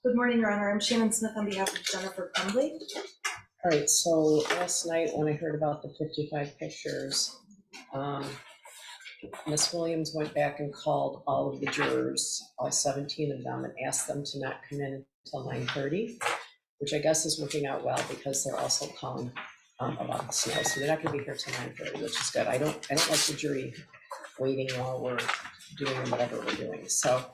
Good morning, Your Honor. I'm Shannon Smith on behalf of Jennifer Crumbley. All right, so last night when I heard about the 55 pictures, Ms. Williams went back and called all of the jurors, all 17 of them, and asked them to not come in until 9:30, which I guess is working out well because they're also calling about the snow, so they're not going to be here till 9:30, which is good. I don't like the jury waiting while we're doing whatever we're doing. So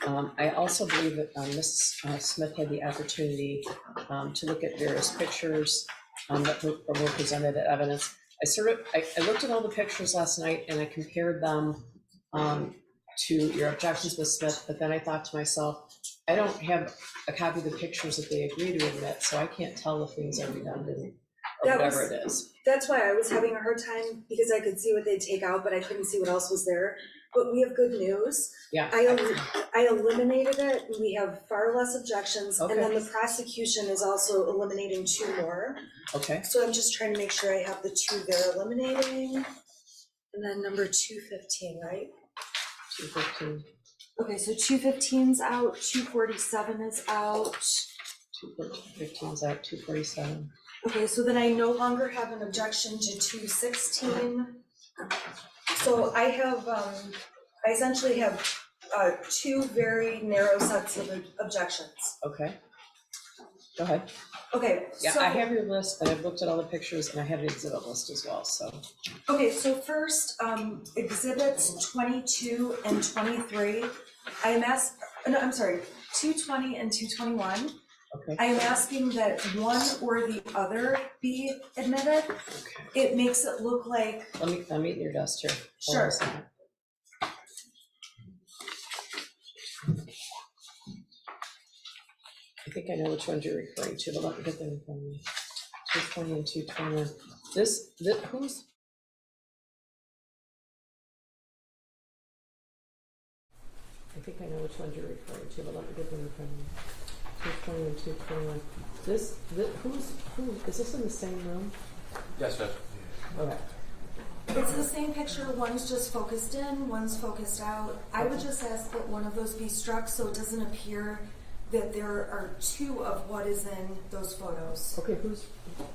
I also believe that Ms. Smith had the opportunity to look at various pictures that were presented as evidence. I looked at all the pictures last night and I compared them to your objections, Ms. Smith, but then I thought to myself, I don't have a copy of the pictures that they agree to admit, so I can't tell if things are redundant or whatever it is. That's why I was having a hard time, because I could see what they'd take out, but I couldn't see what else was there. But we have good news. Yeah. I eliminated it, and we have far less objections, Okay. and then the prosecution is also eliminating 2 more. Okay. So I'm just trying to make sure I have the 2 they're eliminating. And then number 215, right? 215. Okay, so 215's out, 247 is out. 215's out, 247. Okay, so then I no longer have an objection to 216. So I have, I essentially have 2 very narrow sets of objections. Okay. Go ahead. Okay, Yeah, so. I have your list, and I've looked at all the pictures, and I have the exhibit list as well, so. Okay, so first, exhibits 22 and 23. I'm sorry, 220 and 221. Okay. I am asking that one or the other be admitted. Okay. It makes it look like. Let me at your desk here. Hold Sure. on a second. I think I know which ones you're referring to, but let me get them in front of me. 220 and 221. Who's? I think I know which ones you're referring to, but let me get them in front of me. 220 and 221. Who, is this in the same room? Yes, Judge. Okay. It's the same picture, one's just focused in, one's focused out. I would just ask that one of those be struck so it doesn't appear that there are 2 of what is in those photos. Okay, who's,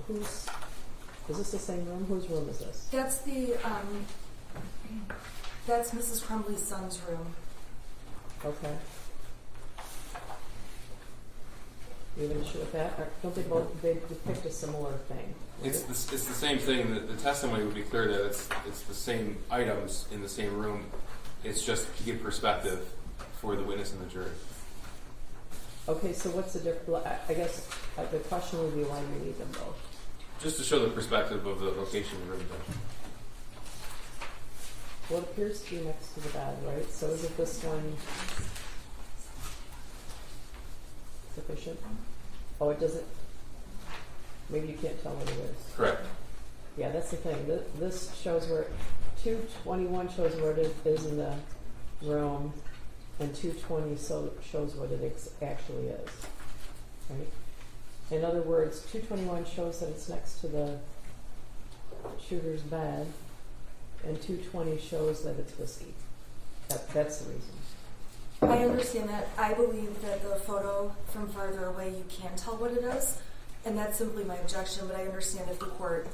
is this the same room? Whose room is this? That's the, that's Mrs. Crumbley's son's room. Okay. You have an issue with that? Or don't they both, they depict a similar thing? It's the same thing. The testimony would be clear that it's the same items in the same room. It's just to give perspective for the witness and the jury. Okay, so what's the difference? I guess the question would be why you need them both. Just to show the perspective of the location of the room, Judge. Well, it appears to be next to the bed, right? So is it this one sufficient? Oh, it doesn't. Maybe you can't tell what it is. Correct. Yeah, that's the thing. This shows where 221 shows where it is in the room, and 220 shows what it actually is. Right? In other words, 221 shows that it's next to the shooter's bed, and 220 shows that it's whiskey. That's the reason. I understand that. I believe that the photo from farther away, you can tell what it is, and that's simply my objection, but I understand if the court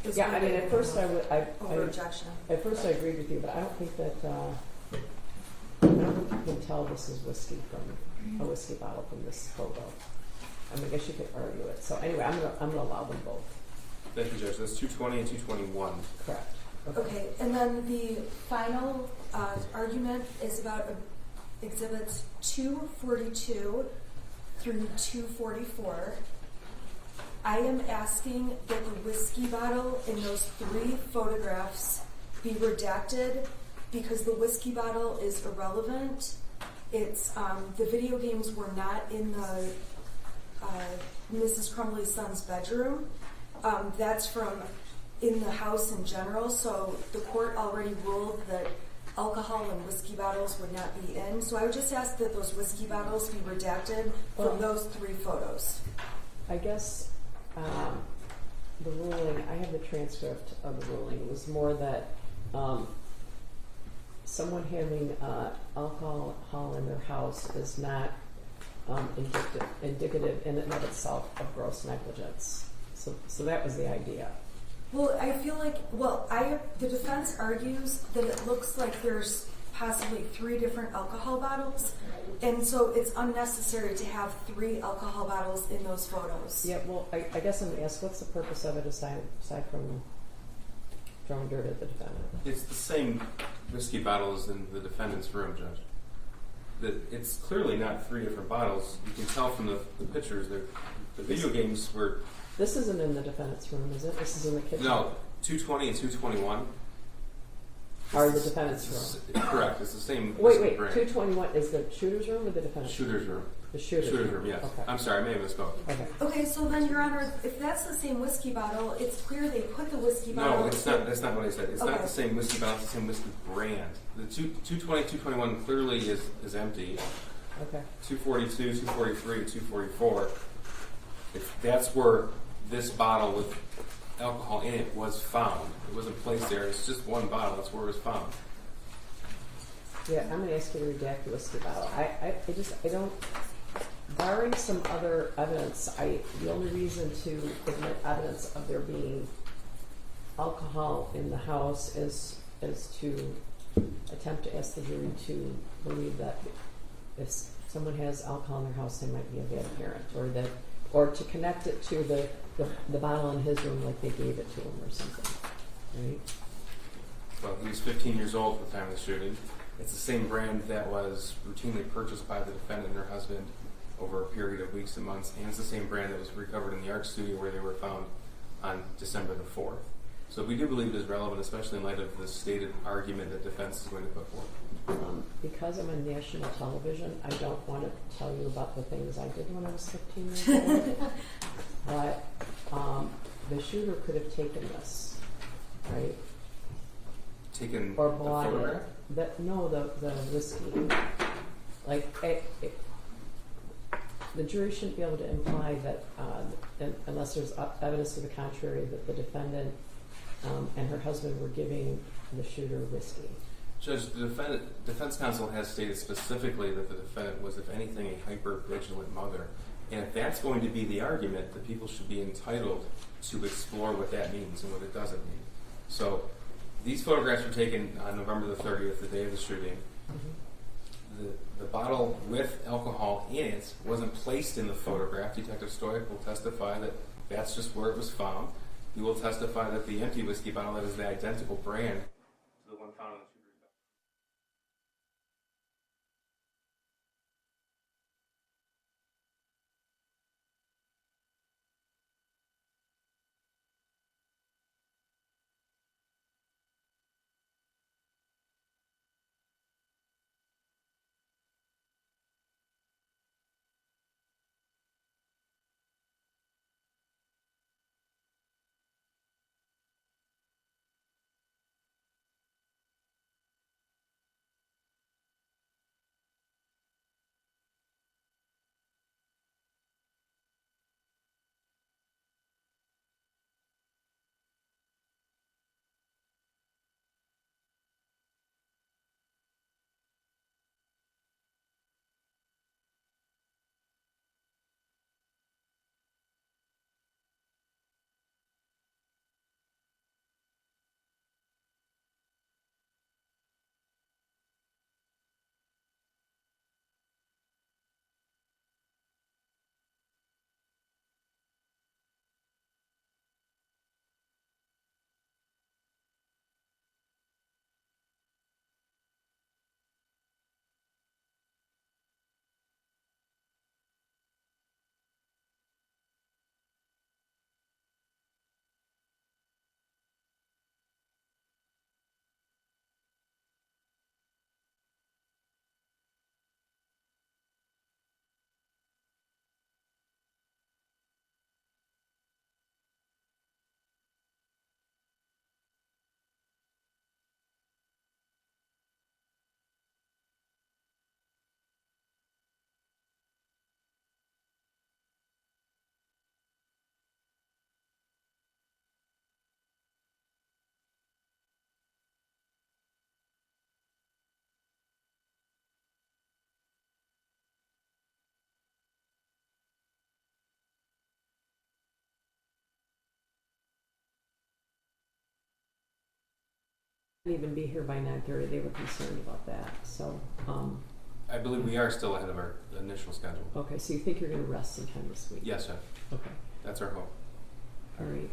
is. Yeah, I mean, at first objection. At first I agreed with you, but I don't think that, I don't think you can tell this is whiskey from a whiskey bottle from this photo. I mean, I guess you could argue it. So anyway, I'm gonna allow them both. Thank you, Judge. That's 220 and 221. Correct. Okay, and then the final argument is about exhibits 242 through 244. I am asking that the whiskey bottle in those 3 photographs be redacted because the whiskey bottle is irrelevant. It's the video games were not in the Mrs. Crumbley's son's bedroom. That's from in the house in general, so the court already ruled that alcohol and whiskey bottles would not be in. So I would just ask that those whiskey bottles be redacted from those 3 photos. I guess the ruling, I have the transcript of the ruling, it was more that someone having alcohol in their house is not indicative in and of itself of gross negligence. So that was the idea. Well, I feel like, the defense argues that it looks like there's possibly 3 different alcohol bottles, and so it's unnecessary to have 3 alcohol bottles in those photos. Yeah, well, I guess I'm gonna ask, what's the purpose of it aside from throwing dirt at the defendant? It's the same whiskey bottles in the defendant's room, Judge. It's clearly not 3 different bottles. You can tell from the pictures. The video games were... This isn't in the defendant's room, is it? This is in the kitchen? No, 220 and 221. Are the defendant's room? Correct. It's the same Wait, brand. 221 is the shooter's room or the defendant's Shooter's room. The shooter's room, yes. Okay. I'm sorry, I may have misspoke. Okay. Okay, so then, Your Honor, if that's the same whiskey bottle, it's clear they put the whiskey bottle... No, it's not. That's not what I said. It's not Okay. the same whiskey bottle. It's the same whiskey brand. The 220, 221 clearly is empty. Okay. 242, 243, 244. That's where this bottle with alcohol in it was found. It wasn't placed there. It's just one bottle. That's where it was found. Yeah, I'm gonna ask you to redact the whiskey bottle. I don't, barring some other evidence, the only reason to admit evidence of there being alcohol in the house is to attempt to ask the jury to believe that if someone has alcohol in their house, they might be a bad parent, or to connect it to the bottle in his room like they gave it to him or something, right? Well, he was 15 years old at the time of the shooting. It's the same brand that was routinely purchased by the defendant and her husband over a period of weeks and months, and it's the same brand that was recovered in the art studio where they were found on December the 4th. So we do believe it is relevant, especially in light of the stated argument that defense is going to put forth. Because I'm on national television, I don't want to tell you about the things I did when I was 15 years old. But the shooter could have taken this, right? Taken Or the bought photograph? it. No, the whiskey. Like, the jury shouldn't be able to imply that, unless there's evidence to the contrary, that the defendant and her husband were giving the shooter whiskey. Judge, the defense counsel has stated specifically that the defendant was, if anything, a hyper-vigilant mother. And if that's going to be the argument, the people should be entitled to explore what that means and what it doesn't mean. So these photographs were taken on November the 30th, the day of the shooting. Mm-hmm. The bottle with alcohol in it wasn't placed in the photograph. Detective Stoic will testify that that's just where it was found. He will testify that the empty whiskey bottle that is the identical brand to the one found in the even be here by 9:30. They were concerned about that. So, I believe we are still ahead of our initial schedule. okay, so you think you're gonna rest sometime this week? Yes, sir. Okay, That's our hope. all right.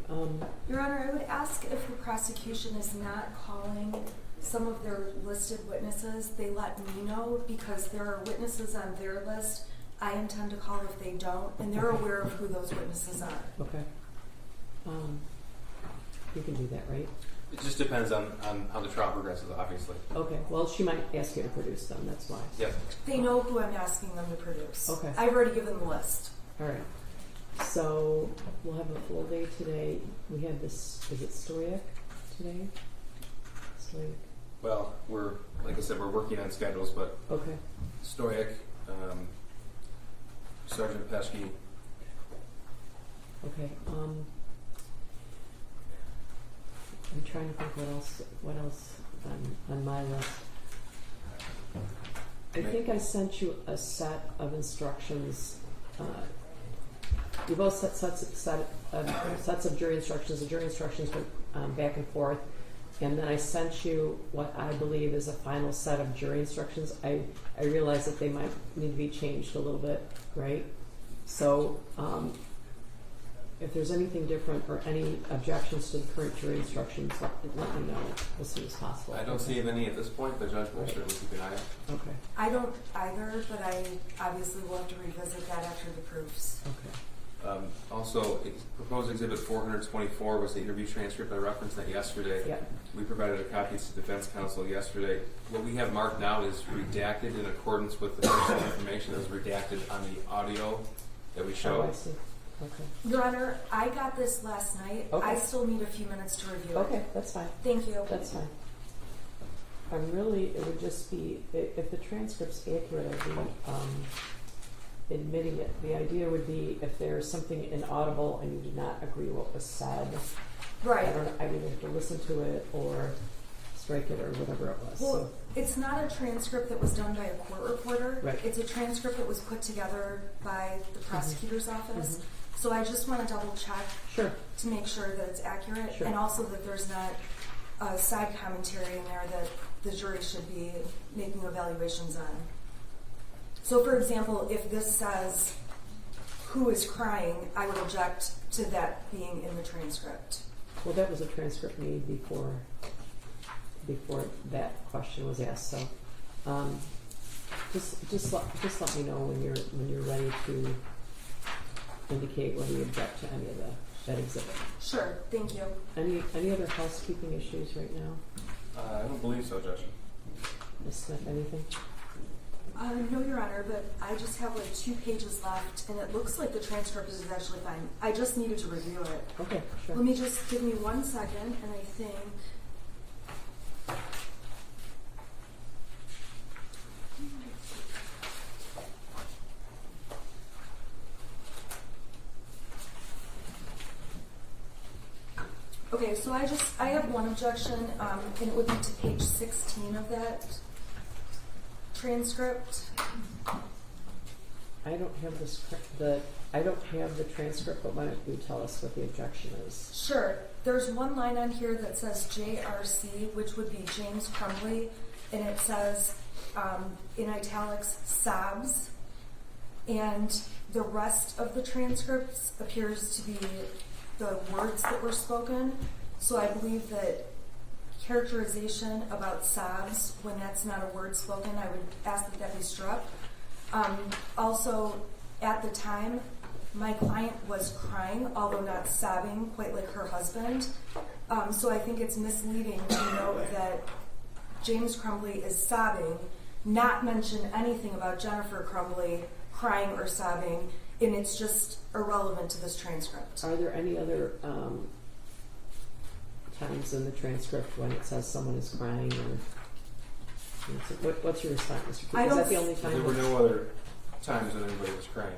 Your Honor, I would ask if the prosecution is not calling some of their listed witnesses, they let me know, because there are witnesses on their list I intend to call if they don't, and they're Okay. aware of who those witnesses are. Okay. You can do that, right? It just depends on how the trial progresses, obviously. Okay, well, she might ask you to produce them, that's why. Yes. They know who I'm asking them to produce. Okay. I've already given the list. All right. So we'll have a full day today. We have this, is it Stoyak today? Stoyak, Well, like I said, we're working on schedules, but okay. Stoyak, Sergeant Pesky. Okay, I'm trying to think what else on my list. I think I sent you a set of instructions. You both sets of jury instructions. The jury instructions went back and forth, and then I sent you what I believe is a final set of jury instructions. I realize that they might need to be changed a little bit, right? So if there's anything different or any objections to the current jury instructions, let me know as soon as possible. I don't see any at this point, but Judge will certainly keep an eye out. Okay. I don't either, but I obviously will have to revisit that after the proofs. Okay. Also, proposed exhibit 424 was the interview transcript. I referenced that yesterday. Yeah. We provided a copy to defense counsel yesterday. What we have marked now is redacted in accordance with the personal information that was redacted on the audio that we Oh, showed. I see. Okay. Your Honor, I got this last night. Okay. I still need a few minutes to review it. Okay, that's fine. Thank you. That's fine. It would just be, if the transcript's accurate, I'd be admitting it. The idea would be if there's something inaudible and you did not agree what was said, Right. I either have to listen to it or strike it or whatever it was. Well, So, it's not a transcript that was done by a court reporter. Right. It's a transcript that was put together by the prosecutor's office. So I just want to double check sure. to make sure that it's accurate, Sure. and also that there's not a side commentary in there that the jury should be making evaluations on. So, for example, if this says who is crying, I would object to that being in the transcript. Well, that was a transcript made before that question was asked. So, just let me know when you're ready to indicate whether you object to any of that exhibit. Sure, thank you. Any other housekeeping issues right now? I don't believe so, Judge. Ms. Smith, anything? No, Your Honor, but I just have like 2 pages left, and it looks like the transcript is actually fine. I just needed to review it. Okay, sure. Let me just give me 1 second, and I think. Okay, so I have one objection, and it would be to page 16 of that transcript. I don't have the transcript, but why don't you tell us what the objection is? Sure. There's one line on here that says JRC, which would be James Crumbley, and it says in italics sobs, and the rest of the transcripts appears to be the words that were spoken. So I believe that characterization about sobs, when that's not a word spoken, I would ask that that be struck. Also, at the time, my client was crying, although not sobbing quite like her husband. So I think it's misleading to note that James Crumbley is sobbing, not mention anything about Jennifer Crumbley crying or sobbing, and it's just irrelevant to this transcript. Are there any other times in the transcript when it says someone is crying or what's your response, Mr. Keith? Is that the only time? There were no other times when anybody was crying.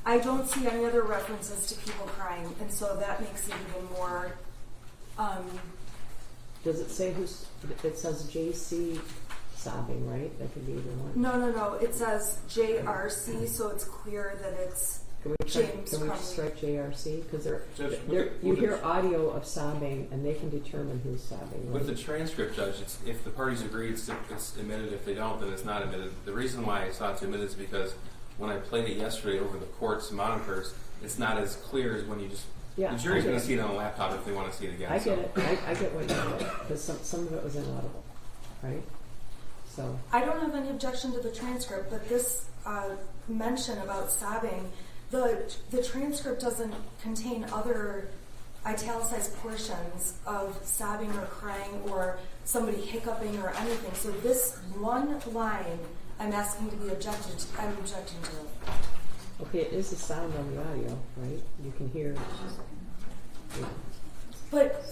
I don't see any other references to people crying, and so that makes it even more. Does it say it says JC sobbing, right? That could be either one. No. It says JRC, so it's clear that it's James Can we Crumbley. strike JRC? Because Judge, you hear audio of sobbing, and they can determine who's sobbing. With right? the transcript, Judge, if the parties agree, it's admitted. If they don't, then it's not admitted. The reason why I sought to admit it is because when I played it yesterday over the court's monitors, it's not as clear as when you just... Yeah, the jury's I get going it. to see it on a laptop if they want to see it again. I get it. I get what you did, because some of it was inaudible, right? So, I don't have any objection to the transcript, but this mention about sobbing, the transcript doesn't contain other italicized portions of sobbing or crying or somebody hiccuping or anything. So this one line, I'm asking to be objected to. I'm objecting to it. okay, it is the sound on the audio, right? You can hear. Yeah. But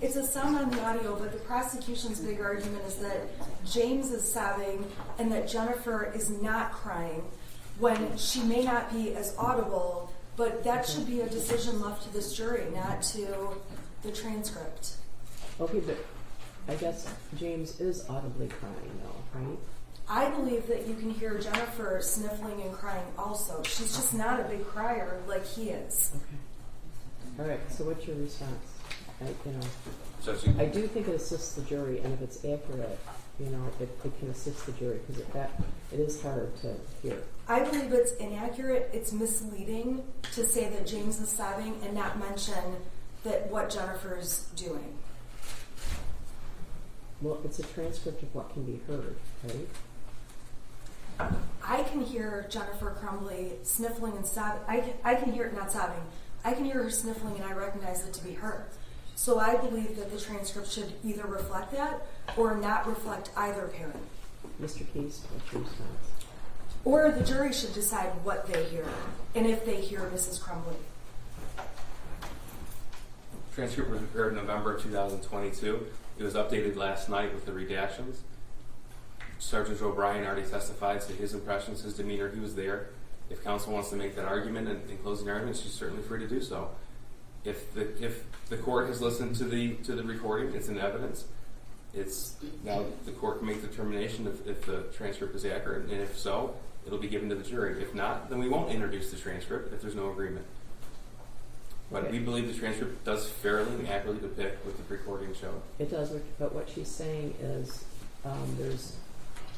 it's a sound on the audio, but the prosecution's big argument is that James is sobbing and that Jennifer is not crying when she may not be as audible, but that should be a decision left to this jury, not to the transcript. Okay, but I guess James is audibly crying though, right? I believe that you can hear Jennifer sniffling and crying also. She's just not a big crier like he is. Okay. All right, so what's your response? Judge, I do think it assists the jury, and if it's accurate, it can assist the jury, because it is hard to hear. I believe it's inaccurate, it's misleading to say that James is sobbing and not mention that what Jennifer's doing. Well, it's a transcript of what can be heard, right? I can hear Jennifer Crumbley sniffling and sobbing. I can hear it not sobbing. I can hear her sniffling and I recognize it to be her. So I believe that the transcript should either reflect that or not reflect either parent. Mr. Keys, what's your response? Or the jury should decide what they hear and if they hear Mrs. Crumbley. transcript was prepared in November of 2022. It was updated last night with the redactions. Sergeant O'Brien already testified to his impressions, his demeanor. He was there. If counsel wants to make that argument in closing arguments, she's certainly free to do so. If the court has listened to the recording, it's in evidence. It's now the court can make the determination if the transcript is accurate, and if so, it'll be given to the jury. If not, then we won't introduce the transcript if there's no agreement. But Okay. we believe the transcript does fairly and accurately depict what the recording showed. It does, but what she's saying is there's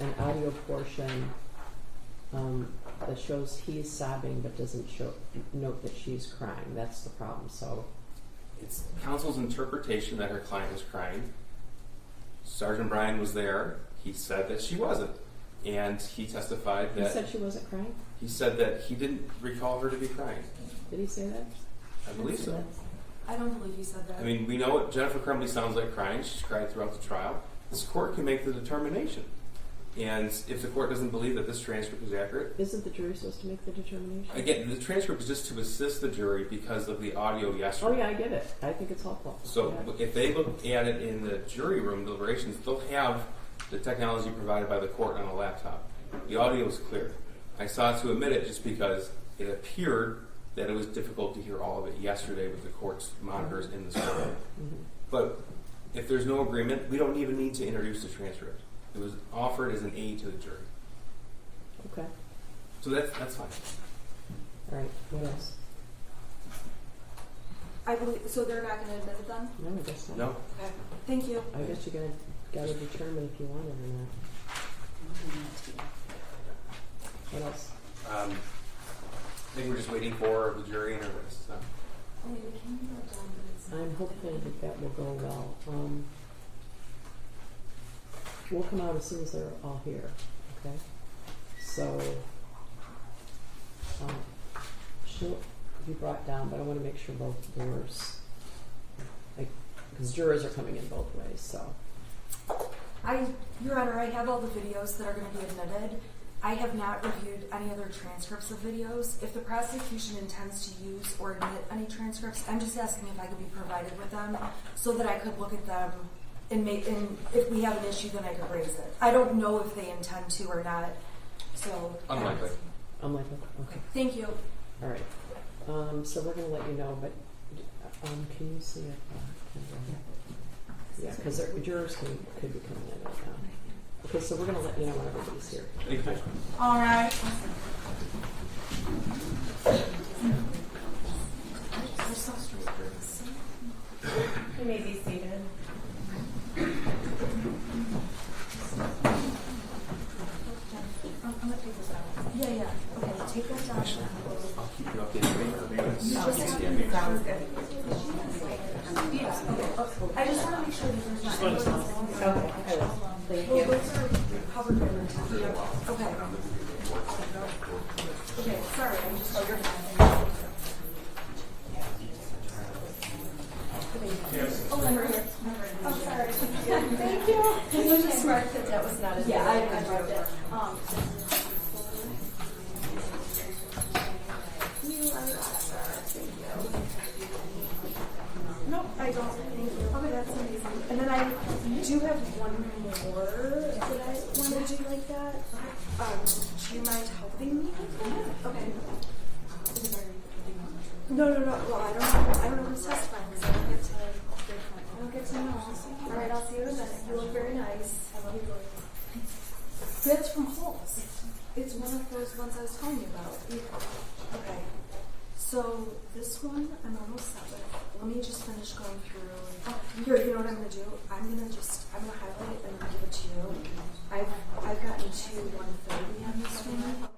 an audio portion that shows he's sobbing but doesn't note that she's crying. That's the problem. So It's counsel's interpretation that her client was crying. Sergeant Bryan was there. He said that she wasn't. And he testified he that said she wasn't crying? he said that he didn't recall her to be crying. Did he say that? I believe so. I don't believe you said that. I mean, we know what Jennifer Crumbley sounds like crying. She's cried throughout the trial. This court can make the determination. And if the court doesn't believe that this transcript is accurate, Isn't the jury supposed to make the determination? again, the transcript is just to assist the jury because of the audio yesterday. Oh yeah, I get it. I think it's helpful. So Yeah. if they look at it in the jury room deliberations, they'll have the technology provided by the court on a laptop. The audio is clear. I sought to omit it just because it appeared that it was difficult to hear all of it yesterday with the court's monitors in the court. Mhm. But if there's no agreement, we don't even need to introduce the transcript. It was offered as an aid to the jury. Okay. So that's fine. All right. What else? I believe so. They're not going to admit it then. No, I guess not. No? Okay. Thank you. I guess you gotta determine if you want it or not. What else? I think we're just waiting for the jury and everything. So. I'm hopeful that will go well. We'll come out as soon as they're all here. Okay. So she'll be brought down, but I want to make sure both doors, because jurors are coming in both ways. So Your Honor, I have all the videos that are going to be admitted. I have not reviewed any other transcripts of videos. If the prosecution intends to use or admit any transcripts, I'm just asking if I could be provided with them so that I could look at them and if we have an issue, then I could raise it. I don't know if they intend to or not. So Unlikely. I'm like, okay. Thank you. All right. So we're going to let you know, but can you see if yeah, because jurors could be coming in right now. Okay, so we're going to let you know when everybody's here. Thank you. All right. take that down. I'll keep you updated. Sounds good. I just want to make sure that there's not. Okay, I will. Thank you. Those are covered in the Okay. Okay, sorry, I'm just. Oh, you're fine. Oh, I'm right here. Oh, sorry. Thank you. Can you just mark that was not a. Yeah, I marked it. You are the thank you. Nope, I don't. Thank you. Okay, that's amazing. And then I do have one more that I want to do like that. Do you mind helping me with that? Okay. No. Well, I don't know who's testifying because I don't get to know. All right, I'll see you in a minute. You look very nice. I love you. That's from Holmes. It's one of those ones I was telling you about. Okay. So this one I'm almost set with. Let me just finish going through. Here, you know what I'm gonna do? I'm gonna highlight it and give it to you. I've gotten to 130 on this one.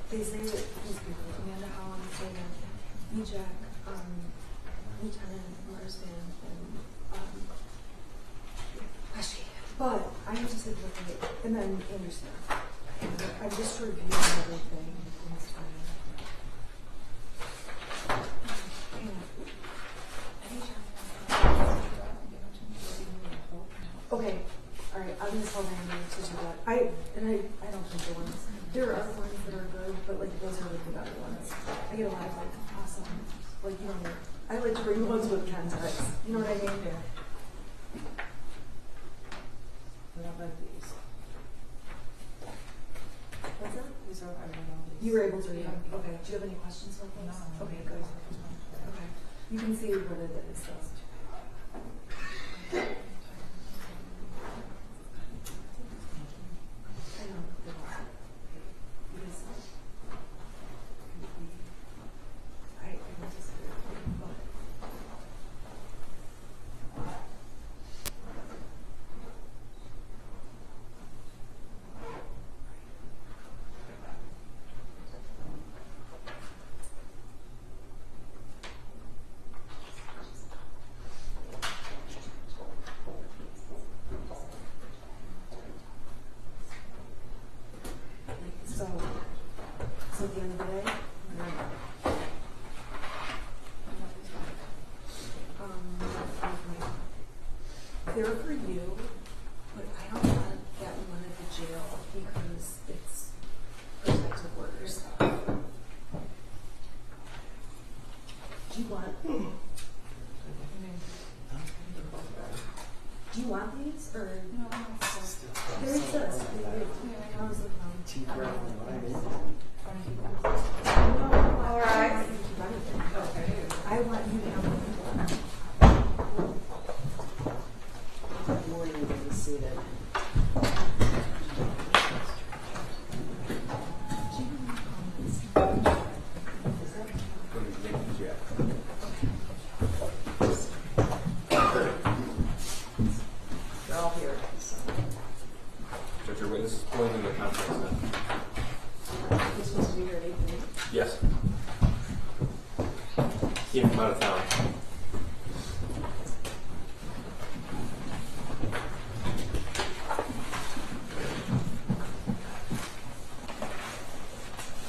They say that these people, Amanda Holland, Ejac, Lieutenant Marsden, and Pesky. But I have to say, and then Anderson. I just reviewed everything. And it's fine. Okay, all right. I'm gonna tell Randy to do that. I don't think the ones. There are ones that are good, but like those are like the better ones. I get a lot of like awesome, like you know, I like to bring the ones with context. You know what I mean? Yeah. What about these? What's that? These are, I don't know. You were able to read them. Okay. Do you have any questions about those? No. Okay, good. Okay. You can see what it is. So. I know. It is. I just. So at the end of the day, they're for you, but I don't want that one at the jail because it's protective order stuff. Do you want? Do you want these or? No, There it says. all right. I want you to have one. Good morning, you can be seated. From the Ejac. They're all here. So. Judge, your witness is pulling in the context now. You're supposed to be here at 8:30. Yes. Came from out of town.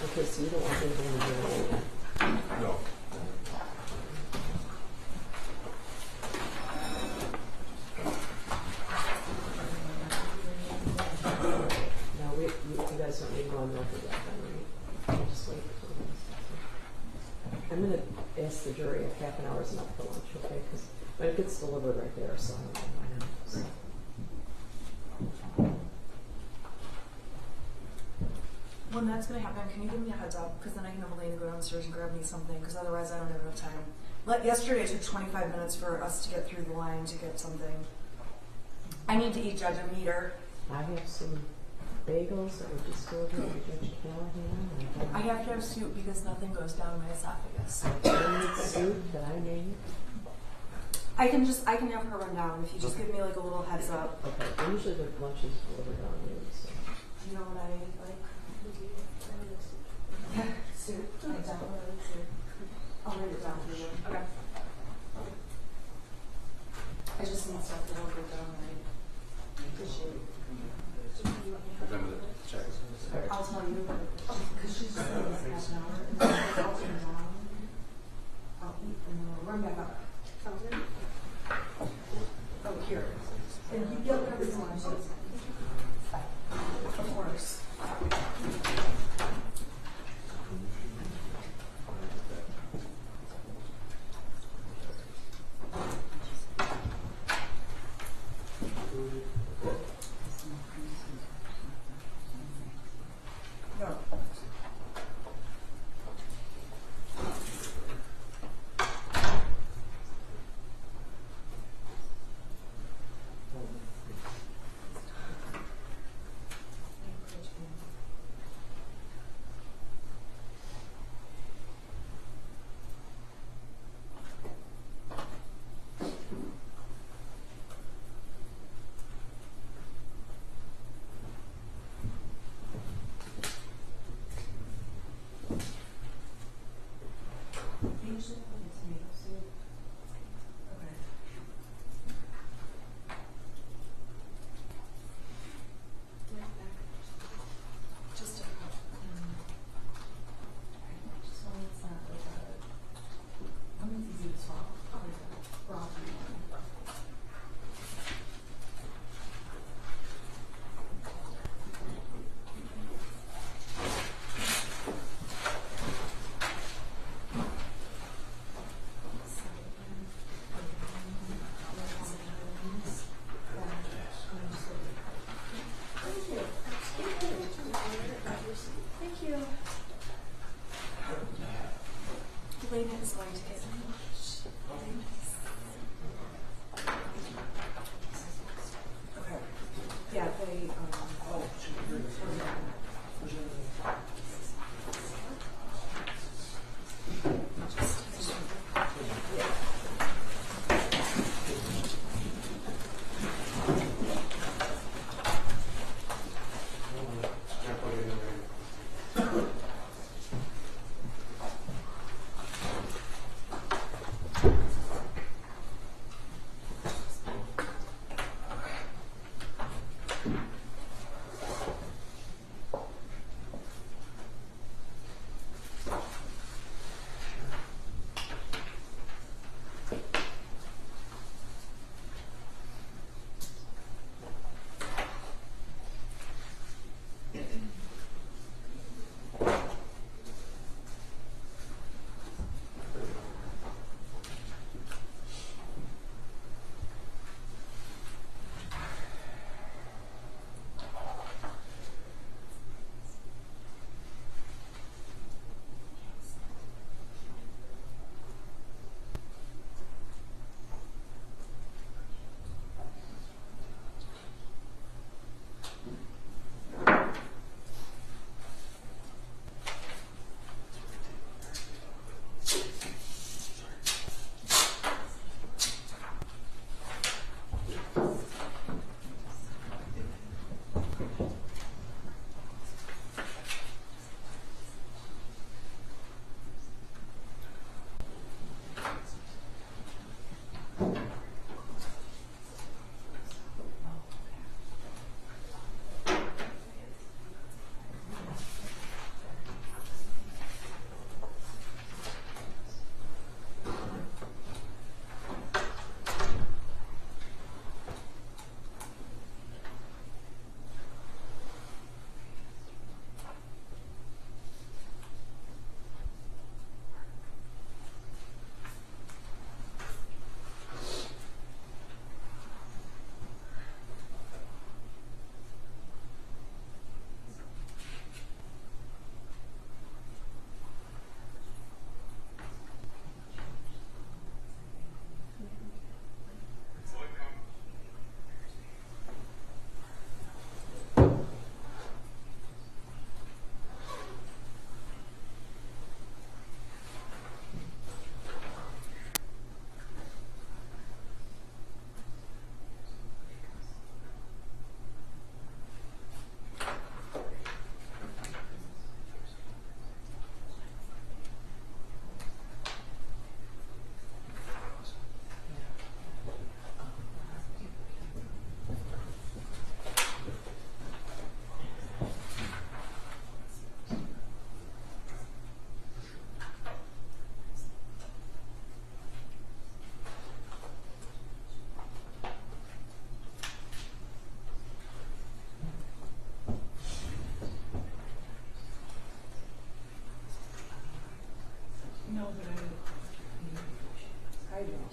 Okay, so you don't want anything to do with it. No. No, you guys don't need to go on record yet, then, right? Just wait for this. I'm gonna ask the jury if half an hour is enough for lunch, okay? Because it gets delivered right there, so I don't know why not. So. When that's going to happen, can you give me a heads up? Because then I can have Elena go downstairs and grab me something, because otherwise I don't have enough time. Yesterday it took 25 minutes for us to get through the line to get something. I need to eat Judge a meter. I have some bagels that were just delivered by Judge Callahan. I have to have soup because nothing goes down my esophagus. Homemade soup that I made. I can have her run down if you just give me like a little heads up. Okay, usually the lunch is delivered on noon, so. Do you know what I like? Soup. I definitely soup. I'll write it down for you. Okay. I just need stuff that will go down right. Appreciate it. Remember the check. I'll tell you, because she's just like half an hour, and then I'll turn around, I'll eat, and then I'll run back up. Sounds good? Oh, here. And you get whatever you want, so it's, of course. No. tomato soup. Okay. Just a cup. Just one that's not like one that's easy to swallow, like a frothy one. Thank you. Elena is going to get okay. Yeah, they No, but I don't.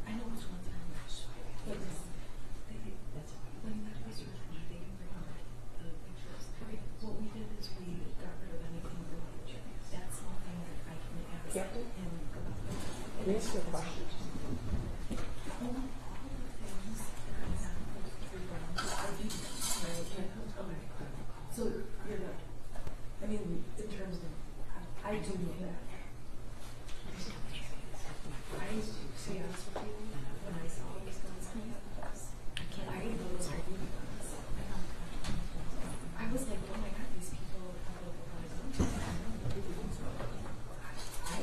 I know it's one time. But when that was really, they didn't bring out the pictures. Okay, what we did is we got rid of anything related. That's something that I can ask Captain? him about. Let me ask you a question. All the things that are not supposed to be done, I do. Okay. So you're not, I mean, in terms of, I do know that. I used to, to be honest with you, when I saw those guns coming up, I didn't know those were BB guns. I was like, oh my god, these people have local guns. I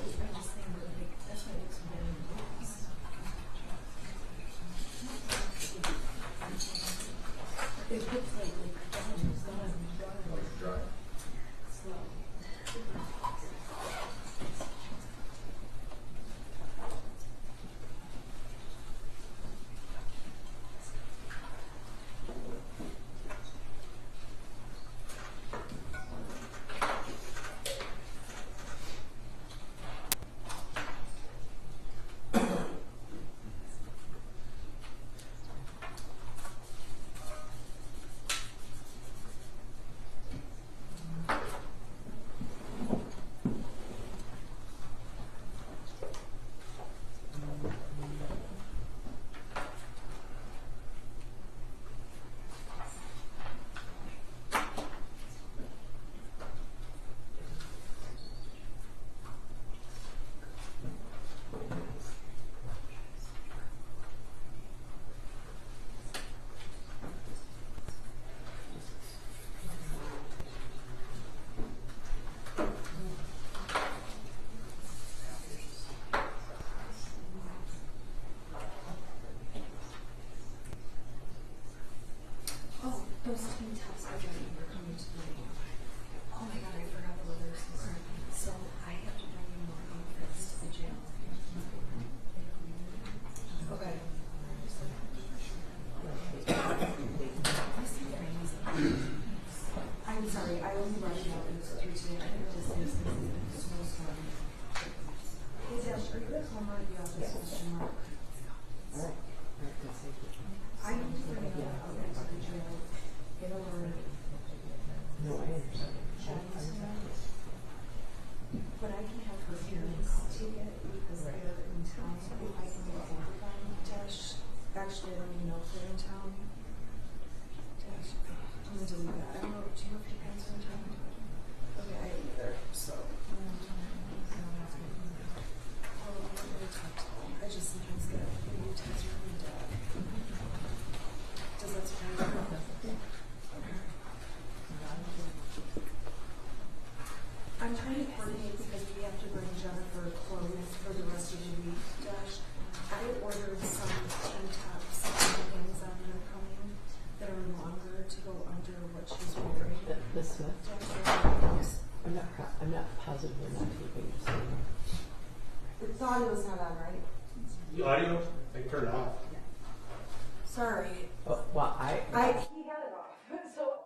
It looks like it's done. Slow. Oh, those two tests I got were coming tonight. Oh my god, I forgot the others. So I have to bring in more infants to the jail. Okay. I'm sorry, I only brought it out in the through today. I didn't realize this is so sorry. Hey Dash, are you at home or at the office, Mr. Mark? I need to bring it out into the jail in order. No, I understand. But I can have her parents take it because they're in town. If I can get over them, Dash. Actually, I don't even know if they're in town. Dash, I'm gonna delete that. I don't know. Do you know if your parents are in town? Okay, I don't either. So. I just sometimes get a text from my dad. Does that surprise you? I'm trying to coordinate because we have to bring Jennifer clothes for the rest of the week, Dash. I ordered some tank tops on Amazon that are coming that are longer to go under what she's wearing. This one, Dash, I'm not positive we're not taping this one. the audio's not on, right? The audio, I turned it off. Sorry. Oh, well, He had it off, so.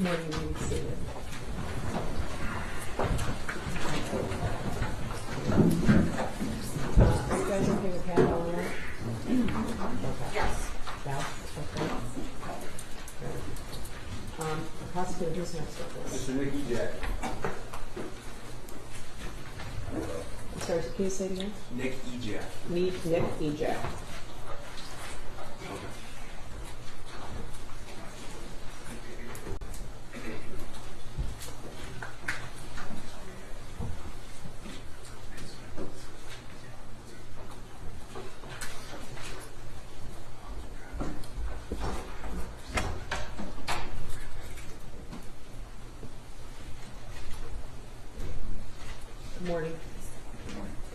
Morning, you can see it. Are you guys okay with having all that? Yes. Yeah, okay. Prosecutor, who's next with this? Mr. Nick Ejac. I'm sorry, can you say it again? Nick Ejac. Nick Ejac. Good morning.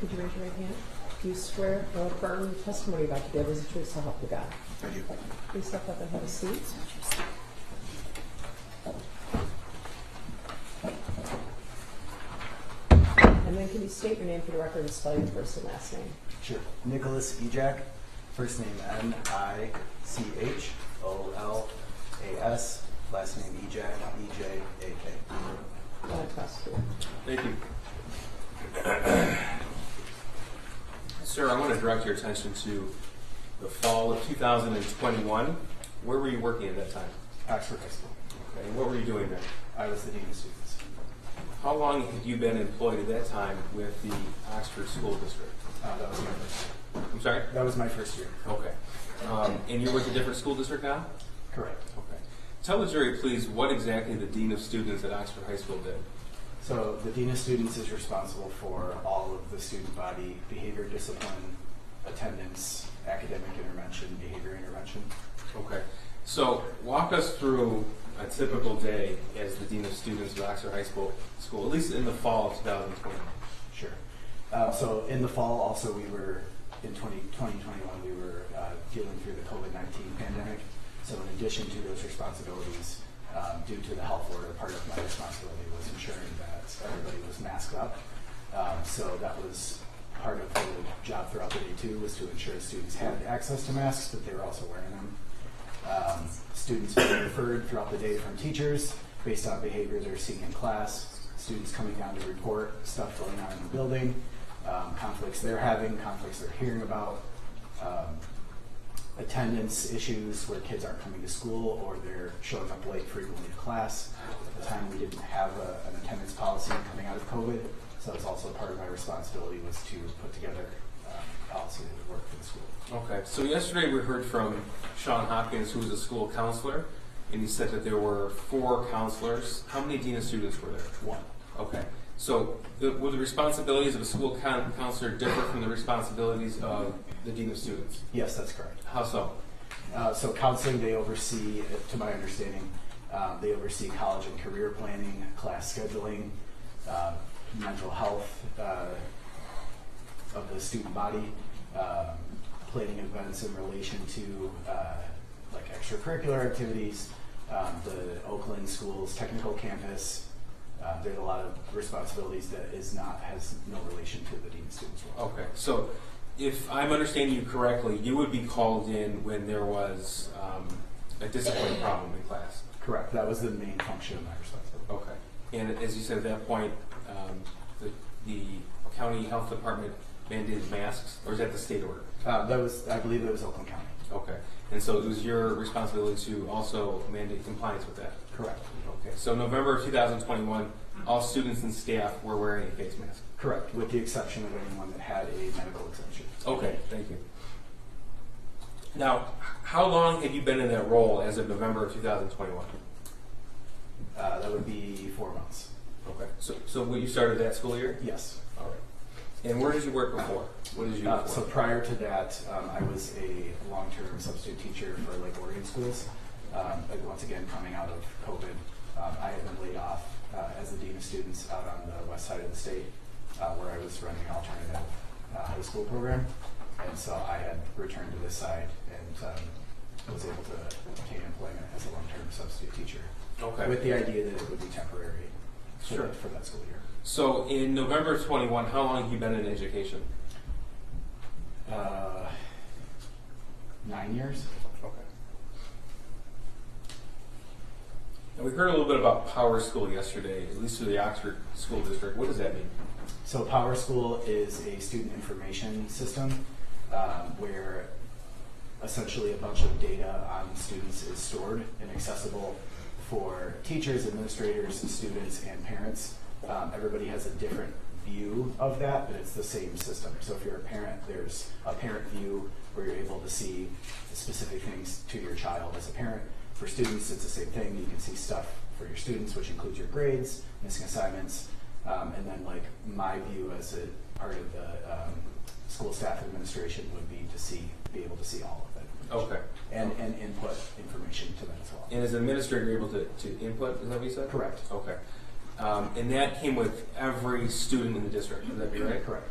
Could you raise your right hand? Do you swear or affirm the testimony you're about to give is the truth so help you God? I do. Please step up and have a seat. And then can you state your name for the record and spell your first and last name? Sure. Nicholas Ejac, first name Nichololas, last name Ejac, E-J-A-K. Go ahead, prosecutor. Thank you. Sir, I want to direct your attention to the fall of 2021. Where were you working at that time? Oxford High School. Okay, and what were you doing there? I was the dean of students. How long had you been employed at that time with the Oxford School District? That was my first. I'm sorry? That was my first year. Okay. And you're with a different school district now? Correct. Okay. Tell the jury, please, what exactly the Dean of Students at Oxford High School did. So the dean of students is responsible for all of the student body behavior, discipline, attendance, academic intervention, behavior intervention. Okay. So walk us through a typical day as the Dean of Students at Oxford High School, at least in the fall of 2020. Sure. So in the fall, also, we were, in 2021, we were dealing through the COVID-19 pandemic. So in addition to those responsibilities, due to the health order, part of my responsibility was ensuring that everybody was masked up. So that was part of the job throughout the day too, was to ensure students had access to masks, but they were also wearing them. Students being referred throughout the day from teachers based on behavior they're seeing in class, students coming down to report stuff going on in the building, conflicts they're having, conflicts they're hearing about, attendance issues where kids aren't coming to school or they're showing up late frequently to class. At the time, we didn't have an attendance policy coming out of COVID, so it's also part of my responsibility was to put together a policy that would work for the school. Okay. So yesterday we heard from Sean Hopkins, who was a school counselor, and he said that there were 4 counselors. How many Dean of Students were there? 1. Okay. So will the responsibilities of a school counselor differ from the responsibilities of the Dean of Students? Yes, that's correct. How so? So counseling, they oversee, to my understanding, they oversee college and career planning, class scheduling, mental health of the student body, planning events in relation to like extracurricular activities, the Oakland Schools Technical Campus. There's a lot of responsibilities that has no relation to the Dean of Students role. Okay. So if I'm understanding you correctly, you would be called in when there was a discipline problem in class. Correct. That was the main function of my responsibility. Okay. And as you said at that point, the county health department mandated masks, or is that the state order? That was, I believe it was Oakland County. Okay. And so it was your responsibility to also mandate compliance with that? Correct. Okay. So November of 2021, all students and staff were wearing a face mask? Correct, with the exception of anyone that had a medical exemption. Okay, thank you. Now, how long have you been in that role as of November of 2021? That would be 4 months. Okay. So when you started that school year? Yes. All right. And where did you work before? What did you do before? So prior to that, I was a long-term substitute teacher for Lake Orion schools. Like once again, coming out of COVID, I had been laid off as the Dean of Students out on the west side of the state, where I was running an alternative high school program. And so I had returned to this side and was able to obtain employment as a long-term substitute teacher. Okay. With the idea that it would be temporary Sure. for that school year. So in November of 21, how long have you been in education? 9 years. Okay. we heard a little bit about Power School yesterday, at least through the Oxford School District. What does that mean? So Power School is a student information system where essentially a bunch of data on students is stored and accessible for teachers, administrators, students, and parents. Everybody has a different view of that, but it's the same system. So if you're a parent, there's a parent view where you're able to see specific things to your child as a parent. For students, it's the same thing. You can see stuff for your students, which includes your grades, missing assignments, and then like my view as a part of the school staff administration would be to be able to see all of it. Okay. And input information to them as well. And as an administrator, you're able to input, is that what you said? Correct. Okay. And that came with every student in the district, would that be right? Correct.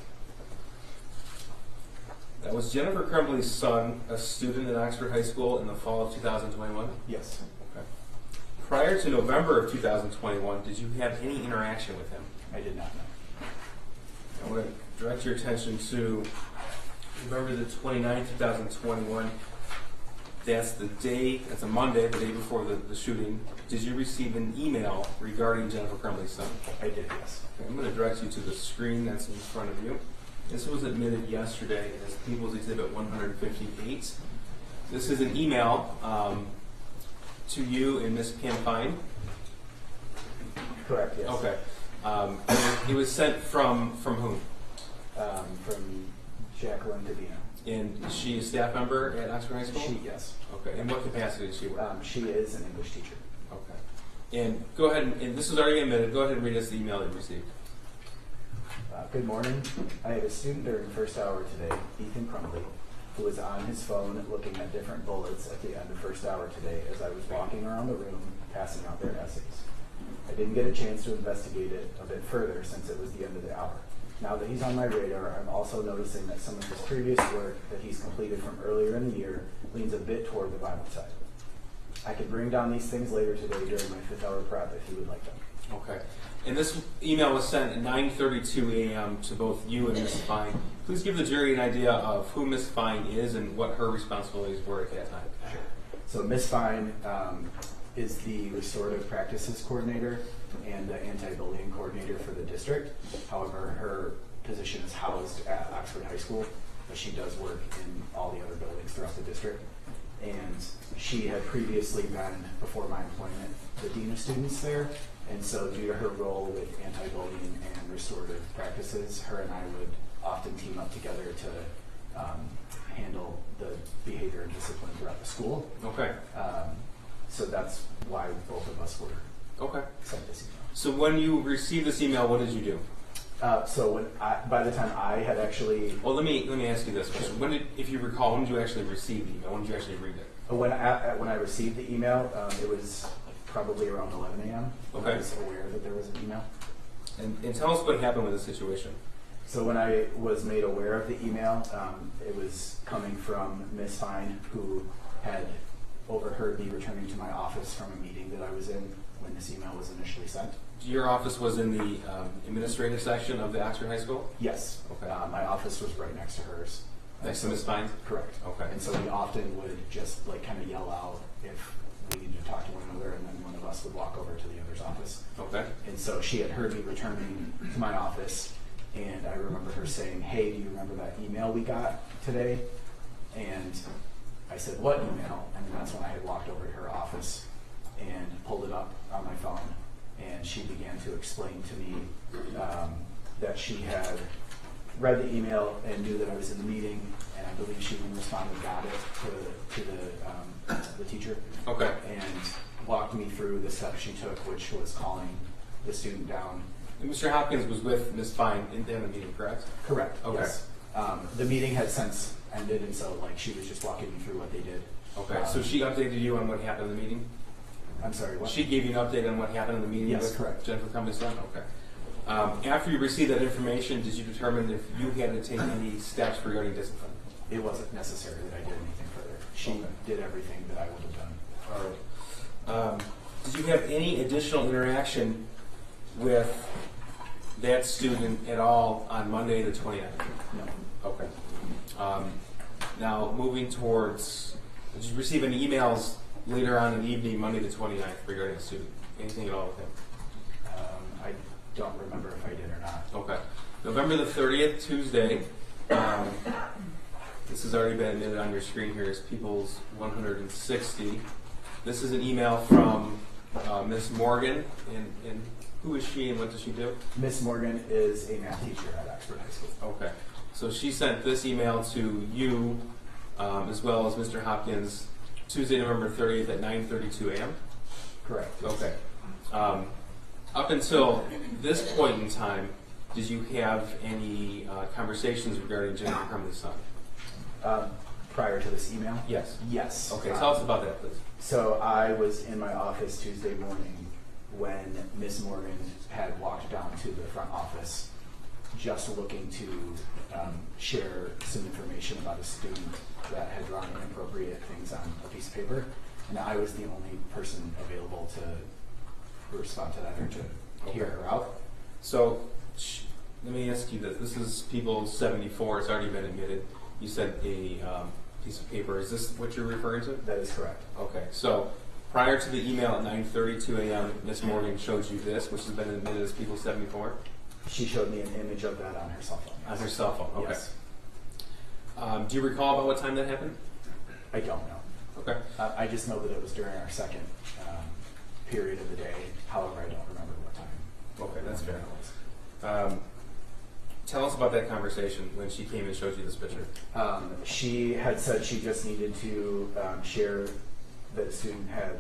That was Jennifer Crumbley's son, a student at Oxford High School in the fall of 2021? Yes. Okay. Prior to November of 2021, did you have any interaction with him? I did not know. I want to direct your attention to November the 29th, 2021. That's a Monday, the day before the shooting. Did you receive an email regarding Jennifer Crumbley's son? I did, yes. Okay, I'm going to direct you to the screen that's in front of you. This was admitted yesterday as People's Exhibit 158. This is an email to you and Ms. Pam Fine. Correct, yes. Okay. It was sent from whom? From Jacqueline Davina. And is she a staff member at Oxford High School? Yes. Okay. In what capacity does she work? She is an English teacher. Okay. And go ahead, and this is already admitted, go ahead and read us the email you received. Good morning. I had a student during first hour today, Ethan Crumbley, who was on his phone looking at different bullets at the end of first hour today as I was walking around the room passing out their essays. I didn't get a chance to investigate it a bit further since it was the end of the hour. Now that he's on my radar, I'm also noticing that some of his previous work that he's completed from earlier in the year leans a bit toward the violent side. I could bring down these things later today during my 5th hour prep if you would like them. Okay. And this email was sent at 9:32 a.m. to both you and Ms. Fine. Please give the jury an idea of who Ms. Fine is and what her responsibilities were at that time. Sure. So Ms. Fine is the restorative practices coordinator and the anti-bullying coordinator for the district. However, her position is housed at Oxford High School, but she does work in all the other buildings throughout the district. And she had previously been, before my employment, the dean of students there. And so due to her role with anti-bullying and restorative practices, her and I would often team up together to handle the behavior and discipline throughout the school. Okay. So that's why both of us were Okay. sent this email. So when you received this email, what did you do? So by the time I had actually, Well, let me ask you this question. If you recall, when did you actually receive the email? When did you actually read it? when I received the email, it was probably around 11 a.m. Okay. I was aware that there was an email. And tell us what happened with the situation. So when I was made aware of the email, it was coming from Ms. Fine, who had overheard me returning to my office from a meeting that I was in when this email was initially sent. Your office was in the administrative section of the Oxford High School? Yes. Okay. My office was right next to hers. Next to Ms. Fine's? Correct. Okay. And so we often would just like kind of yell out if we needed to talk to one another, and then one of us would walk over to the other's office. Okay. And so she had heard me returning to my office, and I remember her saying, "Hey, do you remember that email we got today?" And I said, "What email?" And that's when I had walked over to her office and pulled it up on my phone, and she began to explain to me that she had read the email and knew that I was in the meeting, and I believe she even responded, got it to the teacher. Okay. And walked me through the steps she took, which was calling the student down. And Mr. Hopkins was with Ms. Fine in the meeting, correct? Correct. Okay. Yes. The meeting had since ended, and so like she was just walking me through what they did. Okay. So she updated you on what happened in the meeting? I'm sorry, what? She gave you an update on what happened in the meeting Yes, with correct. Jennifer Crumbley's son? Okay. After you received that information, did you determine if you had to take any steps regarding discipline? It wasn't necessary that I did anything further. She Okay. did everything that I would have done. All right. Did you have any additional interaction with that student at all on Monday the 29th? No. Okay. Now, moving towards, did you receive any emails later on in the evening, Monday the 29th, regarding the student? anything at all with him? I don't remember if I did or not. Okay. November the 30th, Tuesday. This has already been admitted on your screen here. It's People's 160. This is an email from Miss Morgan. And who is she and what does she do? Miss Morgan is a math teacher at Oxford High School. Okay. So she sent this email to you as well as Mr. Hopkins Tuesday, November 30th at 9:32 a.m.? Correct. Okay. Up until this point in time, did you have any conversations regarding Jennifer Crumbley's son? Prior to this email? Yes. Yes. Okay, tell us about that, please. So I was in my office Tuesday morning when Miss Morgan had walked down to the front office just looking to share some information about a student that had drawn inappropriate things on a piece of paper. And I was the only person available to respond to that or to hear her out. So let me ask you this. This is People 74. It's already been admitted. You said a piece of paper. Is this what you're referring to? That is correct. Okay. So prior to the email at 9:32 a.m., Miss Morgan showed you this, which has been admitted as People 74? She showed me an image of that on her cell phone. On her cell phone. Okay. Yes. Do you recall about what time that happened? I don't know. Okay. I just know that it was during our second period of the day. However, I don't remember what time. Okay, that's fair. It was. Tell us about that conversation when she came and showed you this picture. She had said she just needed to share that a student had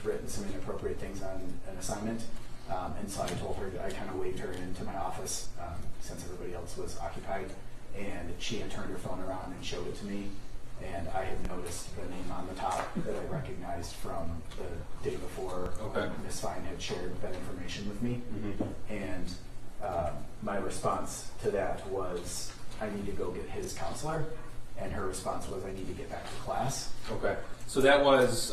written some inappropriate things on an assignment. And so I told her that I kind of waved her into my office since everybody else was occupied. And she had turned her phone around and showed it to me. And I had noticed the name on the top that I recognized from the day before. Okay. Ms. Fine had shared that information with me. And my response to that was, I need to go get his counselor. And her response was, I need to get back to class. Okay. So that was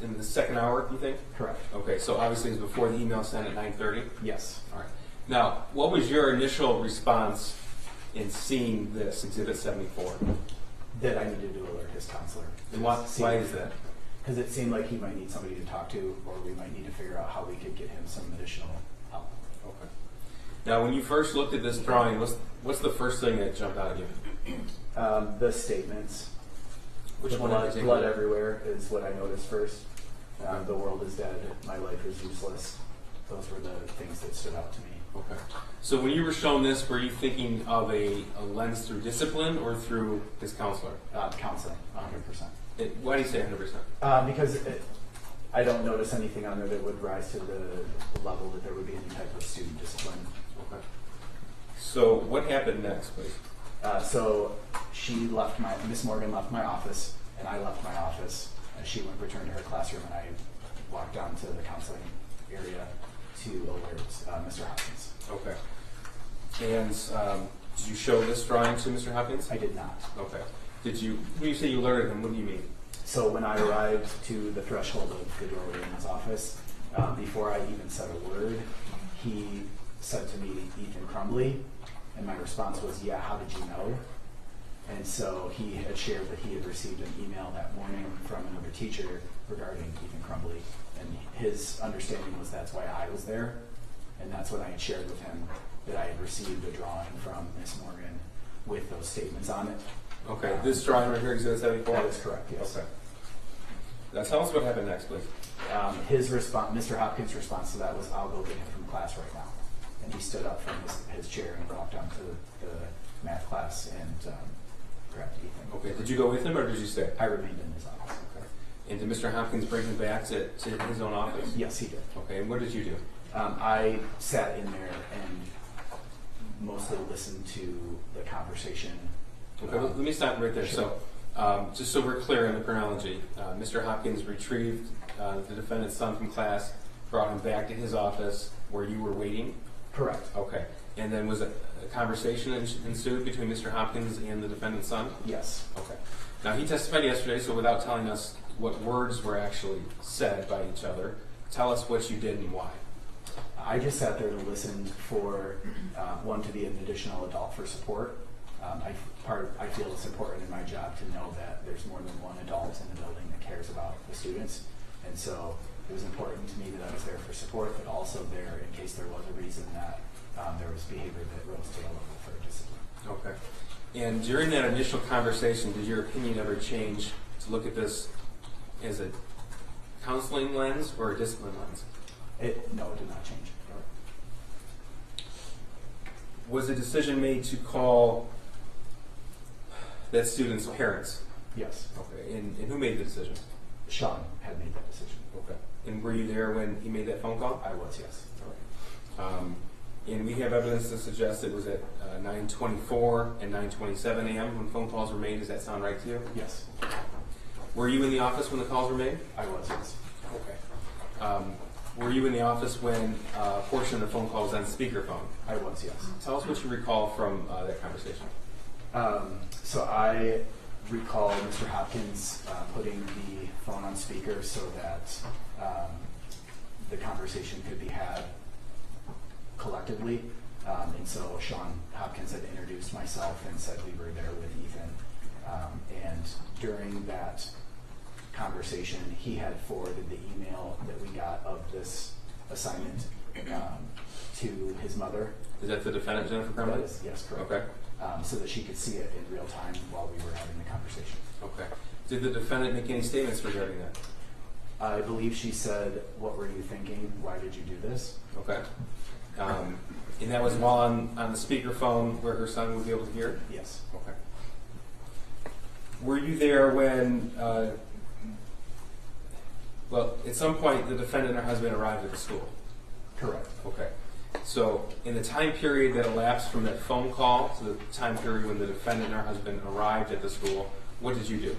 in the second hour, you think? Correct. Okay, so obviously it was before the email sent at 9:30? Yes. All right. Now, what was your initial response in seeing this, Exhibit 74? That I needed to alert his counselor. And why is that? Because it seemed like he might need somebody to talk to, or we might need to figure out how we could get him some additional help. Okay. Now, when you first looked at this drawing, what's the first thing that jumped out at you? The statements. Which one in particular? Blood everywhere is what I noticed first. The world is dead. My life is useless. Those were the things that stood out to me. Okay. So when you were shown this, were you thinking of a lens through discipline or through his counselor? Counseling, 100%. Why do you say 100%? Because I don't notice anything on there that would rise to the level that there would be any type of student discipline. Okay. So what happened next, please? So Miss Morgan left my office, and I left my office. She returned to her classroom, and I walked down to the counseling area to alert Mr. Hopkins. Okay. And did you show this drawing to Mr. Hopkins? I did not. Okay. When you say you alerted him, what do you mean? So when I arrived to the threshold of the doorway in his office, before I even said a word, he said to me, Ethan Crumbley, and my response was, yeah, how did you know? And so he had shared that he had received an email that morning from another teacher regarding Ethan Crumbley, and his understanding was that's why I was there, and that's when I had shared with him that I had received a drawing from Miss Morgan with those statements on it. Okay, this drawing right here, Exhibit 74? That is correct, yes. Okay. Now tell us what happened next, please. His response, Mr. Hopkins' response to that was, I'll go get him from class right now. And he stood up from his chair and walked down to the math class and grabbed Ethan. Okay, did you go with him or did you stay? I remained in his office. Okay. And did Mr. Hopkins bring him back to his own office? Yes, he did. Okay, and what did you do? I sat in there and mostly listened to the conversation. Okay, let me stop right there. Sure. So, just so we're clear in the chronology, Mr. Hopkins retrieved the defendant's son from class, brought him back to his office where you were waiting? Correct. Okay. And then was a conversation ensued between Mr. Hopkins and the defendant's son? Yes. Okay. Now, he testified yesterday, so without telling us what words were actually said by each other, tell us what you did and why. I just sat there to listen for one, to be an additional adult for support. I feel it's important in my job to know that there's more than one adult in the building that cares about the students. And so it was important to me that I was there for support, but also there in case there was a reason that there was behavior that rose to a level for discipline. Okay. And during that initial conversation, did your opinion ever change to look at this as a counseling lens or a discipline lens? No, it did not change. Was a decision made to call that student's parents? Yes. Okay. And who made the decision? Sean had made that decision. Okay. And were you there when he made that phone call? I was, yes. And we have evidence to suggest it was at 9:24 and 9:27 a.m. when phone calls were made. Does that sound right to you? Yes. Were you in the office when the calls were made? I was, yes. Okay. Were you in the office when a portion of the phone call was on speakerphone? I was, yes. Tell us what you recall from that conversation. So I recall Mr. Hopkins putting the phone on speaker so that the conversation could be had collectively. And so Sean Hopkins had introduced myself and said we were there with Ethan. And during that conversation, he had forwarded the email that we got of this assignment to his mother. Is that the defendant, Jennifer Crumbley? That is, yes, correct. Okay. So that she could see it in real time while we were having the conversation. Okay. Did the defendant make any statements regarding that? I believe she said, "What were you thinking? Why did you do this?" Okay. And that was while on the speakerphone where her son would be able to hear? Yes. Okay. Were you there when, well, at some point the defendant and her husband arrived at the school? Correct. Okay. So in the time period that elapsed from that phone call to the time period when the defendant and her husband arrived at the school, what did you do?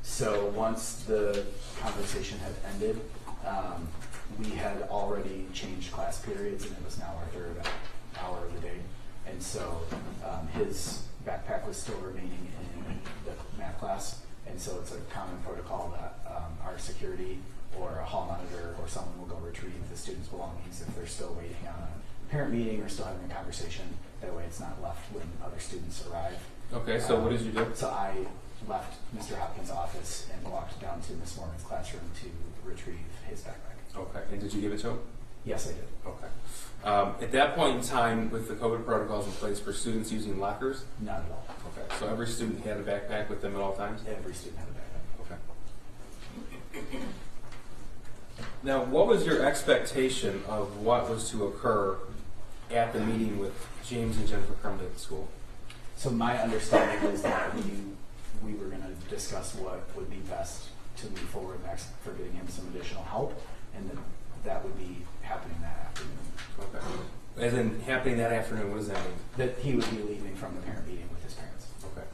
So once the conversation had ended, we had already changed class periods, and it was now our third hour of the day. And so his backpack was still remaining in the math class, and so it's a common protocol that our security or a hall monitor or someone will go retrieve the student's belongings if they're still waiting on a parent meeting or still having a conversation. That way it's not left when other students arrive. Okay, so what did you do? So I left Mr. Hopkins' office and walked down to Miss Morgan's classroom to retrieve his backpack. Okay, and did you give it to him? Yes, I did. Okay. At that point in time, with the COVID protocols in place for students using lockers? Not at all. Okay, so every student had a backpack with them at all times? Every student had a backpack. Okay. Now, what was your expectation of what was to occur at the meeting with James and Jennifer Crumbley at the school? So my understanding is that we were going to discuss what would be best to move forward next for getting him some additional help, and that would be happening that afternoon. Okay. As in happening that afternoon, what does that mean? That he would be leaving from the parent meeting with his parents. Okay.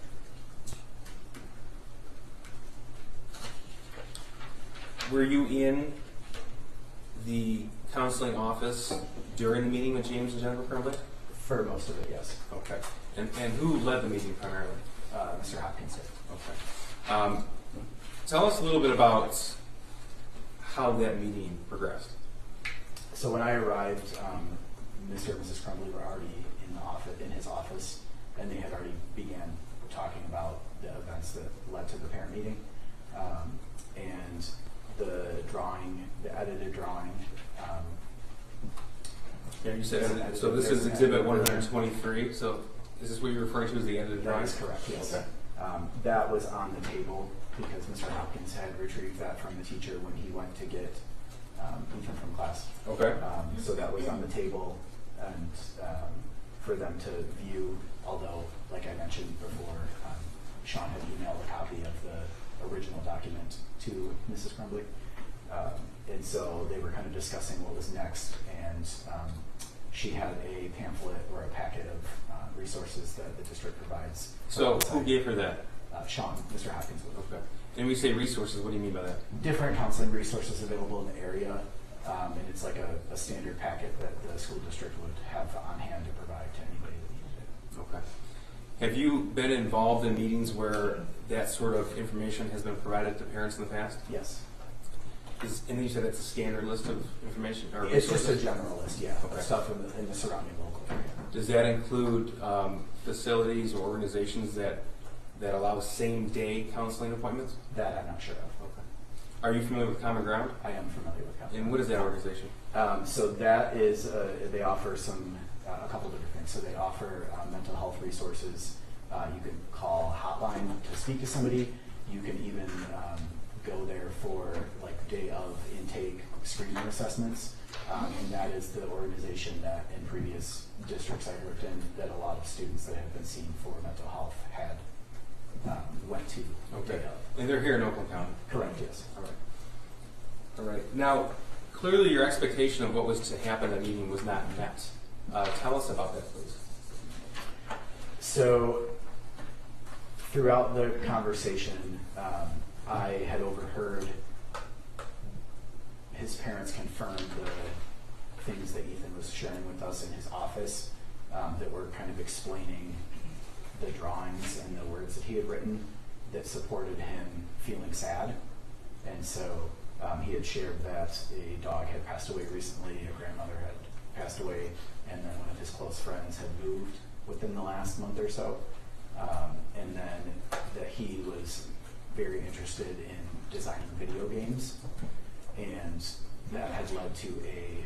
Were you in the counseling office during the meeting with James and Jennifer Crumbley? For most of it, yes. Okay. And who led the meeting primarily? Mr. Hopkins did. Okay. Tell us a little bit about how that meeting progressed. So when I arrived, Mr. and Mrs. Crumbley were already in his office, and they had already began talking about the events that led to the parent meeting, and the edited drawing. Yeah, you said so. This is Exhibit 123. So is this what you're referring to as the edited drawing? That is correct. Yes. Okay. That was on the table because Mr. Hopkins had retrieved that from the teacher when he went to get Ethan from class. Okay. So that was on the table, and for them to view. Although, like I mentioned before, Sean had emailed a copy of the original document to Mrs. Crumbley, and so they were kind of discussing what was next. And she had a pamphlet or a packet of resources that the district provides. So who gave her that? Sean, Mr. Hopkins would. Okay. And we say resources. What do you mean by that? Different counseling resources available in the area, and it's like a standard packet that the school district would have on hand to provide to anybody that needed it. Okay. Have you been involved in meetings where that sort of information has been provided to parents in the past? Yes. And you said it's a standard list of information? Or It's just a resources? general list, yeah, Okay. stuff in the surrounding local area. Does that include facilities or organizations that allow same-day counseling appointments? That I'm not sure of. Okay. Are you familiar with Common Ground? I am familiar with Common And what is that organization? So that is, they offer a couple different things. So they offer mental health resources. You can call a hotline to speak to somebody. You can even go there for like day of intake screening assessments. And that is the organization that in previous districts I worked in, that a lot of students that have been seen for mental health had went to Okay. day of. And they're here in Oakland County. Correct, yes. All right. All right. Now, clearly your expectation of what was to happen at the meeting was not met. Tell us about that, please. So, throughout the conversation, I had overheard his parents confirm the things that Ethan was sharing with us in his office that were kind of explaining the drawings and the words that he had written that supported him feeling sad. And so he had shared that a dog had passed away recently, a grandmother had passed away, and then one of his close friends had moved within the last month or so. And then that he was very interested in designing video games, and that had led to a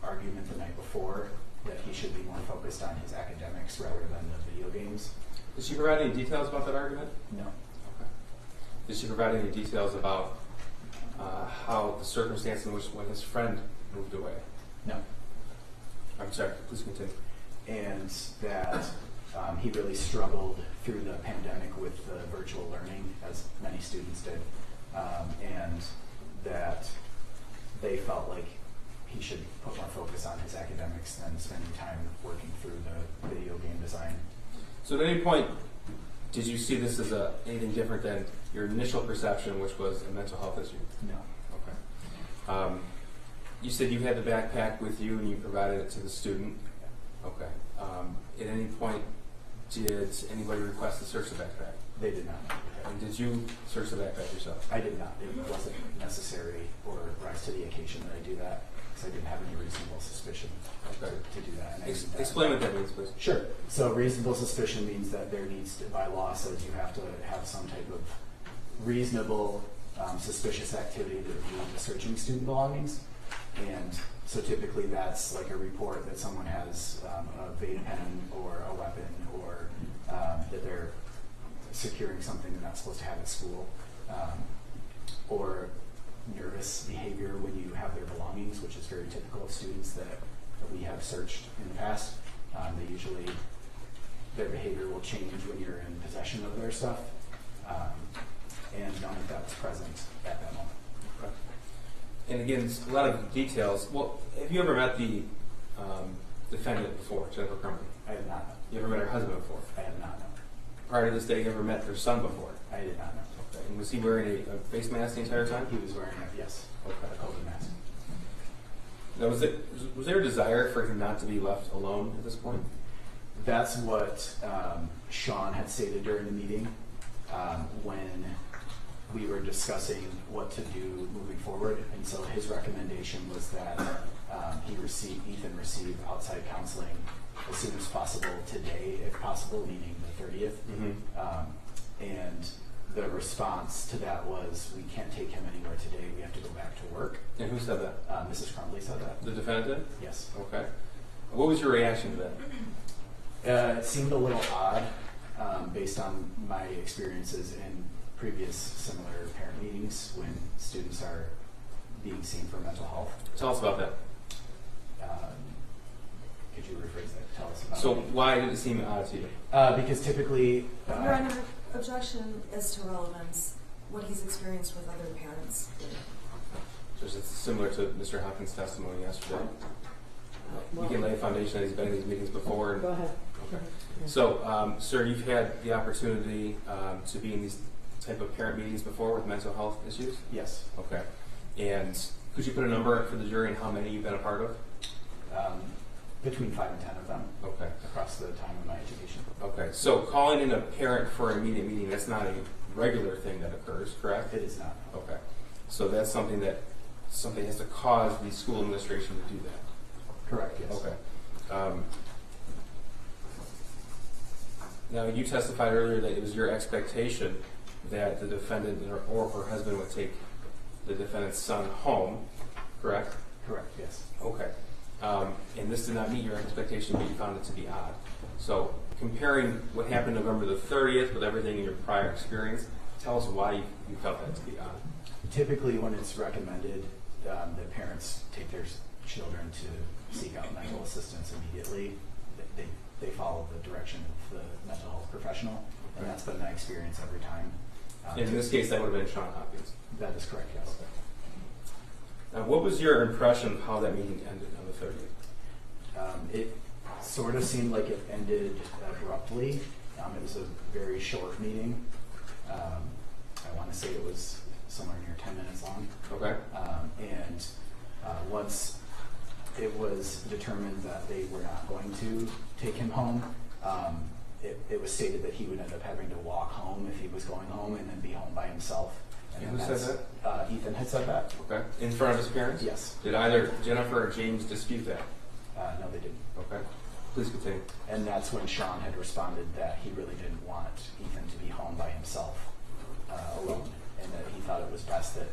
argument the night before that he should be more focused on his academics rather than the video games. Did she provide any details about that argument? No. Okay. Did she provide any details about how the circumstance in which when his friend moved away? No. I'm sorry, please continue. And that he really struggled through the pandemic with the virtual learning, as many students did, and that they felt like he should put more focus on his academics than spending time working through the video game design. So at any point, did you see this as anything different than your initial perception, which was a mental health issue? No. Okay. You said you had the backpack with you and you provided it to the student. Okay. At any point, did anybody request to search the backpack? They did not. And did you search the backpack yourself? I did not. It wasn't necessary or rise to the occasion that I do that, because I didn't have any reasonable suspicion Okay. to do that. And I did that. Explain what that means, please. Sure. So reasonable suspicion means that there needs to, by law says you have to have some type of reasonable suspicious activity that would lead to searching student belongings. And so typically that's like a report that someone has a vape pen or a weapon, or that they're securing something they're not supposed to have at school, or nervous behavior when you have their belongings, which is very typical of students that we have searched in the past. They usually, their behavior will change when you're in possession of their stuff, and none of that was present at that moment. Okay. And again, it's a lot of details. Well, have you ever met the defendant before, Jennifer Crumbley? I have not known. You ever met her husband before? I have not known. Prior to this day, you ever met their son before? I did not know. Okay. And was he wearing a face mask the entire time? He was wearing yes, Okay. a COVID mask. Now, was there a desire for him not to be left alone at this point? That's what Sean had stated during the meeting when we were discussing what to do moving forward. And so his recommendation was that Ethan receive outside counseling as soon as possible today, if possible, meaning the 30th. Mm-hmm. And the response to that was, we can't take him anywhere today, we have to go back to work. And who said that? Mrs. Crumbley said that. The defendant did? Yes. Okay. What was your reaction to that? It seemed a little odd based on my experiences in previous similar parent meetings when students are being seen for mental health. Tell us about that. Could you rephrase that? Tell us about So it. why did it seem odd to you? Because typically, Your Honor, objection is to relevance, what he's experienced with other parents. So it's similar to Mr. Hopkins' testimony yesterday. We can lay a foundation that he's been in these meetings before. Go ahead. Okay. So, sir, you've had the opportunity to be in these type of parent meetings before with mental health issues? yes, Okay. And could you put a number for the jury and how many you've been a part of? between 5 and 10 of them Okay. across the time of my education. Okay. So calling in a parent for an immediate meeting, that's not a regular thing that occurs, correct? It is not. Okay. So that's something that something has to cause the school administration to do that. Correct, yes. Okay. Now, you testified earlier that it was your expectation that the defendant or her husband would take the defendant's son home, correct? Correct, yes. Okay. And this did not meet your expectation, but you found it to be odd. So comparing what happened November the 30th with everything in your prior experience, tell us why you felt that to be odd. Typically, when it's recommended that parents take their children to seek out medical assistance immediately, they follow the direction of the mental health professional, and that's been my experience every time. In this case, that would have been Sean Hopkins. That is correct, yes. Now, what was your impression of how that meeting ended on the 30th? It sort of seemed like it ended abruptly. It was a very short meeting. I want to say it was somewhere near 10 minutes long. Okay. And once it was determined that they were not going to take him home, it was stated that he would end up having to walk home if he was going home and then be home by himself. And who said that? Ethan had said that. Okay. In front of his parents? Yes. Did either Jennifer or James dispute that? No, they didn't. Okay. Please continue. And that's when Sean had responded that he really didn't want Ethan to be home by himself alone, and that he thought it was best that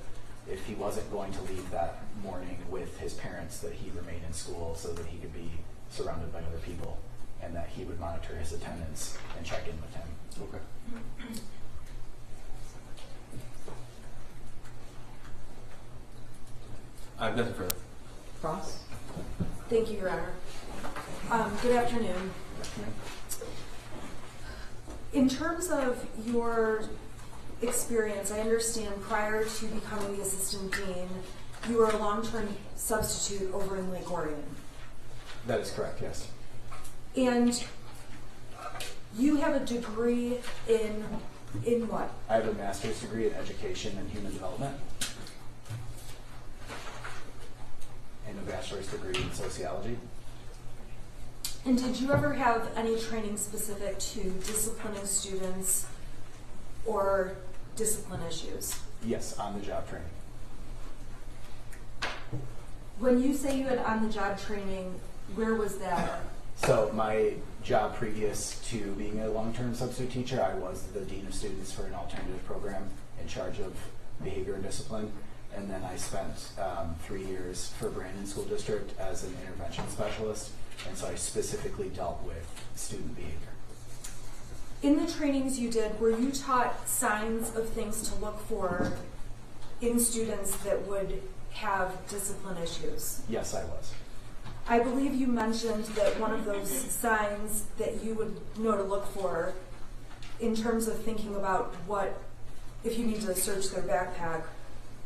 if he wasn't going to leave that morning with his parents, that he remain in school so that he could be surrounded by other people, and that he would monitor his attendance and check in with him. Okay. I have nothing further. Cross? Thank you, Your Honor. Good afternoon. In terms of your experience, I understand prior to becoming the assistant dean, you were a long-term substitute over in Lake Orion. That is correct, yes. And you have a degree in what? I have a master's degree in education and human development, and a bachelor's degree in sociology. And did you ever have any training specific to disciplining students or discipline issues? Yes, on-the-job training. When you say you had on-the-job training, where was that? So my job previous to being a long-term substitute teacher, I was the dean of students for an alternative program in charge of behavior and discipline. And then I spent 3 years for Brandon School District as an intervention specialist. And so I specifically dealt with student behavior. In the trainings you did, were you taught signs of things to look for in students that would have discipline issues? Yes, I was. I believe you mentioned that one of those signs that you would know to look for in terms of thinking about what, if you need to search their backpack,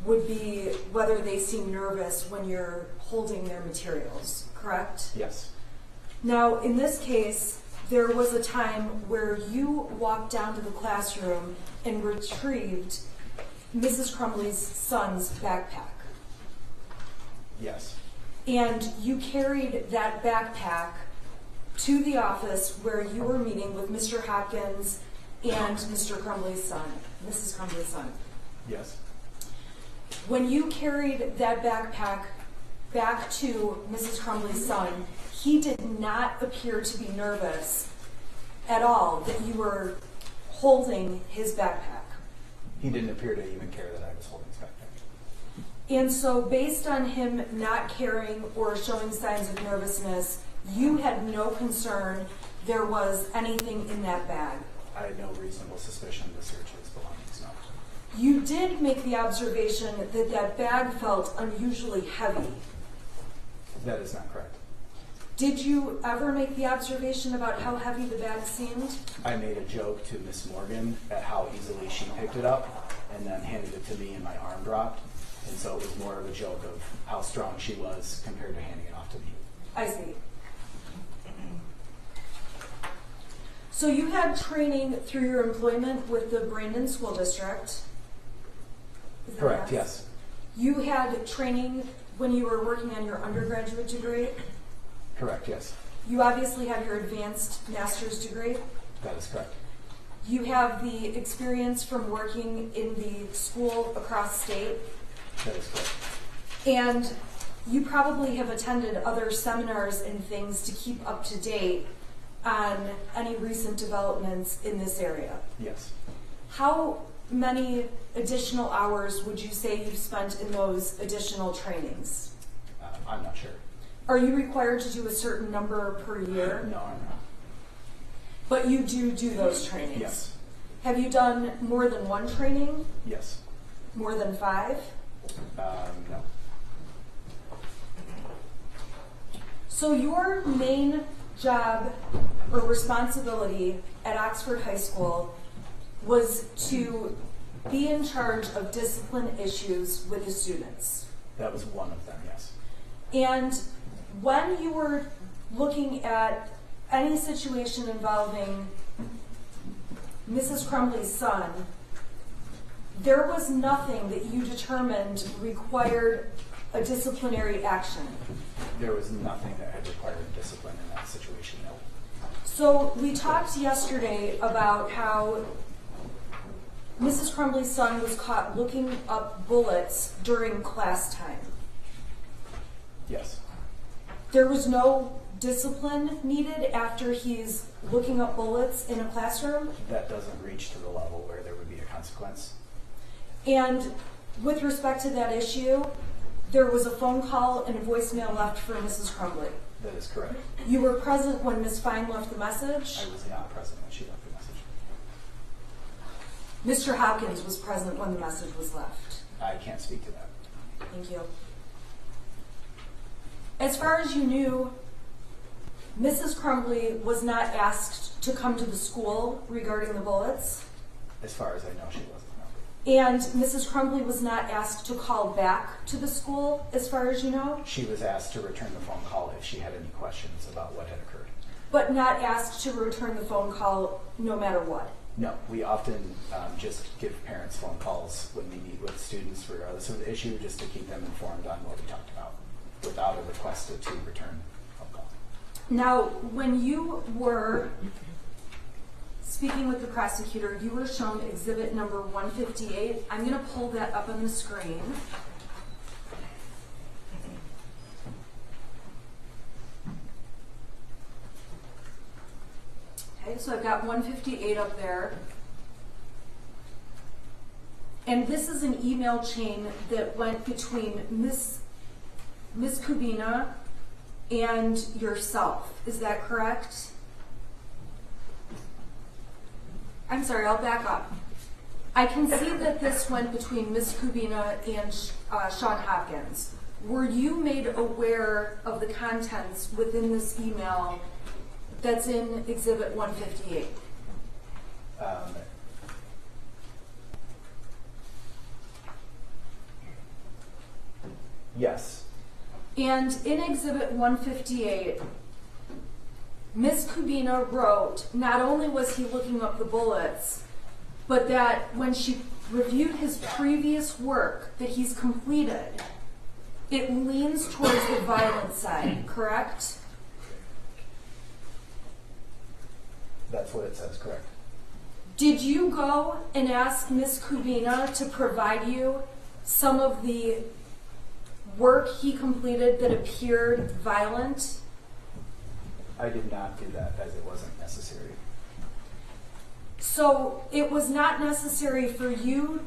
would be whether they seem nervous when you're holding their materials, correct? Yes. Now, in this case, there was a time where you walked down to the classroom and retrieved Mrs. Crumbley's son's backpack. Yes. And you carried that backpack to the office where you were meeting with Mr. Hopkins and Mr. Crumbley's son, Mrs. Crumbley's son. Yes. When you carried that backpack back to Mrs. Crumbley's son, he did not appear to be nervous at all that you were holding his backpack. He didn't appear to even care that I was holding his backpack. And so based on him not caring or showing signs of nervousness, you had no concern there was anything in that bag. I had no reasonable suspicion to search his belongings, no. You did make the observation that that bag felt unusually heavy. That is not correct. Did you ever make the observation about how heavy the bag seemed? I made a joke to Miss Morgan at how easily she picked it up and then handed it to me and my arm dropped. And so it was more of a joke of how strong she was compared to handing it off to me. I see. So you had training through your employment with the Brandon School District. Is that Correct, right? yes. You had training when you were working on your undergraduate degree. Correct, yes. You obviously have your advanced master's degree. That is correct. You have the experience from working in the school across state. That is correct. And you probably have attended other seminars and things to keep up to date on any recent developments in this area. Yes. How many additional hours would you say you've spent in those additional trainings? I'm not sure. Are you required to do a certain number per year? No, I'm not. But you do those trainings? Yes. Have you done more than one training? Yes. More than 5? No. So your main job or responsibility at Oxford High School was to be in charge of discipline issues with the students. That was one of them, yes. And when you were looking at any situation involving Mrs. Crumbley's son, there was nothing that you determined required a disciplinary action. There was nothing that had required discipline in that situation, no. So we talked yesterday about how Mrs. Crumbley's son was caught looking up bullets during class time. Yes. There was no discipline needed after he's looking up bullets in a classroom? That doesn't reach to the level where there would be a consequence. And with respect to that issue, there was a phone call and a voicemail left for Mrs. Crumbley. That is correct. You were present when Ms. Fine left the message? I was not present when she left the message. Mr. Hopkins was present when the message was left. I can't speak to that. Thank you. As far as you knew, Mrs. Crumbley was not asked to come to the school regarding the bullets, As far as I know, she wasn't, no. and Mrs. Crumbley was not asked to call back to the school, as far as you know, She was asked to return the phone call if she had any questions about what had occurred. but not asked to return the phone call no matter what. No, we often just give parents phone calls when we meet with students regardless of the issue, just to keep them informed on what we talked about, without a request to return phone call. Now, when you were speaking with the prosecutor, you were shown exhibit number 158. I'm going to pull that up on the screen. Okay, so I've got 158 up there. And this is an email chain that went between Miss Kubina and yourself. Is that correct? I'm sorry, I'll back up. I can see that this went between Miss Kubina and Sean Hopkins. Were you made aware of the contents within this email that's in Exhibit 158? Yes. And in Exhibit 158, Ms. Kubina wrote, not only was he looking up the bullets, but that when she reviewed his previous work that he's completed, it leans towards the violent side, correct? That's what it says, correct. Did you go and ask Ms. Kubina to provide you some of the work he completed that appeared violent? I did not do that as it wasn't necessary. So it was not necessary for you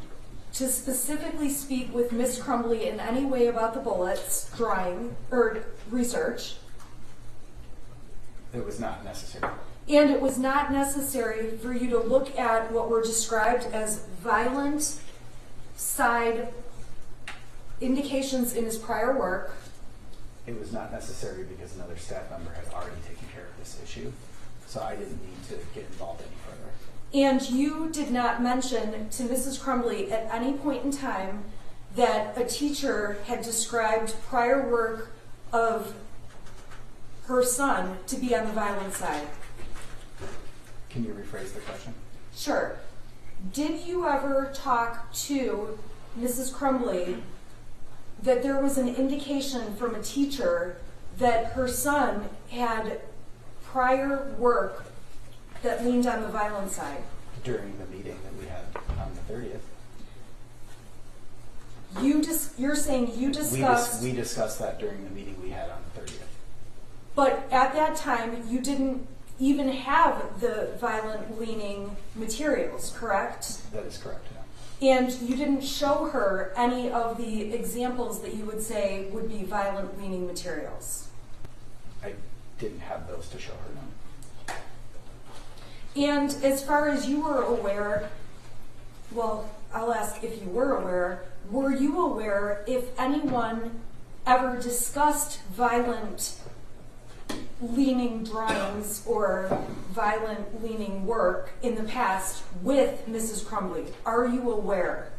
to specifically speak with Ms. Crumbley in any way about the bullets, drawing, or research, It was not necessary. and it was not necessary for you to look at what were described as violent side indications in his prior work. It was not necessary because another staff member had already taken care of this issue, so I didn't need to get involved any further. And you did not mention to Mrs. Crumbley at any point in time that a teacher had described prior work of her son to be on the violent side. Can you rephrase the question? Sure. Did you ever talk to Mrs. Crumbley that there was an indication from a teacher that her son had prior work that leaned on the violent side? During the meeting that we had on the 30th. You're saying you discussed, We discussed that during the meeting we had on the 30th. but at that time you didn't even have the violent leaning materials, correct? That is correct, yeah. And you didn't show her any of the examples that you would say would be violent leaning materials. I didn't have those to show her, no. And as far as you were aware, well, I'll ask if you were you aware if anyone ever discussed violent leaning drawings or violent leaning work in the past with Mrs. Crumbley? Are you aware?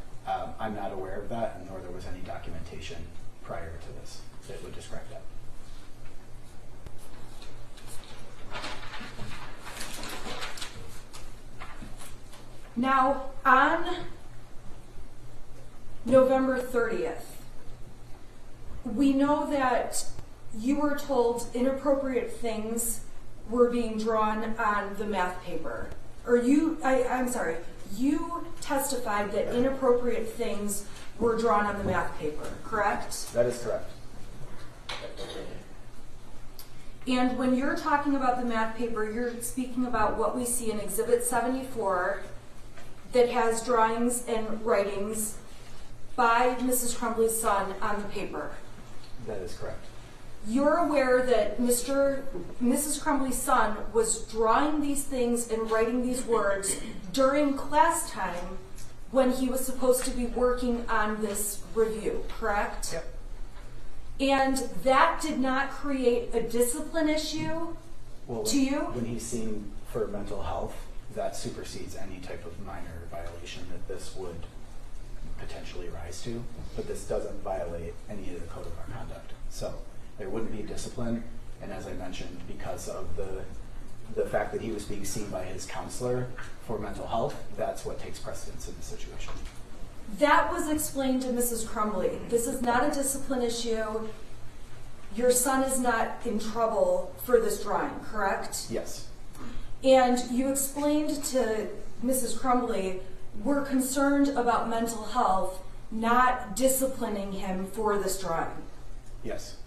I'm not aware of that, nor there was any documentation prior to this that would describe that. Now, on November 30th, we know that you were told inappropriate things were being drawn on the math paper. Or you testified that inappropriate things were drawn on the math paper, correct? That is correct. And when you're talking about the math paper, you're speaking about what we see in Exhibit 74 that has drawings and writings by Mrs. Crumbley's son on the paper. That is correct. You're aware that Mrs. Crumbley's son was drawing these things and writing these words during class time when he was supposed to be working on this review, correct? Yep. And that did not create a discipline issue to you? When he's seen for mental health, that supersedes any type of minor violation that this would potentially rise to, but this doesn't violate any of the code of our conduct. So there wouldn't be discipline, and as I mentioned, because of the fact that he was being seen by his counselor for mental health, that's what takes precedence in the situation. That was explained to Mrs. Crumbley. This is not a discipline issue. Your son is not in trouble for this drawing, correct? Yes. And you explained to Mrs. Crumbley, we're concerned about mental health, not disciplining him for this drawing. Yes.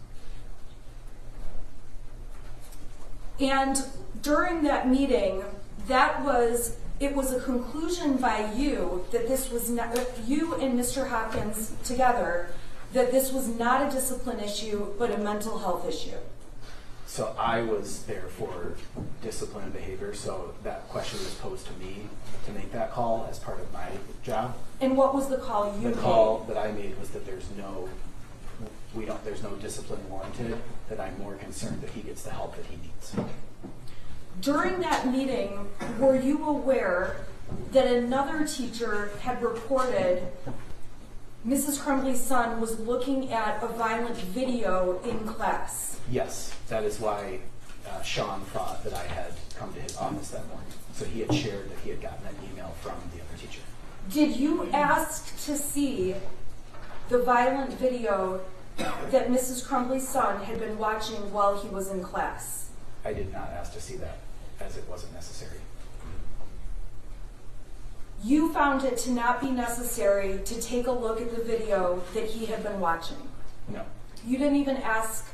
And during that meeting, it was a conclusion by you that this was not, you and Mr. Hopkins together, that this was not a discipline issue, but a mental health issue. So I was there for discipline and behavior, so that question was posed to me to make that call as part of my job. And what was the call you made? The call that I made was that there's no discipline warranted, that I'm more concerned that he gets the help that he needs. During that meeting, were you aware that another teacher had reported Mrs. Crumbley's son was looking at a violent video in class? Yes, that is why Sean thought that I had come to his office that morning. So he had shared that he had gotten an email from the other teacher. Did you ask to see the violent video that Mrs. Crumbley's son had been watching while he was in class? I did not ask to see that, as it wasn't necessary. You found it to not be necessary to take a look at the video that he had been watching? No. You didn't even ask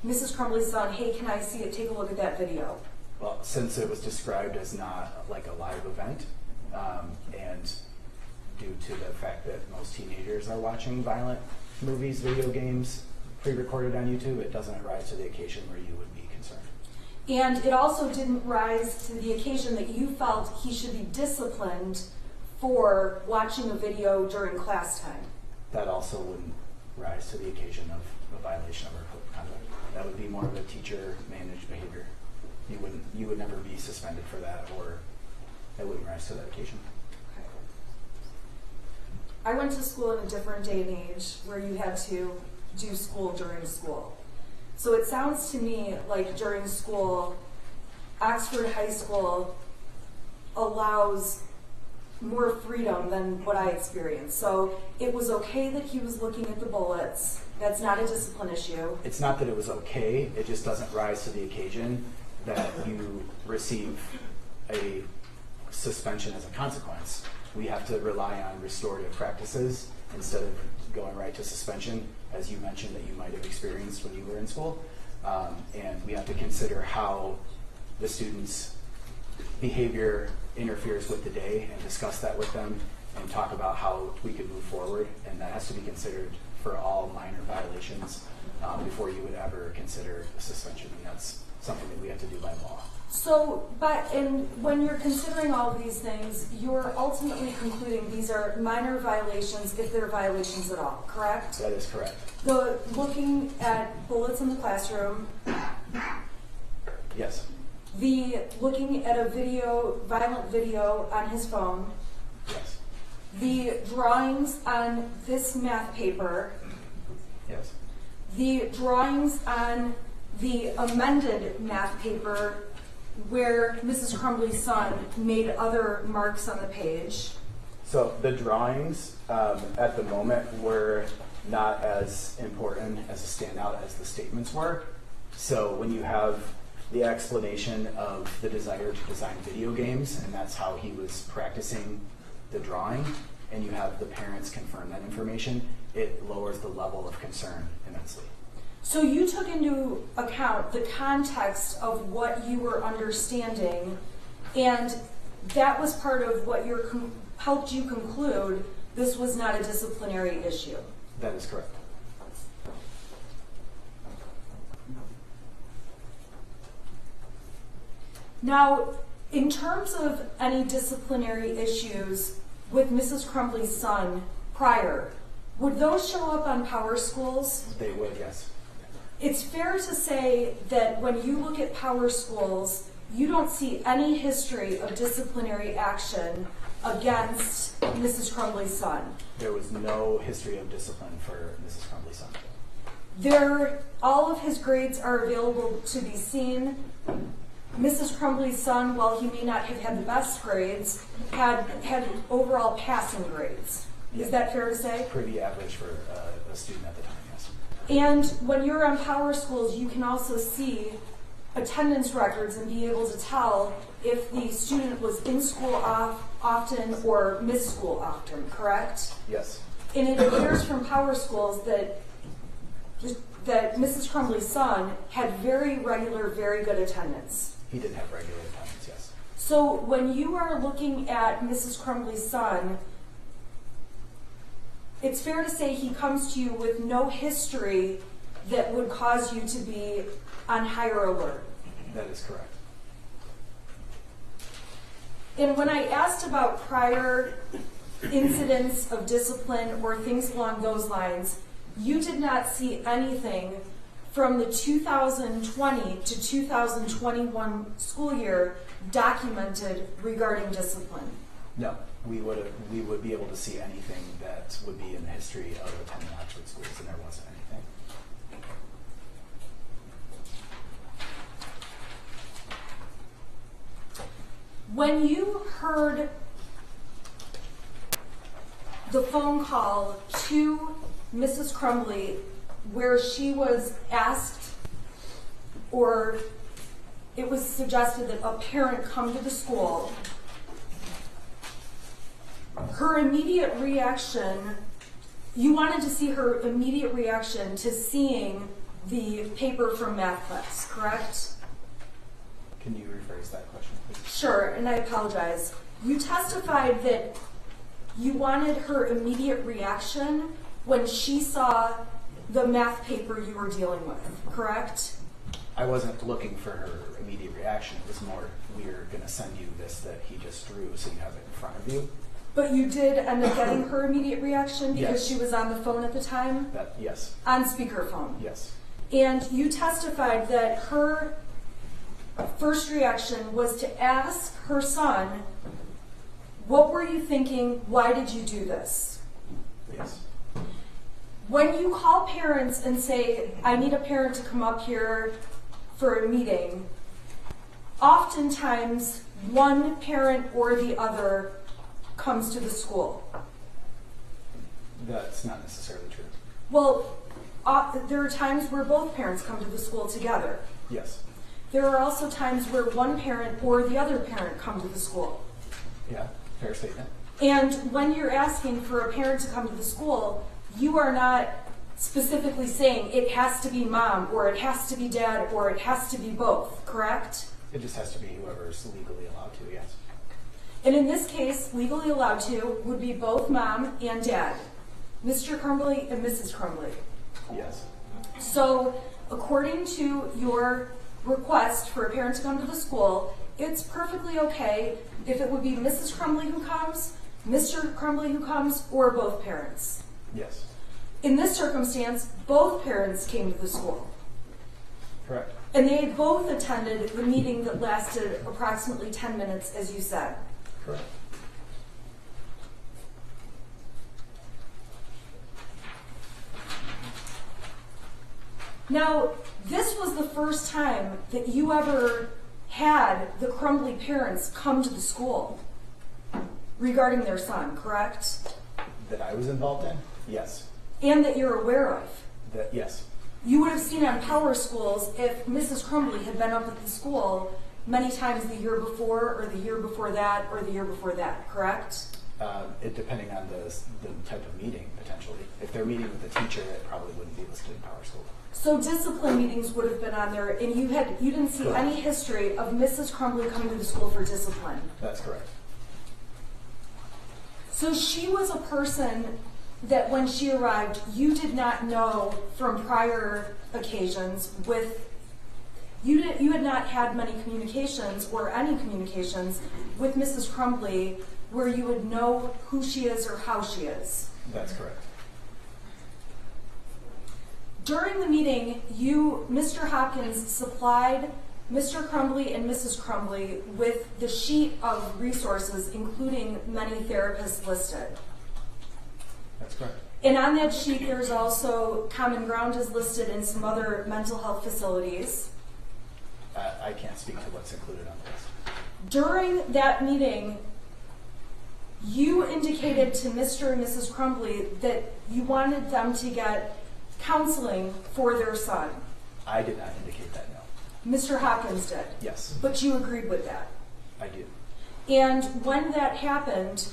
Mrs. Crumbley's son, hey, can I see it? Take a look at that video. Well, since it was described as not like a live event, and due to the fact that most teenagers are watching violent movies, video games, pre-recorded on YouTube, it doesn't rise to the occasion where you would be concerned. And it also didn't rise to the occasion that you felt he should be disciplined for watching a video during class time. That also wouldn't rise to the occasion of a violation of our code of conduct. That would be more of a teacher-managed behavior. You would never be suspended for that, or that wouldn't rise to that occasion. Okay. I went to school in a different day and age where you had to do school during school. So it sounds to me like during school, Oxford High School allows more freedom than what I experienced. So it was okay that he was looking at the bullets. That's not a discipline issue. It's not that it was okay, it just doesn't rise to the occasion that you receive a suspension as a consequence. We have to rely on restorative practices instead of going right to suspension, as you mentioned that you might have experienced when you were in school. And we have to consider how the student's behavior interferes with the day and discuss that with them and talk about how we could move forward, and that has to be considered for all minor violations before you would ever consider a suspension, and that's something that we have to do by law. So, and when you're considering all of these things, you're ultimately concluding these are minor violations, if they're violations at all, correct? That is correct. Looking at bullets in the classroom, Yes. looking at a violent video on his phone, Yes. the drawings on this math paper, Yes. the drawings on the amended math paper where Mrs. Crumbley's son made other marks on the page. So the drawings at the moment were not as important as a standout as the statements were. So when you have the explanation of the desire to design video games, and that's how he was practicing the drawing, and you have the parents confirm that information, it lowers the level of concern immensely. So you took into account the context of what you were understanding, and that was part of what helped you conclude this was not a disciplinary issue. That is correct. Now, in terms of any disciplinary issues with Mrs. Crumbley's son prior, would those show up on Power Schools? They would, yes. It's fair to say that when you look at Power Schools, you don't see any history of disciplinary action against Mrs. Crumbley's son. There was no history of discipline for Mrs. Crumbley's son. All of his grades are available to be seen. Mrs. Crumbley's son, while he may not have had the best grades, had overall passing grades. Is that fair to say? Pretty average for a student at the time, yes. And when you're on Power Schools, you can also see attendance records and be able to tell if the student was in school often or missed school often, correct? Yes. And it appears from Power Schools that Mrs. Crumbley's son had very regular, very good attendance. He did have regular attendance, yes. So when you are looking at Mrs. Crumbley's son, it's fair to say he comes to you with no history that would cause you to be on higher alert. That is correct. And when I asked about prior incidents of discipline or things along those lines, you did not see anything from the 2020 to 2021 school year documented regarding discipline. No, we would be able to see anything that would be in the history of attending Oxford schools, and there wasn't anything. When you heard the phone call to Mrs. Crumbley where she was asked, or it was suggested that a parent come to the school, her immediate reaction, you wanted to see her immediate reaction to seeing the paper from math class, correct? Can you rephrase that question, please? Sure, and I apologize. You testified that you wanted her immediate reaction when she saw the math paper you were dealing with, correct? I wasn't looking for her immediate reaction. It was more, we're going to send you this that he just drew so you have it in front of you. But you did end up getting her immediate reaction because Yes. she was on the phone at the time? Yes. On speakerphone. Yes. And you testified that her first reaction was to ask her son, what were you thinking? Why did you do this? Yes. When you call parents and say, I need a parent to come up here for a meeting, oftentimes one parent or the other comes to the school. That's not necessarily true. Well, there are times where both parents come to the school together. Yes. There are also times where one parent or the other parent come to the school. Yeah, fair statement. And when you're asking for a parent to come to the school, you are not specifically saying it has to be mom, or it has to be dad, or it has to be both, correct? It just has to be whoever's legally allowed to, yes. And in this case, legally allowed to would be both mom and dad, Mr. Crumbley and Mrs. Crumbley. Yes. So according to your request for a parent to come to the school, it's perfectly okay if it would be Mrs. Crumbley who comes, Mr. Crumbley who comes, or both parents. Yes. In this circumstance, both parents came to the school. Correct. And they had both attended the meeting that lasted approximately 10 minutes, as you said. Correct. Now, this was the first time that you ever had the Crumbley parents come to the school regarding their son, correct? That I was involved in? Yes. And that you're aware of. That, yes. You would have seen on Power Schools if Mrs. Crumbley had been up at the school many times the year before, or the year before that, or the year before that, correct? It depending on the type of meeting, potentially. If they're meeting with a teacher, it probably wouldn't be listed in Power School. So discipline meetings would have been on there, and you didn't see Correct. any history of Mrs. Crumbley coming to the school for discipline. That's correct. So she was a person that when she arrived, you did not know from prior occasions you had not had many communications or any communications with Mrs. Crumbley where you would know who she is or how she is. That's correct. During the meeting, Mr. Hopkins, supplied Mr. Crumbley and Mrs. Crumbley with the sheet of resources, including many therapists listed. That's correct. And on that sheet, there's also Common Ground is listed in some other mental health facilities. I can't speak to what's included on this. During that meeting, you indicated to Mr. and Mrs. Crumbley that you wanted them to get counseling for their son. I did not indicate that, no. Mr. Hopkins did. Yes, But you agreed with that. I do. And when that happened,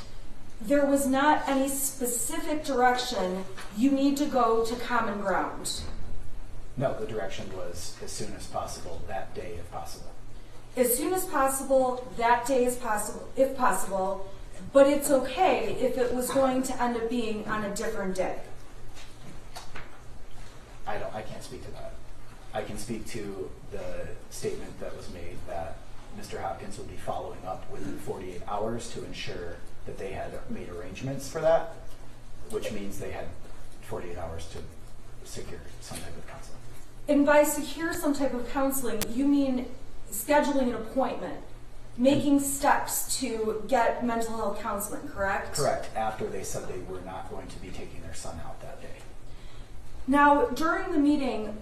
there was not any specific direction, you need to go to Common Ground. No, the direction was as soon as possible, that day if possible. As soon as possible, that day is possible, if possible, but it's okay if it was going to end up being on a different day. I can't speak to that. I can speak to the statement that was made that Mr. Hopkins would be following up within 48 hours to ensure that they had made arrangements for that, which means they had 48 hours to secure some type of counseling. And by secure some type of counseling, you mean scheduling an appointment, making steps to get mental health counseling, correct? Correct, after they said they were not going to be taking their son out that day. Now, during the meeting,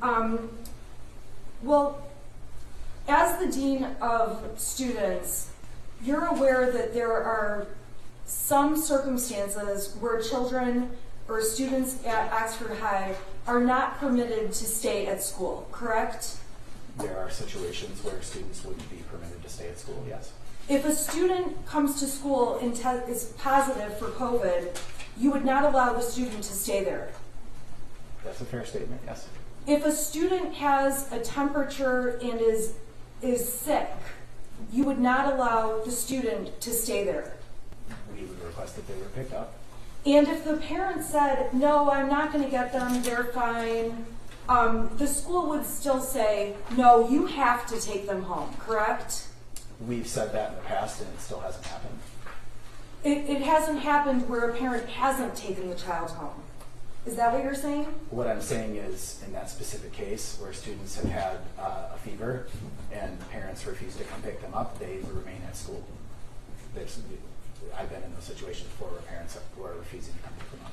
as the dean of students, you're aware that there are some circumstances where children or students at Oxford High are not permitted to stay at school, correct? There are situations where students wouldn't be permitted to stay at school, yes. If a student comes to school and is positive for COVID, you would not allow the student to stay there. That's a fair statement, yes. If a student has a temperature and is sick, you would not allow the student to stay there. We would request that they were picked up. And if the parent said, no, I'm not going to get them, they're fine, the school would still say, no, you have to take them home, correct? We've said that in the past and it still hasn't happened. It hasn't happened where a parent hasn't taken the child home. Is that what you're saying? What I'm saying is, in that specific case where students have had a fever and parents refuse to come pick them up, they remain at school. I've been in those situations before where parents were refusing to come pick them up.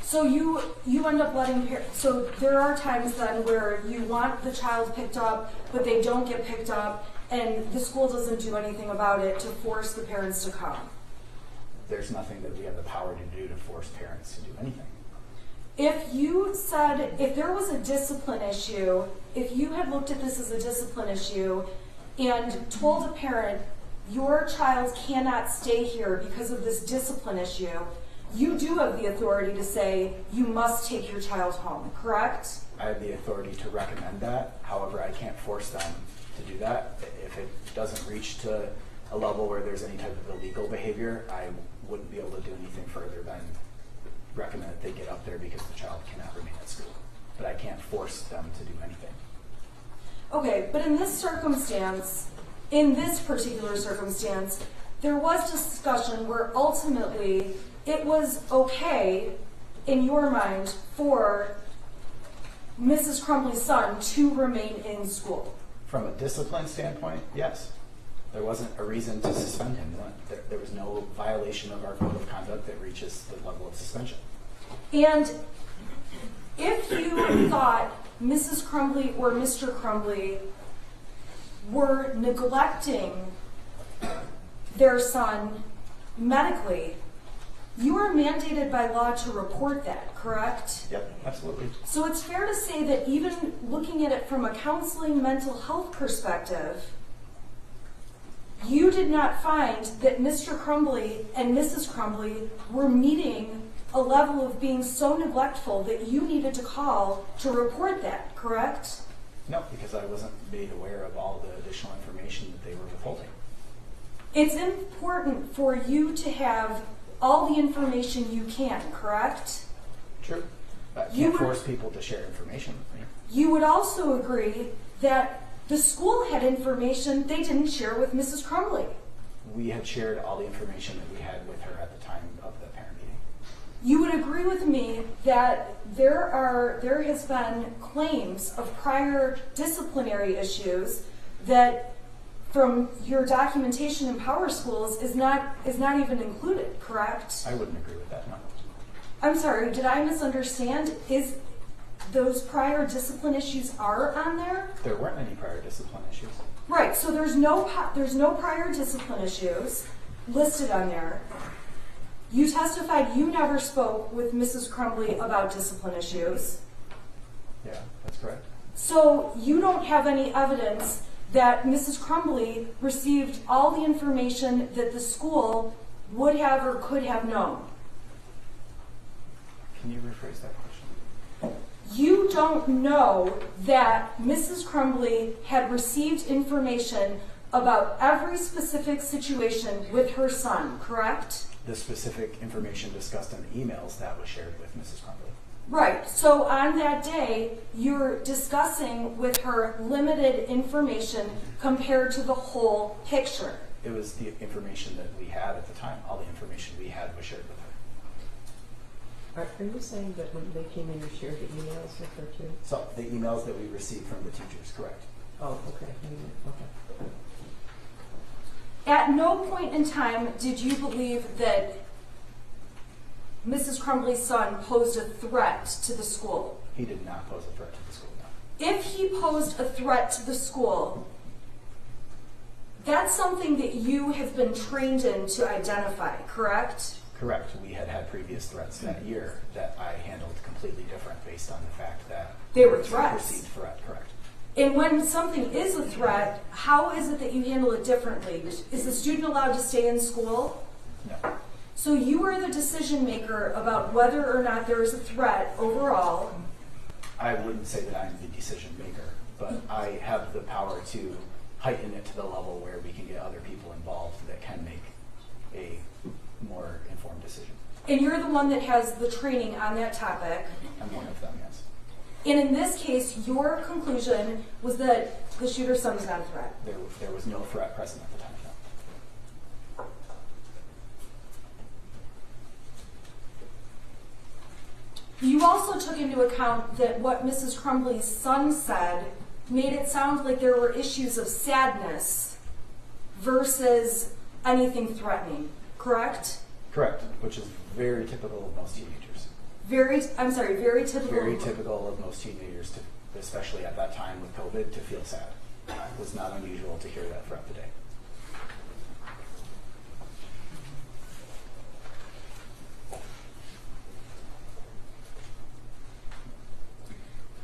So you end up letting parents, so there are times then where you want the child picked up, but they don't get picked up, and the school doesn't do anything about it to force the parents to come. There's nothing that we have the power to do to force parents to do anything. If you said, if there was a discipline issue, if you had looked at this as a discipline issue and told a parent, your child cannot stay here because of this discipline issue, you do have the authority to say, you must take your child home, correct? I have the authority to recommend that. However, I can't force them to do that. If it doesn't reach to a level where there's any type of illegal behavior, I wouldn't be able to do anything further than recommend that they get up there because the child cannot remain at school. But I can't force them to do anything. Okay, but in this particular circumstance, there was discussion where ultimately it was okay, in your mind, for Mrs. Crumbley's son to remain in school. From a discipline standpoint, yes. There wasn't a reason to suspend him. There was no violation of our code of conduct that reaches the level of suspension. And if you thought Mrs. Crumbley or Mr. Crumbley were neglecting their son medically, you are mandated by law to report that, correct? Yep, absolutely. So it's fair to say that even looking at it from a counseling mental health perspective, you did not find that Mr. Crumbley and Mrs. Crumbley were meeting a level of being so neglectful that you needed to call to report that, correct? No, because I wasn't made aware of all the additional information that they were withholding. It's important for you to have all the information you can, correct? True. I You can't would- force people to share information with me. You would also agree that the school had information they didn't share with Mrs. Crumbley. We had shared all the information that we had with her at the time of the parent meeting. You would agree with me that there has been claims of prior disciplinary issues that from your documentation in Power Schools is not even included, correct? I wouldn't agree with that, no. I'm sorry, did I misunderstand? Is those prior discipline issues are on there? There weren't any prior discipline issues. Right, so there's no prior discipline issues listed on there. You testified you never spoke with Mrs. Crumbley about discipline issues. Yeah, that's correct. So you don't have any evidence that Mrs. Crumbley received all the information that the school would have or could have known. Can you rephrase that question? You don't know that Mrs. Crumbley had received information about every specific situation with her son, correct? The specific information discussed in the emails that was shared with Mrs. Crumbley. Right, so on that day, you're discussing with her limited information compared to the whole picture. It was the information that we had at the time. All the information we had was shared with her. Are you saying that when they came in, you shared the emails with her too? So the emails that we received from the teachers, correct? Oh, okay. Okay. At no point in time did you believe that Mrs. Crumbley's son posed a threat to the school. He did not pose a threat to the school, no. If he posed a threat to the school, that's something that you have been trained in to identify, correct? Correct. We had had previous threats that year that I handled completely different based on the fact that They were it was a threats. perceived threat, correct. And when something is a threat, how is it that you handle it differently? Is the student allowed to stay in school? No. So you are the decision maker about whether or not there is a threat overall. I wouldn't say that I'm the decision maker, but I have the power to heighten it to the level where we can get other people involved that can make a more informed decision. And you're the one that has the training on that topic. I'm one of them, yes. And in this case, your conclusion was that the shooter's son was not a threat. There was no threat present at the time, no. You also took into account that what Mrs. Crumbley's son said made it sound like there were issues of sadness versus anything threatening, correct? Correct, which is very typical of most teenagers. Very typical. Very typical of most teenagers, especially at that time with COVID, to feel sad. It was not unusual to hear that throughout the day.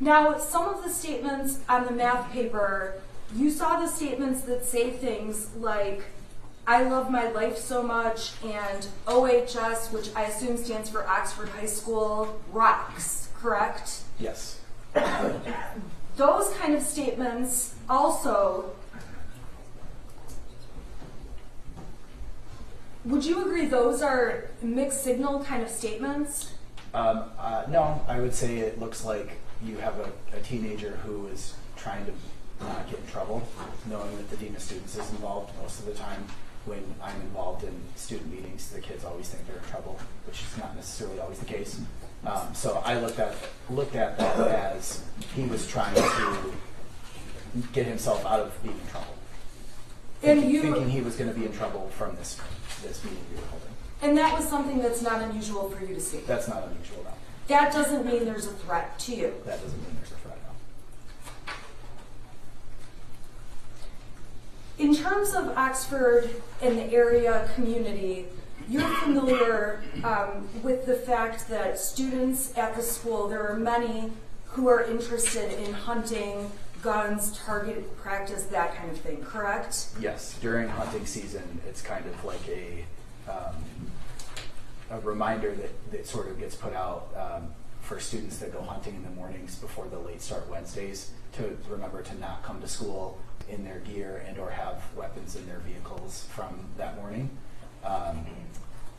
Now, some of the statements on the math paper, you saw the statements that say things like, I love my life so much, and OHS, which I assume stands for Oxford High School, rocks, correct? Yes. Those kind of statements also Would you agree those are mixed signal kind of statements? No, I would say it looks like you have a teenager who is trying to not get in trouble, knowing that the Dean of Students is involved. Most of the time when I'm involved in student meetings, the kids always think they're in trouble, which is not necessarily always the case. So I looked at that as he was trying to get himself out of being in trouble. Thinking he was going to be in trouble from this meeting we were holding. And that was something that's not unusual for you to see? That's not unusual, no. That doesn't mean there's a threat to you? That doesn't mean there's a threat, no. In terms of Oxford and the area community, you're familiar with the fact that students at the school, there are many who are interested in hunting, guns, target practice, that kind of thing, correct? Yes, during hunting season, it's kind of like a reminder that sort of gets put out for students that go hunting in the mornings before the late start Wednesdays to remember to not come to school in their gear and or have weapons in their vehicles from that morning.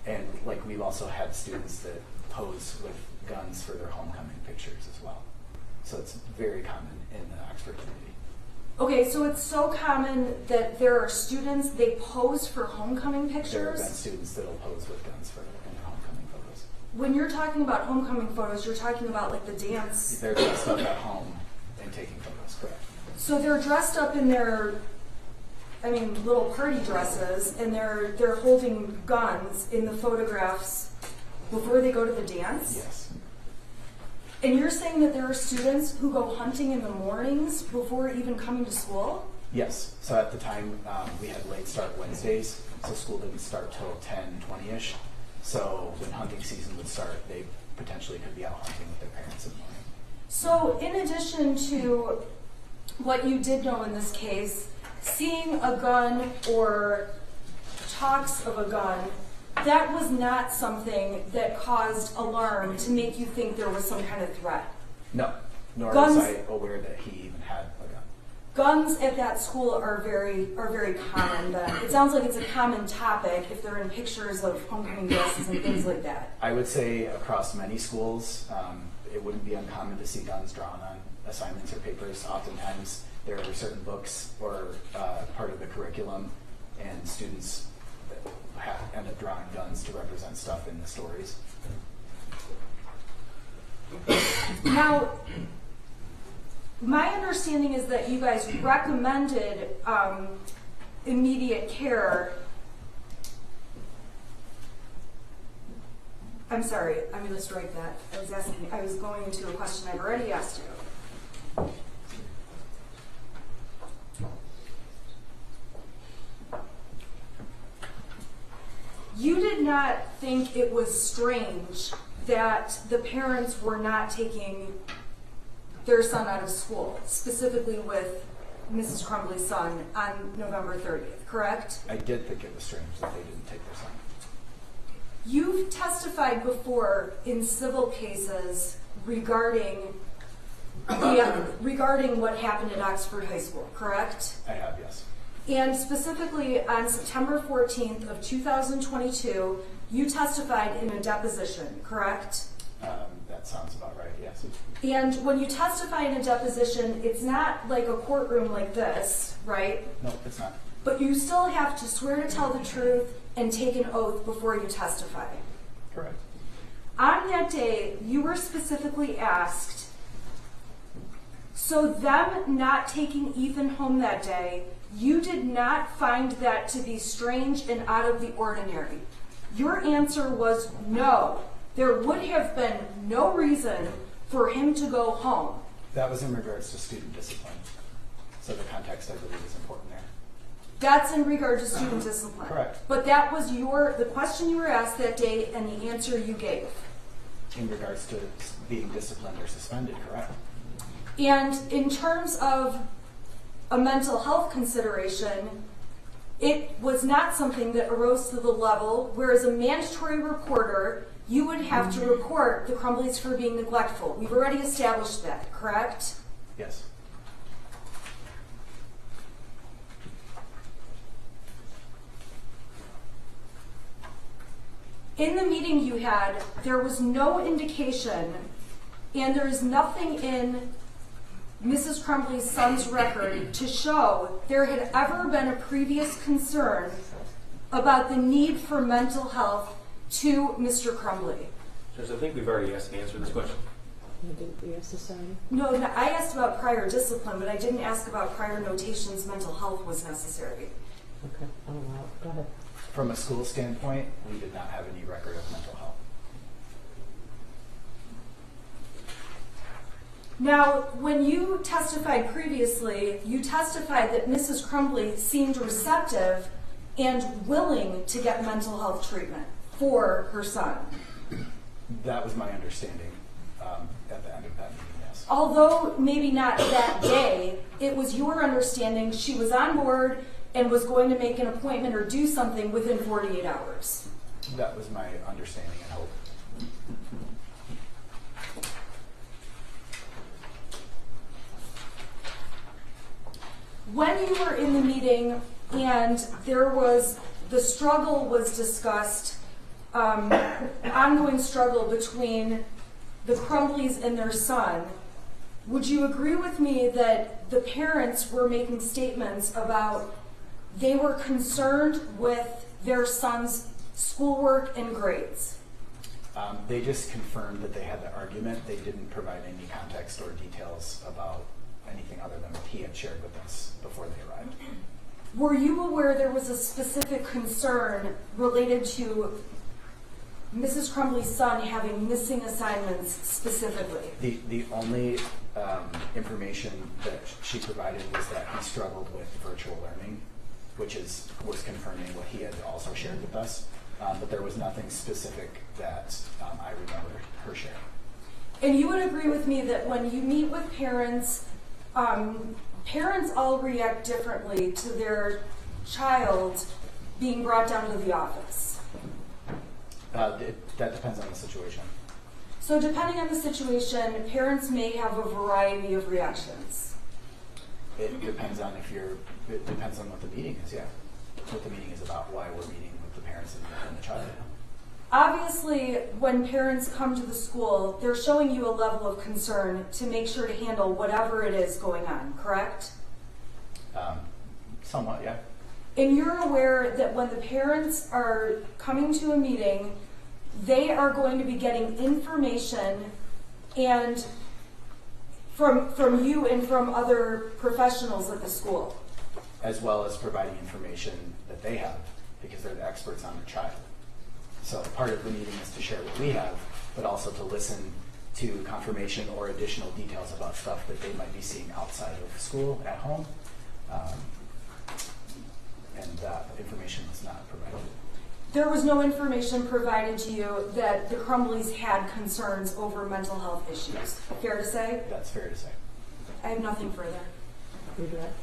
And like we've also had students that pose with guns for their homecoming pictures as well. So it's very common in the Oxford community. Okay, so it's so common that there are students, they pose for homecoming There have been pictures? students that will pose with guns for in their homecoming photos. When you're talking about homecoming photos, you're talking about like the dance. They're dressed up at home and taking photos, correct? So they're dressed up in their, little party dresses, and they're holding guns in the photographs before they go to the dance? Yes. And you're saying that there are students who go hunting in the mornings before even coming to school? Yes. So at the time, we had late start Wednesdays, so school didn't start till 10, 20-ish. So when hunting season would start, they potentially could be out hunting with their parents in the morning. So in addition to what you did know in this case, seeing a gun or talks of a gun, that was not something that caused alarm to make you think there was some kind of threat. No, nor Guns- was I aware that he even had a gun. Guns at that school are very common. Then it sounds like it's a common topic if they're in pictures of homecoming dresses and things like that. I would say across many schools, it wouldn't be uncommon to see guns drawn on assignments or papers. Oftentimes, there are certain books or part of the curriculum, and students end up drawing guns to represent stuff in the stories. Now, my understanding is that you guys recommended immediate care. I'm sorry, I'm going to strike that. I was going into a question I've already asked you. You did not think it was strange that the parents were not taking their son out of school, specifically with Mrs. Crumbley's son on November 30th, correct? I did think it was strange that they didn't take their son. You've testified before in civil cases regarding what happened at Oxford High School, correct? I have, yes. And specifically on September 14th of 2022, you testified in a deposition, correct? That sounds about right, yes. And when you testify in a deposition, it's not like a courtroom like this, right? No, it's not. But you still have to swear to tell the truth and take an oath before you testify. Correct. On that day, you were specifically asked, so them not taking Ethan home that day, you did not find that to be strange and out of the ordinary. Your answer was no. There would have been no reason for him to go home. That was in regards to student discipline. So the context, I believe, is important there. That's in regard to student discipline. Correct. But that was the question you were asked that day and the answer you gave. In regards to being disciplined or suspended, correct? And in terms of a mental health consideration, it was not something that arose to the level, whereas a mandatory reporter, you would have to report the Crumbleys for being neglectful. We've already established that, correct? Yes. In the meeting you had, there was no indication, and there is nothing in Mrs. Crumbley's son's record to show there had ever been a previous concern about the need for mental health to Mr. Crumbley. Judge, I think we've already answered this question. Did ask this already? No, I asked about prior discipline, but I didn't ask about prior notations mental health was necessary. Okay, go ahead. From a school standpoint, we did not have any record of mental health. Now, when you testified previously, you testified that Mrs. Crumbley seemed receptive and willing to get mental health treatment for her son. That was my understanding at the end of that meeting, yes. Although maybe not that day, it was your understanding she was on board and was going to make an appointment or do something within 48 hours. That was my understanding and hope. When you were in the meeting and the struggle was discussed, ongoing struggle between the Crumbleys and their son, would you agree with me that the parents were making statements about they were concerned with their son's schoolwork and grades? They just confirmed that they had the argument. They didn't provide any context or details about anything other than what he had shared with us before they arrived. Were you aware there was a specific concern related to Mrs. Crumbley's son having missing assignments specifically? The only information that she provided was that he struggled with virtual learning, which was confirming what he had also shared with us. But there was nothing specific that I remember her sharing. And you would agree with me that when you meet with parents, parents all react differently to their child being brought down to the office. That depends on the situation. So depending on the situation, parents may have a variety of reactions. It depends on it depends on what the meeting is, yeah. What the meeting is about, why we're meeting with the parents and the child. Obviously, when parents come to the school, they're showing you a level of concern to make sure to handle whatever it is going on, correct? Somewhat, yeah. And you're aware that when the parents are coming to a meeting, they are going to be getting information and from you and from other professionals at the school. As well as providing information that they have, because they're the experts on their child. So part of the meeting is to share what we have, but also to listen to confirmation or additional details about stuff that they might be seeing outside of school, at home. And that information was not provided. There was no information provided to you that the Crumbleys had concerns over mental health issues. Fair to say? That's fair to say. I have nothing further.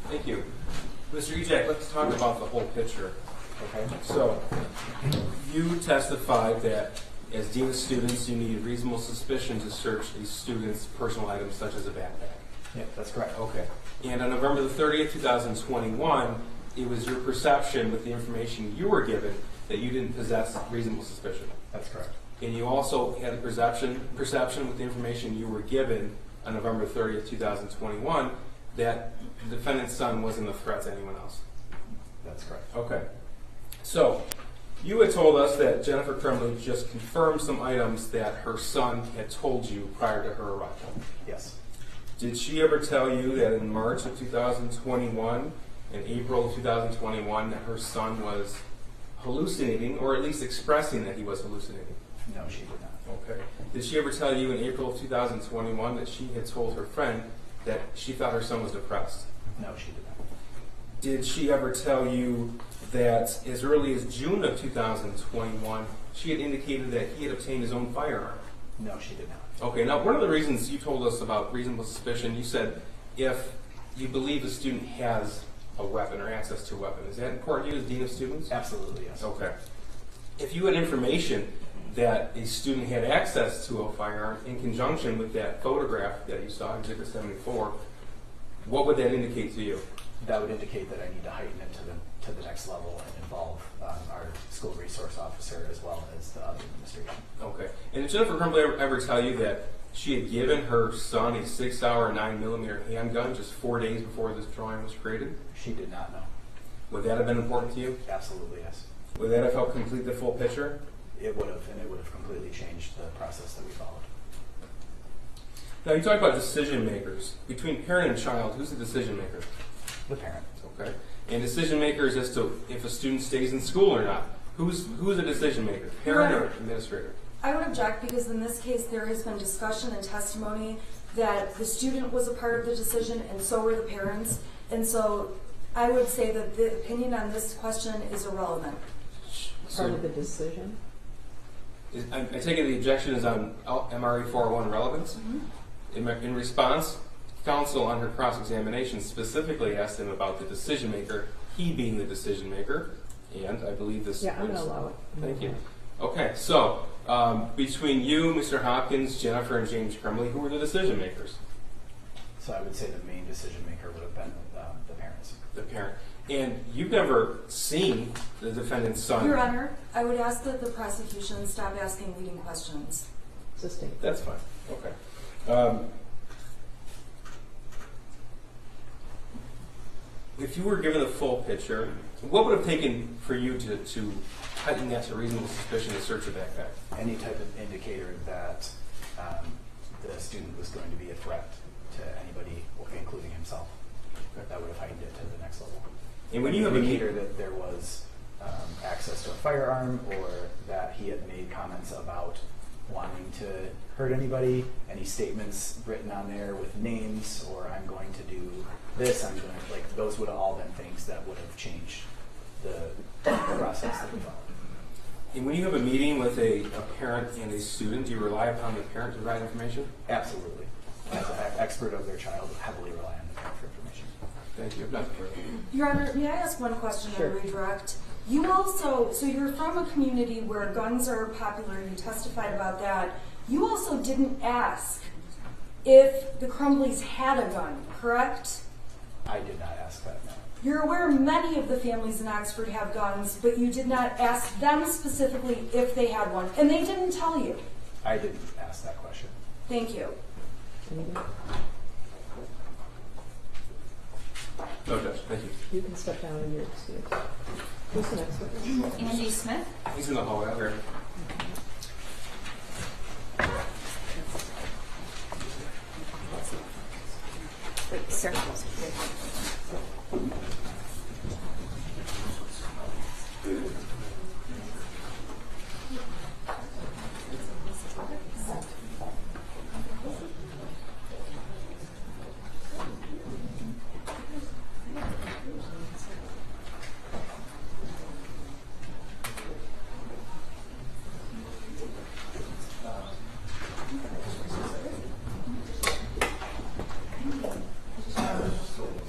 Thank you. Mr. Ejac, let's talk about the whole picture. Okay, so you testified that as dean of students, you need reasonable suspicion to search a student's personal items such as a backpack. Yeah, that's correct. Okay. And on November the 30th, 2021, it was your perception with the information you were given that you didn't possess reasonable suspicion. That's correct. And you also had a perception with the information you were given on November 30th, 2021, that the defendant's son wasn't a threat to anyone else. That's correct. Okay. So, you had told us that Jennifer Crumbley just confirmed some items that her son had told you prior to her arrival. Yes. Did she ever tell you that in March of 2021 and April of 2021 that her son was hallucinating, or at least expressing that he was hallucinating? No, she did not. Okay. Did she ever tell you in April of 2021 that she had told her friend that she thought her son was depressed? No, she did not. Did she ever tell you that as early as June of 2021, she had indicated that he had obtained his own firearm? No, she did not. Okay, now one of the reasons you told us about reasonable suspicion, you said if you believe a student has a weapon or access to a weapon. Is that important to you as dean of students? Absolutely, yes. Okay. If you had information that a student had access to a firearm in conjunction with that photograph that you saw in Exhibit 74, what would that indicate to you? That would indicate that I need to heighten it to the to the next level and involve our school resource officer as well as the other administration. Okay. And did Jennifer Crumbley ever tell you that she had given her son a 6-hour 9mm handgun just 4 days before this drawing was created? She did not know. Would that have been important to you? Absolutely, yes. Would that have helped complete the full picture? It would have, and it would have completely changed the process that we followed. Now, you talk about decision makers. Between parent and child, who's the decision maker? The parent. Okay. And decision makers as to if a student stays in school or not. Who's a decision maker? Parent or administrator? I would object because in this case there has been discussion and testimony that the student was a part of the decision and so were the parents. And so I would say that the opinion on this question is irrelevant. Part of the decision? I take it the objection is on MRE 401 relevance? In response, counsel on her cross-examination specifically asked him about the decision maker, he being the decision maker, and I believe this. Yeah, I'm going to allow it. Thank you. Okay, so between you, Mr. Hopkins, Jennifer, and James Crumbley, who were the decision makers? So I would say the main decision maker would have been the parents. The parent. And you've never seen the defendant's son. Your Honor, I would ask that the prosecution stop asking leading questions. Assisting. That's fine. Okay. If you were given the full picture, what would have taken for you to heighten that to reasonable suspicion to search a backpack? Any type of indicator that the student was going to be a threat to anybody, including himself. That would have heightened it to the next level. And when you have an a indicator that there was access to a firearm, or that he had made comments about wanting to hurt anybody, any statements written on there with names, or I'm going to do this, I'm going to, like, those would have all been things that would have changed the process that we followed. And when you have a meeting with a parent and a student, do you rely upon the parent to provide information? Absolutely. As an expert of their child, heavily rely on the parent for information. Thank you. Your Honor, may I ask one question Sure. on redirect? You also, so you're from a community where guns are popular, you testified about that. You also didn't ask if the Crumbleys had a gun, correct? I did not ask that, no. You're aware many of the families in Oxford have guns, but you did not ask them specifically if they had one, and they didn't tell you. I didn't ask that question. Thank you. Anybody? No, Judge. Thank you. You can step down in your seat. Who's the next one? Andy Smith. He's in the hallway out here. Wait, sir.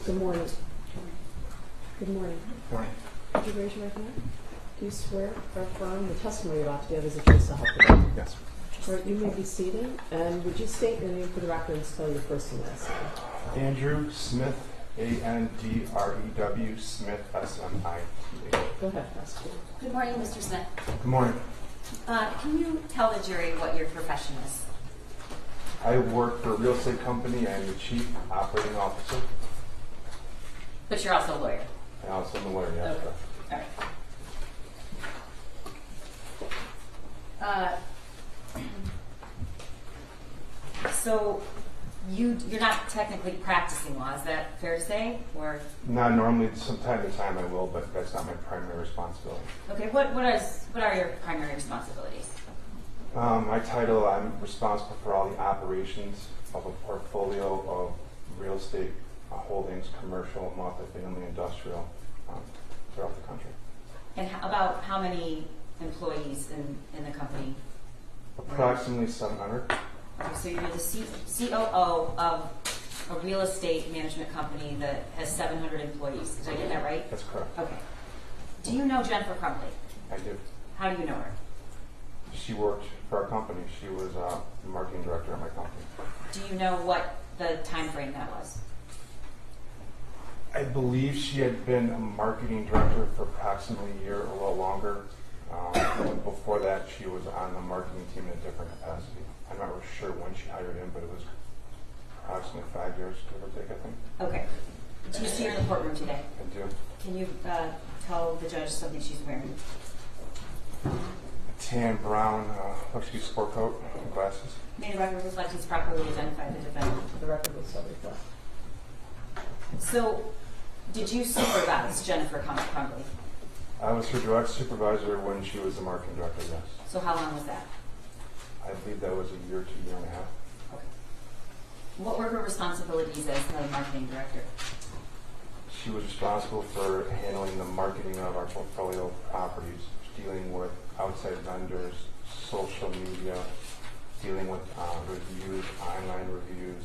Good morning. Good morning. Morning. Could you raise your right hand? Do you swear or affirm the testimony you're about to give is the truth, so help you God? Yes. All right, you may be seated, and would you state your name for the record and spell your first and last name? Andrew Smith, Andrew Smith, SMITH. Go ahead, prosecutor. Good morning, Mr. Smith. Good morning. Can you tell the jury what your profession is? I work for a real estate company. I'm the chief operating officer. But you're also a lawyer. I also am a lawyer. Yes, Okay. sir. All right. So you're not technically practicing law, is that fair to say? Or Not normally. From time to time I will, but that's not my primary responsibility. okay, what are your primary responsibilities? My title, I'm responsible for all the operations of a portfolio of real estate holdings, commercial, multifamily, industrial, throughout the country. And about how many employees in the company? Approximately 700. Okay, so you're the COO of a real estate management company that has 700 employees. Did I get that right? That's correct. Okay. Do you know Jennifer Crumbley? I do. How do you know her? She worked for our company. She was the marketing director at my company. Do you know what the time frame that was? I believe she had been a marketing director for approximately a year, a little longer. Before that, she was on the marketing team in a different capacity. I'm not really sure when she hired in, but it was approximately 5 years, give or take, I think. Okay. Do you see her in the courtroom today? I do. Can you tell the judge something she's wearing? A tan brown Husky sport coat and glasses. May the record reflect he's properly identified the defendant. The record will so reflect. So, did you supervise Jennifer Crumbley? I was her direct supervisor when she was the marketing director, yes. So how long was that? I believe that was a year to year and a half. Okay. What were her responsibilities as the marketing director? She was responsible for handling the marketing of our portfolio of properties, dealing with outside vendors, social media, dealing with reviews, online reviews,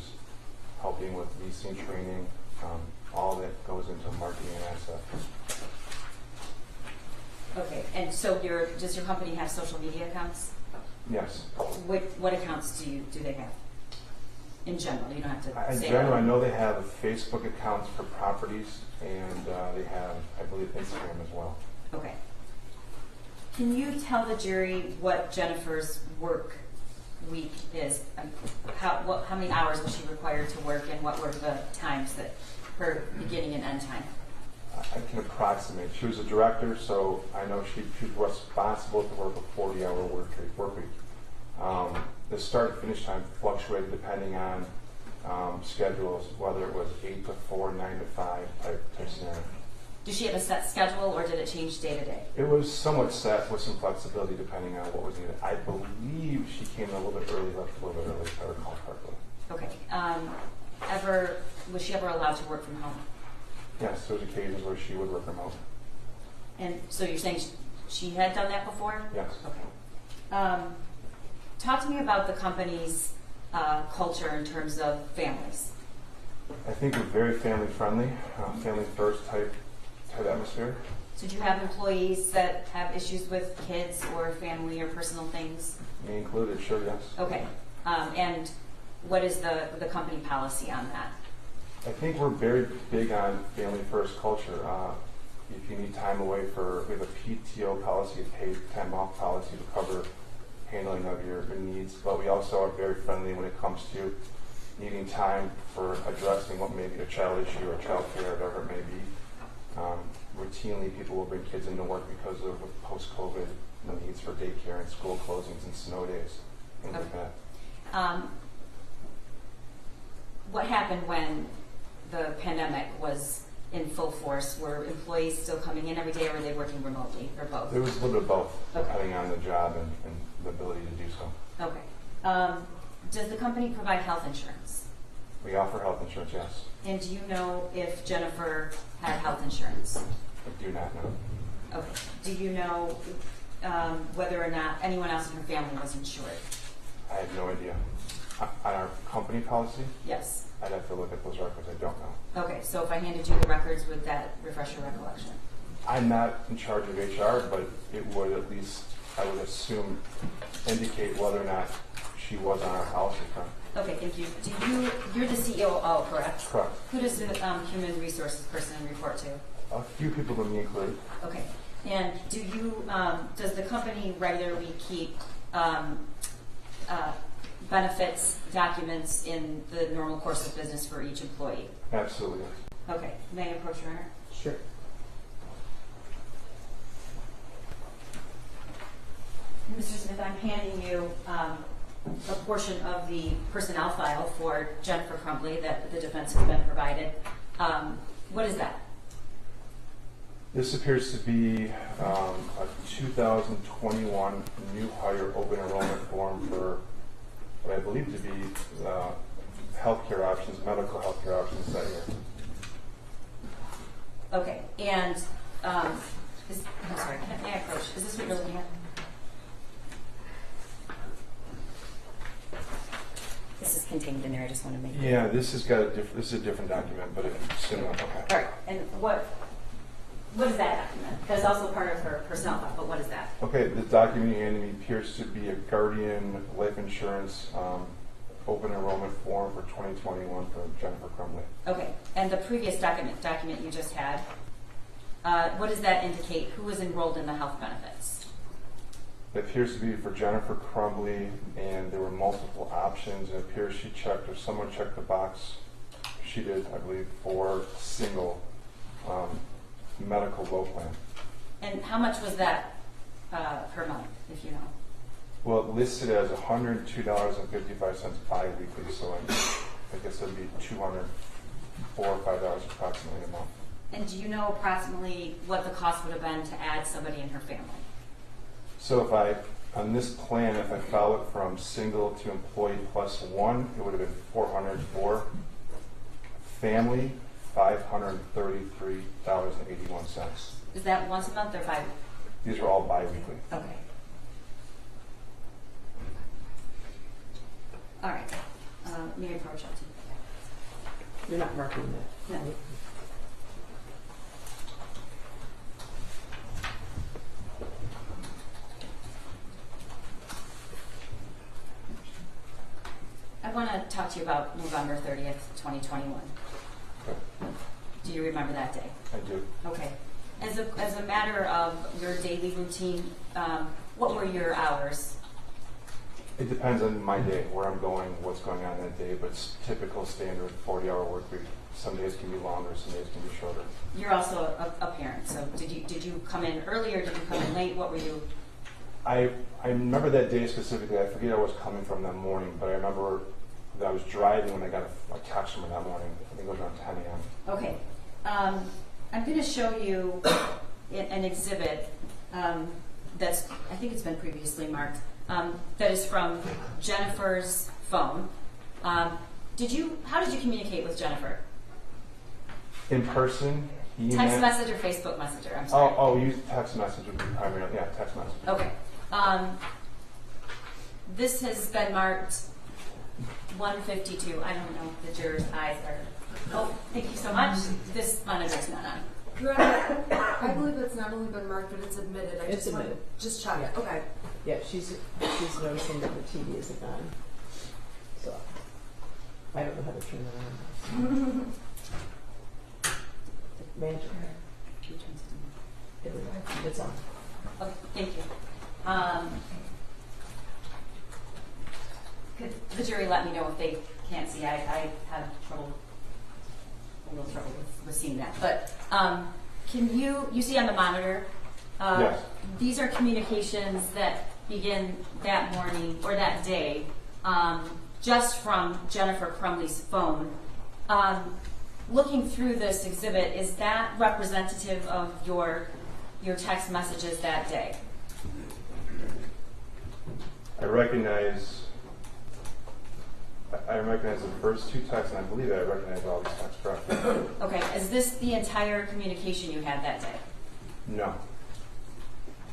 helping with leasing training, all that goes into marketing an asset. Okay, and so does your company have social media accounts? Yes. What accounts do they have? In general, you don't have to In say general, that. I know they have Facebook accounts for properties, and they have, I believe, Instagram as well. Okay. Can you tell the jury what Jennifer's work week is? How many hours was she required to work, and what were the times that her beginning and end time? I can approximate. She was a director, so I know she was responsible to work a 40-hour work week. The start and finish time fluctuated depending on schedules, whether it was 8 to 4, 9 to 5 type scenario. Did she have a set schedule, or did it change day to day? It was somewhat set with some flexibility depending on what was needed. I believe she came a little bit early, left a little bit early, if I recall correctly. Okay. Was she ever allowed to work from home? Yes, there was occasions where she would work remote. And so you're saying she had done that before? Yes. Okay. Talk to me about the company's culture in terms of families. I think we're very family friendly, family first type atmosphere. So do you have employees that have issues with kids or family or personal things? Me included, sure, yes. Okay. And what is the company policy on that? I think we're very big on family first culture. If you need time away we have a PTO policy, a paid time off policy to cover handling of your needs, but we also are very friendly when it comes to needing time for addressing what may be a child issue or child care, whatever it may be. Routinely, people will bring kids into work because of post-COVID needs for daycare and school closings and snow days, things like that. What happened when the pandemic was in full force? Were employees still coming in every day, or were they working remotely, or both? There was a little bit of both, Okay. depending on the job and the ability to do so. Okay. Does the company provide health insurance? We offer health insurance, yes. And do you know if Jennifer had health insurance? I do not know. Okay. Do you know whether or not anyone else in her family was insured? I have no idea. On our company policy, Yes. I'd have to look at those records. I don't know. Okay, so if I handed you the records, would that refresh your recollection? I'm not in charge of HR, but it would at least, I would assume, indicate whether or not she was on our policy front. Okay, thank you. You're the COO, correct? Correct. Who does the human resources person report to? A few people, but me included. Okay. And does the company regularly keep benefits documents in the normal course of business for each employee? Absolutely. Okay. May I approach your Honor? Sure. Mr. Smith, I'm handing you a portion of the personnel file for Jennifer Crumbley that the defense has been provided. What is that? This appears to be a 2021 new hire open enrollment form for what I believe to be healthcare options, medical healthcare options that year. Okay. And I'm sorry, may I approach? Is this what you're looking at? This is contained in there. I just want to make it. Yeah, this has got this is a different document, but it's similar. Okay. All right. And what is that document? That's also part of her personnel file, but what is that? Okay, the document you handed me appears to be a Guardian life insurance open enrollment employment form for 2021 for Jennifer Crumbley. Okay, and the previous document you just had, what does that indicate? Who was enrolled in the health benefits? It appears to be for Jennifer Crumbley, and there were multiple options. It appears she checked, or someone checked the box. She did, I believe, for single medical low plan. And how much was that per month, if you know? Well, it listed as $102.55 bi-weekly, so I guess it'd be $204 or $5 approximately a month. And do you know approximately what the cost would have been to add somebody in her family? So if I, on this plan, if I file it from single to employee plus one, it would have been $404. Family, $533.81. Is that once a month or bi? These are all bi-weekly. Okay. All right. May I approach up to you? You're not marking that. No. I want to talk to you about November 30th, 2021. Okay. Do you remember that day? I do. Okay. As a matter of your daily routine, what were your hours? It depends on my day, where I'm going, what's going on that day, but it's typical standard 40-hour work week. Some days can be longer, some days can be shorter. You're also a parent, so did you come in early or did you come in late? What were you? I remember that day specifically. I forget I was coming from that morning, but I remember that I was driving when I got a text from her that morning. I think it was around 10 a.m. Okay. I'm going to show you an exhibit that's, I think it's been previously marked, that is from Jennifer's phone. How did you communicate with Jennifer? In person, email. Text message or Facebook Messenger? I'm sorry. Oh, use text message would be primary. Yeah, text message. Okay. This has been marked 152. I don't know if the jurors' eyes are. Oh, thank you so much. This monitor's not on. Your Honor, I believe it's not only been marked, but it's admitted. It's just admitted. Just check. Yeah. Okay. Yeah, she's noticing that the TV isn't on. So I don't know how to turn it on. Magic. It's on. Okay, thank you. Could the jury let me know if they can't see? I have a little trouble with seeing that. But can you see on the monitor? Yes. These are communications that begin that morning or that day, just from Jennifer Crumbley's phone. Looking through this exhibit, is that representative of your text messages that day? I recognize the first two texts, and I believe that I recognize all these texts correctly. Okay, is this the entire communication you had that day? No.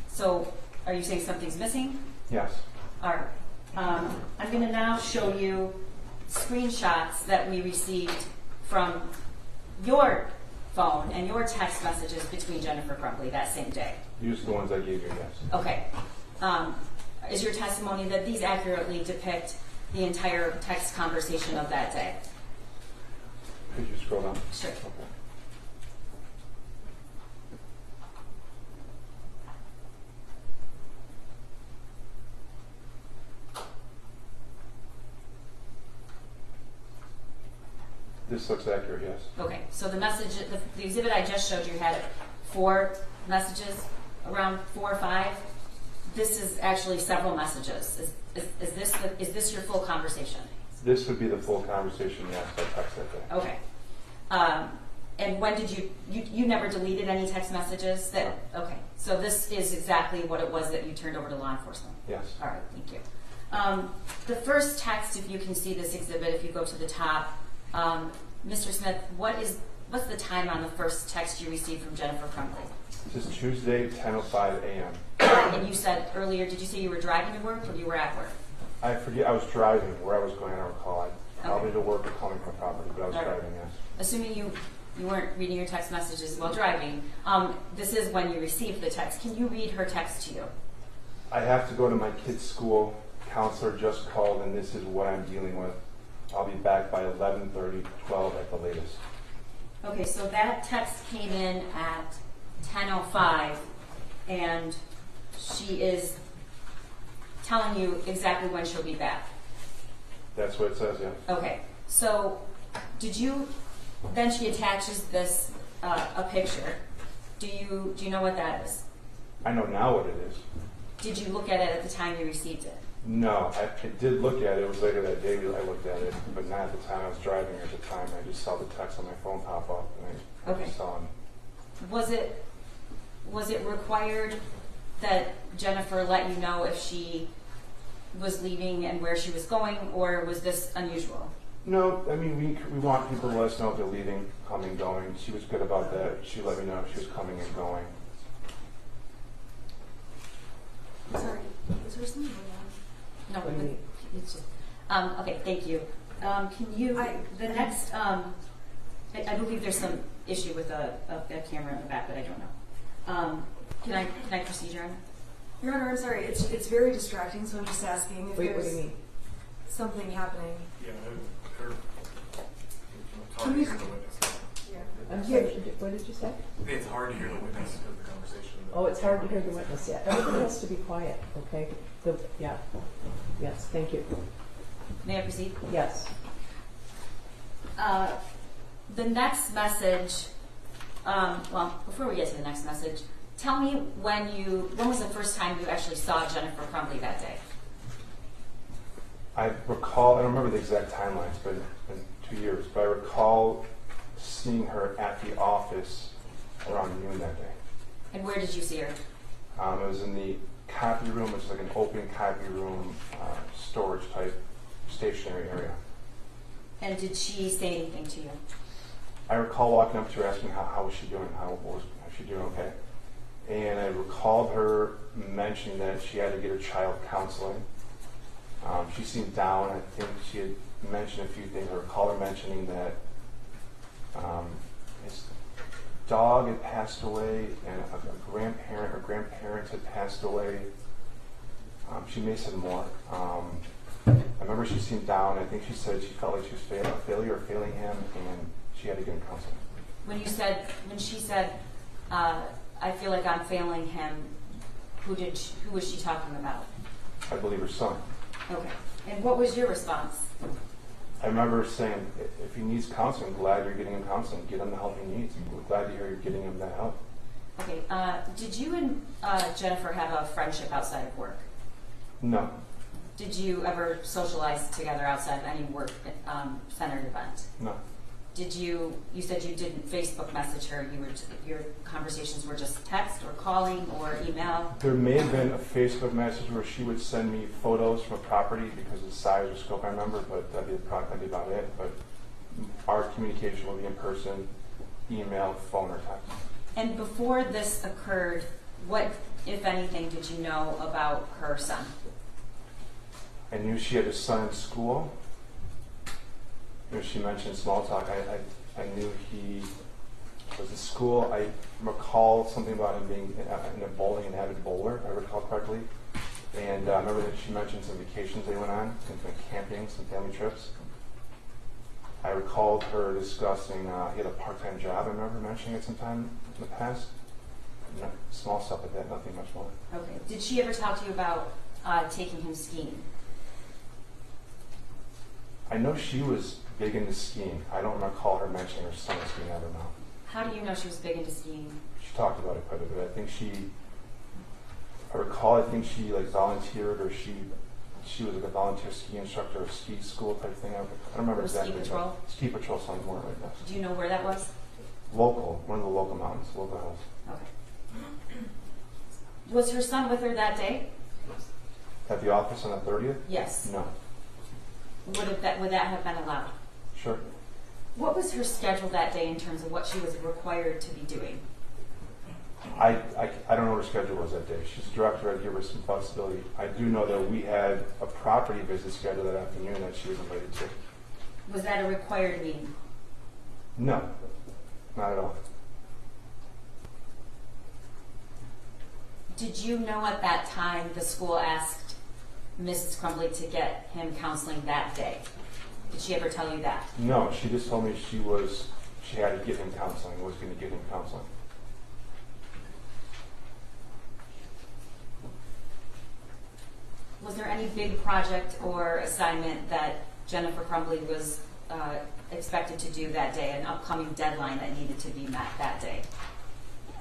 So, are you saying something's missing? Yes. All right. I'm going to now show you screenshots that we received from your phone and your text messages between Jennifer Crumbley that same day. Use the ones I gave you, yes. Okay. Is your testimony that these accurately depict the entire text conversation of that day? Could you scroll down? Sure. Okay. This looks accurate, yes. Okay, so the message, the exhibit I just showed you had 4 messages, around 4 or 5. This is actually several messages. Is this your full conversation? This would be the full conversation, yes, I text that day. Okay. And when did you never deleted any text messages? Okay, so this is exactly what it was that you turned over to law enforcement? Yes. All right, thank you. The first text, if you can see this exhibit, if you go to the top, Mr. Smith, what's the time on the first text you received from Jennifer Crumbley? This is Tuesday, 10:05 a.m. And you said earlier, did you say you were driving to work or you were at work? I forget, I was driving. Where I was going, I don't recall. Probably to work or coming from property, but I was All right. driving, yes. Assuming you weren't reading your text messages while driving, this is when you received the text. Can you read her text to you? I have to go to my kid's school. Counselor just called, and this is what I'm dealing with. I'll be back by 11:30, 12 at the latest. Okay, so that text came in at 10:05, and she is telling you exactly when she'll be back. That's what it says, yeah. Okay, so did you, then she attaches this, a picture. Do you know what that is? I know now what it is. Did you look at it at the time you received it? No, I did look at it. It was later that day I looked at it, but not at the time. I was driving at the time. I just saw the text on my phone pop up, and I Okay. just saw him. Was it required that Jennifer let you know if she was leaving and where she was going, or was this unusual? No, I mean, we want people to let us know if they're leaving, coming, going. She was good about that. She let me know if she was coming and going. Sorry, is there something going on? No, What do you mean? it's just, okay, thank you. Can you, the next, I believe there's some issue with a camera in the back, but I don't know. Can I proceed, Your Honor? Your Honor, I'm sorry, it's very distracting, so I'm just asking if Wait, what do you there's mean? something happening. Yeah, Can we- the witness. Yeah. I'm sorry, what did you say? It's hard to hear the witness of the conversation. Oh, it's hard to hear the witness, yeah. Everybody has to be quiet, okay? Yeah. Yes, thank you. May I proceed? Yes. The next message, well, before we get to the next message, tell me when was the first time you actually saw Jennifer Crumbley that day? I recall, I don't remember the exact timeline, it's been 2 years, but I recall seeing her at the office around noon that day. And where did you see her? It was in the copy room, which is like an open copy room, storage type stationary area. And did she say anything to you? I recall walking up to her asking how was she doing, was she doing okay? And I recalled her mentioning that she had to get her child counseling. She seemed down. I think she had mentioned a few things. I recall her mentioning that his dog had passed away and a grandparent or grandparents had passed away. She may have said more. I remember she seemed down. I think she said she felt like she was a failure or failing him, and she had to get him counseling. When she said, I feel like I'm failing him, who was she talking about? I believe her son. Okay. And what was your response? I remember saying, if he needs counseling, I'm glad you're getting him counseling. Get him the help he needs. We're glad to hear you're getting him that help. Okay. Did you and Jennifer have a friendship outside of work? No. Did you ever socialize together outside of any work centered event? No. You said you didn't Facebook message her, your conversations were just text or calling or email? There may have been a Facebook message where she would send me photos from a property because of the size or scope I remember, but that'd be about it. But our communication will be in person, email, phone, or text. And before this occurred, what, if anything, did you know about her son? I knew she had a son in school. When she mentioned small talk, I knew he was in school. I recall something about him being in a bowling, an avid bowler, if I recall correctly. And I remember that she mentioned some vacations they went on, some camping, some family trips. I recalled her discussing, he had a part-time job, I remember mentioning it sometime in the past. No, small stuff like that, nothing much more. Okay. Did she ever talk to you about taking him skiing? I know she was big into skiing. I don't recall her mentioning her son skiing, I don't know. How do you know she was big into skiing? She talked about it quite a bit. I recall, I think she like volunteered, or she was like a volunteer ski instructor or ski school type thing. I don't remember Or exactly. ski patrol? Ski patrol sounds more like that. Do you know where that was? Local, one of the local mountains, local hills. Okay. Was her son with her that day? At the office on the 30th? Yes. No. Would that have been allowed? Sure. What was her schedule that day in terms of what she was required to be doing? I don't know what her schedule was that day. She's the director. I'd give her some flexibility. I do know that we had a property visit scheduled that afternoon that she was invited to. Was that a required meeting? No, not at all. Did you know at that time the school asked Mrs. Crumbley to get him counseling that day? Did she ever tell you that? No, she just told me she had to get him counseling, was going to get him counseling. Was there any big project or assignment that Jennifer Crumbley was expected to do that day, an upcoming deadline that needed to be met that day?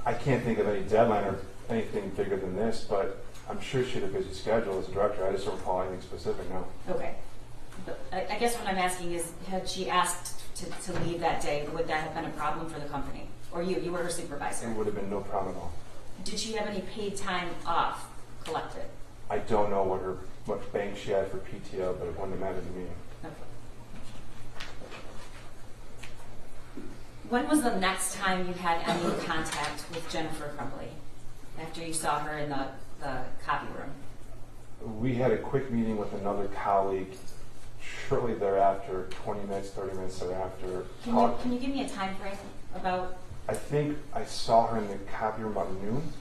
I can't think of any deadline or anything bigger than this, but I'm sure she had a busy schedule as a director. I just don't recall anything specific, no. Okay. But I guess what I'm asking is, had she asked to leave that day, would that have been a problem for the company? Or you were her supervisor? It would have been no problem at all. Did she have any paid time off collected? I don't know what bank she had for PTO, but it wouldn't have mattered to me. Okay. When was the next time you had any contact with Jennifer Crumbley after you saw her in the copy room? We had a quick meeting with another colleague shortly thereafter, 20 minutes, 30 minutes thereafter. Can you give me a time frame about? I think I saw her in the copy room about noon,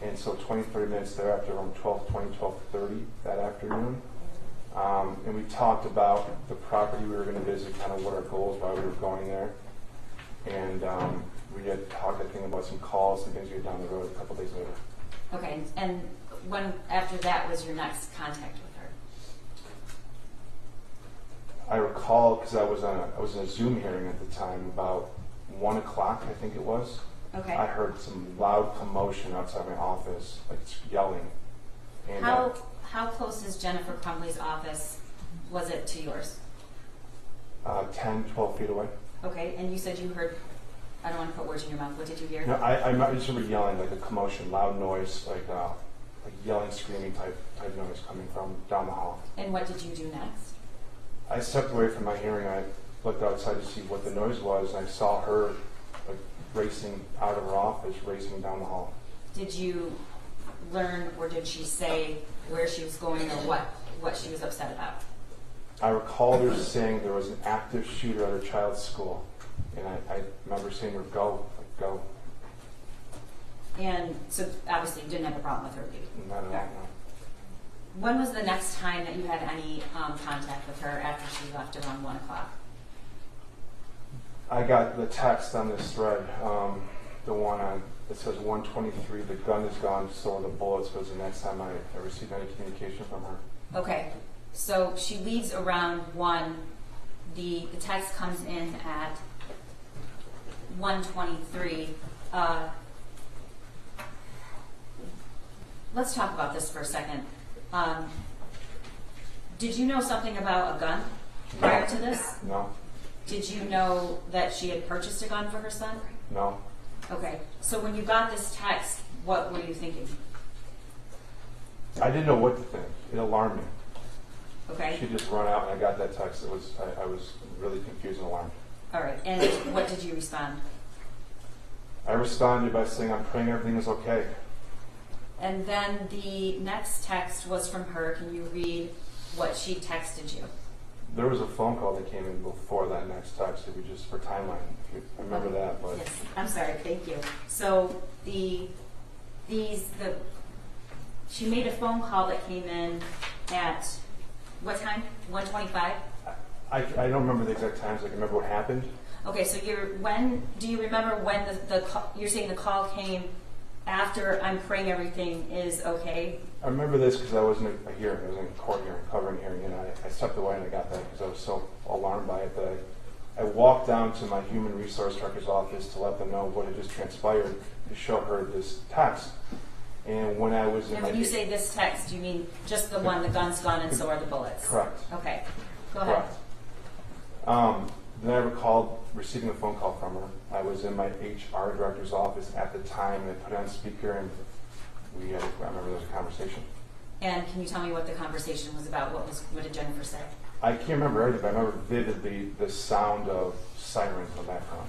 and so 20, 30 minutes thereafter, around 12:20, 12:30 that afternoon. And we talked about the property we were going to visit, kind of what our goals, why we were going there. And we had talked, I think, about some calls and things we had down the road a couple days later. Okay, and when after that was your next contact with her? I recall, because I was in a Zoom hearing at the time, about 1 o'clock, I think it was. Okay. I heard some loud commotion outside my office, like yelling. And, How close is Jennifer Crumbley's office, was it to yours? 10, 12 feet away. Okay, and you said you heard, I don't want to put words in your mouth, what did you hear? No, I just remember yelling, like a commotion, loud noise, like yelling, screaming type noise coming from down the hall. And what did you do next? I stepped away from my hearing. I looked outside to see what the noise was, and I saw her like racing out of her office, racing down the hall. Did you learn, or did she say where she was going, or what she was upset about? I recall her saying there was an active shooter at her child's school, and I remember saying to her, go, like, go. And so obviously you didn't have a problem with her leaving. Not at all, Okay. no. When was the next time that you had any contact with her after she left around 1 o'clock? I got the text on this thread, the one on, it says 123, the gun is gone, so are the bullets, was the next time I received any communication from her. Okay, so she leaves around 1. The text comes in at 1:23. Let's talk about this for a second. Did you know something about a gun prior to this? No, Did you know that she had purchased a gun for her son? no. Okay, so when you got this text, what were you thinking? I didn't know what to think. It alarmed me. Okay, She just run out and I got that text. I was really confused and alarmed. all right, and what did you respond? I responded by saying, I'm praying everything is okay. And then the next text was from her. Can you read what she texted you? There was a phone call that came in before that next text. It was just for timeline, if you remember that. But Yes, I'm sorry, thank you. So she made a phone call that came in at what time? 1:25? I don't remember the exact times. I can remember what happened. Okay, so do you remember when you're saying the call came after I'm praying everything is okay? I remember this because I was in a hearing. I was in a court hearing, covering hearing, and I stepped away and I got that because I was so alarmed by it that I walked down to my human resource director's office to let them know what had just transpired, to show her this text. And when I was in And my... when you say this text, you mean just the one, the gun's gone and so are the bullets? Correct. Okay, go ahead. Correct. Then I recalled receiving a phone call from her. I was in my HR director's office at the time. They put it on speaker and I remember there was a conversation. And can you tell me what the conversation was about? What did Jennifer say? I can't remember everything, but I remember vividly the sound of sirens in the background.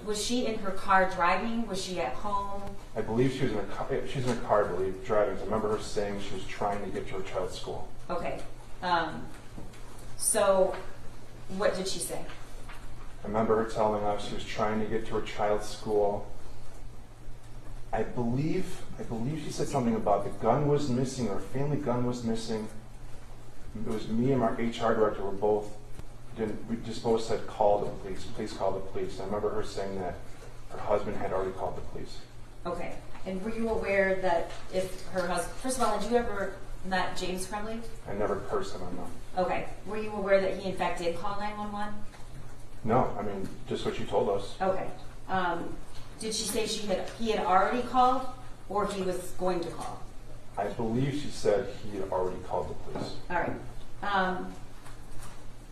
Was she in her car driving? Was she at home? I believe she was in a car. She's in a car, I believe, driving. I remember her saying she was trying to get to her child's school. Okay. So what did she say? I remember her telling us she was trying to get to her child's school. I believe she said something about the gun was missing, or family gun was missing. it was me and our HR director were both, we just both said, call the police, please call the police. I remember her saying that her husband had already called the police. Okay. And were you aware that if her husband, first of all, had you ever met James Crumbley? I never personally know. Okay. Were you aware that he in fact did call 911? No, I mean, just what you told us. Okay. Did she say he had already called, or he was going to call? I believe she said he had already called the police. All right.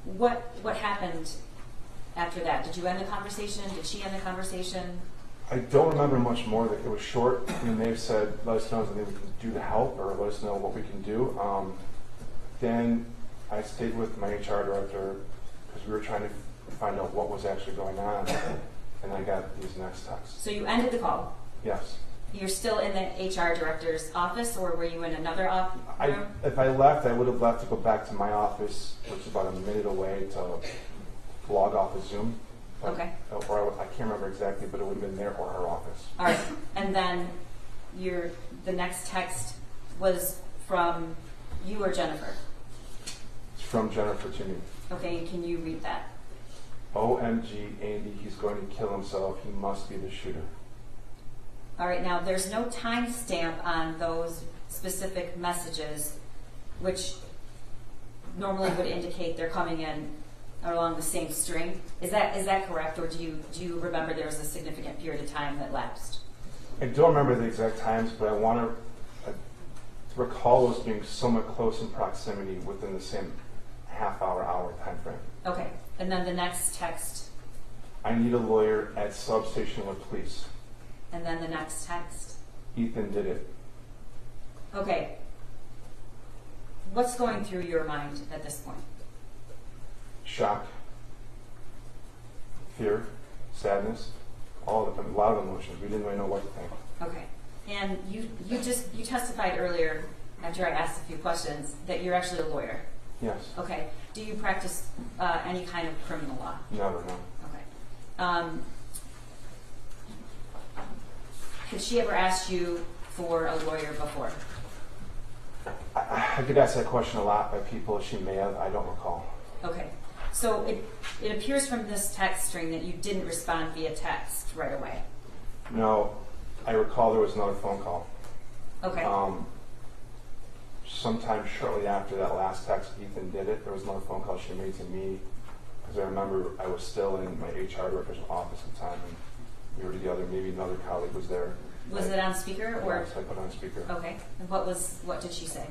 What happened after that? Did you end the conversation? Did she end the conversation? I don't remember much more. It was short. I mean, they said, let us know if anything we can do to help, or let us know what we can do. Then I stayed with my HR director because we were trying to find out what was actually going on, and I got these next texts. So you ended the call. Yes. You're still in the HR director's office, or were you in another room? If I left, I would have left to go back to my office, which is about a minute away, to log off of Zoom. Okay. Or I can't remember exactly, but it would have been there or her office. All right. And then the next text was from you or Jennifer? It's from Jennifer to me. Okay, can you read that? OMG, Andy, he's going to kill himself. He must be the shooter. All right, now there's no timestamp on those specific messages, which normally would indicate they're coming in along the same string. Is that correct, or do you remember there was a significant period of time that lapsed? I don't remember the exact times, but I want to recall those being somewhat close in proximity within the same hour time frame. Okay, and then the next text, I need a lawyer at substation with police. and then the next text. Ethan did it. Okay. What's going through your mind at this point? Shock, fear, sadness, a lot of emotions. We didn't really know what to think. Okay. And you testified earlier, after I asked a few questions, that you're actually a lawyer. Yes. Okay. Do you practice any kind of criminal law? Never, no. Okay. Had she ever asked you for a lawyer before? I get asked that question a lot by people. She may have. I don't recall. Okay. So it appears from this text string that you didn't respond via text right away. No, I recall there was another phone call. Okay. Sometime shortly after that last text, Ethan did it. There was another phone call she made to me, because I remember I was still in my HR director's office at the time, and we were together. Maybe another colleague was there. Was it on speaker or? Yes, I put it on speaker. Okay. And what did she say?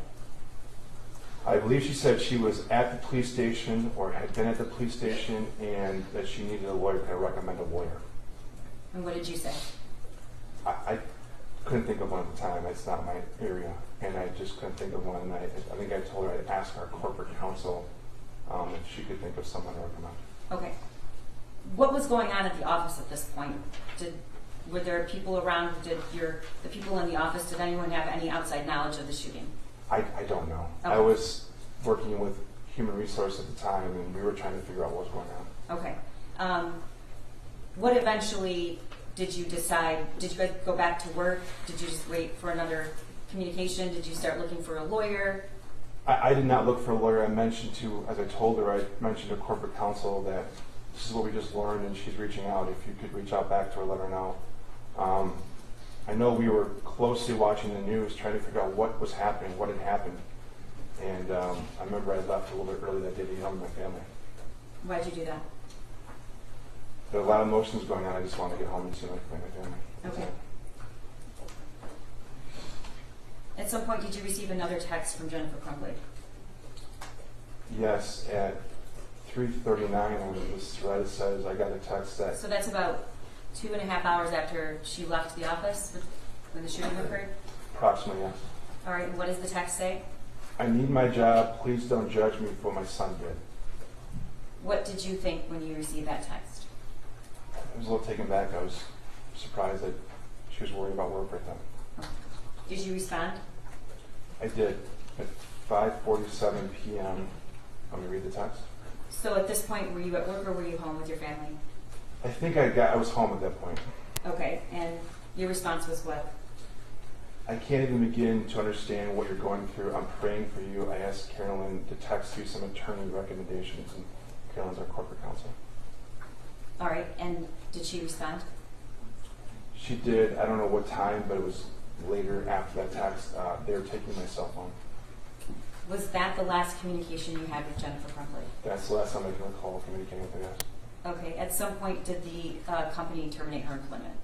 I believe she said she was at the police station or had been at the police station, and that she needed a lawyer. Could I recommend a lawyer? And what did you say? I couldn't think of one at the time. It's not my area, and I just couldn't think of one. And I think I told her I'd ask our corporate counsel if she could think of someone to recommend. Okay. What was going on at the office at this point? Were there people around? The people in the office, did anyone have any outside knowledge of the shooting? I don't know. Okay. I was working with human resource at the time, and we were trying to figure out what was going on. Okay. What eventually did you decide? Did you guys go back to work? Did you just wait for another communication? Did you start looking for a lawyer? I did not look for a lawyer. As I told her, I mentioned to corporate counsel that this is what we just learned, and she's reaching out. If you could reach out back to her, let her know. I know we were closely watching the news, trying to figure out what was happening, what had happened. And I remember I left a little bit early that day to be home with my family. Why'd you do that? There were a lot of emotions going on. I just wanted to get home and see my family. Okay. At some point, did you receive another text from Jennifer Crumbley? Yes, at 3:39 on this thread, it says I got a text that So that's about 2.5 hours after she left the office when the shooting occurred? approximately, yes. All right, and what does the text say? I need my job. Please don't judge me for what my son did. What did you think when you received that text? I was a little taken back. I was surprised that she was worried about work right then. Did you respond? I did. At 5:47 p.m. Let me read the text. So at this point, were you at work or were you home with your family? I think I was home at that point. Okay, and your response was what? I can't even begin to understand what you're going through. I'm praying for you. I asked Carolyn to text you some attorney recommendations, and Carolyn's our corporate counsel. All right, and did she respond? She did. I don't know what time, but it was later after that text. They were taking my cell phone. Was that the last communication you had with Jennifer Crumbley? That's the last time I can recall communicating with her. Yes. Okay, at some point did the company terminate her employment?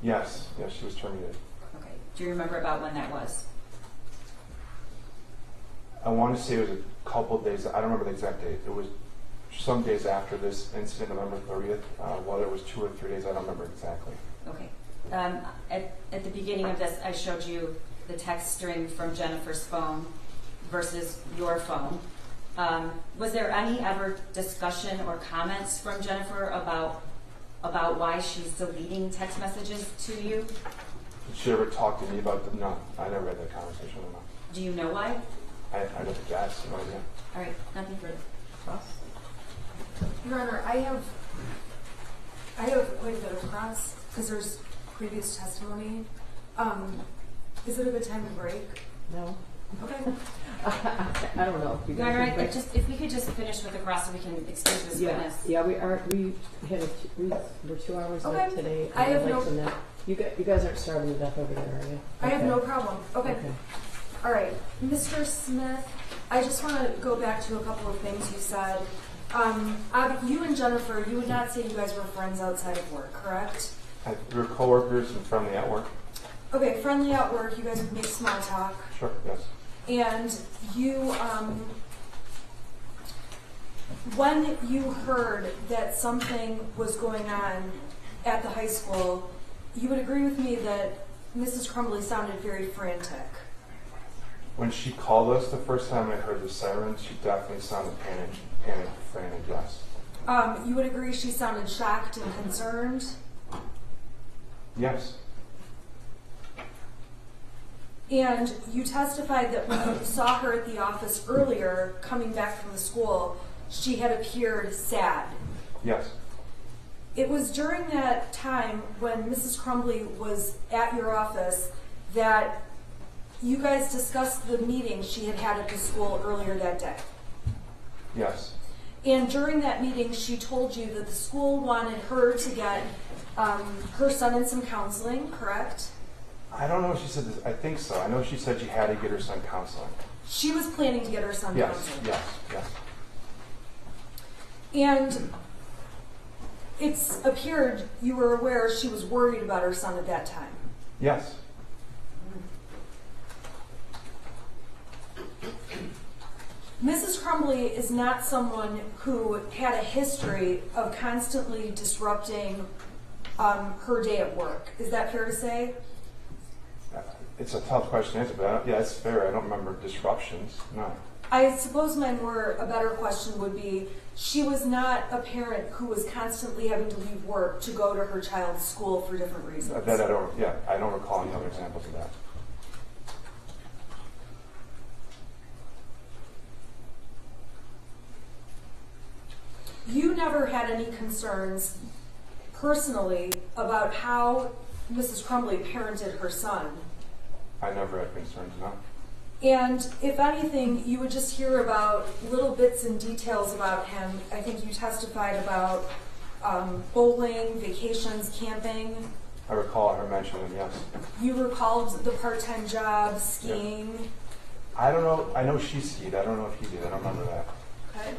Yes, she was terminated. Okay, do you remember about when that was? I want to say it was a couple of days. I don't remember the exact date. It was some days after this incident, November 30th. Whether it was 2 or 3 days, I don't remember exactly. Okay. At the beginning of this, I showed you the text string from Jennifer's phone versus your phone. Was there any ever discussion or comments from Jennifer about why she's deleting text messages to you? Did she ever talk to me about them? No, I never had that conversation with her. Do you know why? I don't guess. No idea. All right, nothing further. Ross? Your Honor, I have quite a bit of cross because there's previous testimony. Is it a good time to break? No? Okay. I don't know. Your Honor, if we could just finish with the cross so we can excuse this witness. Yeah, we're 2 hours Okay. late today. I have would no- like to know. You guys aren't starving to death over there, are you? I have Okay. no problem. Okay. Okay. All right. Mr. Smith, I just want to go back to a couple of things you said. You and Jennifer, you would not say you guys were friends outside of work, correct? We were coworkers and friendly at work. Okay, friendly at work, you guys would make small talk. Sure, yes. And you, when you heard that something was going on at the high school, you would agree with me that Mrs. Crumbley sounded very frantic. When she called us the first time I heard the sirens, she definitely sounded panicked, frantic, yes. You would agree she sounded shocked and concerned? Yes. And you testified that when you saw her at the office earlier, coming back from the school, she had appeared sad. Yes. It was during that time when Mrs. Crumbley was at your office that you guys discussed the meeting she had had at the school earlier that day. Yes. And during that meeting, she told you that the school wanted her to get her son in some counseling, correct? I don't know if she said this. I think so. I know she said she had to get her son counseling. She was planning to get her son Yes, counseling. yes. And it's appeared you were aware she was worried about her son at that time. Yes. Mrs. Crumbley is not someone who had a history of constantly disrupting her day at work. Is that fair to say? It's a tough question to answer, but yeah, it's fair. I don't remember disruptions. No. I suppose a better question would be, she was not a parent who was constantly having to leave work to go to her child's school for different reasons. That I don't. Yeah, I don't recall any other examples of that. You never had any concerns personally about how Mrs. Crumbley parented her son. I never had concerns, no. And if anything, you would just hear about little bits and details about him. I think you testified about bowling, vacations, camping. I recall her mentioning, yes. You recalled the part-time job, skiing. I don't know. I know she skied. I don't know if he did. I don't remember that. Okay.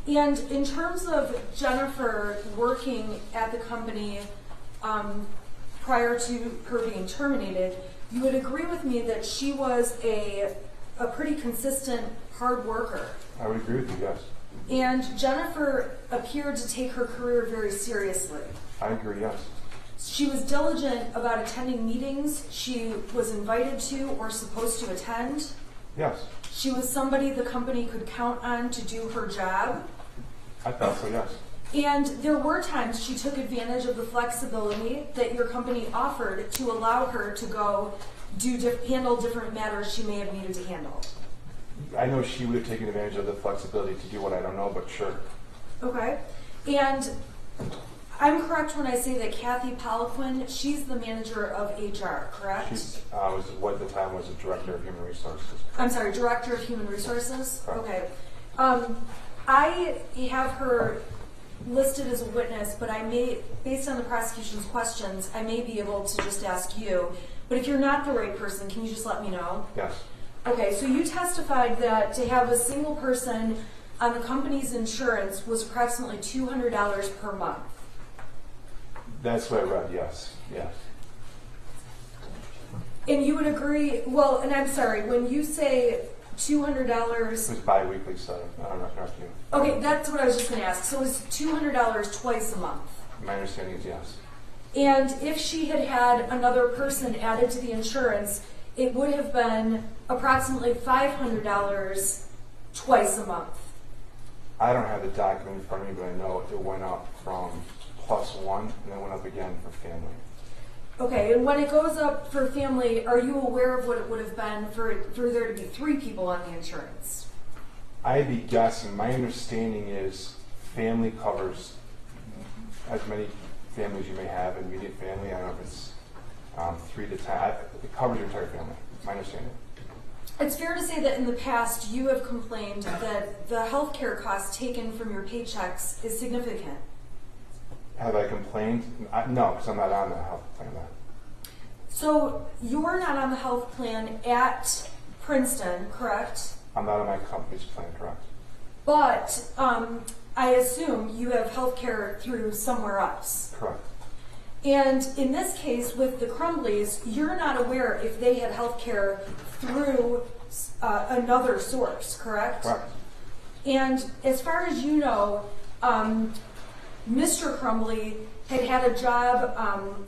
And in terms of Jennifer working at the company prior to her being terminated, you would agree with me that she was a pretty consistent hard worker. I would agree with you, yes. And Jennifer appeared to take her career very seriously. I agree, yes. She was diligent about attending meetings she was invited to or supposed to attend. Yes. She was somebody the company could count on to do her job. I thought so, yes. And there were times she took advantage of the flexibility that your company offered to allow her to go handle different matters she may have needed to handle. I know she would have taken advantage of the flexibility to do what I don't know, but sure. Okay. And I'm correct when I say that Kathy Poliquin, she's the manager of HR, correct? She's, was what at the time was the Director of Human Resources. I'm sorry, Director of Human Resources? Correct. Okay. I have her listed as a witness, but I may, based on the prosecution's questions, I may be able to just ask you. But if you're not the right person, can you just let me know? Yes. Okay, so you testified that to have a single person on the company's insurance was approximately $200 per month. That's what I read, yes, yes. And you would agree, well, and I'm sorry, when you say $200, It was bi-weekly, so I don't know if you. okay, that's what I was just gonna ask. So it's $200 twice a month. My understanding is yes. And if she had had another person added to the insurance, it would have been approximately $500 twice a month. I don't have the document in front of me, but I know it went up from +1 and then went up again for family. Okay, and when it goes up for family, are you aware of what it would have been for there to be 3 people on the insurance? I'd be guessing, my understanding is family covers as many families you may have, immediate family. I don't know if it's 3 to 10. It covers your entire family, my understanding. It's fair to say that in the past you have complained that the health care costs taken from your paychecks is significant. Have I complained? No, because I'm not on the health plan then. So you're not on the health plan at Princeton, correct? I'm not on my company's plan, correct? But I assume you have health care through somewhere else. Correct. And in this case with the Crumbleys, you're not aware if they had health care through another source, correct? Correct. And as far as you know, Mr. Crumbley had a job,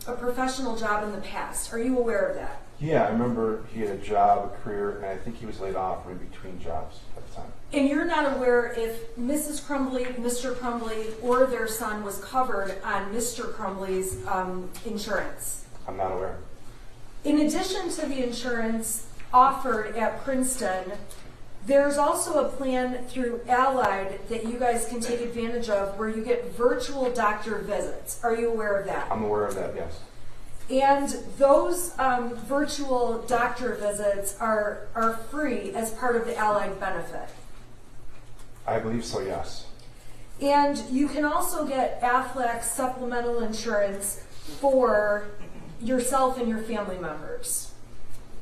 a professional job in the past. Are you aware of that? Yeah, I remember he had a job, a career, and I think he was laid off or in between jobs at the time. And you're not aware if Mrs. Crumbley, Mr. Crumbley, or their son was covered on Mr. Crumbley's insurance? I'm not aware. In addition to the insurance offered at Princeton, there's also a plan through Allied that you guys can take advantage of where you get virtual doctor visits. Are you aware of that? I'm aware of that, yes. And those virtual doctor visits are free as part of the Allied benefit. I believe so, yes. And you can also get Aflac supplemental insurance for yourself and your family members.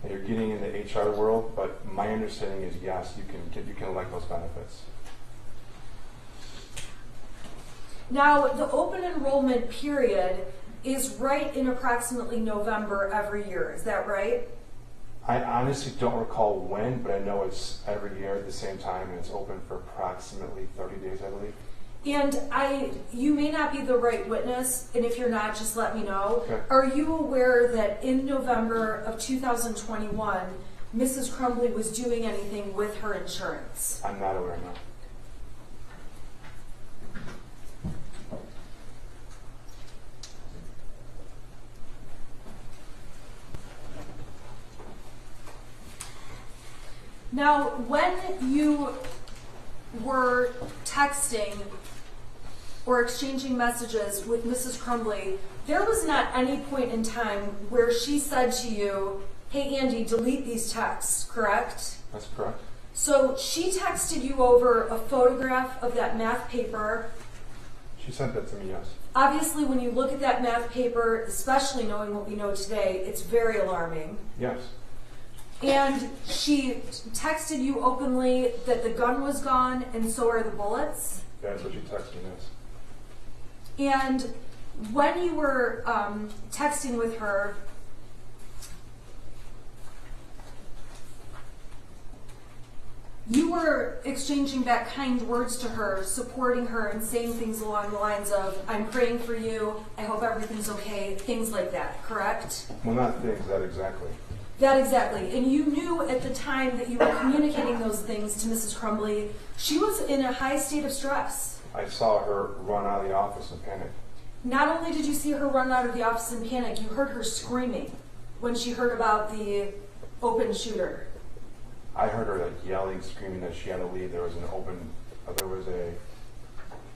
And you're getting in the HR world, but my understanding is yes, you can elect those benefits. Now, the open enrollment period is right in approximately November every year. Is that right? I honestly don't recall when, but I know it's every year at the same time, and it's open for approximately 30 days, I believe. And you may not be the right witness, and if you're not, just let me know. Okay. Are you aware that in November of 2021, Mrs. Crumbley was doing anything with her insurance? I'm not aware, no. Now, when you were texting or exchanging messages with Mrs. Crumbley, there was not any point in time where she said to you, "Hey Andy, delete these texts," correct? That's correct. So she texted you over a photograph of that math paper. She sent that to me, yes. Obviously, when you look at that math paper, especially knowing what we know today, it's very alarming. Yes. And she texted you openly that the gun was gone and so are the bullets. That's what she texted me, yes. And when you were texting with her, you were exchanging back kind words to her, supporting her and saying things along the lines of, "I'm praying for you, I hope everything's okay," things like that, correct? Well, not things, that exactly. That exactly. And you knew at the time that you were communicating those things to Mrs. Crumbley, she was in a high state of stress. I saw her run out of the office in panic. Not only did you see her run out of the office in panic, you heard her screaming when she heard about the open shooter. I heard her like yelling, screaming that she had to leave. There was a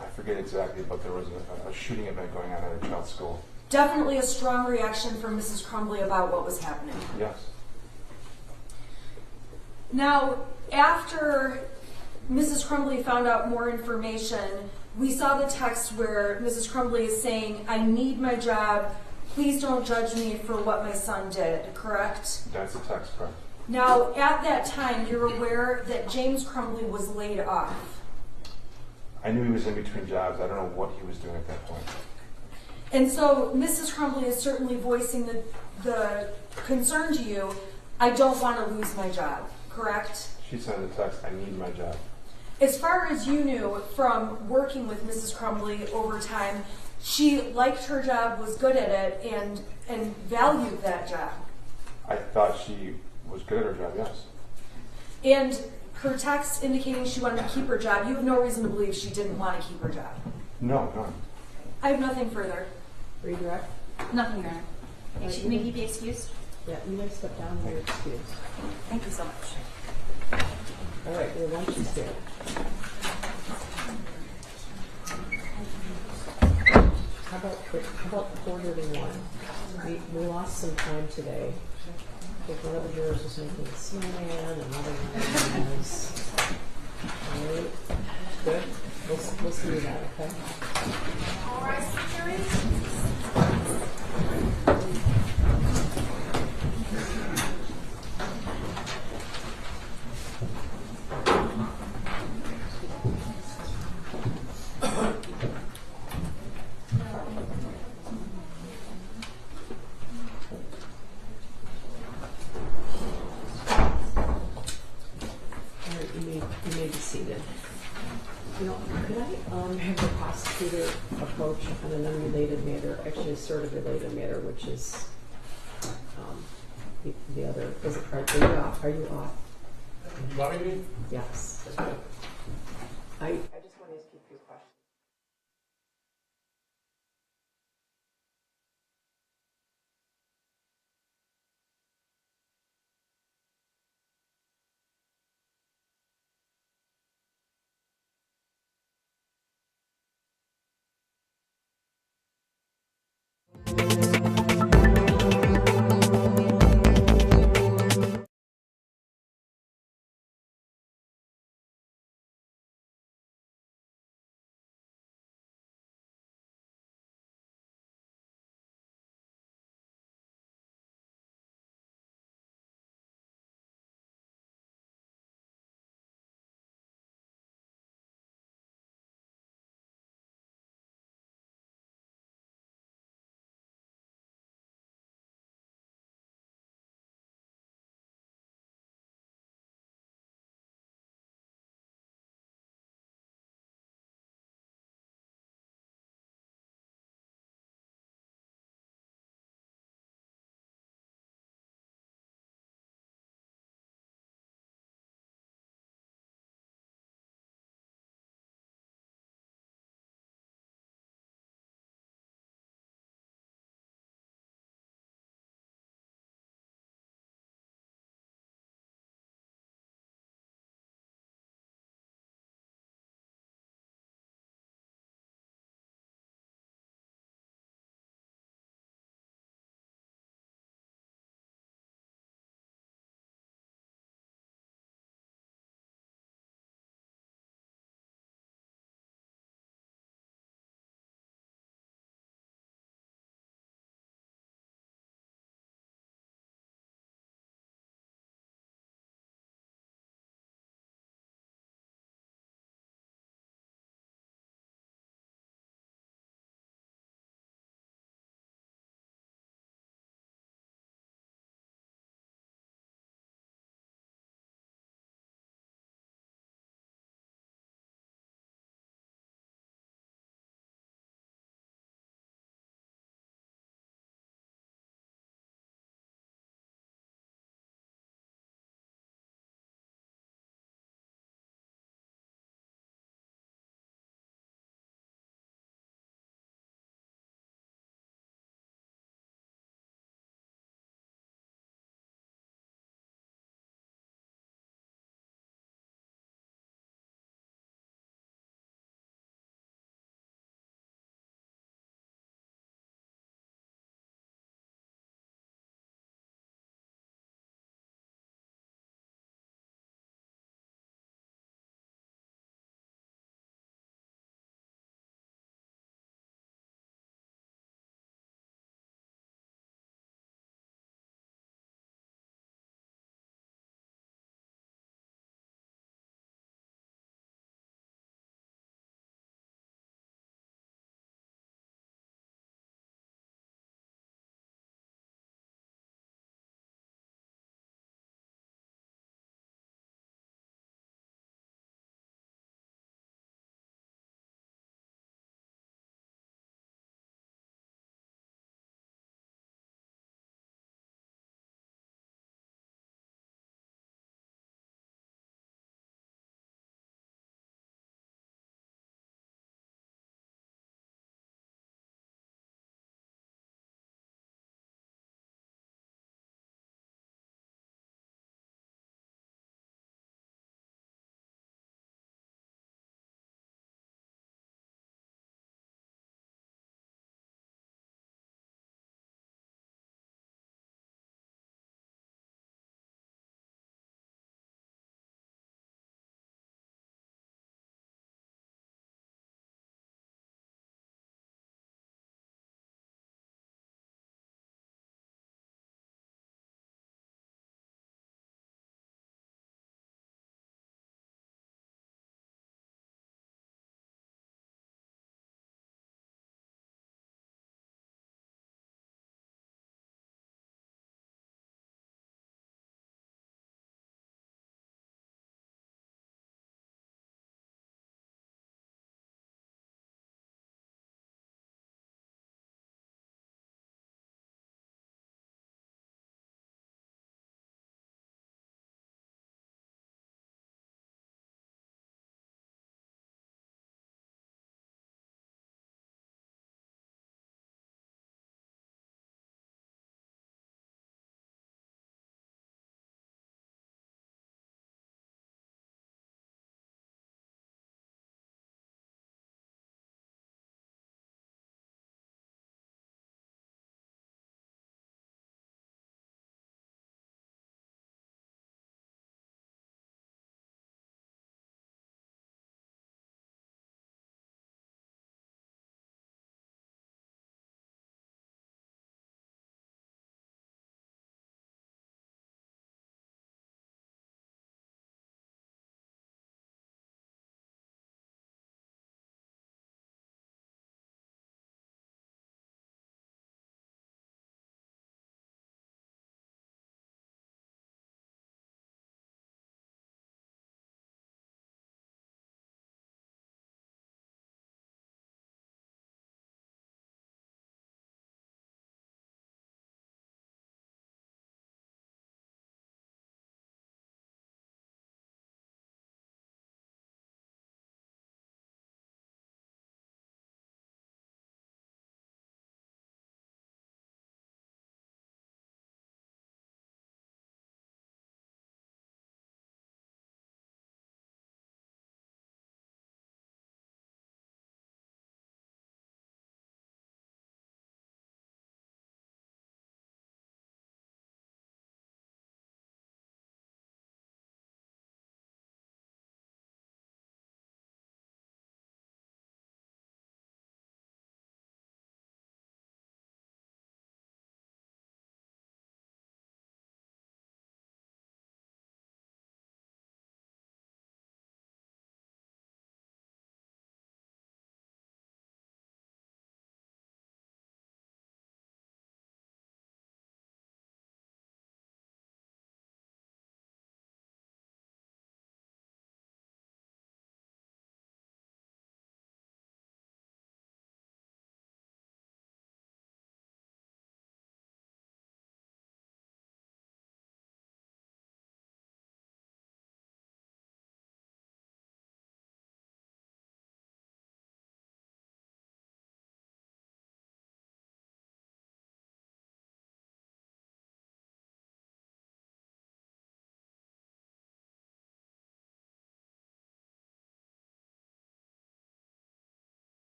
I forget exactly, but there was a shooting event going on at her child's school. Definitely a strong reaction from Mrs. Crumbley about what was happening. Yes. Now, after Mrs. Crumbley found out more information, we saw the text where Mrs. Crumbley is saying, I need my job. Please don't judge me for what my son did, correct? That's the text, correct? Now, at that time, you're aware that James Crumbley was laid off. I knew he was in between jobs. I don't know what he was doing at that point. And so Mrs. Crumbley is certainly voicing the concern to you, I don't want to lose my job, correct? She sent a text, I need my job. As far as you knew from working with Mrs. Crumbley over time, she liked her job, was good at it, and valued that job. I thought she was good at her job, yes. And her text indicating she wanted to keep her job, you have no reason to believe she didn't want to keep her job. No, none. I have nothing further. Redirect? Nothing, Your Honor. May he be excused? Yeah, you may step down and you're excused. Thank you so much. All right, your lunch is here. How about quarter to one? We lost some time today. I think one of the jurors was making a snowman, another one was. All right, good. We'll see that, okay? All right, security. All right, you may be seated. You know, could I have the prosecutor approach on an unrelated matter, actually a sort of related matter, which is the other, are you off? Are you off? You want me to be? Yes. I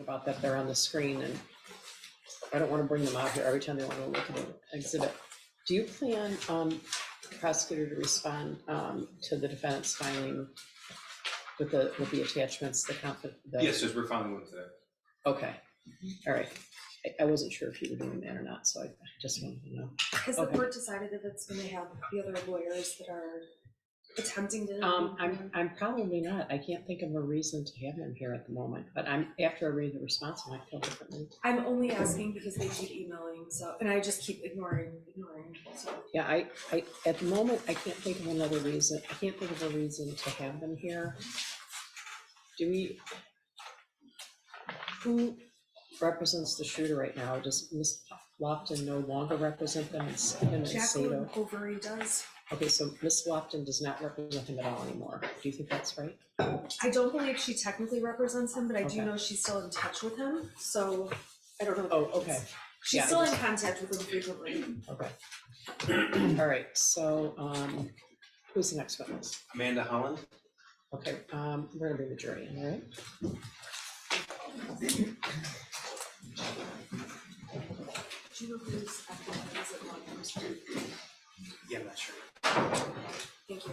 about that, they're on the screen, and I don't want to bring them out here every time they want to look at an exhibit. Do you plan, prosecutor, to respond to the defendant's filing with the attachments, the Yes, Judge, we're filing one today. Okay, all right. I wasn't sure if you were doing that or not, so I just wanted to know. Has the Okay. court decided if it's going to have the other lawyers that are attempting to? I'm probably not. I can't think of a reason to have him here at the moment, but after I read the response, I might feel differently. I'm only asking because they keep emailing, so, and I just keep ignoring, so. Yeah, I at the moment, I can't think of another reason. I can't think of a reason to have them here. Who represents the shooter right now? Does Ms. Lofton no longer represent them and Jacqueline Overy does. Okay, so Ms. Lofton does not represent him at all anymore. Do you think that's right? I don't believe she technically represents him, but I do Okay. know she's still in touch with him, so I don't know. Oh, okay. She's Yeah, still in contact with him frequently. Okay. All right, so who's the next witness? Amanda Holland? Okay, we're gonna bring the jury in, all right? Do you know who's at the, is it one person? Yeah, I'm not sure. Thank you.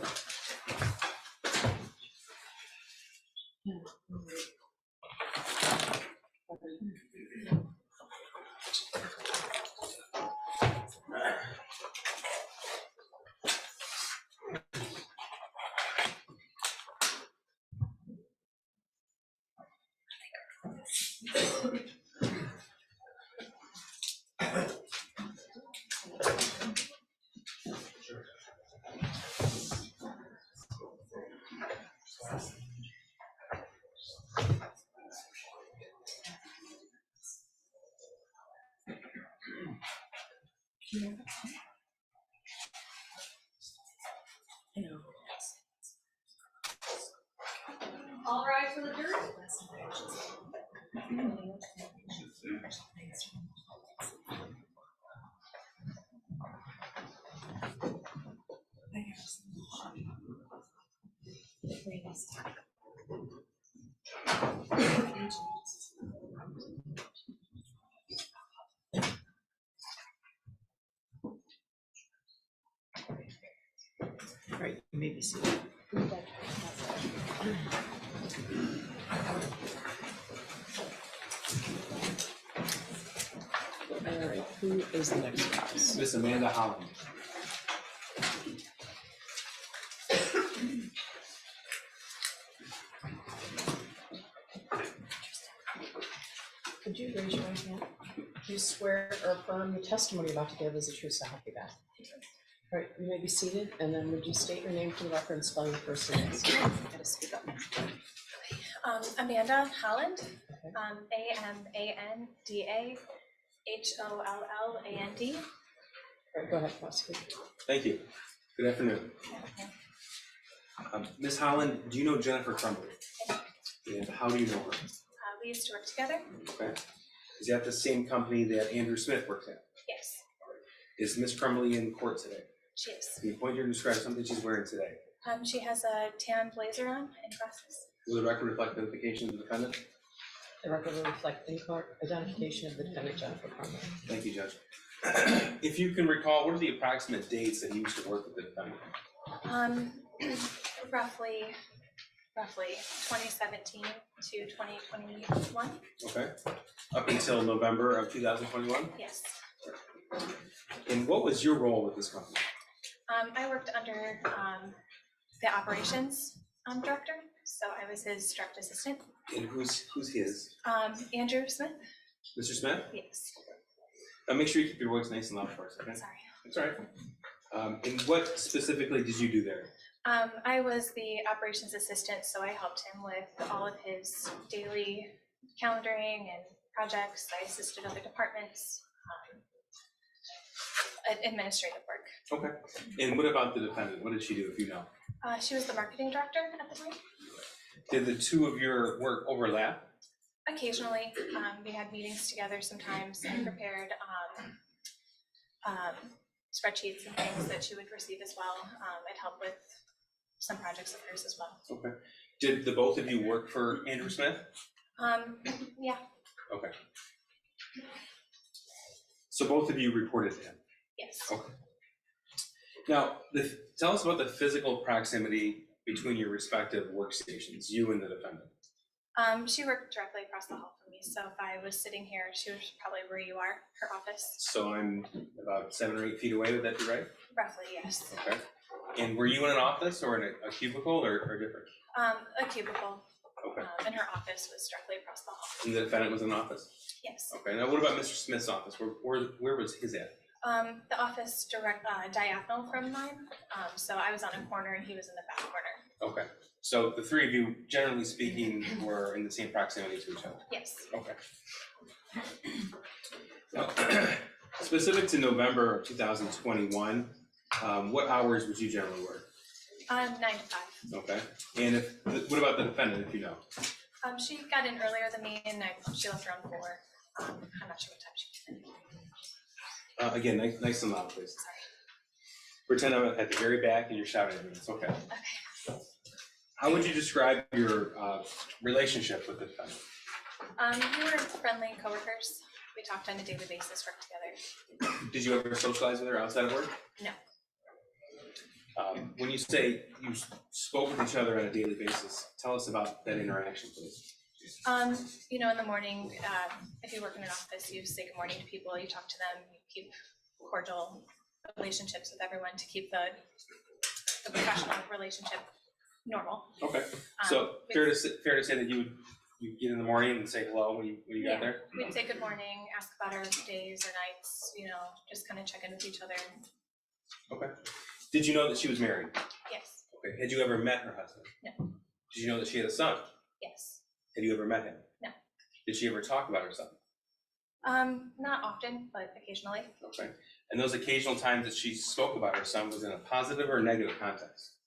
I know. All rise for the jury. All right, you may be seated. All right, who is the next witness? Miss Amanda Holland. Could you raise your right hand? Do you swear or affirm the testimony you're about to give is the truth, so help you God? All right, you may be seated, and then would you state your name for the record and spell your first name? Gotta speak up. Amanda Holland, Okay. AMANDAHOLLAND. All right, go ahead, prosecute. Thank you. Good afternoon. Ms. Holland, do you know Jennifer Crumbley? And how do you know her? We used to work together. Okay. Is that the same company that Andrew Smith works at? Yes, Is Ms. Crumbley in court today? she is. Can you point her and describe something she's wearing today? She has a tan blazer on and glasses. Will the record reflect identification of the defendant? The record will reflect in court identification of the defendant, Jennifer Crumbley. Thank you, Judge. If you can recall, what are the approximate dates that he used to work with the defendant? Roughly 2017 to 2021. Okay. Up until November of 2021? Yes. And what was your role with this company? I worked under the operations director, so I was his direct assistant. And who's his? Andrew Smith. Mr. Smith? Yes. Make sure you keep your voice nice and loud for us, okay? Sorry. That's all right. And what specifically did you do there? I was the operations assistant, so I helped him with all of his daily calendaring and projects. I assisted other departments, administrative work. Okay. And what about the defendant? What did she do, if you know? She was the marketing director at the time. Did the two of your work overlap? Occasionally, we had meetings together sometimes and prepared spreadsheets and things that she would receive as well. I'd help with some projects of hers as well. Okay. Did the both of you work for Andrew Smith? Yeah, Okay. So both of you reported to him? yes. Okay. Now, tell us about the physical proximity between your respective workstations, you and the defendant. She worked directly across the hall from me, so if I was sitting here, she was probably where you are, her office. So I'm about 7 or 8 feet away, would that be right? Roughly, yes. Okay. And were you in an office or in a cubicle or different? A cubicle, Okay. and her office was directly across the hall. And the defendant was in an office? Yes. Okay. Now, what about Mr. Smith's office? Where was his at? The office diagonal from mine, so I was on a corner and he was in the back corner. Okay. So the three of you, generally speaking, were in the same proximity to each other? Yes. Okay. Now, specific to November of 2021, what hours would you generally work? 9 to 5. Okay. And what about the defendant, if you know? She got in earlier than me, and she left around 4. I'm not sure what time she came in. Again, nice and loud, please. Sorry. Pretend I'm at the very back and you're shouting at me. It's okay. Okay. How would you describe your relationship with the defendant? We were friendly coworkers. We talked on a daily basis, worked together. Did you ever socialize with her outside of work? No. When you say you spoke with each other on a daily basis, tell us about that interaction, please. In the morning, if you work in an office, you say good morning to people, you talk to them, you keep cordial relationships with everyone to keep the professional relationship normal. Okay. So fair to say that you get in the morning and say hello when you got there? We'd say good morning, ask about our days or nights, just kind of check in with each other. Okay. Did you know that she was married? Yes. Okay. Had you ever met her husband? No. Did you know that she had a son? Yes. Had you ever met him? No. Did she ever talk about her son? Not often, but occasionally. Okay. And those occasional times that she spoke about her son was in a positive or negative context?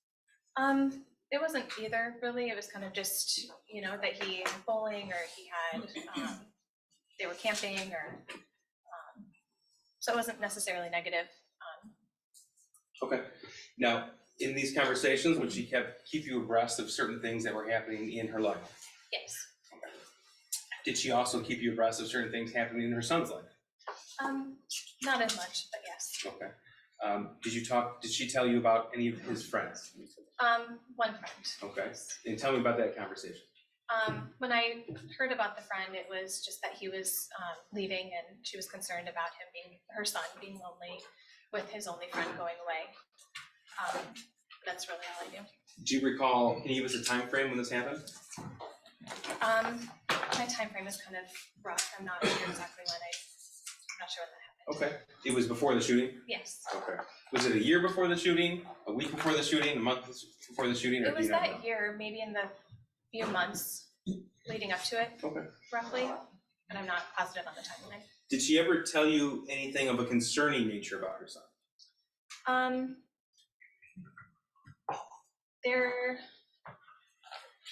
It wasn't either, really. It was kind of just, that he had bowling or he had, they were camping or, so it wasn't necessarily negative. Okay. Now, in these conversations, would she keep you abreast of certain things that were happening in her life? Yes. Okay. Did she also keep you abreast of certain things happening in her son's life? Not as much, but yes. Okay. Did she tell you about any of his friends? One friend. Okay. And tell me about that conversation. When I heard about the friend, it was just that he was leaving and she was concerned about her son being lonely with his only friend going away. That's really all I do. Do you recall, can you give us a time frame when this happened? My time frame is kind of rough. I'm not sure exactly when I'm not sure when that happened. Okay. It was before the shooting? Yes. Okay. Was it a year before the shooting, a week before the shooting, a month before the shooting? Or It was do you not that know? year, maybe in the few months leading up to it, Okay. roughly, but I'm not positive on the timeline. Did she ever tell you anything of a concerning nature about her son?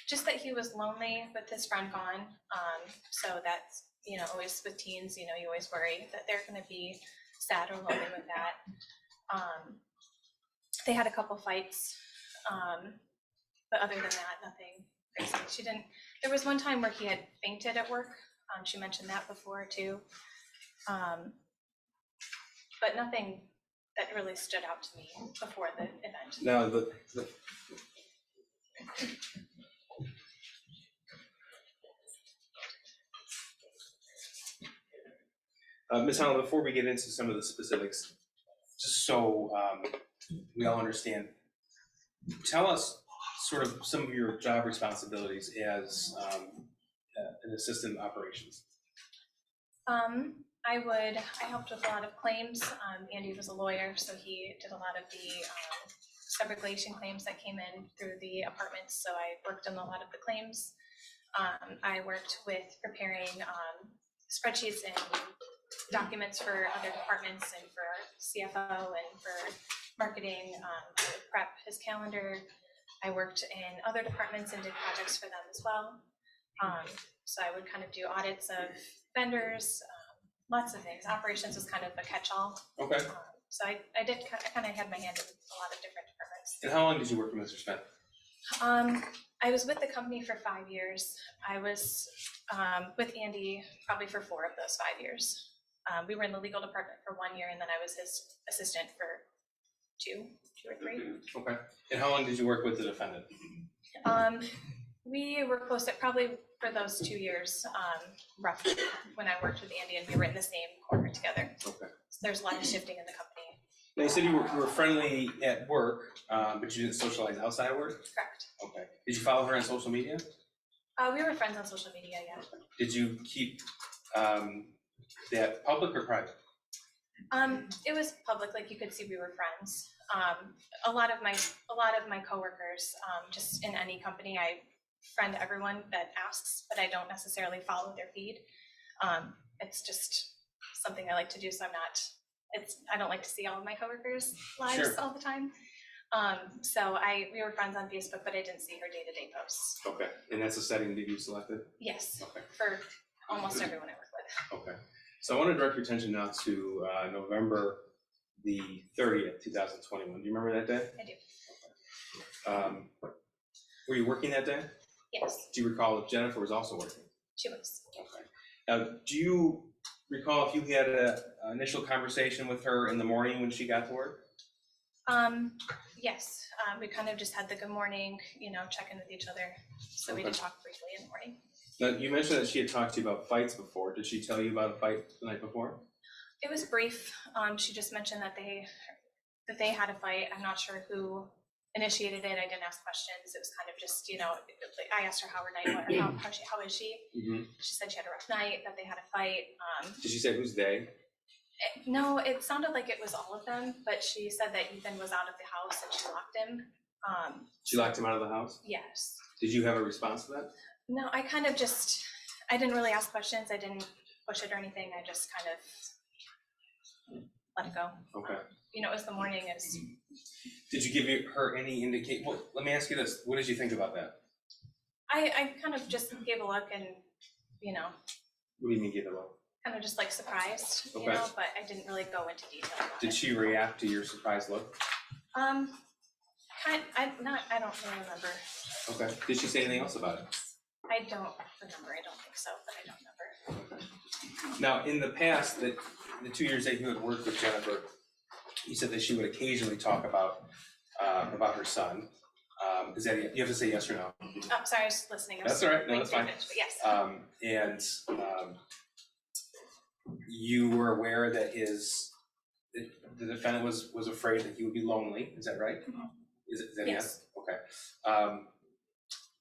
Just that he was lonely with his friend gone. So that's, always with teens, you always worry that they're going to be sad or lonely with that. They had a couple fights, but other than that, nothing crazy. There was one time where he had fainted at work. She mentioned that before too. But nothing that really stood out to me before the event. Now, Ms. Holland, before we get into some of the specifics, just so we all understand, tell us sort of some of your job responsibilities as an assistant in operations. I helped with a lot of claims. Andy was a lawyer, so he did a lot of the subrogation claims that came in through the apartments, so I worked on a lot of the claims. I worked with preparing spreadsheets and documents for other departments and for CFO and for marketing. I would prep his calendar. I worked in other departments and did projects for them as well. So I would kind of do audits of vendors, lots of things. Operations was kind of a catch-all. Okay. So I kind of had my hand in a lot of different departments. And how long did you work for Mr. Smith? I was with the company for 5 years. I was with Andy probably for 4 of those 5 years. We were in the legal department for 1 year, and then I was his assistant for two or three. Okay. And how long did you work with the defendant? We were close at probably for those 2 years, roughly, when I worked with Andy, and we were in the same corner together. Okay. So there's a lot of shifting in the company. Now, you said you were friendly at work, but you didn't socialize outside of work? Correct. Okay. Did you follow her on social media? We were friends on social media, yeah. Did you keep that public or private? It was public, like you could see we were friends. A lot of my coworkers, just in any company, I friend everyone that asks, but I don't necessarily follow their feed. It's just something I like to do, so I don't like to see all of my coworkers' lives Sure. all the time. So we were friends on Facebook, but I didn't see her day-to-day posts. Okay. And that's a setting that you selected? Yes, Okay. for almost everyone I work with. Okay. So I want to direct your attention now to November the 30th, 2021. Do you remember that day? I do. Were you working that day? Yes, Do you recall if Jennifer was also working? she was. Okay. Now, do you recall if you had an initial conversation with her in the morning when she got to work? Yes, we kind of just had the good morning, check in with each other. So we did talk briefly in the morning. Now, you mentioned that she had talked to you about fights before. Did she tell you about a fight the night before? It was brief. She just mentioned that they had a fight. I'm not sure who initiated it. I didn't ask questions. It was kind of just, I asked her how her night went, how is she? Mm-hmm. She said she had a rough night, that they had a fight. Did she say who's they? No, it sounded like it was all of them, but she said that Ethan was out of the house and she locked him. She locked him out of the house? Yes. Did you have a response to that? No, I kind of I didn't really ask questions. I didn't push it or anything. I just kind of let it go. Okay. It was the morning. Did you give her any indication? Well, let me ask you this. What did you think about that? I kind of just gave a look and, What do you mean give a look? kind of just like surprised, Okay. but I didn't really go into detail about Did it. she react to your surprised look? I don't really remember. Okay. Did she say anything else about it? I don't remember. I don't think so, but I don't remember. Now, in the past, the 2 years that you had worked with Jennifer, you said that she would occasionally talk about her son. Is that, you have to say yes or no? Oh, sorry, I was just listening. That's all right. No, that's fine. But yes. And you were aware that the defendant was afraid that he would be lonely. Is that right? Mhm. Is that Yes. Okay.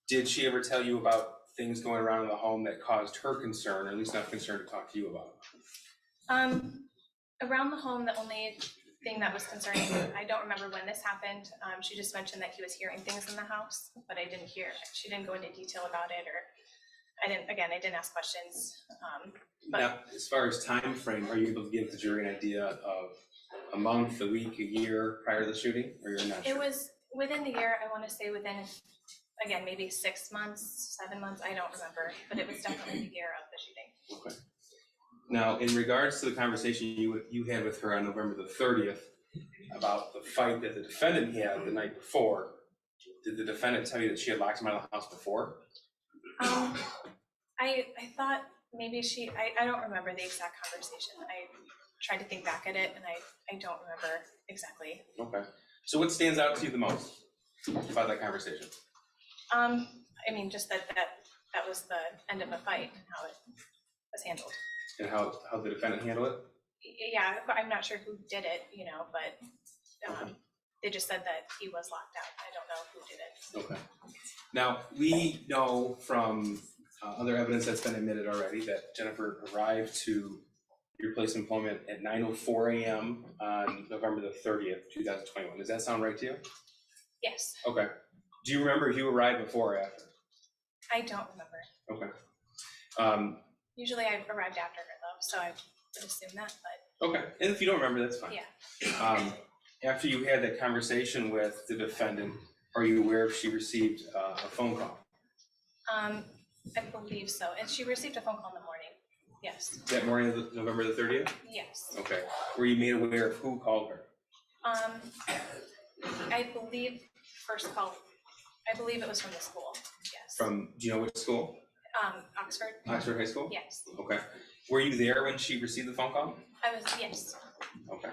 Did she ever tell you about things going around in the home that caused her concern, or at least enough concern to talk to you about? Around the home, the only thing that was concerning, I don't remember when this happened. She just mentioned that he was hearing things in the house, but I didn't hear. She didn't go into detail about it, or I didn't ask questions. But Now, as far as time frame, are you able to give the jury an idea of a month, a week, a year prior to the shooting, or you're not it sure? was within the year. I want to say within, again, maybe 6 months, 7 months. I don't remember, but it was definitely the year of the shooting. Okay. Now, in regards to the conversation you had with her on November the 30th about the fight that the defendant had the night before, did the defendant tell you that she had locked him out of the house before? I thought maybe I don't remember the exact conversation. I tried to think back at it, and I don't remember exactly. Okay. So what stands out to you the most about that conversation? Just that was the end of a fight and how it was handled. And how the defendant handled it? Yeah, I'm not sure who did it, but they just said that he was locked out. I don't know who did it. Okay. Now, we know from other evidence that's been admitted already that Jennifer arrived to your place of employment at 9:04 a.m. on November the 30th, 2021. Does that sound right to you? Yes, Okay. Do you remember if you arrived before or after? I don't remember. Okay. Usually I arrived after her though, so I would assume that, but Okay. And if you don't remember, that's fine. yeah. After you had that conversation with the defendant, are you aware if she received a phone call? I believe so. And she received a phone call in the morning. Yes. That morning of November the 30th? Yes. Okay. Were you made aware of who called her? I believe first call I believe it was from the school, yes. From, do you know which school? Oxford? Oxford High School? Yes, Okay. Were you there when she received the phone call? I was, yes. Okay.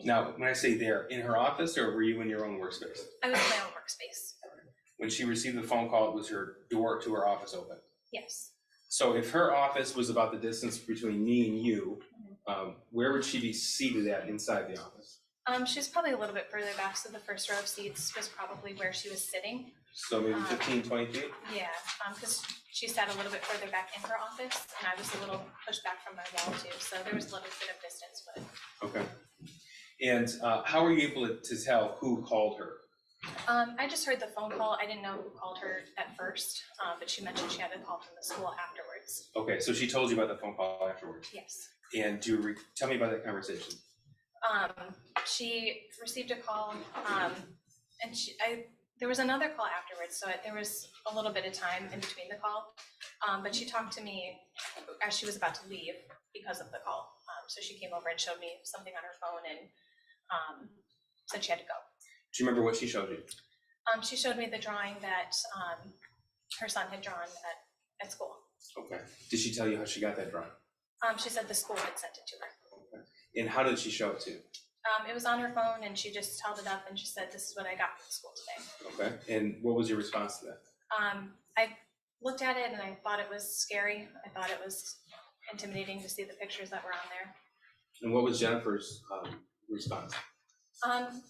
Now, when I say there, in her office, or were you in your own workspace? I was in my own workspace, When she received the phone call, was her door to her office open? yes. So if her office was about the distance between me and you, where would she be seated at inside the office? She was probably a little bit further back, so the first row of seats was probably where she was sitting. So maybe 15, 20 feet? Yeah, because she sat a little bit further back in her office, and I was a little pushed back from my wall too, so there was a little bit of distance, but. Okay. And how were you able to tell who called her? I just heard the phone call. I didn't know who called her at first, but she mentioned she had a call from the school afterwards. Okay, so she told you about the phone call afterwards. Yes. And do you tell me about that conversation? She received a call, and there was another call afterwards, so there was a little bit of time in between the call. But she talked to me as she was about to leave because of the call. So she came over and showed me something on her phone and said she had to go. Do you remember what she showed you? She showed me the drawing that her son had drawn at school. Okay. Did she tell you how she got that drawing? She said the school had sent it to her. Okay. And how did she show it to you? It was on her phone, and she just held it up and she said, "This is what I got from school today." Okay. And what was your response to that? I looked at it and I thought it was scary. I thought it was intimidating to see the pictures that were on there. And what was Jennifer's response?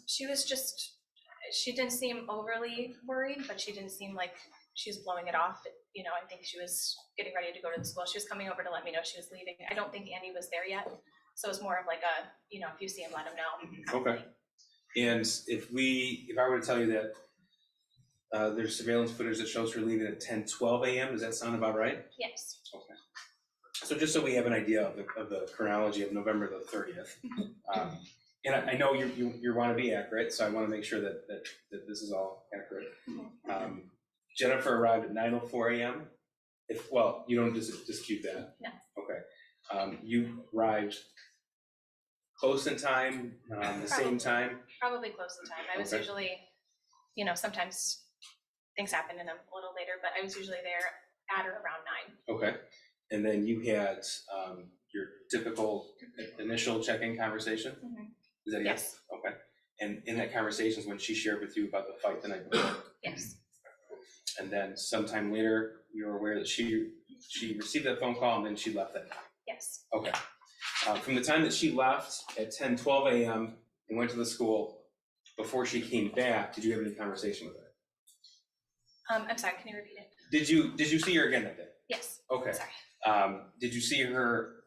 She didn't seem overly worried, but she didn't seem like she was blowing it off. You know, I think she was getting ready to go to the school. She was coming over to let me know she was leaving. I don't think Andy was there yet. So it's more of like a, you know, if you see him, let him know. Okay. And if I were to tell you that there's surveillance footage that shows her leaving at 10:12 a.m., does that sound about right? Yes. Okay. So just so we have an idea of the chronology of November the 30th, and I know you want to be accurate, so I want to make sure that this is all accurate. Jennifer arrived at 9:04 a.m. You don't dispute that. No. Okay. You arrived close in time, the same time. Probably close in time. I was usually, you know, sometimes things happen and I'm a little later, but I was usually there at or around 9. Okay. And then you had your typical initial check-in conversation? Mm-hmm. Is that Yes. Okay. And in that conversation is when she shared with you about the fight the night before? Yes. And then sometime later, you were aware that she received that phone call and then she left that night? Yes. Okay. From the time that she left at 10:12 a.m. and went to the school, before she came back, did you have any conversation with her? I'm sorry, can you repeat it? Did you see her again that day? Yes. Okay. Sorry. Did you see her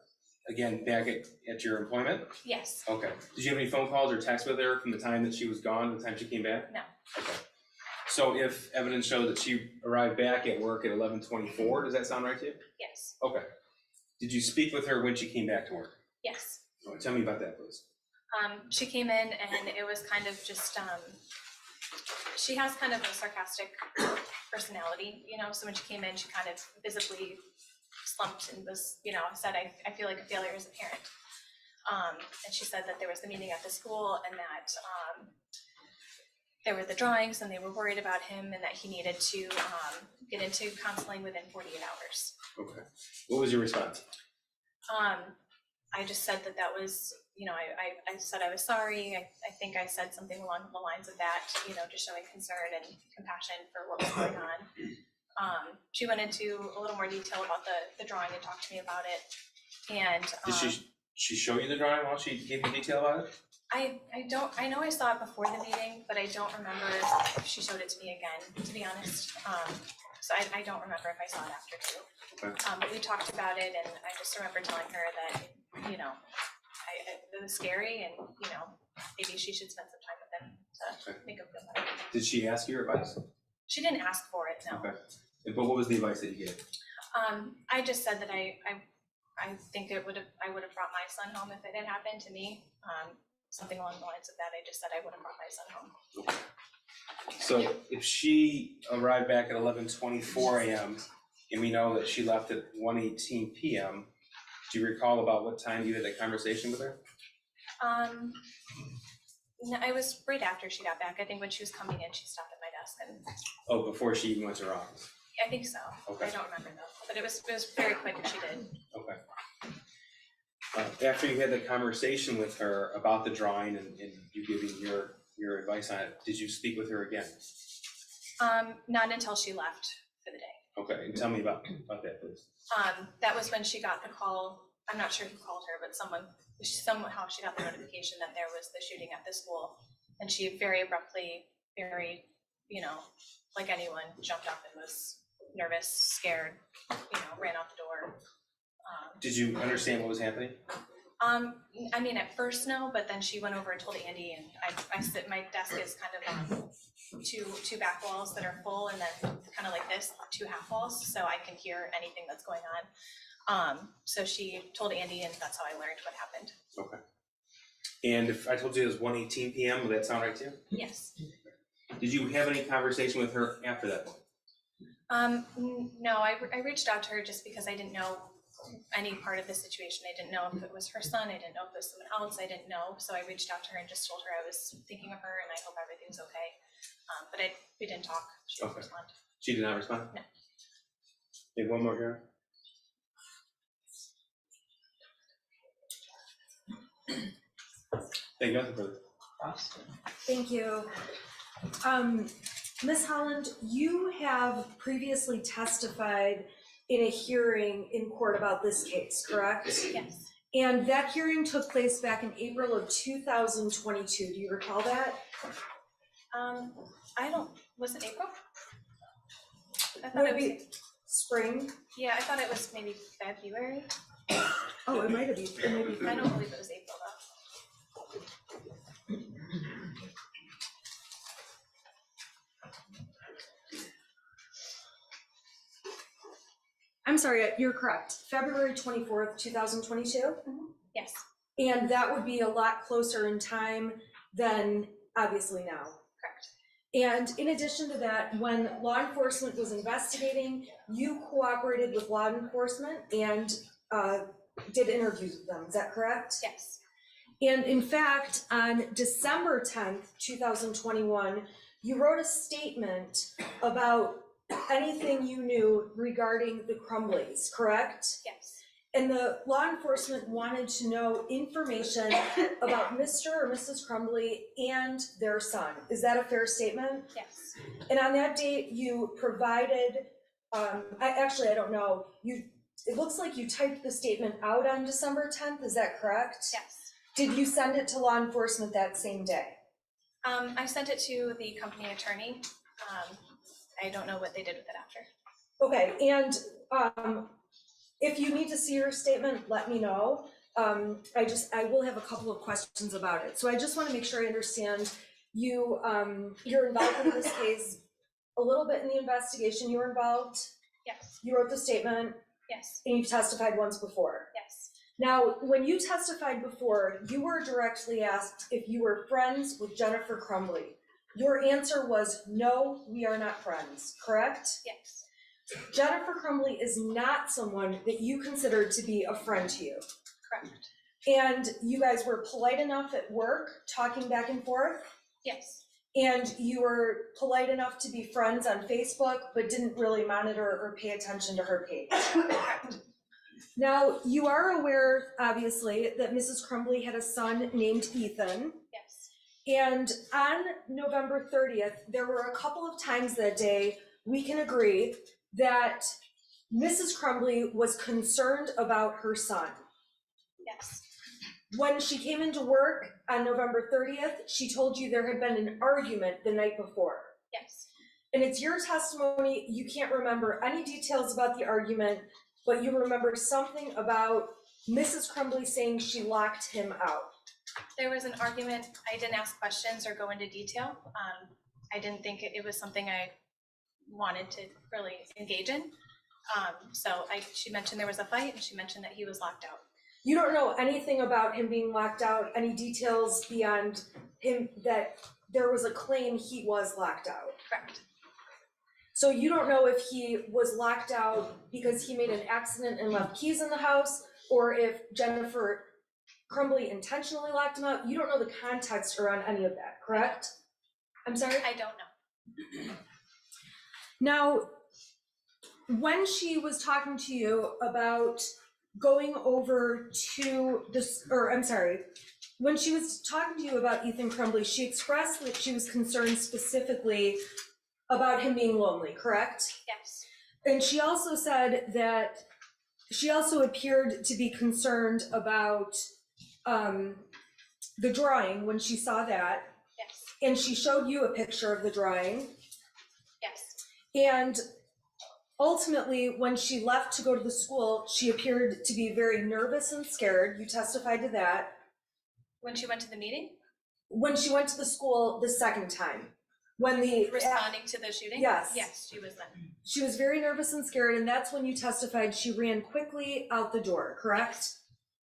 again back at your employment? Yes. Okay. Did you have any phone calls or texts with her from the time that she was gone to the time she came back? No. Okay. So if evidence showed that she arrived back at work at 11:24, does that sound right to you? Yes. Okay. Did you speak with her when she came back to work? Yes. Oh, tell me about that, please. She came in and it was kind of just, she has kind of a sarcastic personality, you know, so when she came in, she kind of visibly slumped and was, you know, said, I feel like a failure as a parent. And she said that there was the meeting at the school and that there were the drawings and they were worried about him and that he needed to get into counseling within 48 hours. Okay. What was your response? I just said that was, you know, I said I was sorry. I think I said something along the lines of that, you know, just showing concern and compassion for what was going on. She went into a little more detail about the drawing and talked to me about it. And Did she show you the drawing while she gave you detail about it? I know I saw it before the meeting, but I don't remember if she showed it to me again, to be honest. So I don't remember if I saw it after too. Okay. But we talked about it and I just remember telling her that, you know, it was scary and, you know, maybe she should spend some time with him to make him feel better. Did she ask you your advice? She didn't ask for it, no. Okay. But what was the advice that you gave? I just said that I think I would have brought my son home if it had happened to me. Something along the lines of that. I just said I would have brought my son home. Okay. So if she arrived back at 11:24 a.m. and we know that she left at 1:18 p.m., do you recall about what time you had that conversation with her? No, it was right after she got back. I think when she was coming in, she stopped at my desk, and Oh, before she even went to her office? I think so. Okay. I don't remember though, but it was very quick and she did. Okay. After you had the conversation with her about the drawing and you giving your advice on it, did you speak with her again? Not until she left for the day. Okay, and tell me about that, please. That was when she got the call. I'm not sure who called her, but somehow she got the notification that there was the shooting at the school, and she very abruptly, very, like anyone, jumped up and was nervous, scared, ran out the door. Did you understand what was happening? I mean, at first no, but then she went over and told Andy, and I sit. My desk is kind of on two back walls that are full, and then kind of like this, 2 half walls, so I can hear anything that's going on. So she told Andy, and that's how I learned what happened. Okay. And if I told you it was 1:18 p.m., would that sound right to you? Yes. Did you have any conversation with her after that? No, I reached out to her just because I didn't know any part of the situation. I didn't know if it was her son. I didn't know if it was someone else. I didn't know. So I reached out to her and just told her I was thinking of her and I hope everything's okay. But we didn't talk. She didn't respond. She did not respond? No. Okay, one more here. Thank you, nothing further. Thank you. Ms. Holland, you have previously testified in a hearing in court about this case, correct? Yes. And that hearing took place back in April of 2022. Do you recall that? Was it April? I thought Would it it was, be spring? yeah, I thought it was maybe February. Oh, it might have been. It might be. I don't believe it was April though. I'm sorry, you're correct. February 24th, 2022? Yes. And that would be a lot closer in time than obviously now. Correct. And in addition to that, when law enforcement was investigating, you cooperated with law enforcement and did interviews with them. Is that correct? Yes. And in fact, on December 10th, 2021, you wrote a statement about anything you knew regarding the Crumbleys, correct? Yes. And the law enforcement wanted to know information about Mr. or Mrs. Crumbley and their son. Is that a fair statement? Yes. And on that date, you provided, I don't know, it looks like you typed the statement out on December 10th, is that correct? Yes. Did you send it to law enforcement that same day? I sent it to the company attorney. I don't know what they did with it after. Okay, and if you need to see your statement, let me know. I will have a couple of questions about it. So I just want to make sure I understand you, you're involved in this case a little bit in the investigation. You were involved? Yes. You wrote the statement? Yes. And you've testified once before? Yes. Now, when you testified before, you were directly asked if you were friends with Jennifer Crumbley. Your answer was, no, we are not friends, correct? Yes. Jennifer Crumbley is not someone that you considered to be a friend to you. Correct. And you guys were polite enough at work, talking back and forth, Yes. and you were polite enough to be friends on Facebook, but didn't really monitor or pay attention to her page. Correct. Now, you are aware, obviously, that Mrs. Crumbley had a son named Ethan. Yes. And on November 30th, there were a couple of times that day, we can agree, that Mrs. Crumbley was concerned about her son. Yes. When she came into work on November 30th, she told you there had been an argument the night before. Yes. And it's your testimony, you can't remember any details about the argument, but you remember something about Mrs. Crumbley saying she locked him out. There was an argument. I didn't ask questions or go into detail. I didn't think it was something I wanted to really engage in. She mentioned there was a fight and she mentioned that he was locked out. You don't know anything about him being locked out, any details beyond him that there was a claim he was locked out. Correct. So you don't know if he was locked out because he made an accident and left keys in the house, or if Jennifer Crumbley intentionally locked him out. You don't know the context around any of that, correct? I'm sorry? I don't know. Now, when she was talking to you about going over to this, or I'm sorry, when she was talking to you about Ethan Crumbley, she expressed that she was concerned specifically about him being lonely, correct? Yes. And she also said that she also appeared to be concerned about the drawing when she saw that. Yes. And she showed you a picture of the drawing. Yes. And ultimately, when she left to go to the school, she appeared to be very nervous and scared. You testified to that. When she went to the meeting? When she went to the school the second time, when the Responding to the shooting? Yes. Yes, she was then. she was very nervous and scared, and that's when you testified she ran quickly out the door, correct?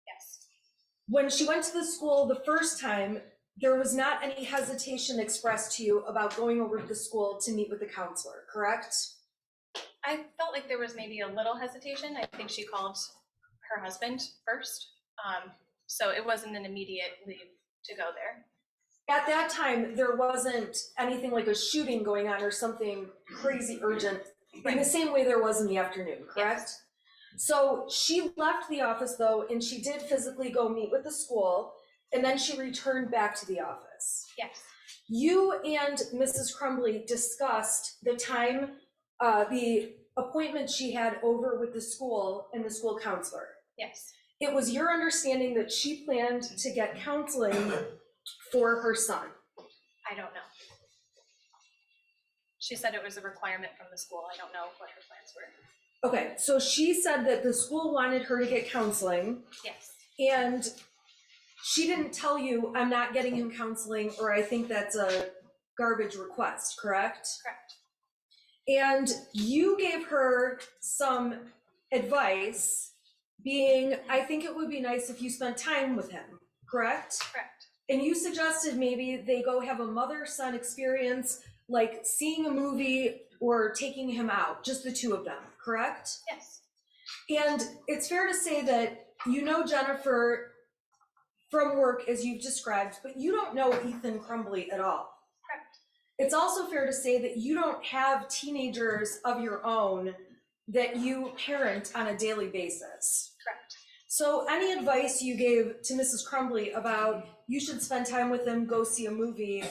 Yes. When she went to the school the first time, there was not any hesitation expressed to you about going over to the school to meet with the counselor, correct? I felt like there was maybe a little hesitation. I think she called her husband first. So it wasn't an immediate leave to go there. At that time, there wasn't anything like a shooting going on or something crazy urgent in the same way there was in the afternoon, correct? Yes. So she left the office though, and she did physically go meet with the school, and then she returned back to the office. Yes. You and Mrs. Crumbley discussed the time, the appointment she had over with the school and the school counselor. Yes. It was your understanding that she planned to get counseling for her son. I don't know. She said it was a requirement from the school. I don't know what her plans were. Okay, so she said that the school wanted her to get counseling, Yes. and she didn't tell you, I'm not getting him counseling, or I think that's a garbage request, correct? Correct. And you gave her some advice, being, I think it would be nice if you spent time with him, correct? Correct. And you suggested maybe they go have a mother-son experience, like seeing a movie or taking him out, just the two of them, correct? Yes. And it's fair to say that you know Jennifer from work, as you've described, but you don't know Ethan Crumbley at all. Correct. It's also fair to say that you don't have teenagers of your own that you parent on a daily basis. Correct. So any advice you gave to Mrs. Crumbley about you should spend time with him, go see a movie,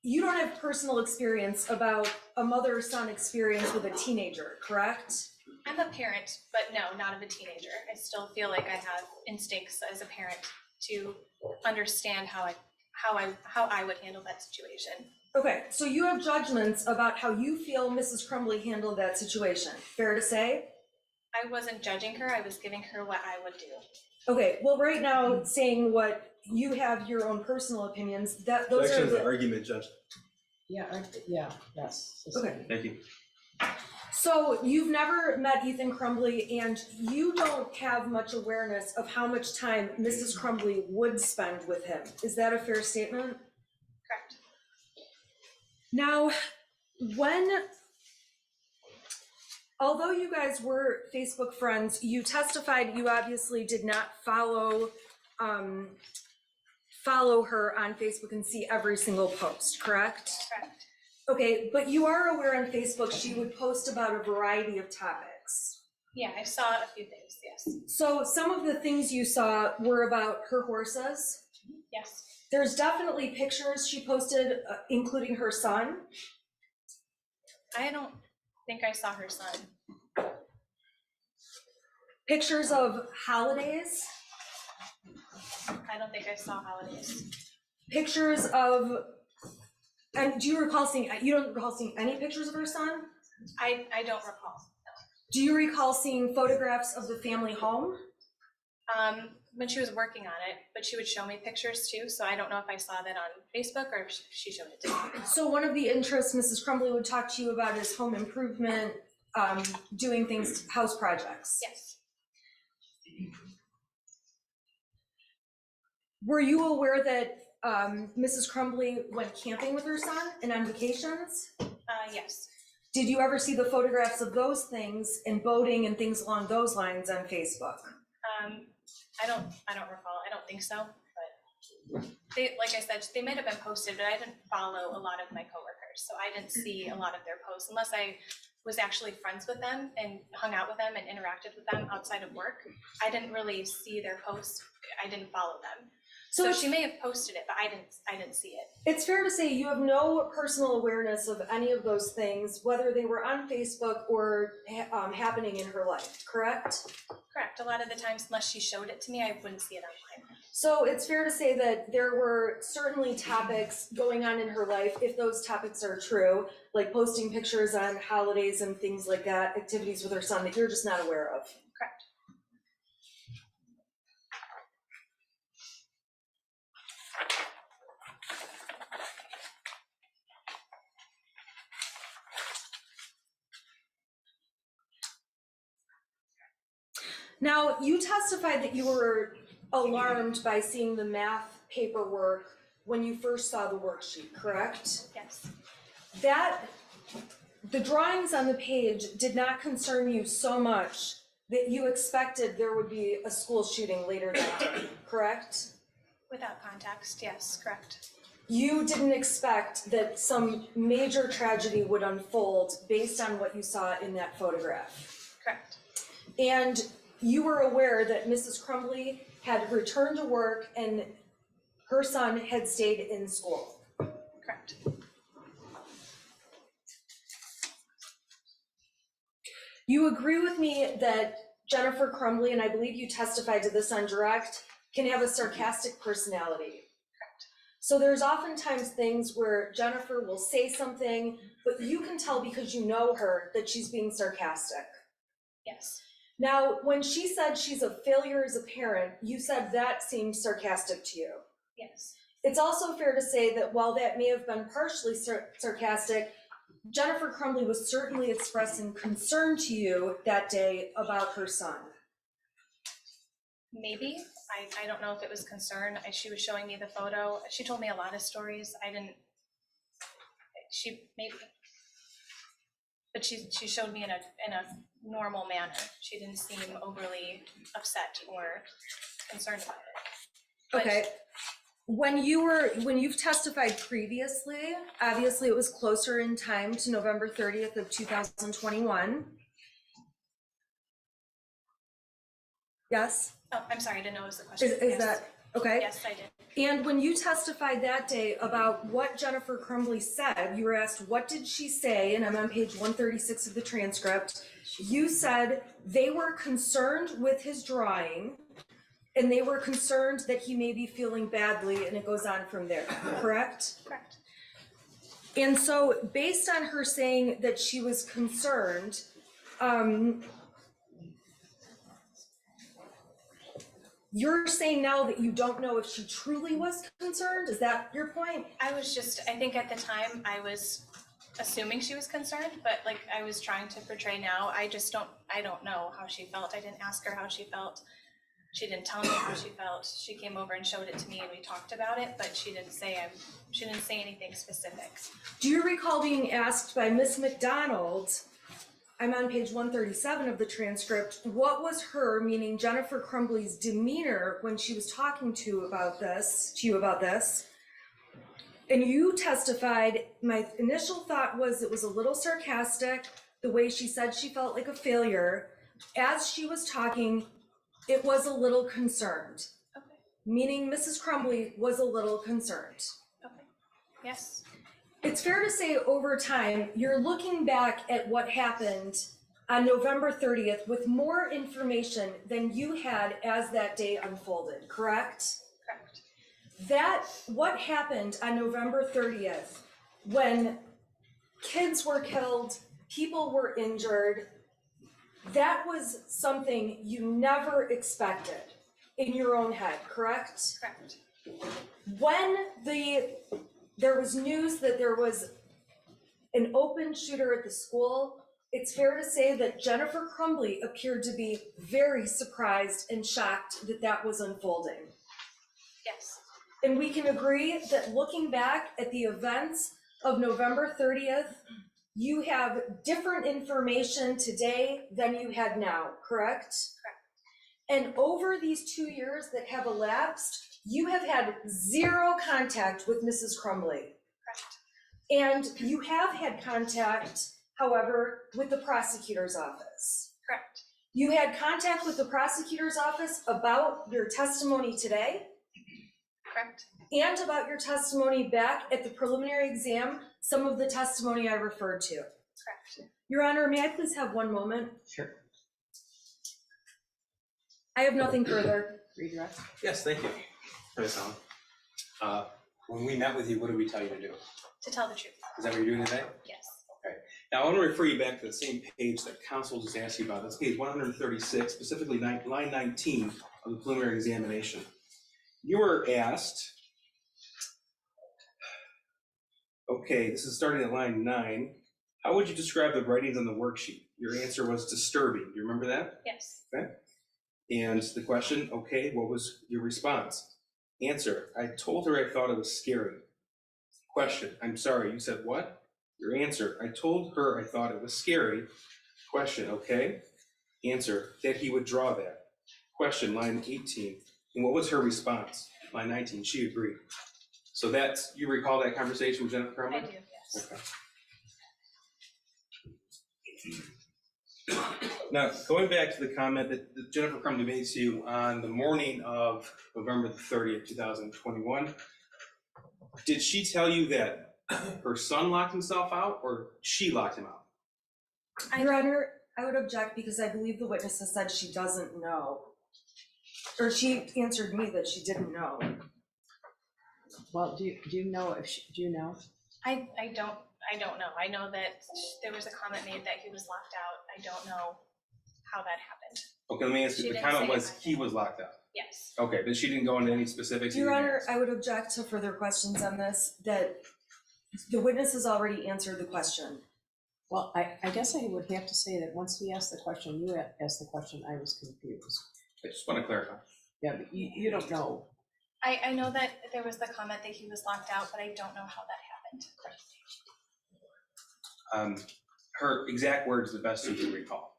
you don't have personal experience about a mother-son experience with a teenager, correct? I'm a parent, but no, not of a teenager. I still feel like I have instincts as a parent to understand how I would handle that situation. Okay, so you have judgments about how you feel Mrs. Crumbley handled that situation, fair to say? I wasn't judging her, I was giving her what I would do. Okay, well, right now, saying what you have your own personal opinions, that those are the argument, Judge. Yes. Okay. Thank you. So you've never met Ethan Crumbley, and you don't have much awareness of how much time Mrs. Crumbley would spend with him. Is that a fair statement? Correct. Now, although you guys were Facebook friends, you testified you obviously did not follow her on Facebook and see every single post, correct? Correct. Okay, but you are aware on Facebook she would post about a variety of topics. Yeah, I saw a few things, yes. So some of the things you saw were about her horses. Yes. There's definitely pictures she posted, including her son. I don't think I saw her son. Pictures of holidays. I don't think I saw holidays. Pictures of, and do you recall seeing, you don't recall seeing any pictures of her son? I don't recall. Do you recall seeing photographs of the family home? When she was working on it, but she would show me pictures too, so I don't know if I saw that on Facebook or if she showed it to me. So one of the interests Mrs. Crumbley would talk to you about is home improvement, doing things, house projects. Yes. Were you aware that Mrs. Crumbley went camping with her son and on vacations? Yes. Did you ever see the photographs of those things and boating and things along those lines on Facebook? I don't recall. I don't think so, but they, like I said, they might have been posted, but I didn't follow a lot of my coworkers. so I didn't see a lot of their posts unless I was actually friends with them and hung out with them and interacted with them outside of work. I didn't really see their posts. I didn't follow them. So she may have posted it, but I didn't see it. It's fair to say you have no personal awareness of any of those things, whether they were on Facebook or happening in her life, correct? Correct. A lot of the times, unless she showed it to me, I wouldn't see it online. So it's fair to say that there were certainly topics going on in her life, if those topics are true, like posting pictures on holidays and things like that, activities with her son that you're just not aware of. Correct. Now, you testified that you were alarmed by seeing the math paperwork when you first saw the worksheet, correct? Yes. The drawings on the page did not concern you so much that you expected there would be a school shooting later that day, correct? Without context, yes, correct. You didn't expect that some major tragedy would unfold based on what you saw in that photograph. Correct. And you were aware that Mrs. Crumbley had returned to work and her son had stayed in school. Correct. You agree with me that Jennifer Crumbley, and I believe you testified to this on direct, can have a sarcastic personality. Correct. So there's oftentimes things where Jennifer will say something, but you can tell because you know her that she's being sarcastic. Yes. Now, when she said she's a failure as a parent, you said that seemed sarcastic to you. Yes. It's also fair to say that while that may have been partially sarcastic, Jennifer Crumbley was certainly expressing concern to you that day about her son. Maybe. I don't know if it was concern. She was showing me the photo. She told me a lot of stories. Maybe. But she showed me in a normal manner. She didn't seem overly upset or concerned about it. But Okay. When you've testified previously, obviously it was closer in time to November 30th of 2021. Yes? Oh, I'm sorry, I didn't know it was the question. Is Yes. that, okay? Yes, I did. And when you testified that day about what Jennifer Crumbley said, you were asked, what did she say? And I'm on page 136 of the transcript. You said they were concerned with his drawing and they were concerned that he may be feeling badly, and it goes on from there, correct? Correct. And so based on her saying that she was concerned, you're saying now that you don't know if she truly was concerned? Is that your point? I think at the time I was assuming she was concerned, but like I was trying to portray now, I don't know how she felt. I didn't ask her how she felt. She didn't tell me how she felt. She came over and showed it to me and we talked about it, but she didn't say anything specific. Do you recall being asked by Miss McDonald, I'm on page 137 of the transcript, what was her, meaning Jennifer Crumbley's, demeanor when she was talking to you about this? And you testified, my initial thought was it was a little sarcastic, the way she said she felt like a failure. As she was talking, it was a little concerned. Okay. Meaning Mrs. Crumbley was a little concerned. Okay. Yes. It's fair to say over time, you're looking back at what happened on November 30th with more information than you had as that day unfolded, correct? Correct. What happened on November 30th when kids were killed, people were injured, that was something you never expected in your own head, correct? Correct. When there was news that there was an open shooter at the school, it's fair to say that Jennifer Crumbley appeared to be very surprised and shocked that that was unfolding. Yes. And we can agree that looking back at the events of November 30th, you have different information today than you had now, correct? Correct. And over these 2 years that have elapsed, you have had zero contact with Mrs. Crumbley. Correct. And you have had contact, however, with the prosecutor's office. Correct. You had contact with the prosecutor's office about your testimony today Correct. and about your testimony back at the preliminary exam, some of the testimony I referred to. Correct. Your Honor, may I please have one moment? Sure. I have nothing further. Redirect. Yes, thank you, Ms. Holland. When we met with you, what did we tell you to do? To tell the truth. Is that what you're doing today? Yes. Okay. Now, I want to refer you back to the same page that counsel just asked you about. That's page 136, specifically line 19 of the preliminary examination. You were asked, okay, this is starting at line 9. How would you describe the writings on the worksheet? Your answer was disturbing. Do you remember that? Yes. Okay. And the question, okay, what was your response? Answer, I told her I thought it was scary. Question, I'm sorry, you said what? Your answer, I told her I thought it was scary. Question, okay. Answer, that he would draw that. Question, line 18. And what was her response? Line 19, she agreed. So that's, you recall that conversation with Jennifer Crumbley? I do, yes. Okay. Now, going back to the comment that Jennifer Crumbley made to you on the morning of November the 30th, 2021, did she tell you that her son locked himself out or she locked him out? Your Honor, I would object because I believe the witness has said she doesn't know. Or she answered me that she didn't know. Well, do you know if she, do you know? I don't know. I know that there was a comment made that he was locked out. I don't know how that happened. Okay, let me ask you, She the didn't comment say was it. he was locked out. Yes. Okay, but she didn't go into any specifics. Your you Honor, asked. I would object to further questions on this, that the witness has already answered the question. Well, I guess I would have to say that once he asked the question, you asked the question, I was confused. I just want to clarify. Yeah, but you don't know. I know that there was the comment that he was locked out, but I don't know how that happened. Her exact words, the best you can recall.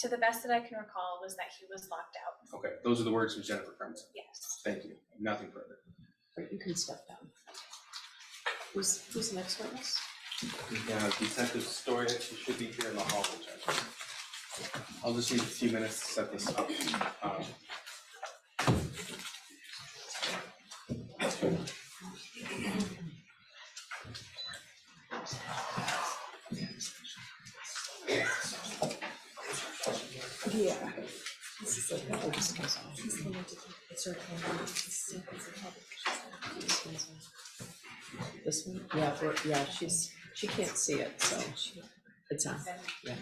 To the best that I can recall was that he was locked out. Okay, those are the words from Jennifer Crumbley. Yes. Thank you. Nothing further. Right, you can step down. Who's the next witness? Yeah, Detective Stoyak, she should be here in the hall. I'll just need a few minutes to set this up. Yeah. This is a public discussion. This one? Yeah, she can't see it, so it's on. Yeah.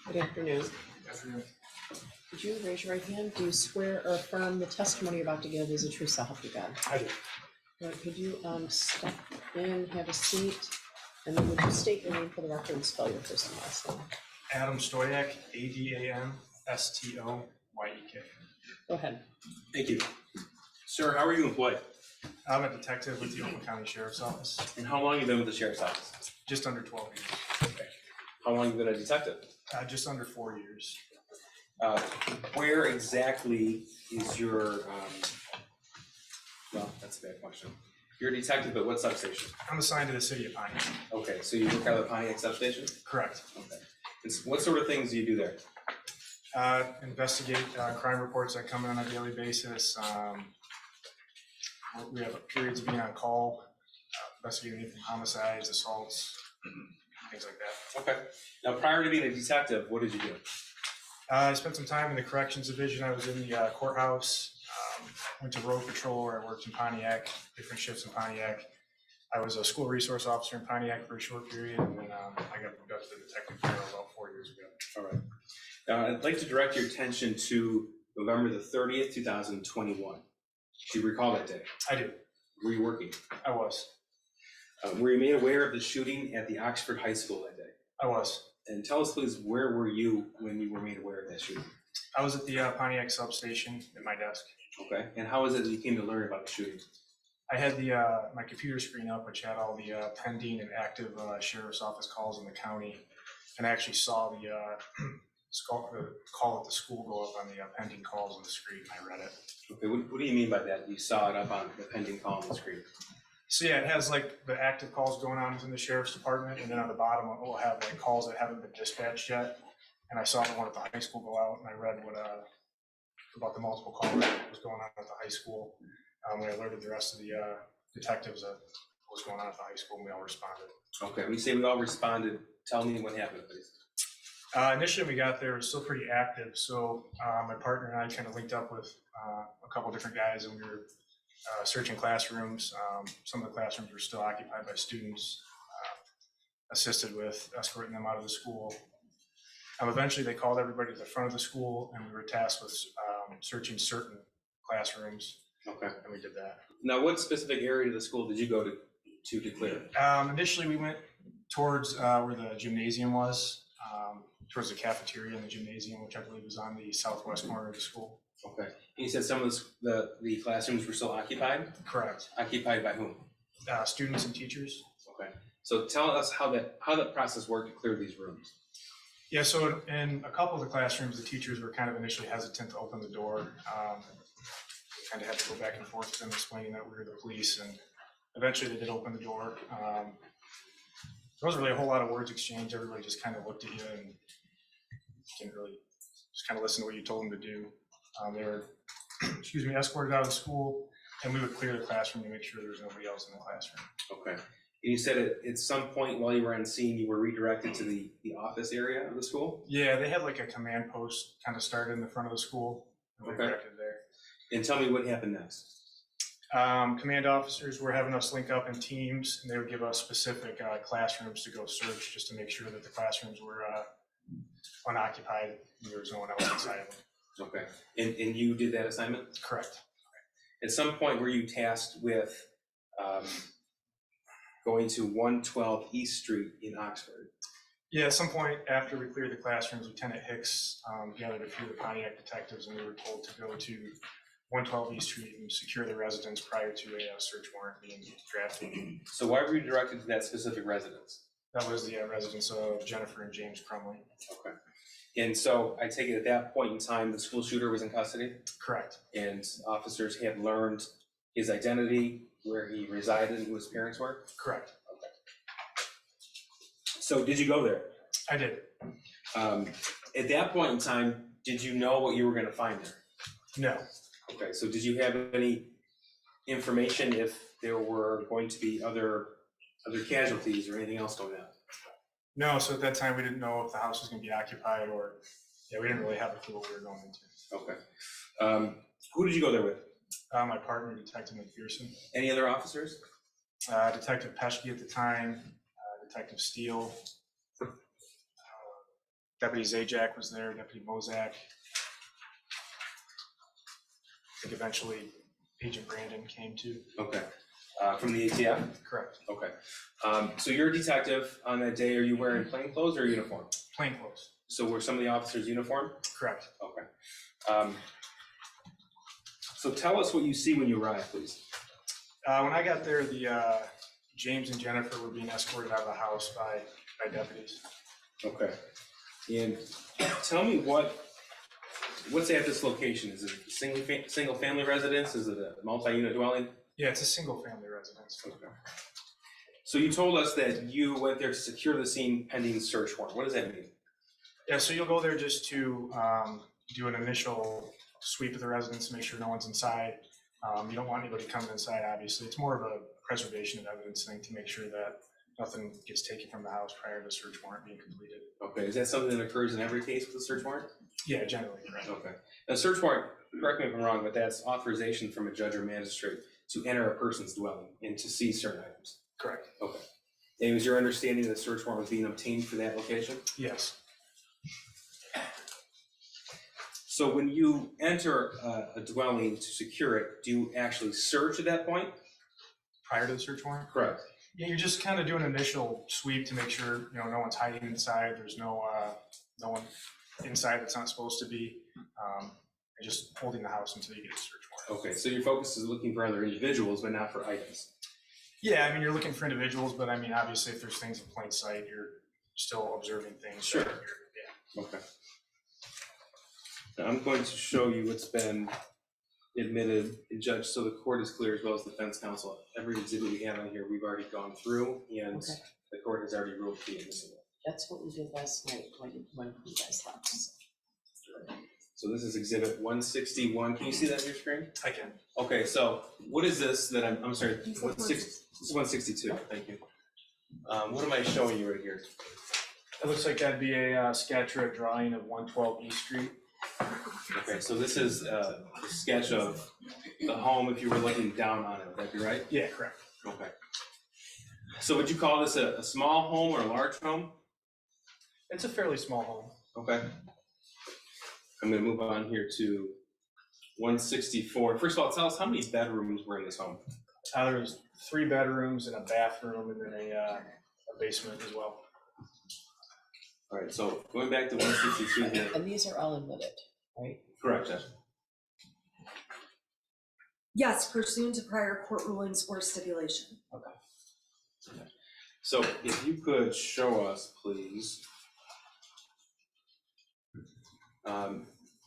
Good afternoon. Could you raise your right hand? Do you swear or affirm the testimony you're about to give is a true self you got? I do. Right, could you step in, have a seat, and then would you state your name for the record and spell your first and last name? Adam Stoyak, ADAMSTOYEK. Go ahead. Thank you. Sir, how are you employed? I'm a detective with the Oakland County Sheriff's Office, And how long have you been with the Sheriff's Office? just under 12 years, How long have you been a detective? just under 4 years. Where exactly is your, well, that's a bad question. You're a detective at what substation? I'm assigned to the city of Pontiac. Okay, so you work out of the Pontiac substation? Correct. Okay. And what sort of things do you do there? Investigate crime reports that come in on a daily basis. We have periods of being on call, investigating anything from homicides, assaults, things like that. Okay. Now, prior to being a detective, what did you do? I spent some time in the corrections division. I was in the courthouse, went to road patrol where I worked in Pontiac, different shifts in Pontiac. I was a school resource officer in Pontiac for a short period, and then I got moved up to the detective bureau about 4 years ago. All right. Now, I'd like to direct your attention to November the 30th, 2021. Do you recall that day? I do. Were you working? I was. Were you made aware of the shooting at the Oxford High School that day? I was. And tell us, please, where were you when you were made aware of that shooting? I was at the Pontiac substation at my desk. Okay. And how is it that you came to learn about the shooting? I had the my computer screen up, which had all the pending and active sheriff's office calls in the county, and I actually saw the call at the school go up on the pending calls on the screen. I read it. Okay. What do you mean by that? You saw it up on the pending call on the screen. So yeah, it has like the active calls going on within the sheriff's department, and then on the bottom it will have like calls that haven't been dispatched yet. And I saw the one at the high school go out, and I read what about the multiple calls that was going on at the high school. We alerted the rest of the detectives of what was going on at the high school, and we all responded. Okay. When you say we all responded, tell me what happened, please. Initially, we got there, it was still pretty active, so my partner and I kind of linked up with a couple different guys, and we were searching classrooms. Some of the classrooms were still occupied by students, assisted with escorting them out of the school. Eventually, they called everybody to the front of the school, and we were tasked with searching certain classrooms. Okay. And we did that. Now, what specific area of the school did you go to declare? Initially, we went towards where the gymnasium was, towards the cafeteria and the gymnasium, which I believe was on the southwest corner of the school. Okay. And you said some of the classrooms were still occupied? Correct. Occupied by whom? Students and teachers. Okay. So tell us how that process worked to clear these rooms. Yeah, so in a couple of the classrooms, the teachers were kind of initially hesitant to open the door. We kind of had to go back and forth with them explaining that we were the police, and eventually they did open the door. There wasn't really a whole lot of words exchanged. Everybody just kind of looked at you and didn't really just kind of listen to what you told them to do. They were, escorted out of the school, and we would clear the classroom to make sure there was nobody else in the classroom. Okay. And you said at some point while you were on scene, you were redirected to the office area of the school? Yeah, they had like a command post kind of started in the front of the school. And we Okay. directed there. And tell me what happened next. Command officers were having us link up in teams, and they would give us specific classrooms to go search just to make sure that the classrooms were unoccupied and there was no one else inside of them. Okay. And you did that assignment? Correct. At some point, were you tasked with going to 112 East Street in Oxford? Yeah, at some point after we cleared the classrooms, Lieutenant Hicks gathered a few of the Pontiac detectives, and we were told to go to 112 East Street and secure the residence prior to a search warrant being drafted. So why were you directed to that specific residence? That was the residence of Jennifer and James Crumbley. Okay. And so I take it at that point in time, the school shooter was in custody, Correct. and officers had learned his identity, where he resided, and who his parents were? Correct. So did you go there? I did. At that point in time, did you know what you were going to find there? No. Okay, so did you have any information if there were going to be other casualties or anything else going on? No, so at that time, we didn't know if the house was going to be occupied or, we didn't really have a clue what we were going into. Okay. Who did you go there with? My partner, Detective McPherson, Any other officers? Detective Pesky at the time, Detective Steele, Deputy Ejac was there, Deputy Mozak. I think eventually Agent Brandon came too. Okay. From the ATF? Correct. Okay. So you're a detective on that day. Are you wearing plain clothes or uniform? Plain clothes. So were some of the officers uniform? Correct. Okay. So tell us what you see when you arrive, please. When I got there, the James and Jennifer were being escorted out of the house by deputies. Okay. And tell me what's at this location? Is it a single family residence? Is it a multi-unit dwelling? Yeah, it's a single family residence. Okay. So you told us that you went there to secure the scene pending search warrant. What does that mean? Yeah, so you'll go there just to do an initial sweep of the residence to make sure no one's inside. You don't want anybody coming inside, obviously. It's more of a preservation of evidence thing to make sure that nothing gets taken from the house prior to the search warrant being completed. Okay, is that something that occurs in every case with a search warrant? Yeah, generally, right. Okay. A search warrant, correct me if I'm wrong, but that's authorization from a judge or magistrate to enter a person's dwelling and to seize certain items. Correct. Okay. And was your understanding that the search warrant was being obtained for that location? Yes. So when you enter a dwelling to secure it, do you actually search at that point? prior to the search warrant? Correct. Yeah, you're just kind of doing an initial sweep to make sure, you know, no one's hiding inside, there's no one inside that's not supposed to be, and just holding the house until you get a search warrant. Okay, so your focus is looking for other individuals, but not for items. Yeah, I mean, you're looking for individuals, but I mean, obviously, if there's things in plain sight, you're still observing things. Sure. Yeah. Okay. Now I'm going to show you what's been admitted and judged, so the court is clear, as well as the defense counsel. Every exhibit we have on here, we've already gone through, and Okay. the court has already ruled to be admissible. That's what we did last night when you guys left. So this is exhibit 161. Can you see that on your screen? I can. Okay, so what is this that I'm sorry, You said this is 162, thank you. What am I showing you right here? It looks like that'd be a sketch or a drawing of 112 East Street. Okay, so this is a sketch of the home if you were looking down on it, would that be right? Yeah, correct. Okay. So would you call this a small home or a large home? It's a fairly small home. Okay. I'm gonna move on here to 164. First of all, tell us how many bedrooms were in this home? There was 3 bedrooms and a bathroom and then a basement as well. All right, so going back to 162 here. And these are all admitted, right? Correct, Jeff. Yes, pursuant to prior court rulings or stipulation. So if you could show us, please.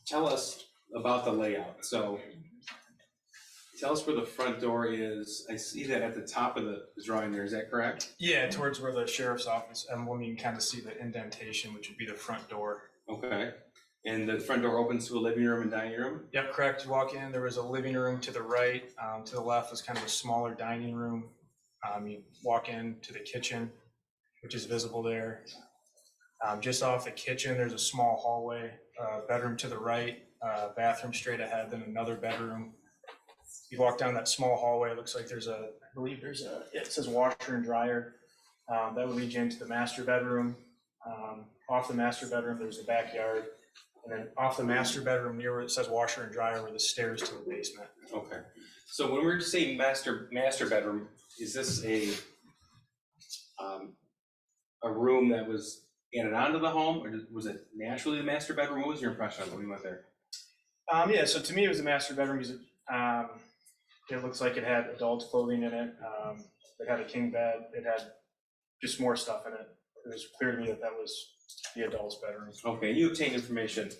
Tell us about the layout. So tell us where the front door is. I see that at the top of the drawing there, is that correct? Yeah, towards where the sheriff's office emblem, you can kind of see the indentation, which would be the front door. Okay. And the front door opens to a living room and dining room? Yep, correct. You walk in, there was a living room to the right. To the left was kind of a smaller dining room. You walk into the kitchen, which is visible there. Just off the kitchen, there's a small hallway, bedroom to the right, bathroom straight ahead, then another bedroom. You walk down that small hallway, it looks like there's I believe it says washer and dryer. That would lead you into the master bedroom. Off the master bedroom, there's the backyard. And then off the master bedroom, near where it says washer and dryer, were the stairs to the basement. Okay. So when we're saying master bedroom, is this a room that was added onto the home, or was it naturally the master bedroom? What was your impression of when we went there? Yeah, so to me, it was a master bedroom because it looks like it had adult clothing in it. It had a king bed. It had just more stuff in it. It was clear to me that was the adult's bedroom. Okay, you obtained information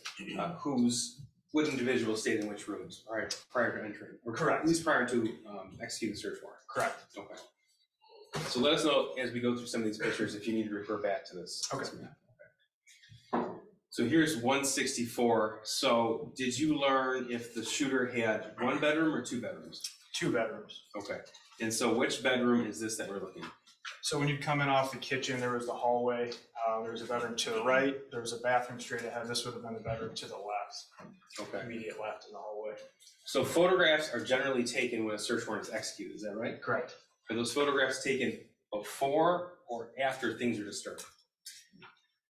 what individual stayed in which rooms prior to entering? Or correct. At least prior to executing the search warrant? Correct. Okay. So let us know as we go through some of these pictures if you need to refer back to this. Okay. So here's 164. So did you learn if the shooter had 1 bedroom or 2 bedrooms? 2 bedrooms. Okay. And so which bedroom is this that we're looking at? So when you come in off the kitchen, there was the hallway. There was a bedroom to the right. There was a bathroom straight ahead. This would have been the bedroom to the left. Okay. Immediate left in the hallway. So photographs are generally taken when a search warrant is executed. Is that right? Correct. Are those photographs taken before or after things are disturbed?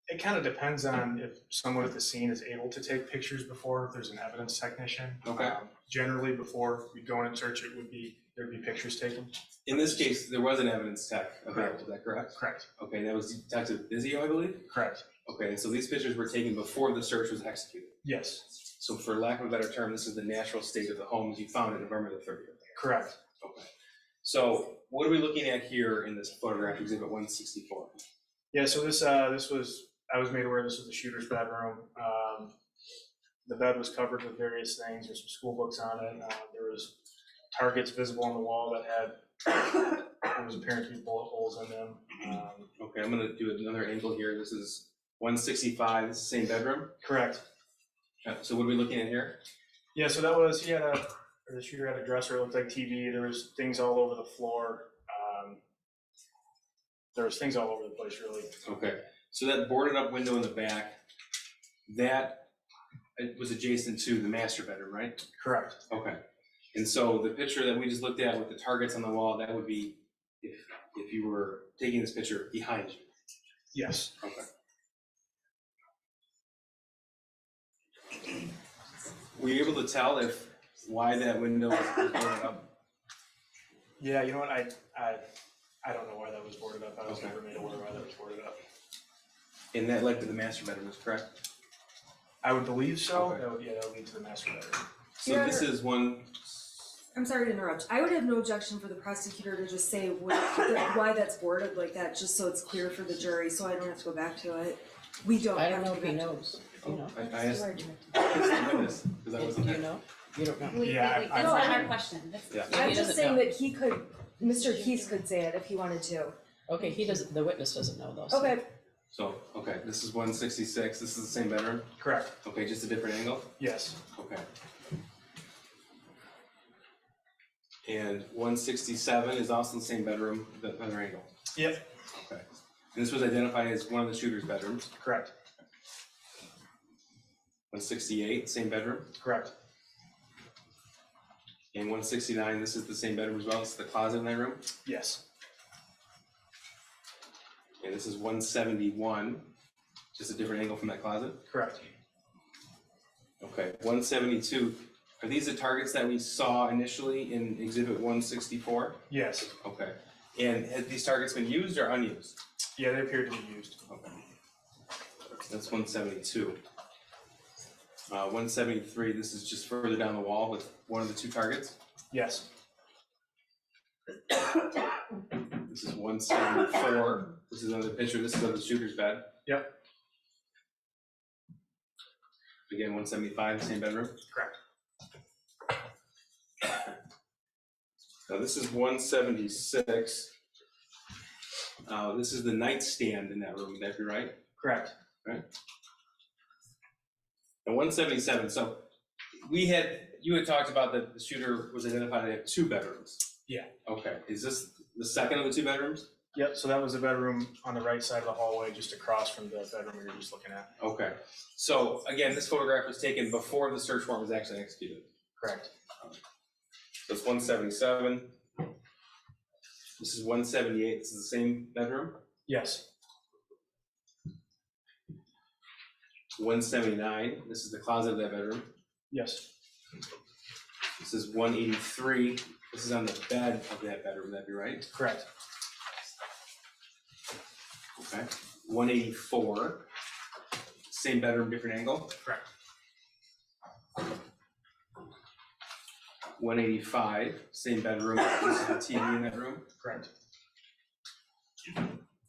It kind of depends on if someone at the scene is able to take pictures before, if there's an evidence technician. Okay. Generally, before we go in and search, there'd be pictures taken. In this case, there was an evidence tech available, is that correct? Correct. Okay, that was Detective Bizio, I believe? Correct. Okay, and so these pictures were taken before the search was executed. Yes. So for lack of a better term, this is the natural state of the home as you found it November the 30th. Correct. Okay. So what are we looking at here in this photograph, exhibit 164? Yeah, so I was made aware this was the shooter's bedroom. The bed was covered with various things. There's some school books on it. There was targets visible on the wall that had what was apparent to be bullet holes in them. Okay, I'm gonna do another angle here. This is 165, this is the same bedroom? Correct. So what are we looking at here? Yeah, so that was, the shooter had a dresser, it looked like TV. There was things all over the floor. There was things all over the place, really. Okay, so that boarded up window in the back, that it was adjacent to the master bedroom, right? Correct. Okay, and so the picture that we just looked at with the targets on the wall, that would be if you were taking this picture behind you. Yes. Okay. Were you able to tell why that window was boarded up? Yeah, you know what, I don't know why that was boarded up, I was Okay. never made aware why that was boarded up. And that led to the master bedroom, is correct? I would believe so, Okay. that would lead to the master bedroom. So Yeah. this is one, I'm sorry to interrupt. I would have no objection for the prosecutor to just say why that's boarded like that, just so it's clear for the jury, so I don't have to go back to it. We don't I have don't know to if go he back to it. knows, you know? I asked Do the witness, because I wasn't you there. know? You don't know? Wait, Yeah, that's I- not I- our question. That's- Yeah. I'm He just doesn't saying know. that he could, Mr. Keith could say it if he wanted to. Okay, he doesn't, the witness doesn't know though. so- Okay, So, okay, this is 166, this is the same bedroom? Correct, Okay, just a different angle? yes, Okay. And 167 is also the same bedroom, the other angle? yep, Okay. And this was identified as one of the shooter's bedrooms? correct, 168, same bedroom? correct, And 169, this is the same bedroom as well, it's the closet in that room? yes, And this is 171, just a different angle from that closet? correct. Okay, 172, are these the targets that we saw initially in exhibit 164? Yes, Okay, and have these targets been used or unused? yeah, they appear to be used. Okay. That's 172. 173, this is just further down the wall with one of the two targets. Yes, This is 174, this is another picture, this is of the shooter's bed. Yep. Again, 175, same bedroom. correct, Now this is 176. This is the nightstand in that room, would that be right? correct, And 177, so you had talked about that the shooter was identified to have two bedrooms. Yeah. Okay, is this the second of the two bedrooms? yep, so that was the bedroom on the right side of the hallway, just across from the bedroom we were just looking at. Okay, so again, this photograph was taken before the search warrant was actually executed. Correct, So it's 177. This is 178, this is the same bedroom. yes, 179, this is the closet of that bedroom. yes, This is 183, this is on the bed of that bedroom, that'd be right? correct, Okay. 184, same bedroom, different angle. correct, 185, same bedroom, this is the TV in that room. correct,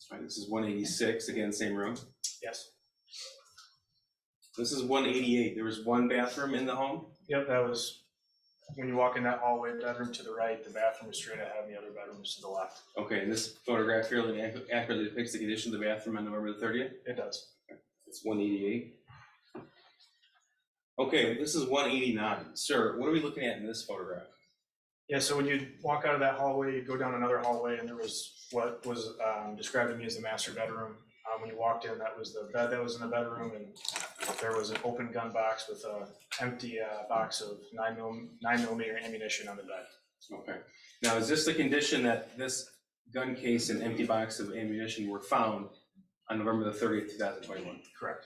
Right, this is 186, again, same room. yes. This is 188, there was one bathroom in the home? Yep, that was, when you walk in that hallway, bedroom to the right, the bathroom is straight ahead, and the other bedroom is to the left. Okay, and this photograph fairly accurately depicts the condition of the bathroom on November the 30th? It does. It's 188. Okay, this is 189. Sir, what are we looking at in this photograph? Yeah, so when you walk out of that hallway, you go down another hallway, and there was what was described to me as the master bedroom. When you walked in, that was the bed that was in the bedroom, and there was an open gun box with an empty box of 9mm ammunition on the bed. Okay. Now, is this the condition that this gun case and empty box of ammunition were found on November the 30th, 2021? Correct.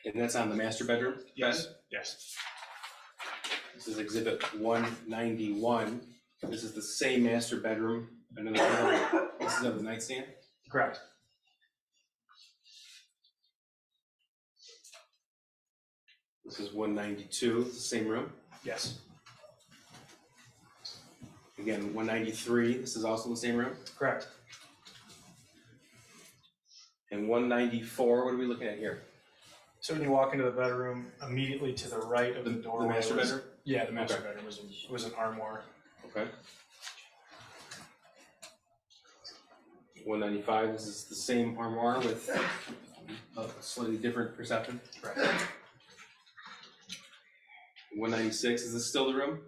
And that's on the master bedroom? bed? Yes, yes, This is exhibit 191. This is the same master bedroom, another bedroom. This is of the nightstand? correct, This is 192, it's the same room. yes, Again, 193, this is also the same room. correct. And 194, what are we looking at here? So when you walk into the bedroom, immediately to the right of the doorway. The master was- bedroom? Yeah, the master Okay. bedroom was an armoire. Okay. 195, this is the same armoire with a slightly different perception. Correct. 196, is this still the room?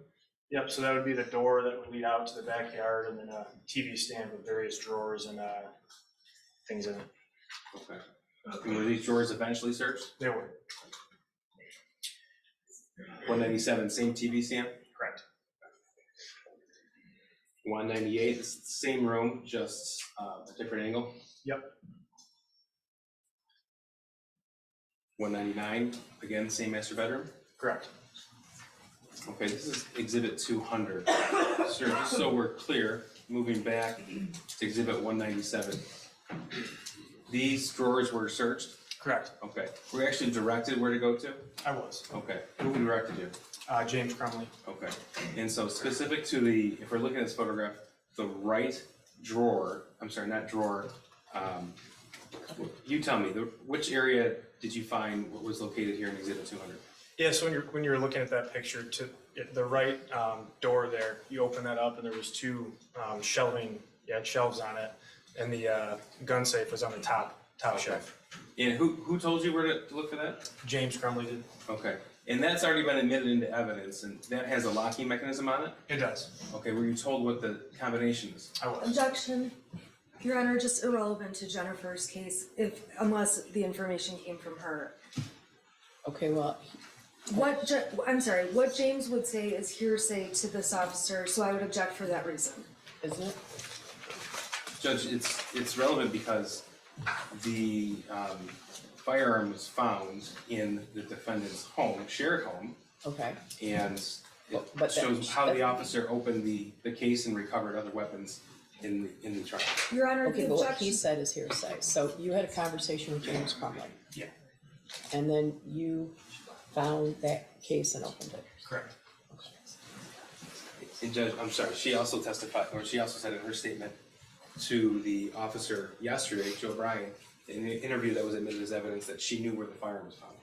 Yep, so that would be the door that would lead out to the backyard, and then a TV stand with various drawers and things in it. Okay. And were these drawers eventually searched? They were, 197, same TV stand? correct. 198, it's the same room, just a different angle? Yep. 199, again, same master bedroom? Correct. Okay, this is Exhibit 200. Sir, just so we're clear, moving back to Exhibit 197. These drawers were searched? Correct. Okay. Were you actually directed where to go to? I was. Okay. Who directed you? James Crumbley. Okay. And so specific to the, if we're looking at this photograph, the right drawer, I'm sorry, not drawer, you tell me, which area did you find what was located here in Exhibit 200? Yeah, so when you're looking at that picture, to the right door there, you open that up and there was two shelving, shelves on it, and the gun safe was on the top Okay. shelf. And who told you where to look for that? James Crumbley did. Okay. And that's already been admitted into evidence, and that has a locking mechanism on it? It does. Okay, were you told what the combination is? I was. Objection. Your Honor, just irrelevant to Jennifer's case, unless the information came from her. Okay, well, I'm sorry, what James would say is hearsay to this officer, so I would object for that reason. isn't it? Judge, it's relevant because the firearm was found in the defendant's home, shared home, Okay, and it But that- shows how the officer opened the case and recovered other weapons in the trial. Your Honor, okay, the but what he objection. said is hearsay. So you had a conversation with James Crumbley. Yeah. And then you found that case and opened it. Correct. And Judge, I'm sorry, she also testified, or she also said in her statement to the officer yesterday, Joe Bryan, in an interview that was admitted as evidence, that she knew where the firearm was found.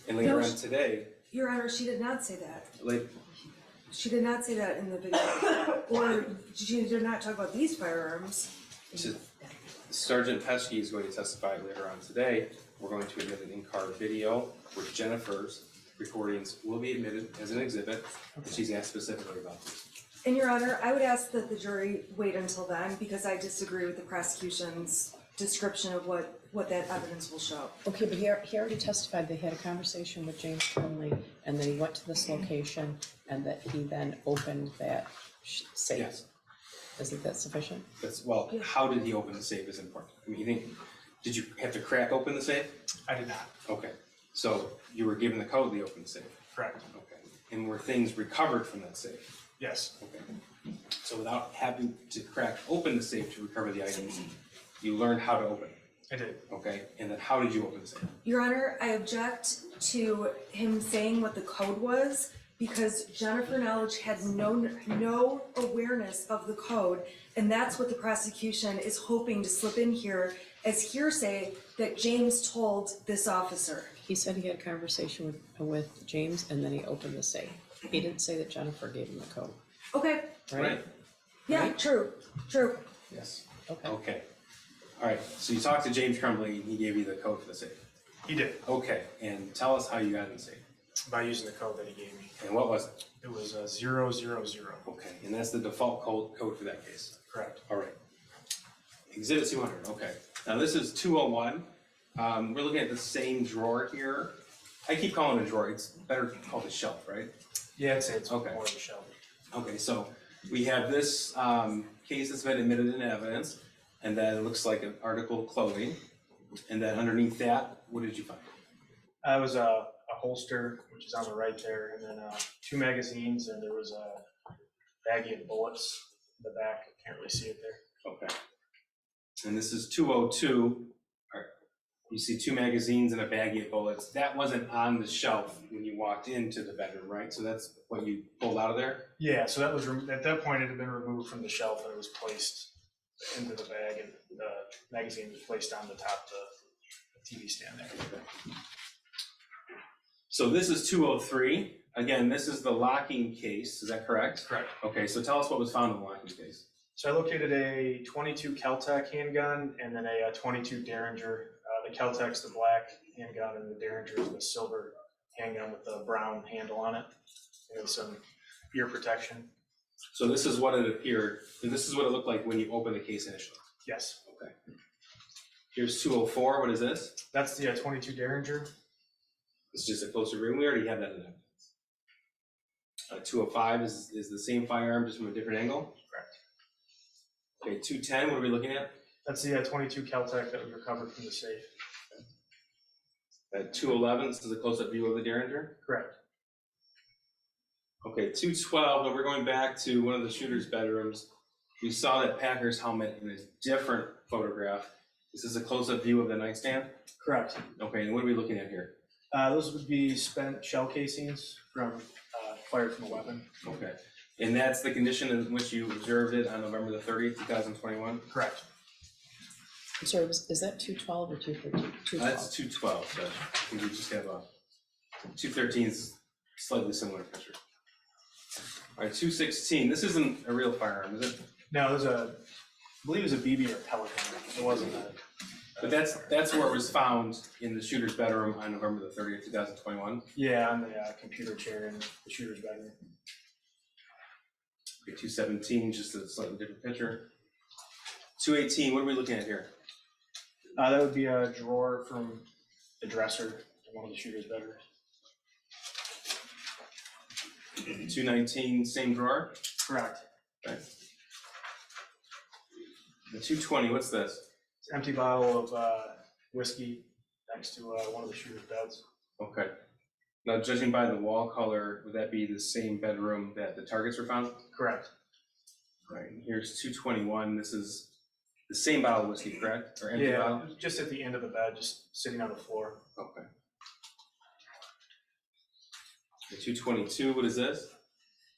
And later No, on today, Your Honor, she did not say that. like, She did not say that in the video. Or she did not talk about these firearms. Sergeant Pesky is going to testify later on today. We're going to admit an in-car video with Jennifer's recordings will be admitted as an exhibit, and she's asked specifically about this. And Your Honor, I would ask that the jury wait until then because I disagree with the prosecution's description of what that evidence will show. Okay, but he already testified they had a conversation with James Crumbley and then he went to this location and that he then opened that safe. Yes. Isn't that sufficient? That's, well, how did he open the safe is important. I mean, did you have to crack open the safe? I did not. Okay, so you were given the code to open the safe? Correct. Okay, and were things recovered from that safe? Yes. Okay, so without having to crack open the safe to recover the items, you learned how to open it? I did. Okay, and then how did you open the safe? Your Honor, I object to him saying what the code was because Jennifer Knowledge had no awareness of the code, and that's what the prosecution is hoping to slip in here as hearsay that James told this officer. He said he had a conversation with James and then he opened the safe. He didn't say that Jennifer gave him the code, Okay, right? yeah, Right? true. Yes. Okay. Okay, all right, so you talked to James Crumbley, and he gave you the code for the safe. He did, Okay, and tell us how you got in the safe, by using the code that he gave me. and what was it? It was 000. Okay, and that's the default code for that case. Correct. All right. Exhibit 200, okay. Now this is 201. We're looking at the same drawer here. I keep calling it a drawer, it's better called a shelf, right? Yeah, I'd say it's Okay. more of a shelf. Okay, so we have this case that's been admitted in evidence, and then it looks like an article of clothing. And then underneath that, what did you find? It was a holster, which is on the right there, and then 2 magazines, and there was a baggie of bullets in the back. I can't really see it there. Okay. And this is 202. All right. You see 2 magazines and a baggie of bullets. That wasn't on the shelf when you walked into the bedroom, right? So that's what you pulled out of there? Yeah, so that was, at that point, it had been removed from the shelf and it was placed into the bag, and the magazine was placed on the top of the TV stand there. So this is 203. Again, this is the locking case. Is that correct? Correct. Okay, so tell us what was found in the locking case. So I located a .22 Kel-Tec handgun and then a .22 Derringer. The Kel-Tec's the black handgun and the Derringer is the silver handgun with the brown handle on it and some ear protection. So this is what it appeared, and this is what it looked like when you opened the case initially. Yes, Okay. Here's 204. What is this? that's the .22 Derringer. It's just a closer room. We already have that in evidence. 205 is the same firearm, just from a different angle. Correct. Okay, 210. What are we looking at? That's the .22 Kel-Tec that we recovered from the safe. At 211. This is a close-up view of the Derringer. Correct. Okay, 212, but we're going back to one of the shooter's bedrooms. We saw that Packer's helmet in a different photograph. This is a close-up view of the nightstand? Correct. Okay, and what are we looking at here? Those would be spent shell casings from, fired from a weapon. Okay, and that's the condition in which you observed it on November the 30th, 2021? Correct. I'm sorry, is that 212 or 213? 212. That's 212, Judge. I think we just have a, 213 is slightly similar picture. All right, 216, this isn't a real firearm, is it? No, it was I believe it was a BB or a pellet gun. It wasn't a. But that's where it was found in the shooter's bedroom on November the 30th, 2021. Yeah, on the computer chair in the shooter's bedroom. Okay, 217, just a slightly different picture. 218, what are we looking at here? That would be a drawer from the dresser in one of the shooter's bedrooms. 219, same drawer? Correct. Okay. The 220, what's this? It's an empty bottle of whiskey next to one of the shooter's beds. Okay. Now, judging by the wall color, would that be the same bedroom that the targets were found? Correct. Right, and here's 221. This is the same bottle of whiskey, correct? Or empty Yeah, bottle? it was just at the end of the bed, just sitting on the floor. Okay. The 222, what is this?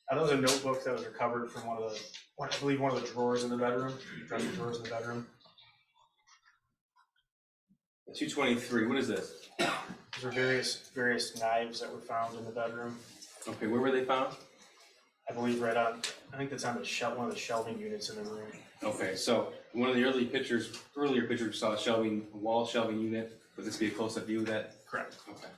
That was a notebook that was recovered from I believe one of the drawers in the bedroom, dresser drawers in the bedroom. The 223, what is this? Those are various knives that were found in the bedroom. Okay, where were they found? I believe right on, I think that's on the one of the shelving units in the room. Okay, so one of the earlier pictures we saw a wall shelving unit. Would this be a close-up view of that? Correct. Okay.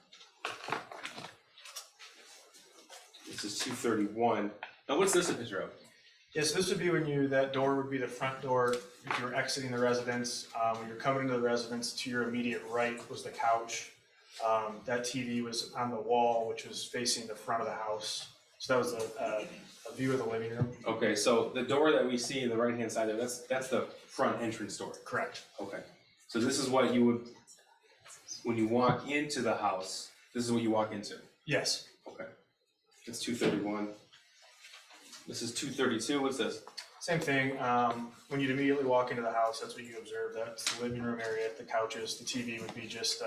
This is 231. Now, what's this a picture of? Yes, this would be that door would be the front door if you were exiting the residence. When you're coming into the residence, to your immediate right was the couch. That TV was on the wall, which was facing the front of the house. So that was a view of the living room. Okay, so the door that we see in the right-hand side there, that's the front entrance door. Correct. Okay, so this is what you would, when you walk into the house, this is what you walk into? Yes. Okay, that's 231. This is 232, what's this? Same thing. When you'd immediately walk into the house, that's what you observe. That's the living room area, the couches. The TV would be just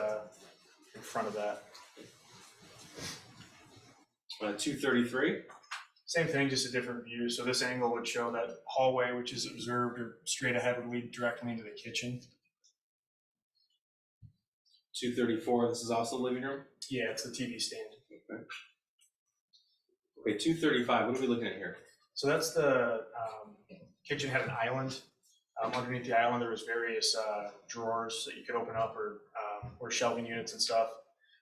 in front of that. 233. Same thing, just a different view. So this angle would show that hallway, which is observed or straight ahead, would lead directly into the kitchen. 234, this is also the living room? Yeah, it's the TV stand. Okay. Okay, 235, what are we looking at here? So that's the kitchen had an island. Underneath the island, there was various drawers that you could open up or shelving units and stuff.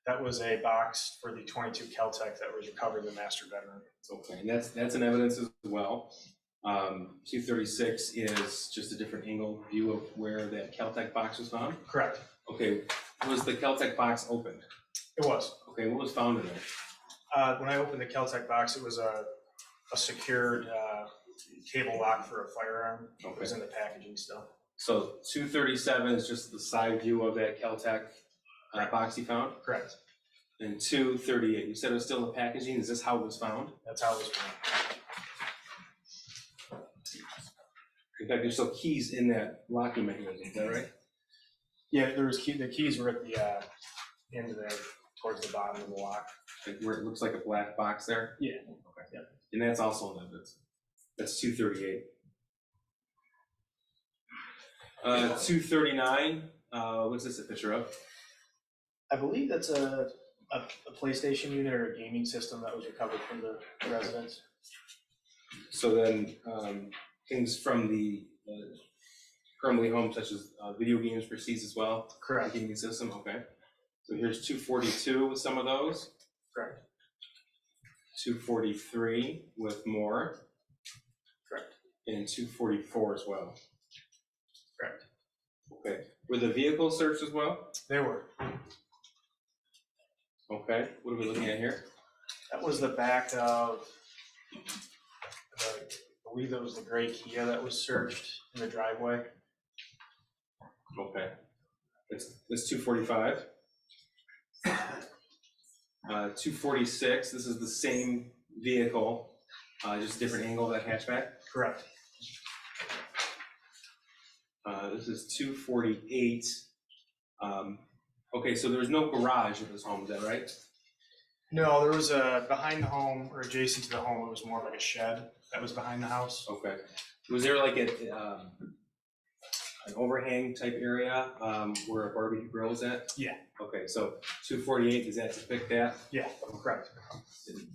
That was a box for the .22 Kel-Tec that was recovered in the master bedroom. Okay, and that's an evidence as well. 236 is just a different angle view of where that Kel-Tec box was found? Correct. Okay, was the Kel-Tec box opened? It was. Okay, what was found in there? When I opened the Kel-Tec box, it was a secured cable lock for a firearm. It was in the packaging still. So 237 is just the side view of that Kel-Tec box you found? Correct. And 238, you said it was still in the packaging. Is this how it was found? That's how it was found. In fact, there's still keys in that locking mechanism, is that right? Yeah, there was the keys were at the end of there, towards the bottom of the lock. Like where it looks like a black box there? Yeah. Okay. Yeah. And that's also an evidence. That's 238. 239, what's this a picture of? I believe that's a PlayStation unit or a gaming system that was recovered from the residence. So then things from the Crumbley home, such as video games, were seized as well? Correct. Gaming system, okay. So here's 242 with some of those. Correct. 243 with more. Correct. And 244 as well. Correct. Okay. Were the vehicles searched as well? They were. Okay. What are we looking at here? That was the back of, I believe that was the gray Kia that was searched in the driveway. Okay. It's 245. 246, this is the same vehicle, just a different angle of that hatchback. Correct. This is 248. Okay, so there was no garage in this home, is that right? No, there was a, behind the home, or adjacent to the home, it was more like a shed that was behind the house. Okay. Was there like an overhang type area where a barbecue grill was at? Yeah. Okay, so 248, does that depict that? Yeah, correct.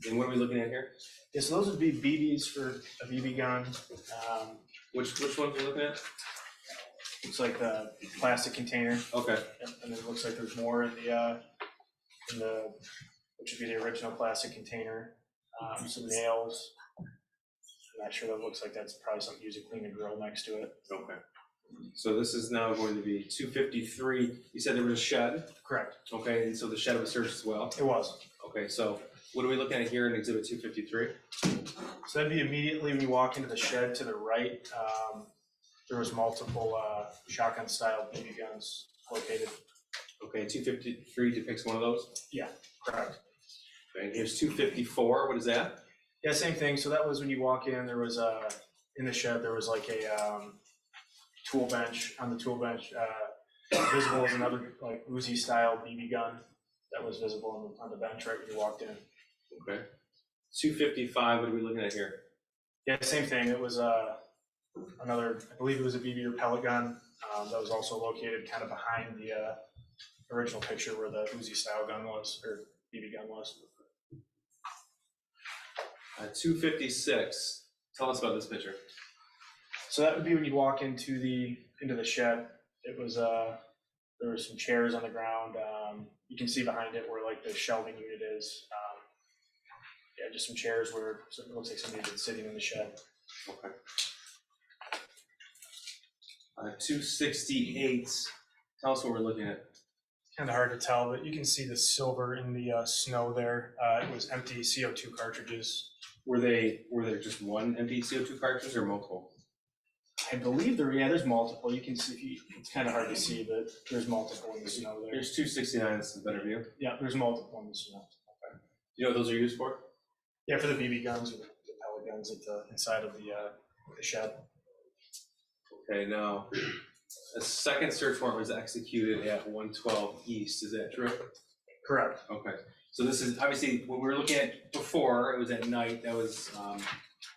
And what are we looking at here? Yeah, so those would be BBs for a BB gun. Which ones are we looking at? Looks like the plastic container, Okay, and then it looks like there's more in the, which would be the original plastic container. Some nails. I'm not sure, that looks like that's probably something used to clean the grill next to it. okay. So this is now going to be 253. You said there was a shed, Correct. okay, and so the shed was searched as well? It was. Okay, so what are we looking at here in exhibit 253? So that'd be immediately when you walk into the shed to the right. There was multiple shotgun style BB guns located. Okay, 253 depicts one of those? Yeah, correct. Okay, here's 254, what is that? Yeah, same thing. So that was when you walk in, there was in the shed, there was like a tool bench. On the tool bench, visible as another like Uzi style BB gun that was visible on the bench right when you walked in. Okay. 255, what are we looking at here? Yeah, same thing. It was another, I believe it was a BB or pellet gun that was also located kind of behind the original picture where the Uzi style gun was, or BB gun was. 256, tell us about this picture. So that would be when you walk into the shed. It was there were some chairs on the ground. You can see behind it where like the shelving unit is. Yeah, just some chairs where it looks like somebody had been sitting in the shed. Okay. 268, tell us what we're looking at. Kind of hard to tell, but you can see the silver in the snow there. It was empty CO2 cartridges. Were there just one empty CO2 cartridge or multiple? I believe there's multiple. You can see, it's kind of hard to see, but there's multiple in the snow there. There's 269, this is a better view. Yeah, there's multiple in the snow. You know what those are used for? Yeah, for the BB guns or the pellet guns at the inside of the shed. Okay, now, a second search warrant was executed at 112 East, is that true? Correct. Okay, so this is, obviously, what we were looking at before, it was at night, that was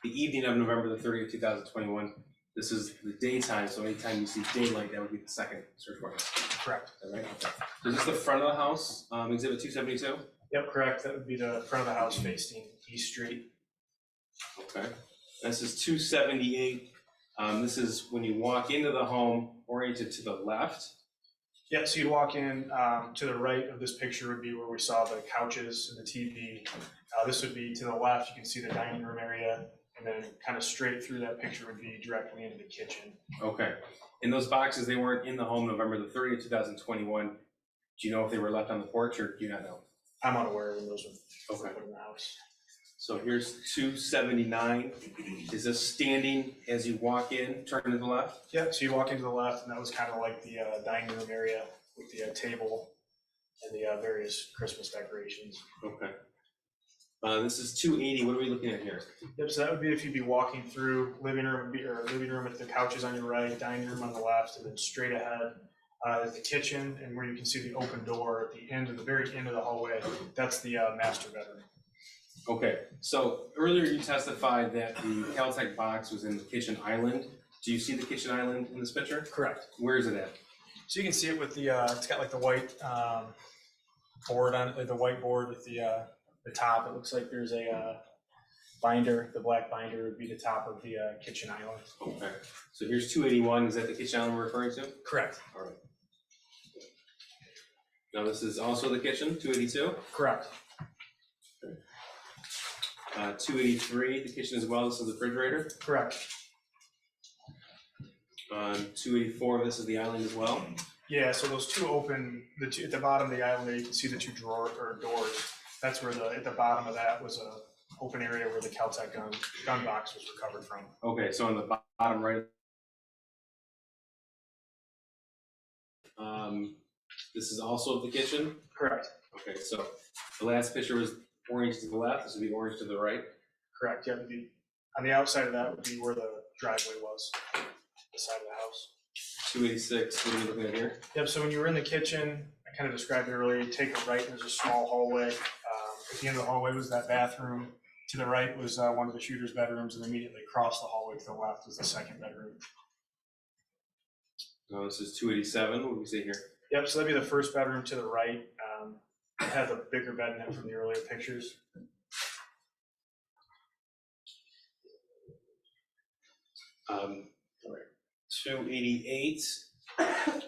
the evening of November the 30th, 2021. This is the daytime, so anytime you see daylight, that would be the second search warrant. Correct. Is that right? Okay. So is this the front of the house, exhibit 272? Yep, correct. That would be the front of the house facing East Street. Okay. This is 278. This is when you walk into the home, oriented to the left. Yeah, so you'd walk in to the right of this picture would be where we saw the couches and the TV. This would be to the left. You can see the dining room area, and then kind of straight through that picture would be directly into the kitchen. Okay. And those boxes, they weren't in the home November the 30th, 2021. Do you know if they were left on the porch, or do you not know? I'm unaware when those were Okay. put in the house. So here's 279. Is this standing as you walk in, turn to the left? Yeah, so you walk into the left, and that was kind of like the dining room area with the table and the various Christmas decorations. Okay. This is 280. What are we looking at here? Yep, so that would be if you'd be walking through living room with the couches on your right, dining room on the left, and then straight ahead is the kitchen, and where you can see the open door at the end of the very end of the hallway. That's the master bedroom. Okay, so earlier you testified that the Caltech box was in the kitchen island. Do you see the kitchen island in this picture? Correct. Where is it at? So you can see it with the, it's got like the white board on it, like the white board with the top. It looks like there's a binder. The black binder would be the top of the kitchen island. Okay, so here's 281. Is that the kitchen island we're referring to? Correct. All right. Now this is also the kitchen, 282. Correct. 283, the kitchen as well. This is the refrigerator. Correct. 284, this is the island as well. Yeah, so those two open, the two at the bottom of the island there, you can see the two doors. That's where at the bottom of that was a open area where the Caltech gun box was recovered from. Okay, so on the bottom right. This is also the kitchen. Correct. Okay, so the last picture was orange to the left, this would be orange to the right. Correct, yeah, on the outside of that would be where the driveway was, the side of the house. 286, what are we looking at here? Yep, so when you were in the kitchen, I kind of described it earlier, you take a right, there's a small hallway. At the end of the hallway was that bathroom. To the right was one of the shooter's bedrooms, and immediately across the hallway to the left was the second bedroom. No, this is 287, what do we see here? Yep, so that'd be the first bedroom to the right. It has a bigger bed in it from the earlier pictures. All right. 288.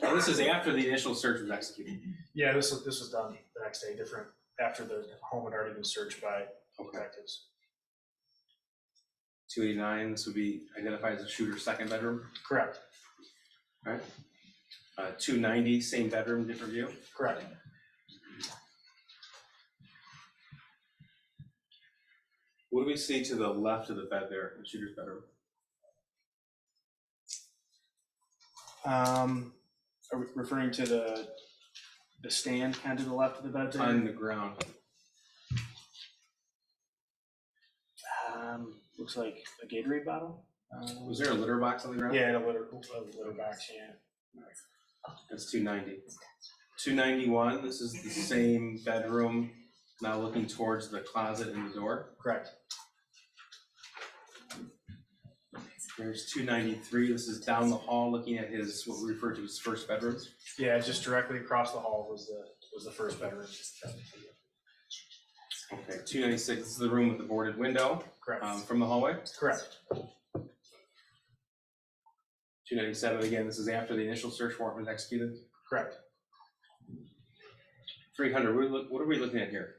Oh, this is after the initial search was executed. Yeah, this was done the next day, different, after the home had already been searched by detectives. 289, this would be identified as the shooter's second bedroom. Correct, All right. 290, same bedroom, different view. correct. What do we see to the left of the bed there, the shooter's bedroom? Are we referring to the stand kind of to the left of the bed there? On the ground. Looks like a Gatorade bottle. Was there a litter box on the ground? Yeah, a litter box, yeah. That's 290. 291, this is the same bedroom, now looking towards the closet and the door. Correct. There's 293, this is down the hall looking at his, what we refer to as first bedroom. Yeah, just directly across the hall was the first bedroom. Okay, 296, this is the room with the boarded window Correct. from the hallway. Correct. 297, again, this is after the initial search warrant was executed. Correct. 300, what are we looking at here?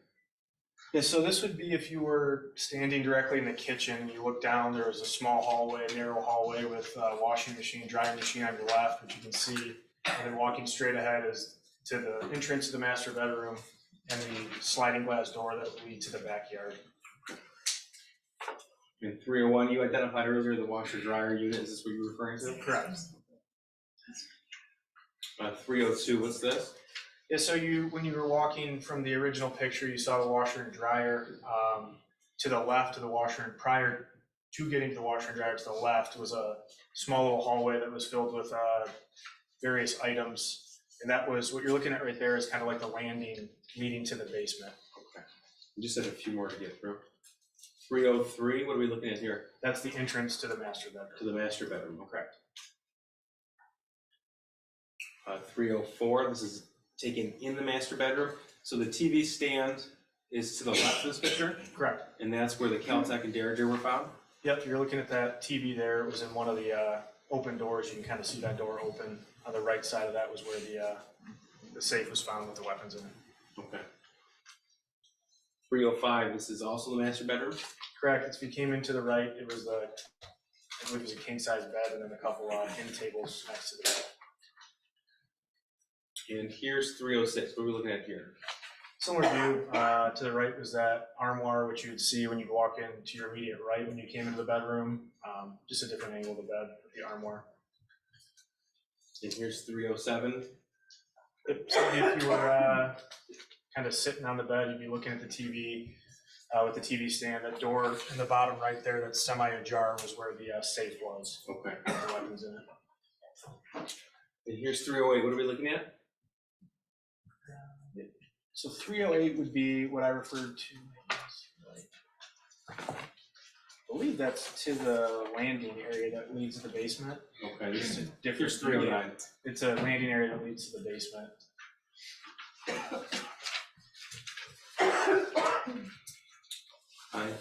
Yeah, so this would be if you were standing directly in the kitchen and you look down, there was a small hallway, narrow hallway with a washing machine, drying machine on your left, which you can see. And then walking straight ahead is to the entrance to the master bedroom and the sliding glass door that would lead to the backyard. In 301, you identified earlier the washer dryer unit, is this what you're referring to? Correct. 302, what's this? Yeah, so when you were walking from the original picture, you saw the washer and dryer. To the left of the washer, and prior to getting to the washer and dryer to the left was a small little hallway that was filled with various items. And that was, what you're looking at right there is kind of like the landing leading to the basement. Okay. We just had a few more to get through. 303, what are we looking at here? That's the entrance to the master bedroom. To the master bedroom, okay. Correct. 304, this is taken in the master bedroom. So the TV stand is to the left of this picture, Correct. and that's where the Caltech and Derringer were found? Yep, you're looking at that TV there. It was in one of the open doors. You can kind of see that door open. On the right side of that was where the safe was found with the weapons in it. Okay. 305, this is also the master bedroom? Correct. If you came into the right, it was I believe it was a king size bed and then a couple end tables next to the bed. And here's 306, what are we looking at here? Similar view. To the right was that armoire, which you would see when you walk in to your immediate right when you came into the bedroom. Just a different angle of the bed with the armoire. And here's 307. So if you were kind of sitting on the bed, you'd be looking at the TV with the TV stand. That door in the bottom right there that's semi-ajar was where the safe was. Okay. With the weapons in it. And here's 308, what are we looking at? So 308 would be what I referred to. I believe that's to the landing area that leads to the basement. Okay, It's a different. here's 309. It's a landing area that leads to the basement.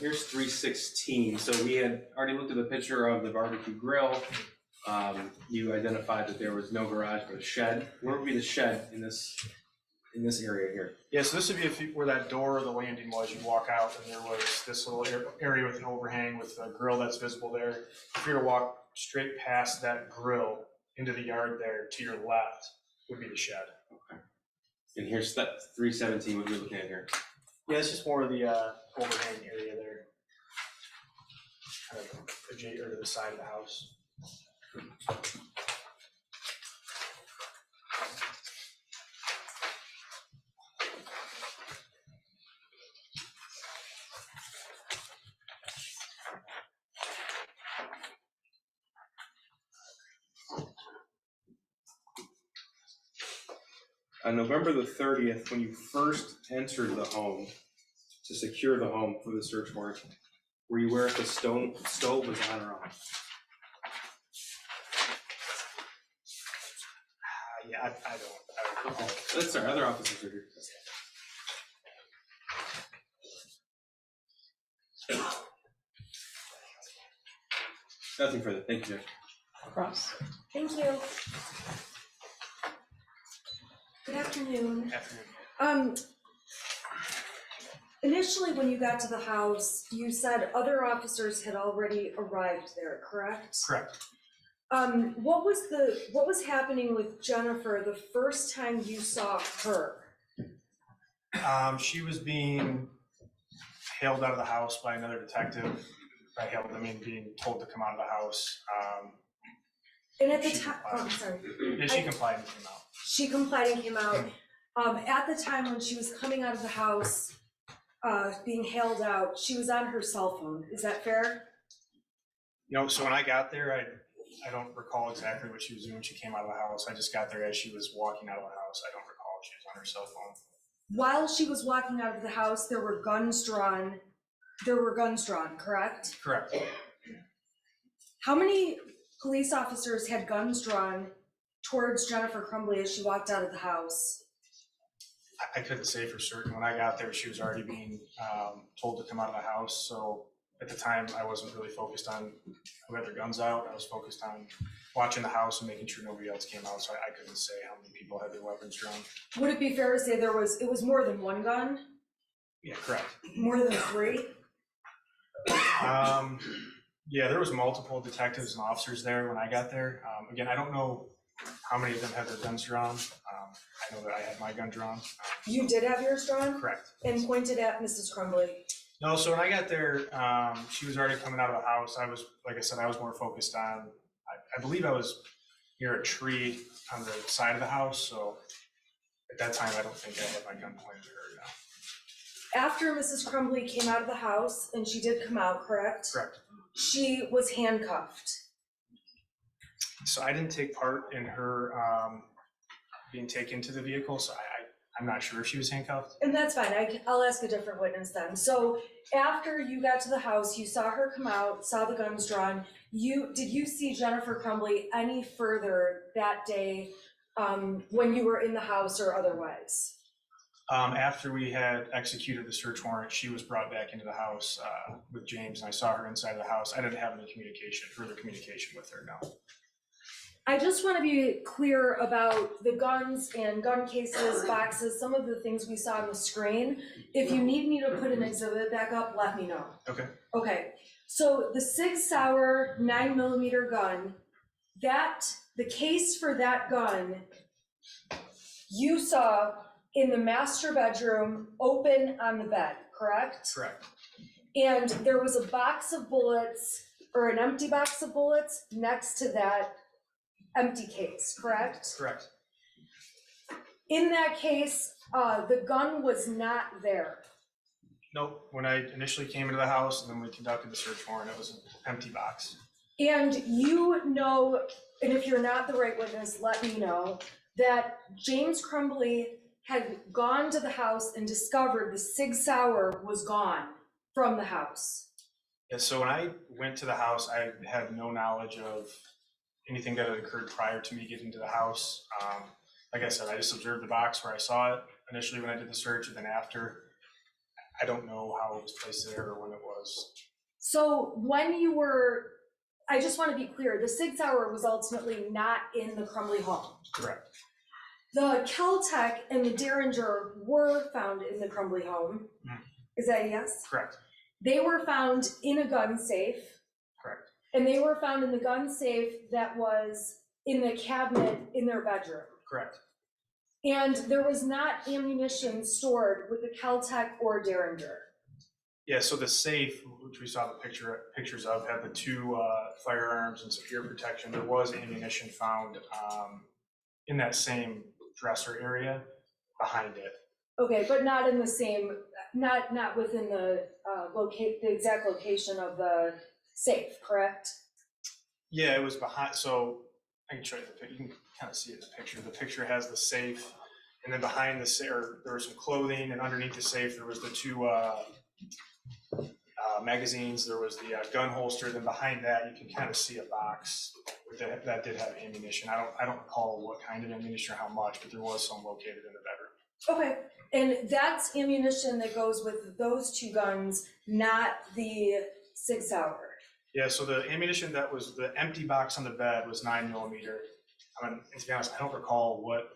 Here's 316. So we had already looked at the picture of the barbecue grill. You identified that there was no garage but a shed. Where would be the shed in this area here? Yeah, so this would be where that door or the landing was. You walk out and there was this little area with an overhang with a grill that's visible there. If you were to walk straight past that grill into the yard there to your left would be the shed. Okay. And here's that 317. What are we looking at here? Yeah, it's just more of the overhang area there. Kind of adjacent or to the side of the house. On November the 30th, when you first entered the home to secure the home for the search warrant, were you aware if the stove was on or off? Yeah, I don't recall. That's our other officers are here. Nothing further. Thank you, Judge. Cross. Thank you. Good afternoon. Afternoon. Initially, when you got to the house, you said other officers had already arrived there, correct? Correct. What was happening with Jennifer the first time you saw her? She was being hailed out of the house by another detective. By hailed, I mean being told to come out of the house. And at the She time, complied. I'm sorry. Yeah, she complied and came out. She complied and came out. At the time when she was coming out of the house, being hailed out, she was on her cell phone. Is that fair? You know, so when I got there, I don't recall exactly what she was doing when she came out of the house. I just got there as she was walking out of the house. I don't recall if she was on her cell phone. While she was walking out of the house, there were guns drawn. Correct? Correct. How many police officers had guns drawn towards Jennifer Crumbley as she walked out of the house? I couldn't say for certain. When I got there, she was already being told to come out of the house. So at the time, I wasn't really focused on who had their guns out. I was focused on watching the house and making sure nobody else came out. So I couldn't say how many people had their weapons drawn. Would it be fair to say it was more than one gun? Yeah, correct. More than three? Yeah, there was multiple detectives and officers there when I got there. Again, I don't know how many of them had their guns drawn. I know that I had my gun drawn. You did have yours drawn? Correct. And pointed at Mrs. Crumbley? No, so when I got there, she was already coming out of the house. I was, like I said, I was more focused on, I believe I was near a tree on the side of the house. So at that time, I don't think I had my gun pointed at her now. After Mrs. Crumbley came out of the house, and she did come out, correct? Correct. She was handcuffed. So I didn't take part in her being taken to the vehicle, so I'm not sure if she was handcuffed. And that's fine, I'll ask a different witness then. So after you got to the house, you saw her come out, saw the guns drawn. Did you see Jennifer Crumbley any further that day when you were in the house or otherwise? After we had executed the search warrant, she was brought back into the house with James, and I saw her inside of the house. I didn't have any further communication with her, no. I just want to be clear about the guns and gun cases, boxes, some of the things we saw on the screen. If you need me to put an exhibit back up, let me know. Okay. Okay, so the Sig Sauer 9mm gun, the case for that gun, you saw in the master bedroom, open on the bed, correct? Correct. And there was a box of bullets, or an empty box of bullets, next to that empty case, correct? Correct. In that case, the gun was not there. Nope. When I initially came into the house and then we conducted the search warrant, it was an empty box. And you know, and if you're not the right witness, let me know, that James Crumbley had gone to the house and discovered the Sig Sauer was gone from the house. Yeah, so when I went to the house, I had no knowledge of anything that had occurred prior to me getting to the house. Like I said, I just observed the box where I saw it initially when I did the search, and then after, I don't know how it was placed there or when it was. So when I just want to be clear, the Sig Sauer was ultimately not in the Crumbley home. Correct. The Kel-Tec and the Derringer were found in the Crumbley home. Mhm. Is that a yes? Correct. They were found in a gun safe. Correct. And they were found in the gun safe that was in the cabinet in their bedroom. Correct. And there was not ammunition stored with the Kel-Tec or Derringer. Yeah, so the safe, which we saw the pictures of, had the two firearms and some ear protection. There was ammunition found in that same dresser area behind it. Okay, but not in the same, not within the the exact location of the safe, correct? Yeah, it was behind, so I can show you the picture. You can kind of see it in the picture. The picture has the safe And then behind the safe, there was some clothing, and underneath the safe, there was the two magazines, there was the gun holster, then behind that, you can kind of see a box that did have ammunition. I don't recall what kind of ammunition or how much, but there was some located in the bedroom. Okay, and that's ammunition that goes with those two guns, not the Sig Sauer. Yeah, so the ammunition that was the empty box on the bed was 9mm. I mean, to be honest, I don't recall what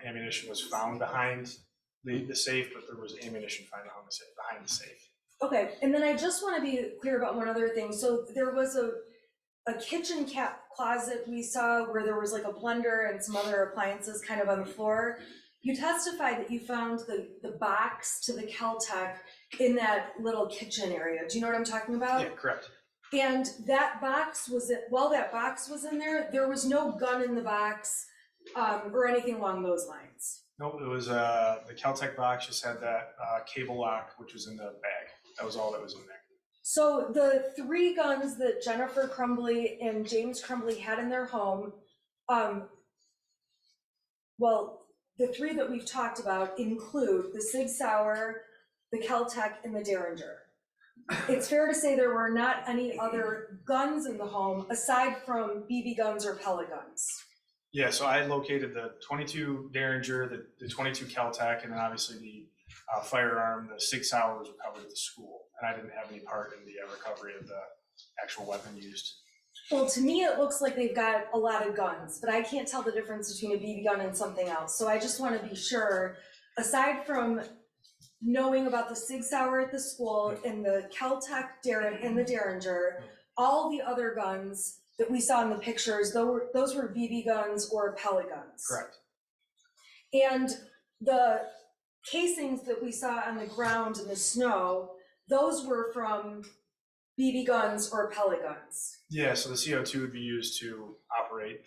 ammunition was found behind the safe, but there was ammunition found behind the safe. Okay, and then I just want to be clear about one other thing. So there was a kitchen closet we saw where there was like a blender and some other appliances kind of on the floor. You testified that you found the box to the Kel-Tec in that little kitchen area. Do you know what I'm talking about? Yeah, correct. And that box while that box was in there was no gun in the box or anything along those lines. Nope, it was the Kel-Tec box just had that cable lock, which was in the bag. That was all that was in there. So the 3 guns that Jennifer Crumbley and James Crumbley had in their home, well, the 3 that we've talked about include the Sig Sauer, the Kel-Tec, and the Derringer. It's fair to say there were not any other guns in the home aside from BB guns or pellet guns. Yeah, so I located the 22 Derringer, the 22 Kel-Tec, and then obviously the firearm, the Sig Sauer was recovered at the school. And I didn't have any part in the recovery of the actual weapon used. Well, to me, it looks like they've got a lot of guns, but I can't tell the difference between a BB gun and something else. So I just want to be sure, aside from knowing about the Sig Sauer at the school and the Kel-Tec and the Derringer, all the other guns that we saw in the pictures, those were BB guns or pellet guns. Correct. And the casings that we saw on the ground in the snow, those were from BB guns or pellet guns. Yeah, so the CO2 would be used to operate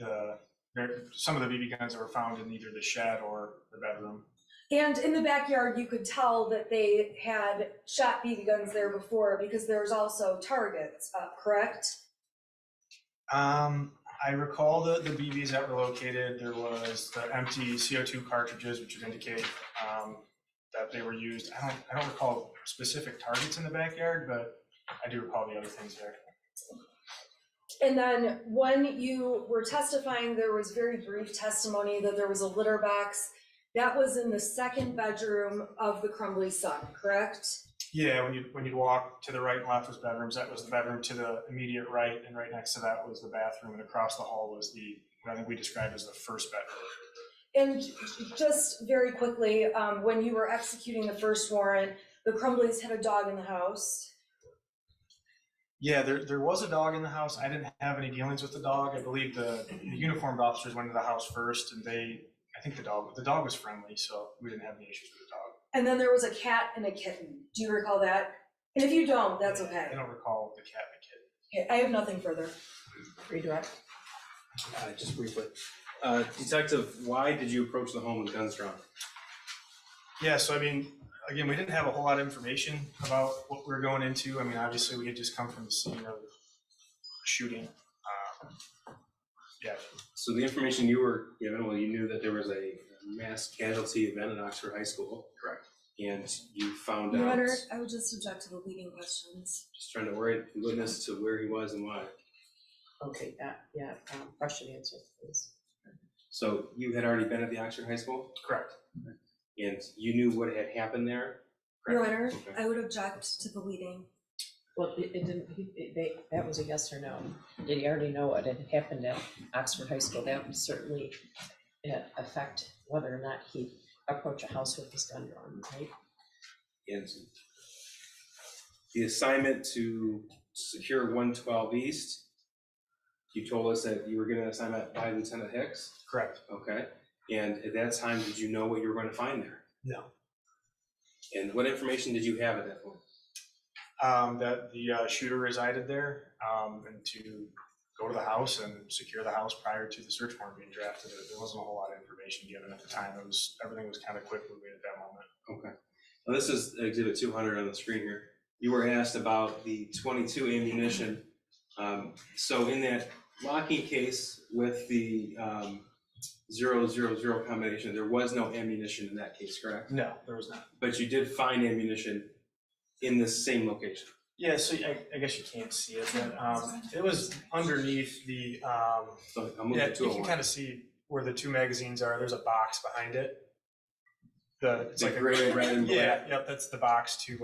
some of the BB guns that were found in either the shed or the bedroom. And in the backyard, you could tell that they had shot BB guns there before because there's also targets up, correct? I recall the BBs that were located. There was the empty CO2 cartridges, which would indicate that they were used. I don't recall specific targets in the backyard, but I do recall the other things there. And then when you were testifying, there was very brief testimony that there was a litter box. That was in the second bedroom of the Crumbley son, correct? Yeah, when you walk to the right and left was bedrooms. That was the bedroom to the immediate right, and right next to that was the bathroom, and across the hall was what I think we described as the first bedroom. And just very quickly, when you were executing the first warrant, the Crumbleys had a dog in the house. Yeah, there was a dog in the house. I didn't have any dealings with the dog. I believe the uniformed officers went into the house first, and I think the dog was friendly, so we didn't have any issues with the dog. And then there was a cat and a kitten. Do you recall that? And if you don't, that's okay. I don't recall the cat and the kitten. Okay, I have nothing further. Redirect. Just briefly. Detective, why did you approach the home with guns drawn? Yeah, so I mean, again, we didn't have a whole lot of information about what we were going into. I mean, obviously, we had just come from the scene of shooting. Yeah. So the information you were given, well, you knew that there was a mass casualty event at Oxford High School. Correct. And you found Your out, Honor, I would just object to the leading questions. just trying to orient the witness to where he was and why. Okay, question answer, please. So you had already been at the Oxford High School? Correct. And you knew what had happened there? Your Honor, Okay. I would object to the leading. Well, that was a yes or no. Did he already know what had happened at Oxford High School? That would certainly affect whether or not he'd approach a house with his gun drawn, right? And the assignment to secure 112 East, you told us that you were given an assignment by Lieutenant Hicks? Correct. Okay. And at that time, did you know what you were going to find there? No. And what information did you have at that point? That the shooter resided there, and to go to the house and secure the house prior to the search warrant being drafted. There wasn't a whole lot of information given at the time. Everything was kind of quick moving at that moment. Okay. Now this is Exhibit 200 on the screen here. You were asked about the 22 ammunition. So in that locking case with the .000 combination, there was no ammunition in that case, correct? No, there was not. But you did find ammunition in the same location. Yeah, so I guess you can't see it, but it was underneath the, So I'll move yeah, to you can 201. kind of see where the two magazines are. There's a box behind it. It's The like gray, red, and black. Yeah, yep, that's the box to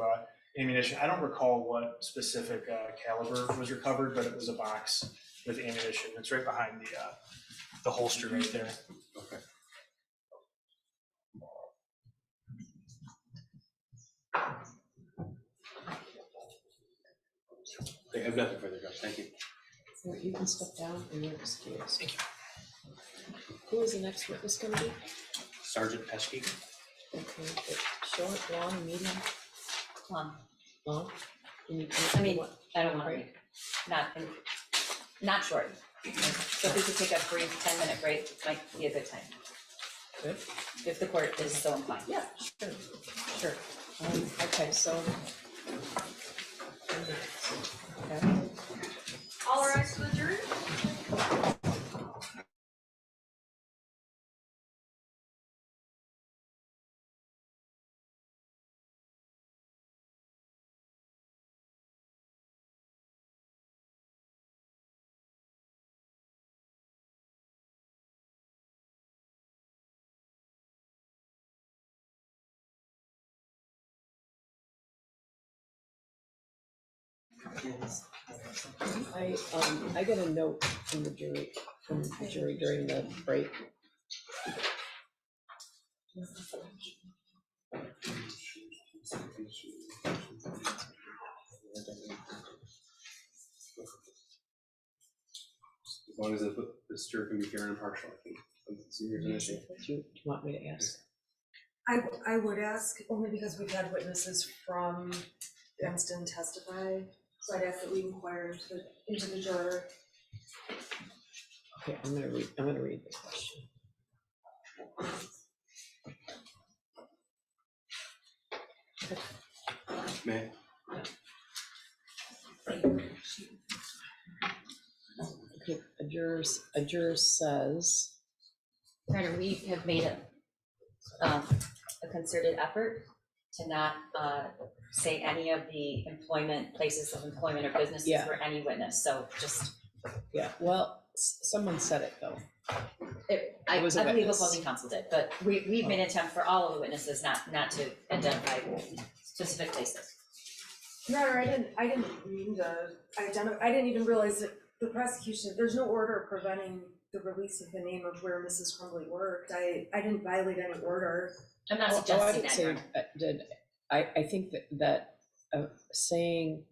ammunition. I don't recall what specific caliber was recovered, but it was a box with ammunition. It's right behind the holster right there. Okay. Okay, I've nothing further, Judge. Thank you. All right, you can step down and you're excused. Thank you. Who is the next witness gonna be? Sergeant Pesky. Okay, short, long, medium, Long. long? You need- I mean, what? I don't want to, Break? not short. So if we could take a brief 10-minute break, it might be a good time, Good? if the court is so inclined. Yeah, sure, sure. Okay, so. Okay. All rise to adjourn. I got a note from the jury during the break. As long as this jury can be fair and impartial, I think it's an issue. Do you want me to ask? I would ask, only because we've had witnesses from Evanston testify, so I'd ask that we inquire into the juror. Okay, I'm gonna read the question. May Okay, a juror says, Your Honor, we have made a concerted effort to not say any of the places of employment or businesses Yeah. for any witness, so just, yeah, well, someone said it though. I It was a believe witness. opposing counsel did, but we've made an attempt for all of the witnesses not to identify specific places. Your Honor, I didn't mean to identify, I didn't even realize that the prosecution, there's no order preventing the release of the name of where Mrs. Crumbley worked. I didn't violate any order. I'm not I suggesting didn't that, say, Your Honor. I think that saying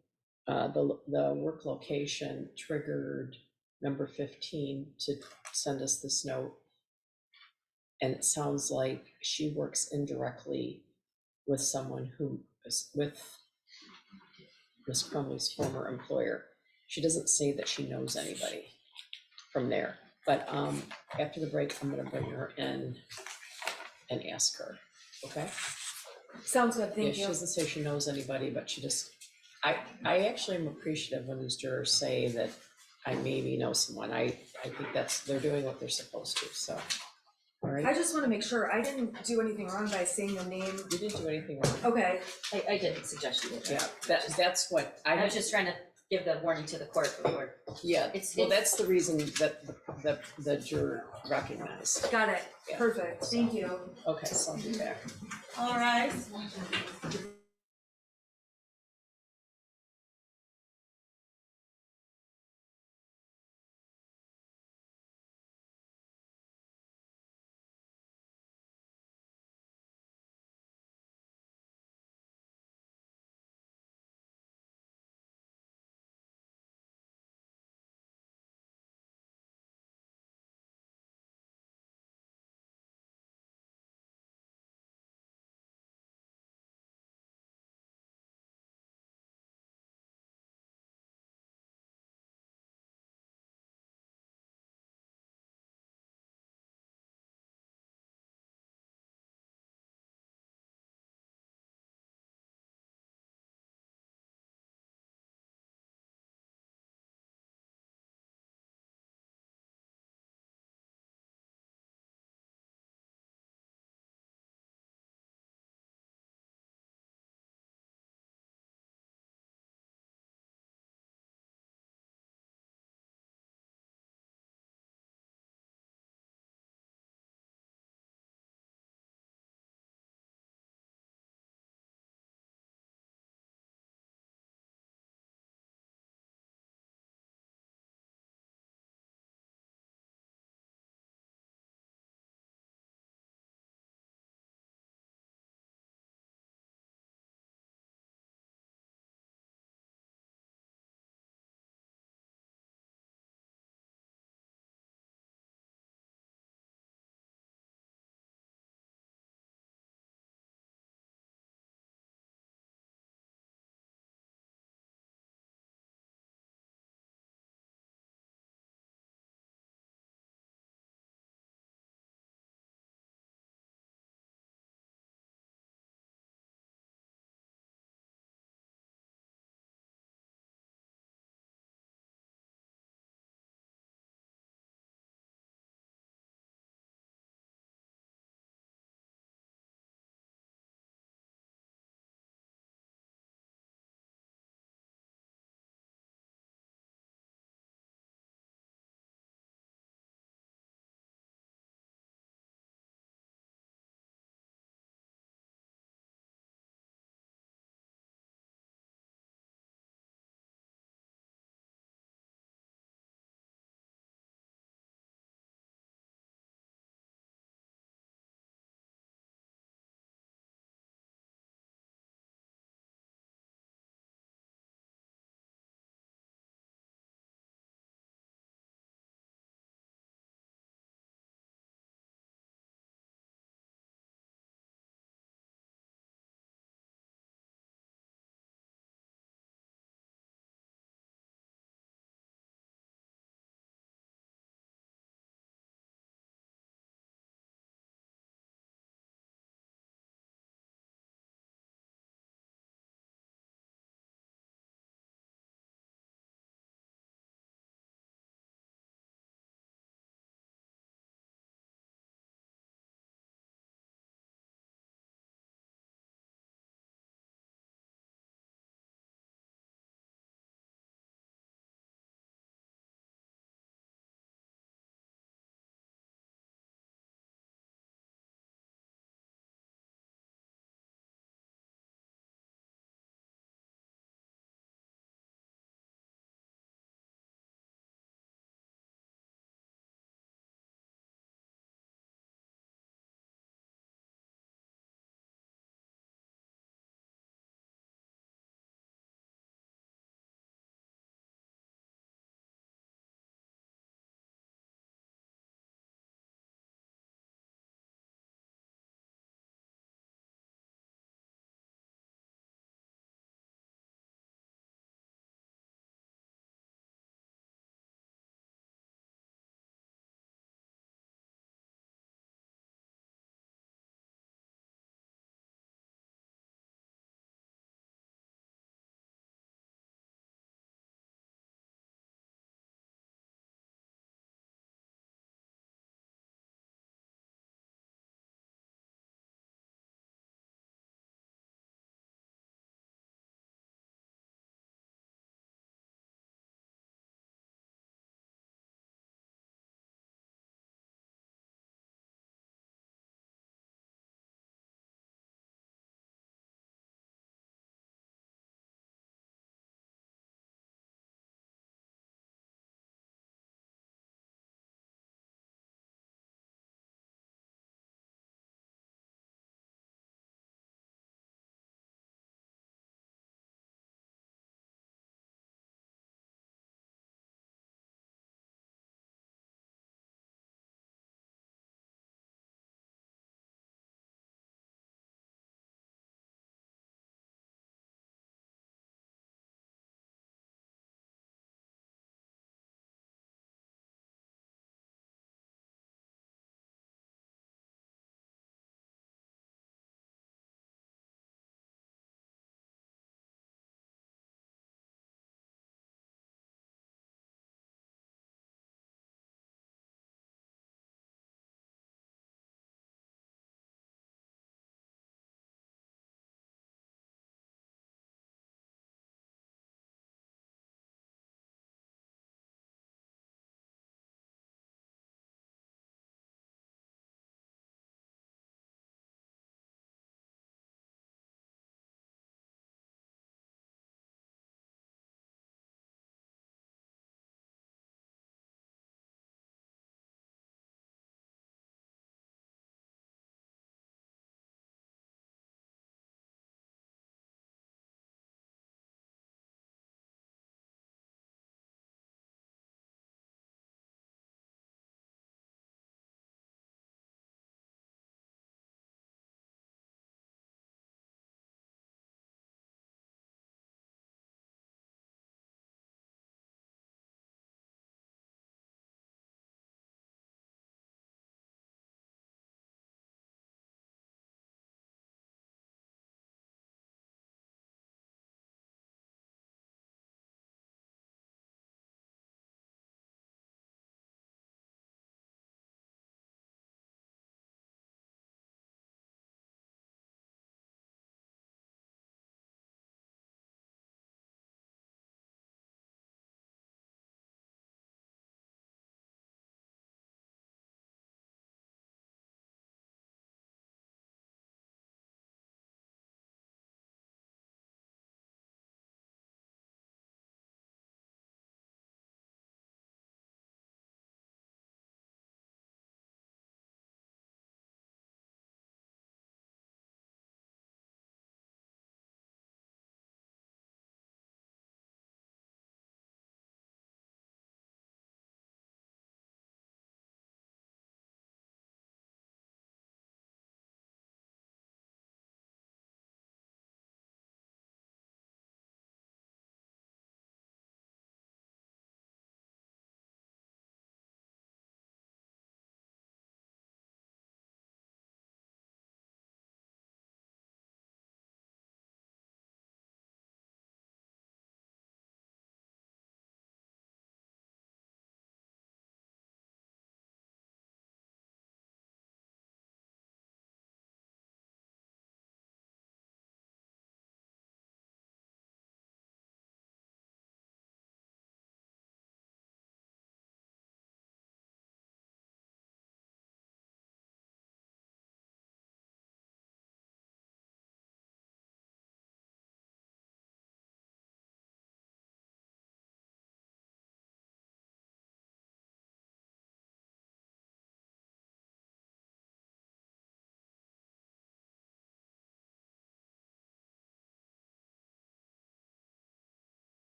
the work location triggered number 15 to send us this note. And it sounds like she works indirectly with someone who is with Ms. Crumbley's former employer. She doesn't say that she knows anybody from there, but after the break, I'm gonna bring her in and ask her, okay? Sounds good, Yeah, thank she you. doesn't say she knows anybody, but she just, I actually am appreciative when these jurors say that I maybe know someone. I think they're doing what they're supposed to, so, all I right? just want to make sure I didn't do anything wrong by saying the name. You didn't do anything wrong. Okay, I didn't suggest you did. Yeah, that's what I was just trying to give the warning to the court before. yeah, It's- well, that's the reason that the juror recognized. got it, Yeah. perfect, thank you. Okay, so I'll be back. All rise.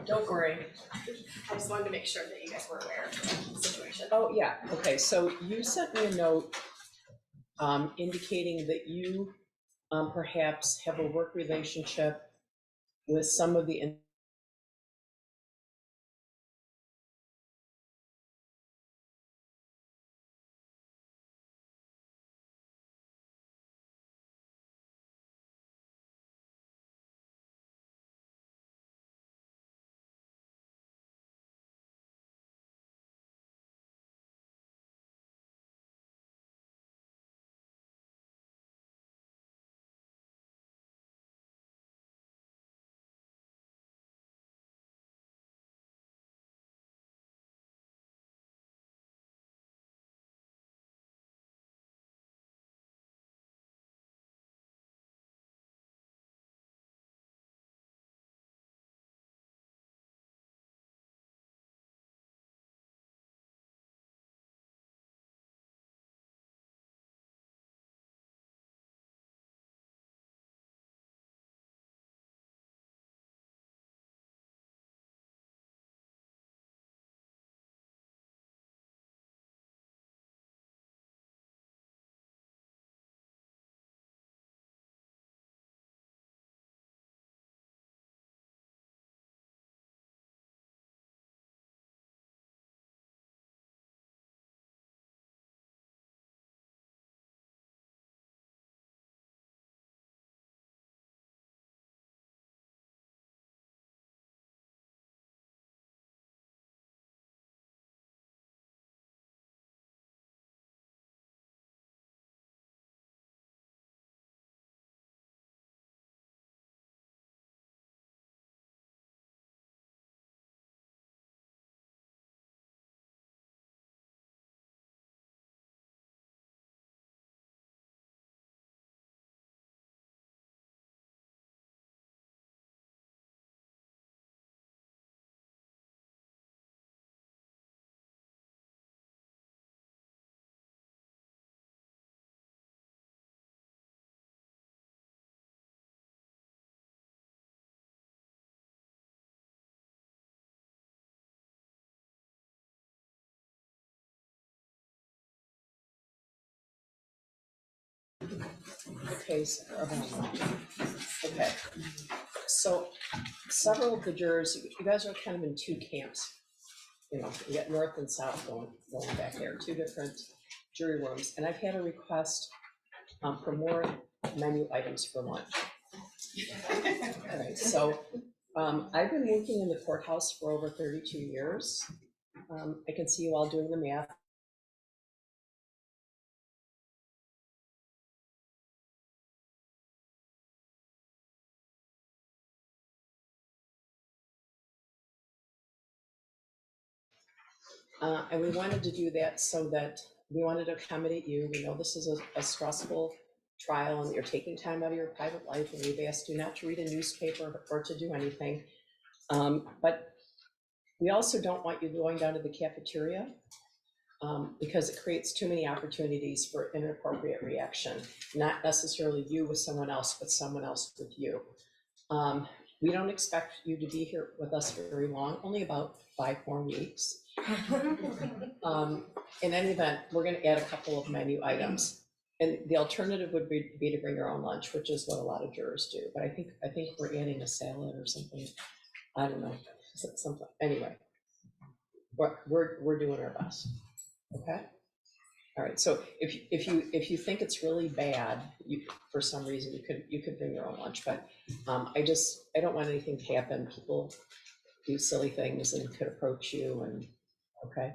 Don't worry. I just wanted to make sure that you guys were aware of the situation. Oh, yeah, okay, so you sent me a note indicating that you perhaps have a work relationship with some of the case okay. So several of the jurors, you guys are kind of in two camps. You know, you got north and south going back there, two different jury rooms. And I've had a request for more menu items for lunch. All right, so I've been working in the courthouse for over 32 years. I can see you all doing the math. And we wanted to do that so that we wanted to accommodate you. We know this is a stressful trial and you're taking time out of your private life, and we've asked you not to read a newspaper or to do anything. But we also don't want you going down to the cafeteria because it creates too many opportunities for inappropriate reaction, not necessarily you with someone else, but someone else with you. We don't expect you to be here with us very long, only about 5 more weeks. In any event, we're going to add a couple of menu items. And the alternative would be to bring your own lunch, which is what a lot of jurors do. But I think we're adding a salad or something. I don't know, something. Anyway, we're doing our best. Okay. All right. So if you think it's really bad, for some reason you could bring your own lunch. But I don't want anything to happen. People do silly things and could approach you. And okay.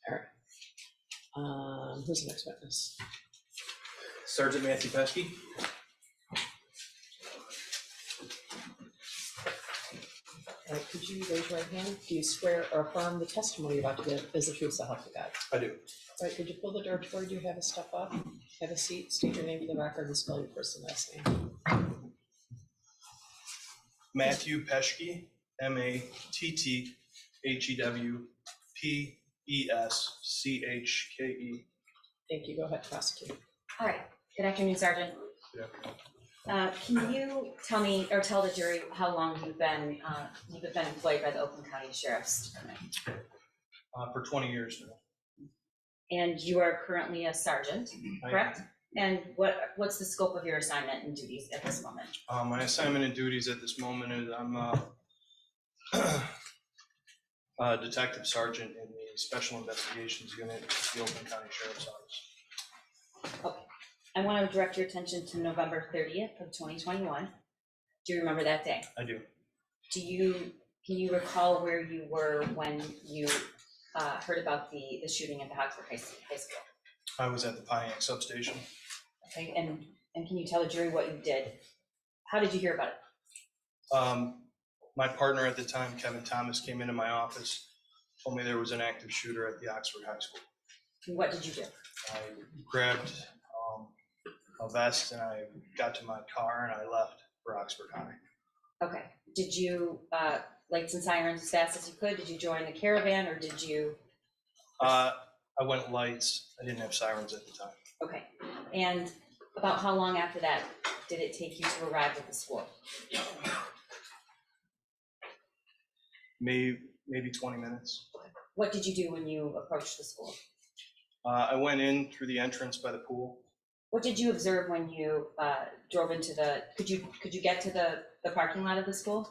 All right. Who's the next witness? Sergeant Matthew Pesky. All right, could you raise your right hand? Do you swear or affirm the testimony you're about to give is the truth, so help you God? I do. All right, could you pull the door toward you, have a step up, have a seat, state your name for the record, and spell your first and last name. Matthew Pesky, Mathew Thank you, go ahead, prosecute. All right, good afternoon, Sergeant. Good Can you tell me, or tell the jury, how long you've been employed by the Oakland County Sheriff's Department? For 20 years now. And you are currently a sergeant, I am. correct? And what's the scope of your assignment and duties at this moment? My assignment and duties at this moment is I'm a detective sergeant in the Special Investigations Unit at the Oakland County Sheriff's Office. Okay, I want to direct your attention to November 30th of 2021. Do you remember that day? I do. Can you recall where you were when you heard about the shooting at the Housekeeping High School? I was at the Pontiac substation. Okay, and can you tell the jury what you did? How did you hear about it? My partner at the time, Kevin Thomas, came into my office, told me there was an active shooter at the Oxford High School. And what did you do? I grabbed a vest and I got to my car and I left for Oxford High. Okay, did you lights and sirens as fast as you could? Did you join the caravan or did you? I went lights. I didn't have sirens at the time. Okay, and about how long after that did it take you to arrive at the school? Maybe 20 minutes. What did you do when you approached the school? I went in through the entrance by the pool. What did you observe when you drove into the? Could you get to the parking lot of the school?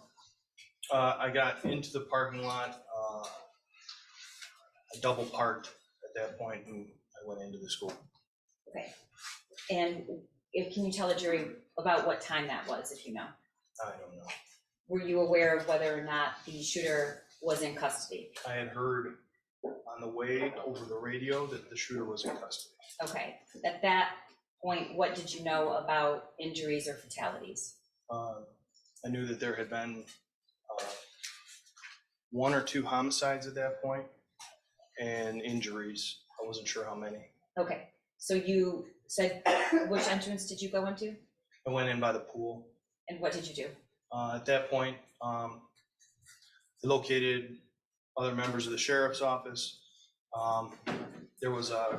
I got into the parking lot. I double parked at that point and I went into the school. Okay, and can you tell the jury about what time that was, if you know? I don't know. Were you aware of whether or not the shooter was in custody? I had heard on the way over the radio that the shooter was in custody. Okay, at that point, what did you know about injuries or fatalities? I knew that there had been 1 or 2 homicides at that point and injuries. I wasn't sure how many. Okay, so you said, which entrance did you go into? I went in by the pool. And what did you do? At that point, I located other members of the sheriff's office. There was I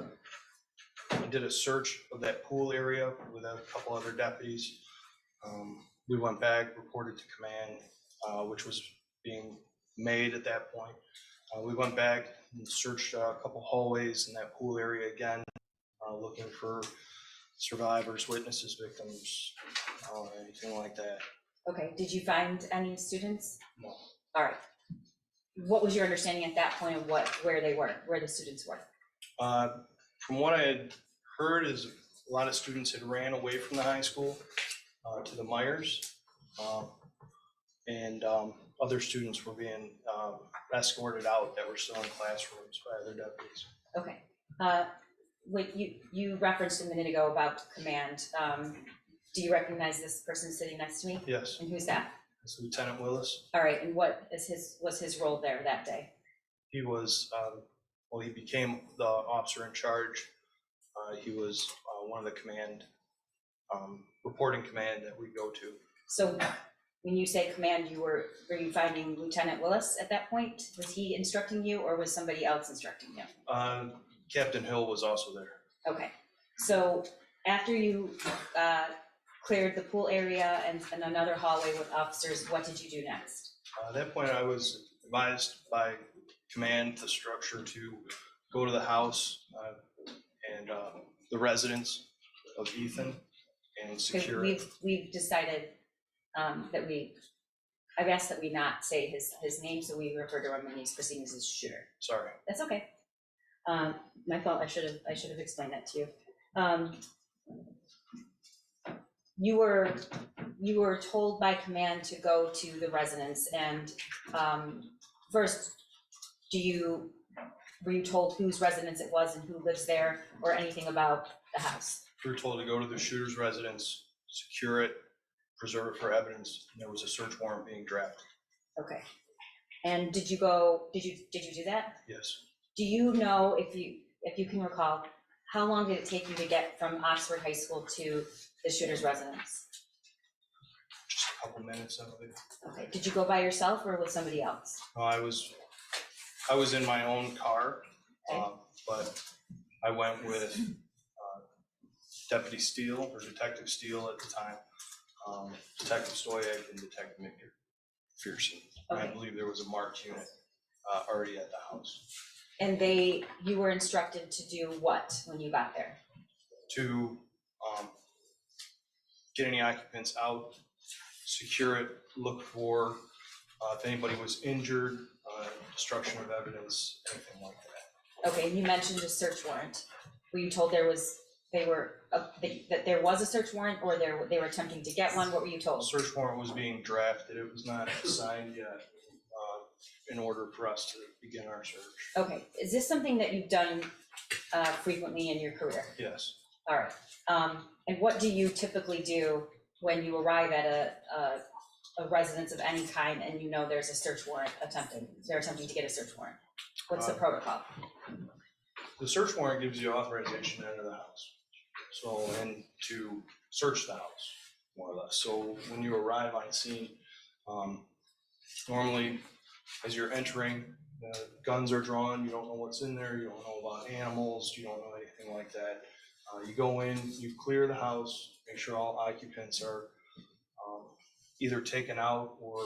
did a search of that pool area with a couple other deputies. We went back, reported to command, which was being made at that point. We went back and searched a couple hallways in that pool area again, looking for survivors, witnesses, victims, anything like that. Okay, did you find any students? No. All right. What was your understanding at that point of where they were, where the students were? From what I had heard is a lot of students had ran away from the high school to the Myers, and other students were being escorted out that were still in classrooms by other deputies. Okay. What you referenced a minute ago about command. Do you recognize this person sitting next to me? Yes, And who's that? it's Lieutenant Willis. All right, and what was his role there that day? He was, he became the officer in charge. He was one of the command, reporting command that we go to. So when you say command, were you finding Lieutenant Willis at that point? Was he instructing you or was somebody else instructing you? Captain Hill was also there. Okay, so after you cleared the pool area and another hallway with officers, what did you do next? At that point, I was advised by command, the structure, to go to the house and the residence of Ethan and secure it. We've decided that I've asked that we not say his name, so we refer to him in these proceedings as shooter. Sorry. That's okay. My fault, I should have explained that to you. You were told by command to go to the residence, and first, were you told whose residence it was and who lives there, or anything about the house? We were told to go to the shooter's residence, secure it, preserve it for evidence, and there was a search warrant being drafted. Okay. And did you do that? Yes, Do you know, if you can recall, how long did it take you to get from Oxford High School to the shooter's residence? just a couple minutes, I believe. Okay, did you go by yourself or with somebody else? No, I was in my own car, Okay. but I went with Deputy Steele, or Detective Steele at the time, Detective Stoyak, and Detective McPherson. I Okay. believe there was a marked unit already at the house. And you were instructed to do what when you got there? To get any occupants out, secure it, look for if anybody was injured, destruction of evidence, anything like that. Okay, and you mentioned a search warrant. Were you told that there was a search warrant, or they were attempting to get one? What were you The told? search warrant was being drafted. It was not signed yet in order for us to begin our search. Okay, is this something that you've done frequently in your career? Yes. All right. And what do you typically do when you arrive at a residence of any kind and you know there's a search warrant they're attempting to get a search warrant? What's the protocol? The search warrant gives you authorization to enter the house. So, and to search the house, more or less. So when you arrive on scene, normally as you're entering, guns are drawn, you don't know what's in there, you don't know about animals, you don't know anything like that. You go in, you clear the house, make sure all occupants are either taken out or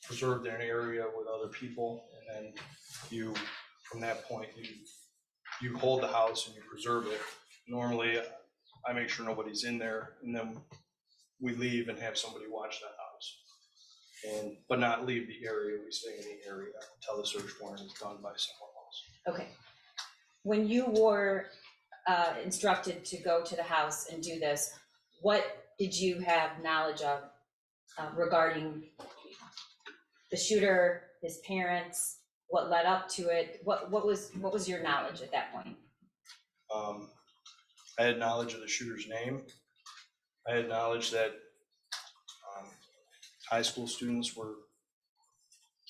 preserved in an area with other people, and then you, from that point, you hold the house and you preserve it. Normally, I make sure nobody's in there, and then we leave and have somebody watch that house. But not leave the area, we stay in the area until the search warrant is done by someone else. Okay. When you were instructed to go to the house and do this, what did you have knowledge of regarding the shooter, his parents, what led up to it? What was your knowledge at that point? I had knowledge of the shooter's name. I had knowledge that high school students were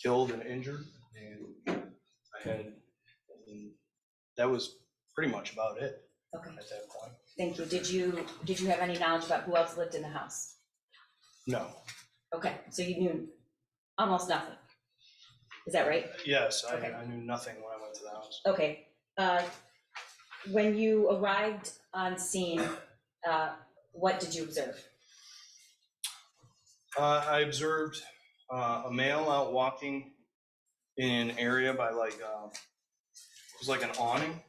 killed and injured, and that was pretty much about it. Okay. At that point. Thank you. Did you have any knowledge about who else lived in the house? No. Okay, so you knew almost nothing. Is that right? Yes, Okay. I knew nothing when I went to the house. Okay. When you arrived on scene, what did you observe? I observed a male out walking in an area by it was like an awning,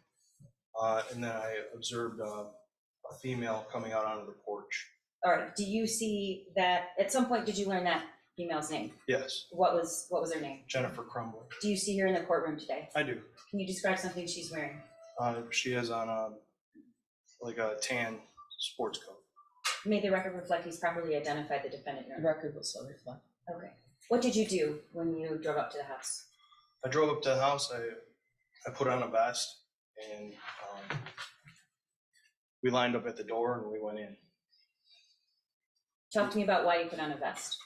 and then I observed a female coming out onto the porch. All right. Do you see that at some point? Did you learn that female's name? Yes. What was her name? Jennifer Crumbley. Do you see her in the courtroom today? I do. Can you describe something she's wearing? She has on a tan sports coat. May the record reflect he's properly identified the defendant. The record will still reflect. Okay. What did you do when you drove up to the house? I drove up to the house. I put on a vest, and we lined up at the door and we went in. Talk to me about why you put on a vest.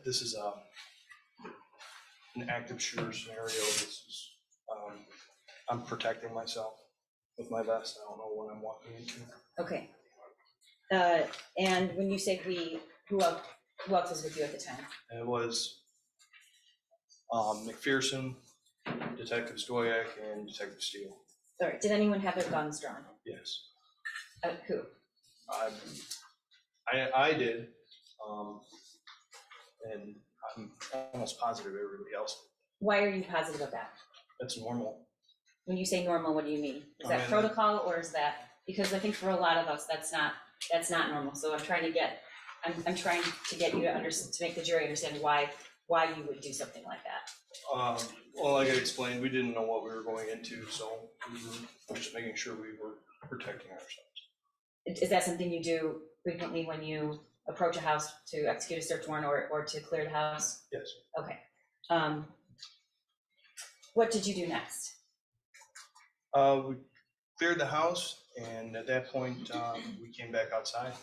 This is an active shooter scenario. I'm protecting myself with my vest. I don't know what I'm walking into. Okay. And when you say we, who else was with you at the time? It was McPherson, Detective Stoyak, and Detective Steele. All right. Did anyone have their guns drawn? Yes. Who? I did, and I'm almost positive everybody else did. Why are you positive of that? That's normal. When you say normal, what do you mean? Is that I mean, protocol, or is that, because I think for a lot of us, that's not normal. So I'm trying to get you to make the jury understand why you would do something like that. Well, like I explained, we didn't know what we were going into, so we were just making sure we were protecting ourselves. Is that something you do frequently when you approach a house to execute a search warrant or to clear the house? Yes. Okay. What did you do next? We cleared the house, And at that point, we came back outside.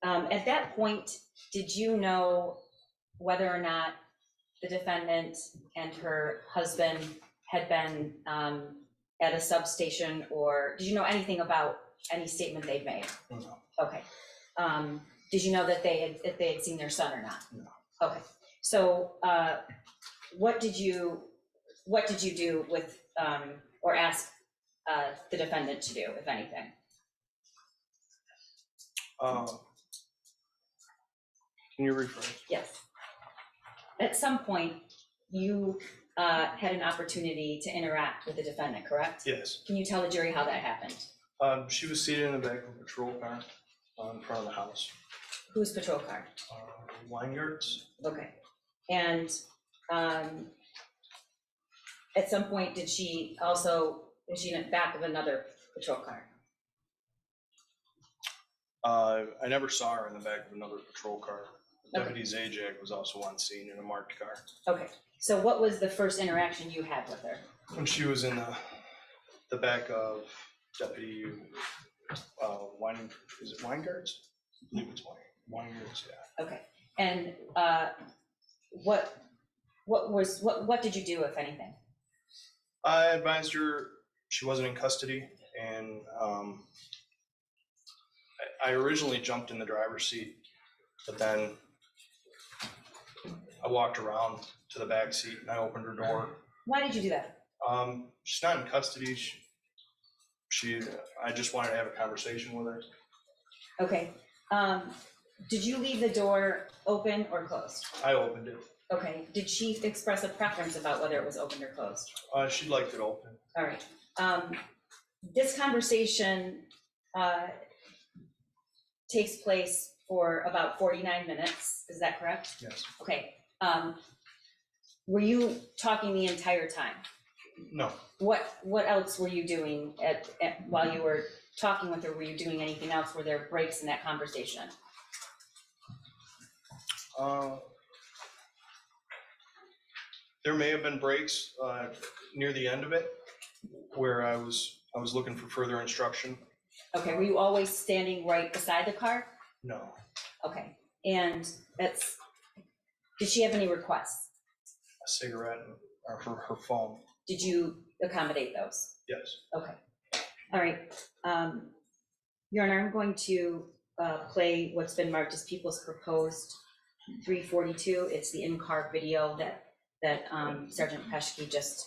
At that point, did you know whether or not the defendant and her husband had been at a substation, or did you know anything about any statement they'd made? No. Okay. Did you know that if they had seen their son or not? No. Okay. So what did you do with or ask the defendant to do, if anything? Can you rephrase? Yes. At some point, you had an opportunity to interact with the defendant, correct? Yes. Can you tell the jury how that happened? She was seated in the back of a patrol car in front of the house. Whose patrol car? Weingart's. Okay. And at some point, was she in the back of another patrol car? I never saw her in the back of another patrol car. Okay. Deputy Ejac was also on scene in a marked car. Okay. So what was the first interaction you had with her? When she was in the back of Deputy is it Weingart's? I believe it's Weingart's, yeah. Okay. And what did you do, if anything? I advised her she wasn't in custody, and I originally jumped in the driver's seat, but then I walked around to the back seat and I opened her door. Why did you do that? She's not in custody. I just wanted to have a conversation with her. Okay. Did you leave the door open or closed? I opened it. Okay. Did she express a preference about whether it was open or closed? She liked it open. All right. This conversation takes place for about 49 minutes. Is that correct? Yes. Okay. Were you talking the entire time? No. What else were you doing while you were talking with her? Were you doing anything else? Were there breaks in that conversation? There may have been breaks near the end of it where I was looking for further instruction. Okay. Were you always standing right beside the car? No. Okay. And did she have any requests? A cigarette or her phone. Did you accommodate those? Yes. Okay. All right. Your Honor, I'm going to play what's been marked as People's Proposed 342. It's the in-car video that Sergeant Pesky just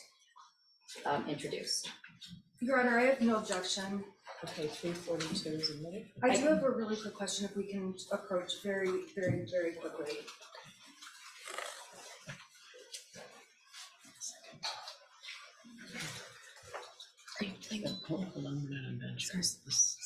introduced. Your Honor, I have no objection. Okay, 342 is admitted. I do have a really quick question if we can approach very, very, very quickly. Hold on, we're not on bench. Sorry. This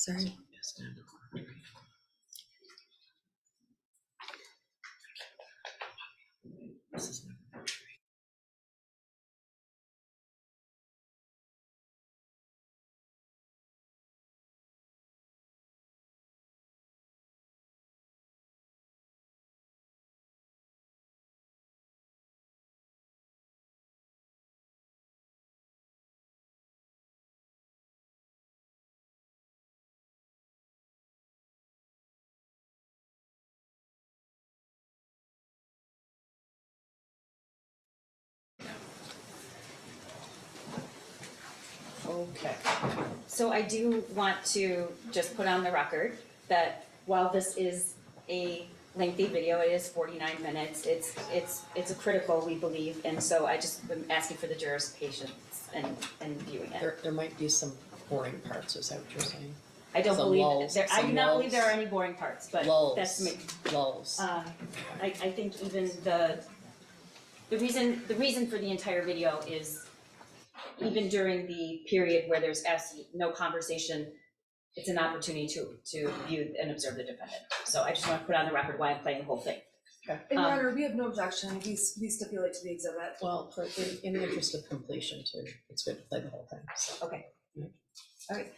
is not bench. Okay. So I do want to just put on the record that while this is a lengthy video, it is 49 minutes, it's a critical, we believe, and so I just am asking for the jurors' patience in viewing it. There might be some boring parts, is that what you're saying? I don't some believe, lulls, I do some not believe there are lulls. any boring parts, but Lulls. that's me. Lulls. I think even the reason for the entire video is even during the period where there's absolutely no conversation, it's an opportunity to view and observe the defendant. So I just want to put on the record why I'm playing the whole thing. And Your Honor, we have no objection. We stipulate to the exhibit. Well, in the interest of completion too, it's good to play the whole thing, so. Okay. All right.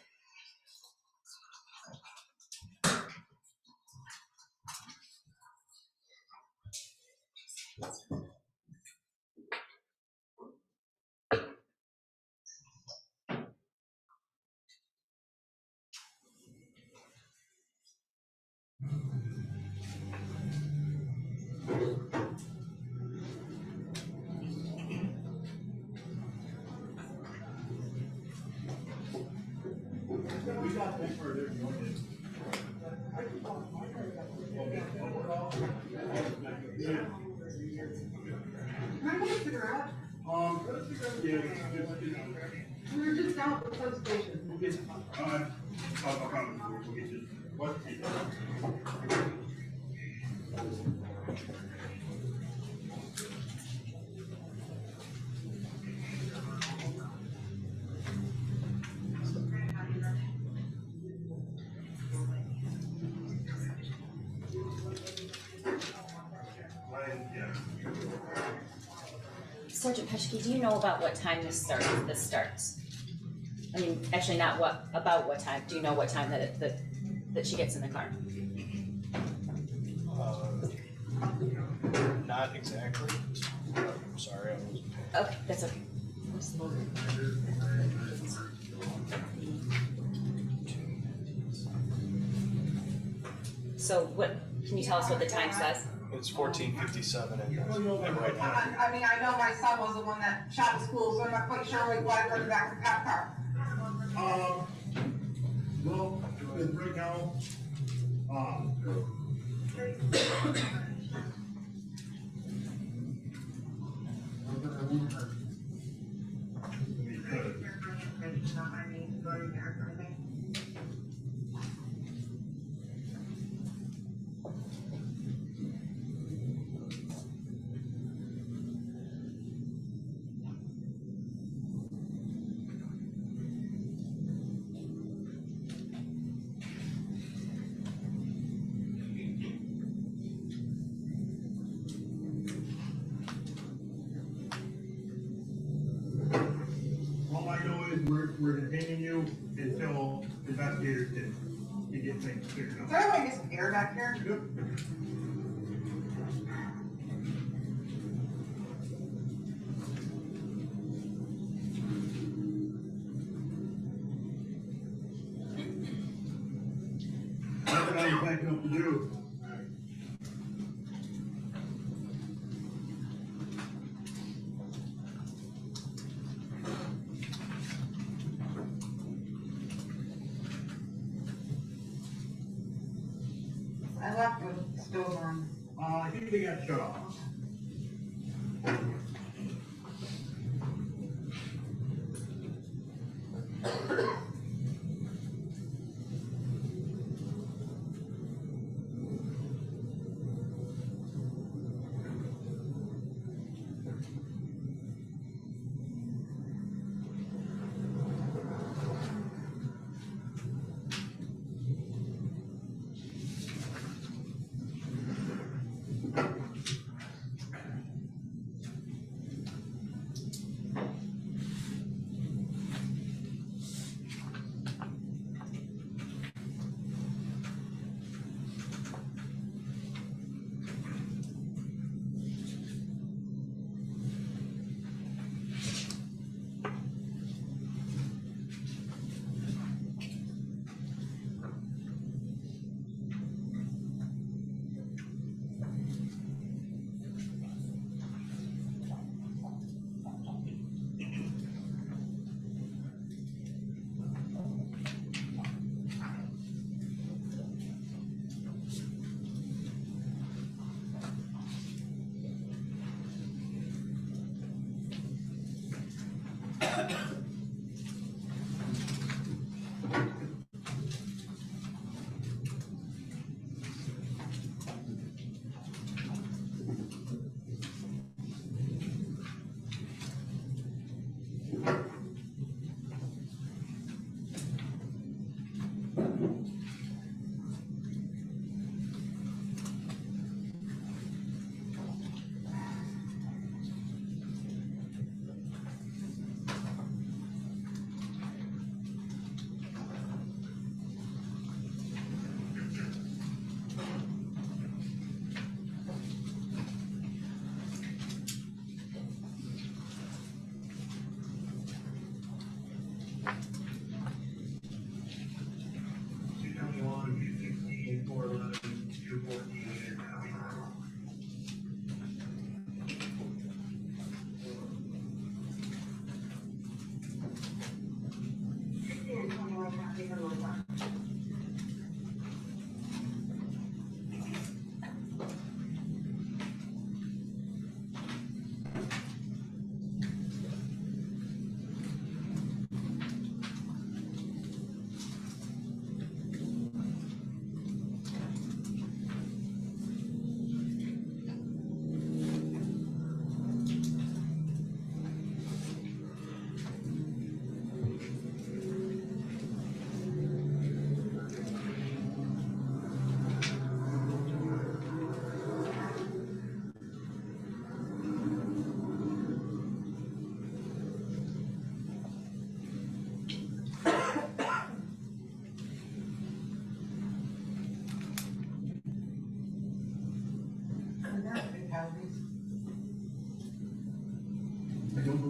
We're just down at the substation. Sergeant Pesky, do you know about what time this starts? I mean, actually not about what time, do you know what time that she gets in the car? Not exactly. I'm sorry, I was. Okay, that's okay. So what, can you tell us what the time says? It's 14:57 and right now. I mean, I know my son was the one that shot the school, so I'm not quite sure why we're back to the cop car. Well, right now, all I know is we're detaining you until investigators can get things figured Is out. there a way to get some air back here? Yep. Nothing I'm packing up to do. I left the stove on. I think they got shut off.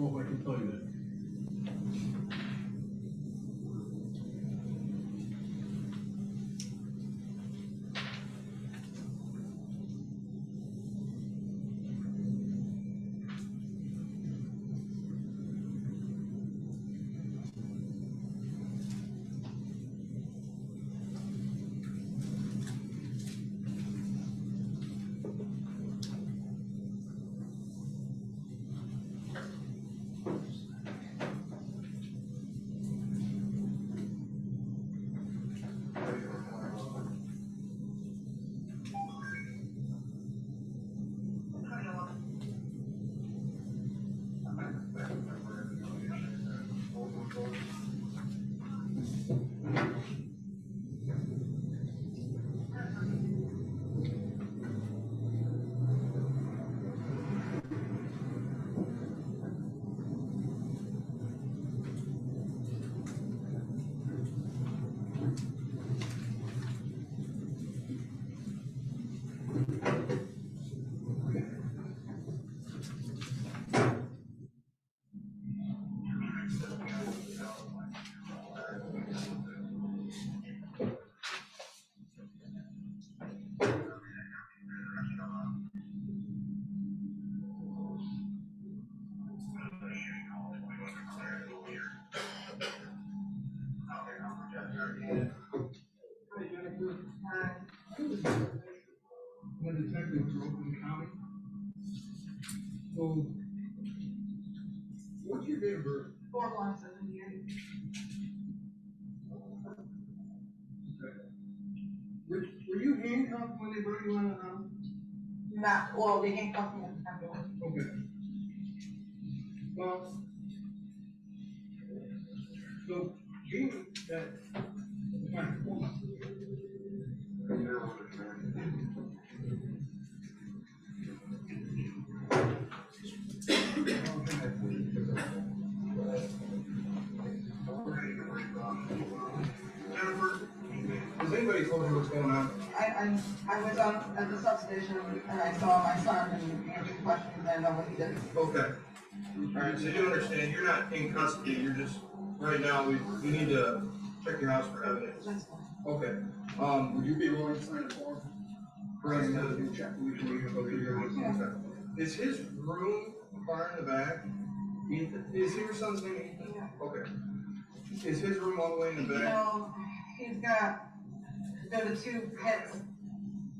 know if I can tell you that. I'm a detective for Oakland County. So, what's your date of birth? 4/1/78. Were you handcuffed when they brought you out of the house? Not, well, they handcuffed me at the front door. Okay. Well, so being that, fine, hold on. Jennifer, has anybody told you what's going on? I was on at the substation and I saw my son and answered questions and I know what he did. Okay. All right, so you understand, you're not in custody, you're just, right now, we need to check your house for evidence. That's fine. Okay, would you be willing to sign a form? For us to check, we can go through your house? Okay. Is his room far in the back? Ethan, is your son's name Ethan? Yeah. Okay. Is his room all the way in the back? No, he's got, there are 2 pits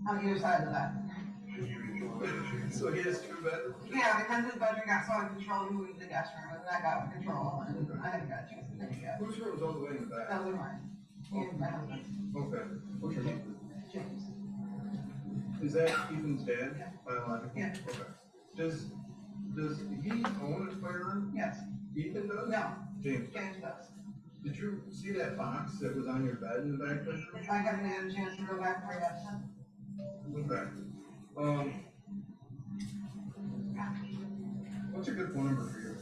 on either side of that. So he has 2 bedrooms? Yeah, because his bedroom got so out of control, he moved to the guest room and that got out of control and I haven't got a chance to take it yet. Whose room's all the way in the back? Those are mine, and my husband, Okay. What's your name? James. Is that Ethan's dad? Yeah. Biological? Yeah. Okay. Does he own a firearm? Yes. Ethan does? No, James. James does. Did you see that box that was on your bed in the back bedroom? I haven't had a chance to go back for it. Okay. What's a good phone number for you?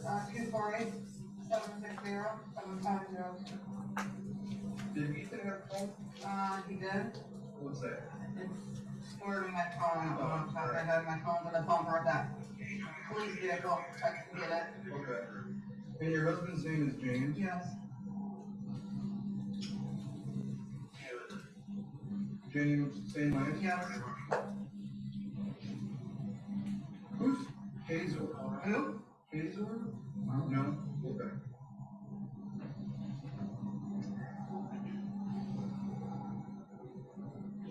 248-760-7502. Did Ethan have a phone? He did. What's that? It's stored in my phone. I had my phone in the bumper of that police vehicle. I can get it. Okay. And your husband's name is James? Yes. James, same last? Yes. Who's Hazel? Who? Hazel? No? Okay.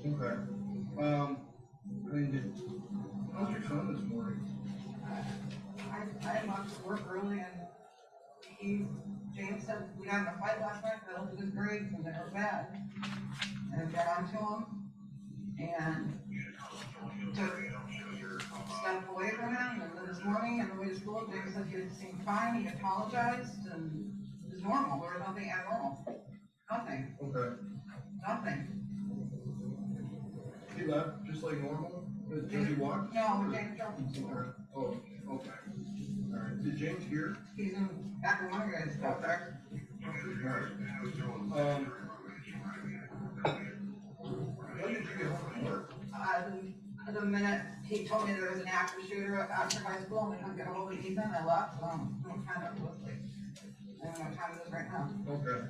Okay. I mean, how's your son this morning? I left to work early and James said we got in a fight last night, I looked at his grades and they were bad. And got onto him and took a step away from him and then this morning on the way to school, James said he seemed fine, he apologized and it was normal, there was nothing abnormal. Nothing, Okay. nothing. He left just like normal? Did he walk? No, James drove him to school. Oh, okay. All right. Did James hear? He's in back of one of guys out there. All right. When did you get home from work? the minute he told me there was an active shooter after high school, and we couldn't get a hold of Ethan, I left, I'm kind of like, I don't know what time it is right now. Okay.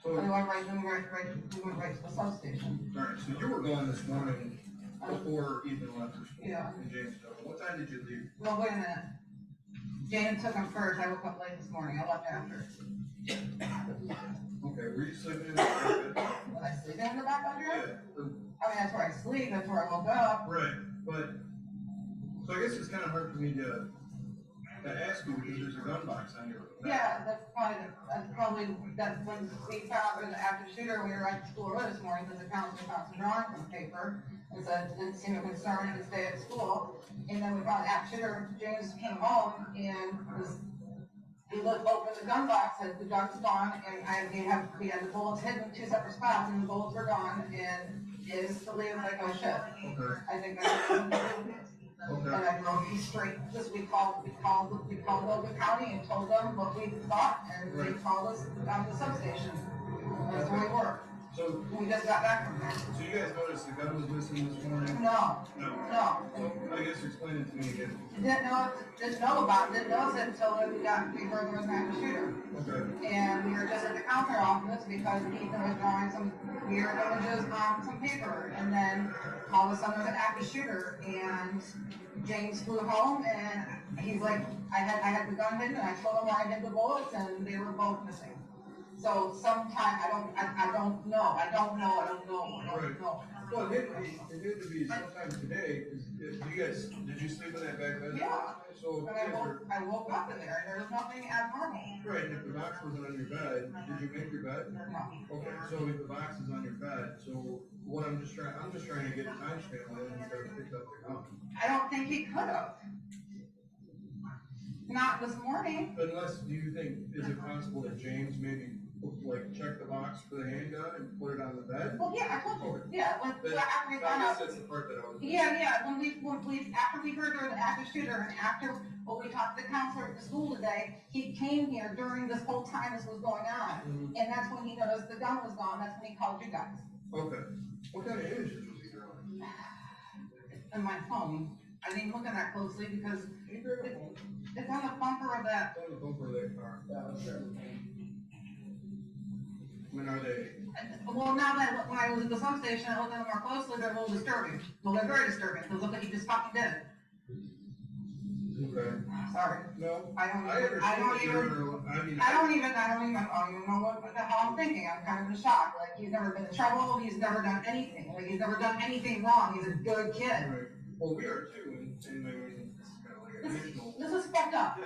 We So, went right to the substation. alright, so you were gone this morning before Ethan left for school Yeah. in Jamestown. What time did you leave? Well, wait a minute. Jane took him first, I woke up late this morning, I left after. Okay, were you sleeping in the bed? Was I sleeping in the back bedroom? Yeah. I mean, that's where I sleep, that's where I woke up. Right, but, so I guess it's kind of hard for me to ask you because there's a gun box on your bed. Yeah, that's when we found the active shooter, we were at the school this morning, because the counselor found some drawings on the paper, and said, didn't seem a concern, he could stay at school, and then we found the active shooter, James came home, and he looked, opened the gun box, said the gun's gone, and we had the bullets hidden in two separate spots, and the bullets were gone, and instantly it was like, oh shit. Okay. I think that's. And I drove you straight, just we called Logan County and told them what we thought, and they called us down to the substation. That's where we were. So, We just got back from there. so you guys noticed the gun was missing this morning? No, No. no. So, I guess explain it to me again. Didn't know about it, didn't notice it until we heard there was an active shooter. Okay. And we were just at the counter office because Ethan was drawing some weird images on some paper. And then all of a sudden there was an active shooter, and James flew home, and he's like, I had the gun hidden, and I told him where I hid the bullets, and they were both missing. So sometime, I don't know. Well, it had to be sometime today, because did you sleep in that back bed? Yeah. So, And I woke up in there, and there was nothing abnormal. right, and if the box wasn't on your bed, did you make your bed? No. Okay, so if the box is on your bed, so what I'm just trying to get a time stamp on it instead of picked up the gun. I don't think he could have. Not this morning. Unless, do you think, is it possible that James maybe, like, checked the box for the handgun and put it on the bed? Well, yeah, I told you. Yeah, after we I found guess out. that's the part that I was. Yeah, when we, after we heard there was an active shooter, and after, when we talked to the counselor at the school today, he came here during this whole time this was going on. Mhm. And that's when he noticed the gun was gone, that's when he called you guys. Okay. What kind of images was he drawing? And my phone, I didn't even look at that closely because Can you grab a phone? it's on the bumper of that. It's on the bumper of that car. When are they? Well, now that, when I was at the substation, I looked at them more closely, they're a little disturbing. Well, they're very disturbing, they look like he just fucking did it. Okay. Sorry. No. I don't understand even know what the hell I'm thinking. I'm kind of in shock. Like, he's never been in trouble, he's never done anything. Like, he's never done anything wrong. He's a good kid. Right. Well, we are too, and I mean, this is kind of like additional. This is fucked up. Yeah.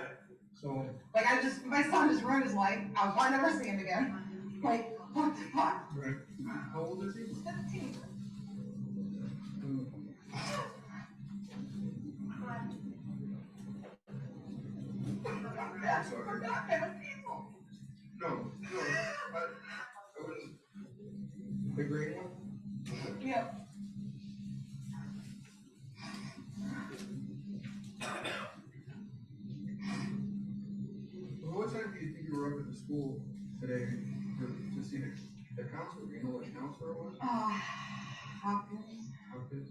So, Like, my son just ruined his life. I'll probably never see him again. Like, what the fuck? right. How old is he? 15. I'm sorry. No, I wouldn't. The green one? Yeah. Well, what time do you think you were up at the school today to see the counselor? Do you know what counselor it was? Hopkins. Hopkins?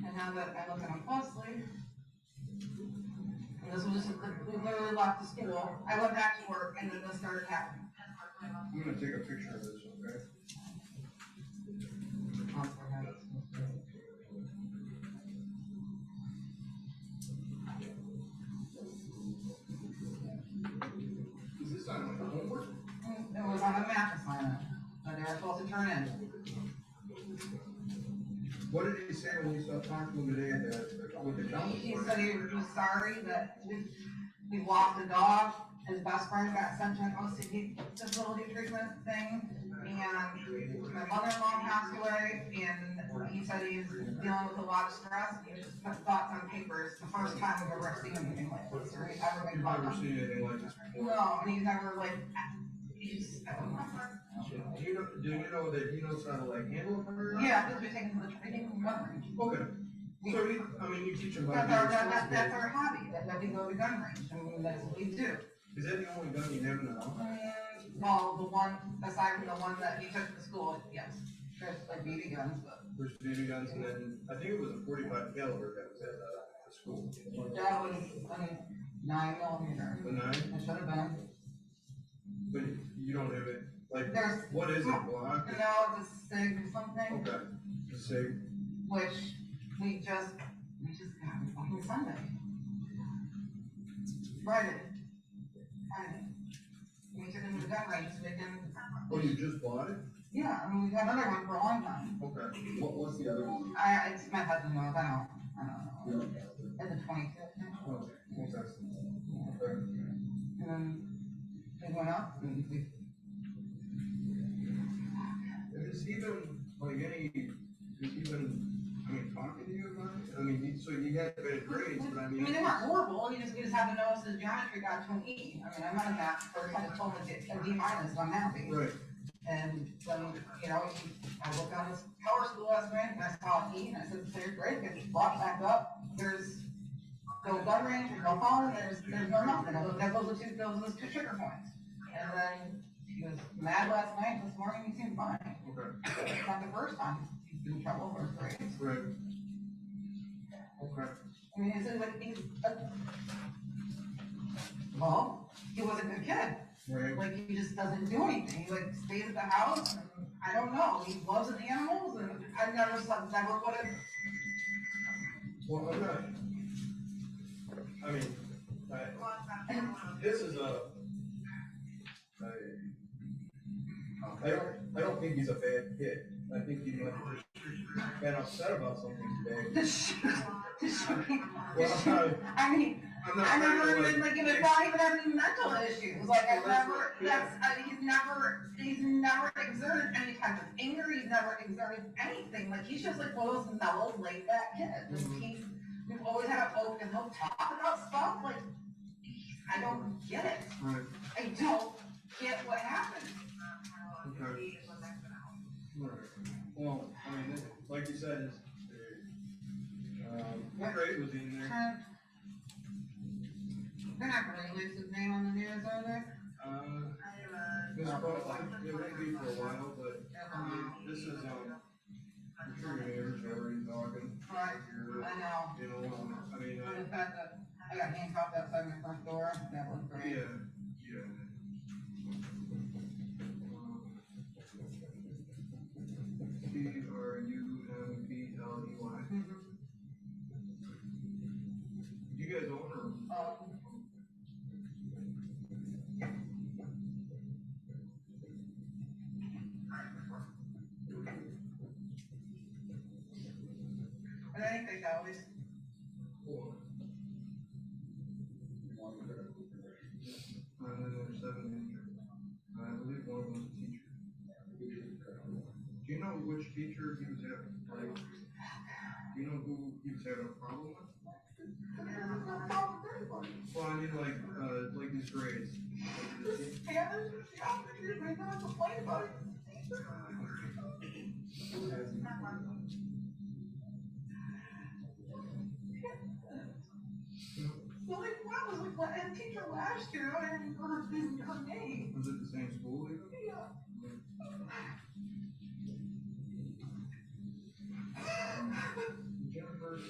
And now that I look at him closely, and this was just, we literally left the school. I went back to work and then this started happening. I'm gonna take a picture of this, okay? Is this on my homework? It was on a math assignment that they were supposed to turn in. What did he say when you stopped talking to him today with the counselor? He said he was sorry that we lost a dog. His best friend got sent to an OCD disability treatment thing, and my mother-in-law passed away, and he said he's dealing with a lot of stress. He just put thoughts on paper. It's the first time we've ever seen anything like this, or he's ever been You've caught never on. seen anything like this before? No, and he's never like, he's, I don't know. Do you know that he knows how to like handle a firearm? Yeah, because we take him to the training gun range. Okay. So you teach him how to That's be responsible. our hobby, that we go to gun range, and that's what we do. Is that the only gun you have in the house? Well, the one, aside from the one that he took to school, yes. There's like BB guns, but There's BB guns, and then I think it was a 45 caliber that was at the school. that was, 9mm. The 9? It should have been. But you don't have it, like, There's- what is it, Glock? No, it's a SIG or something, Okay, the SIG. which we just got on Sunday. Friday. We took him to the gun range so they can, Oh, you just bought it? yeah, I mean, we've had another one for a long time. Okay. What's the other one? It's my husband knows, I don't know. It's a 22. Oh, okay. Okay. And then they went up and we, Is he been, like, talking to you about it? I mean, so you had bad grades, but I I mean. mean, they weren't horrible, we just had to notice his geometry got to an E. I mean, I'm not a math person, I just told him to get a D minus, I'm happy. Right. And then, I looked on his power school last night, and I saw an E, and I said, so you're great, get blocked back up, there's no gun range, there's no phone, there's no nothing, those are those two trigger points. And then, he was mad last night, this morning, he seemed fine. Okay. It's not the first time he's been in trouble for his grades. Right. Okay. I mean, it's like, well, he was a good kid. Right. Like, he just doesn't do anything. He like stays at the house, and I don't know. He loves the animals, and I never would have. Well, I'm not. I mean, this is I don't think he's a bad kid. I think he might have just been upset about something today. Well, I mean, I'm not I never trying to, even like even not even have any mental issues. Like I never. He's never exerted any type of anger. He's never exerted anything. Like he's just like one of those mellow, laid back kids. We've always had a hope, and he'll talk about stuff like I don't get it. Right. I don't get what happened. Okay. Alright. Well, I mean, like you said, what grade was he in there? They're not gonna release his name on the news, are they? This probably, it won't be for a while, but, I mean, this is, I'm sure your neighbors are already talking. Right, I know. You know, I mean, And the fact that I got handcuffed outside my front door, that was great. yeah. Crumbley. You guys own or? But I think they always. And then there's 7 injured. I believe one of them was a teacher. Do you know which teacher he was having? Like, do you know who he was having a problem with? Well, I mean, like his grades. So like, what was like what a teacher last year? I didn't remember her name. Was it the same school? Yeah. Jennifer.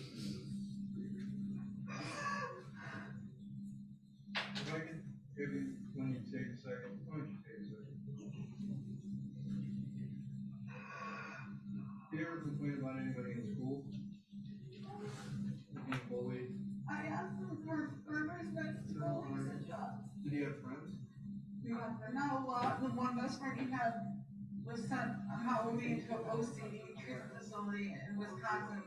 If I could, maybe when you take a second, why don't you take a second? Do you ever complain about anybody in school? Being bullied? I asked him for respect to school. He said, yeah. Did he have friends? Yeah, not a lot. The one best friend he had was sent on Halloween to an OCD treatment facility in Wisconsin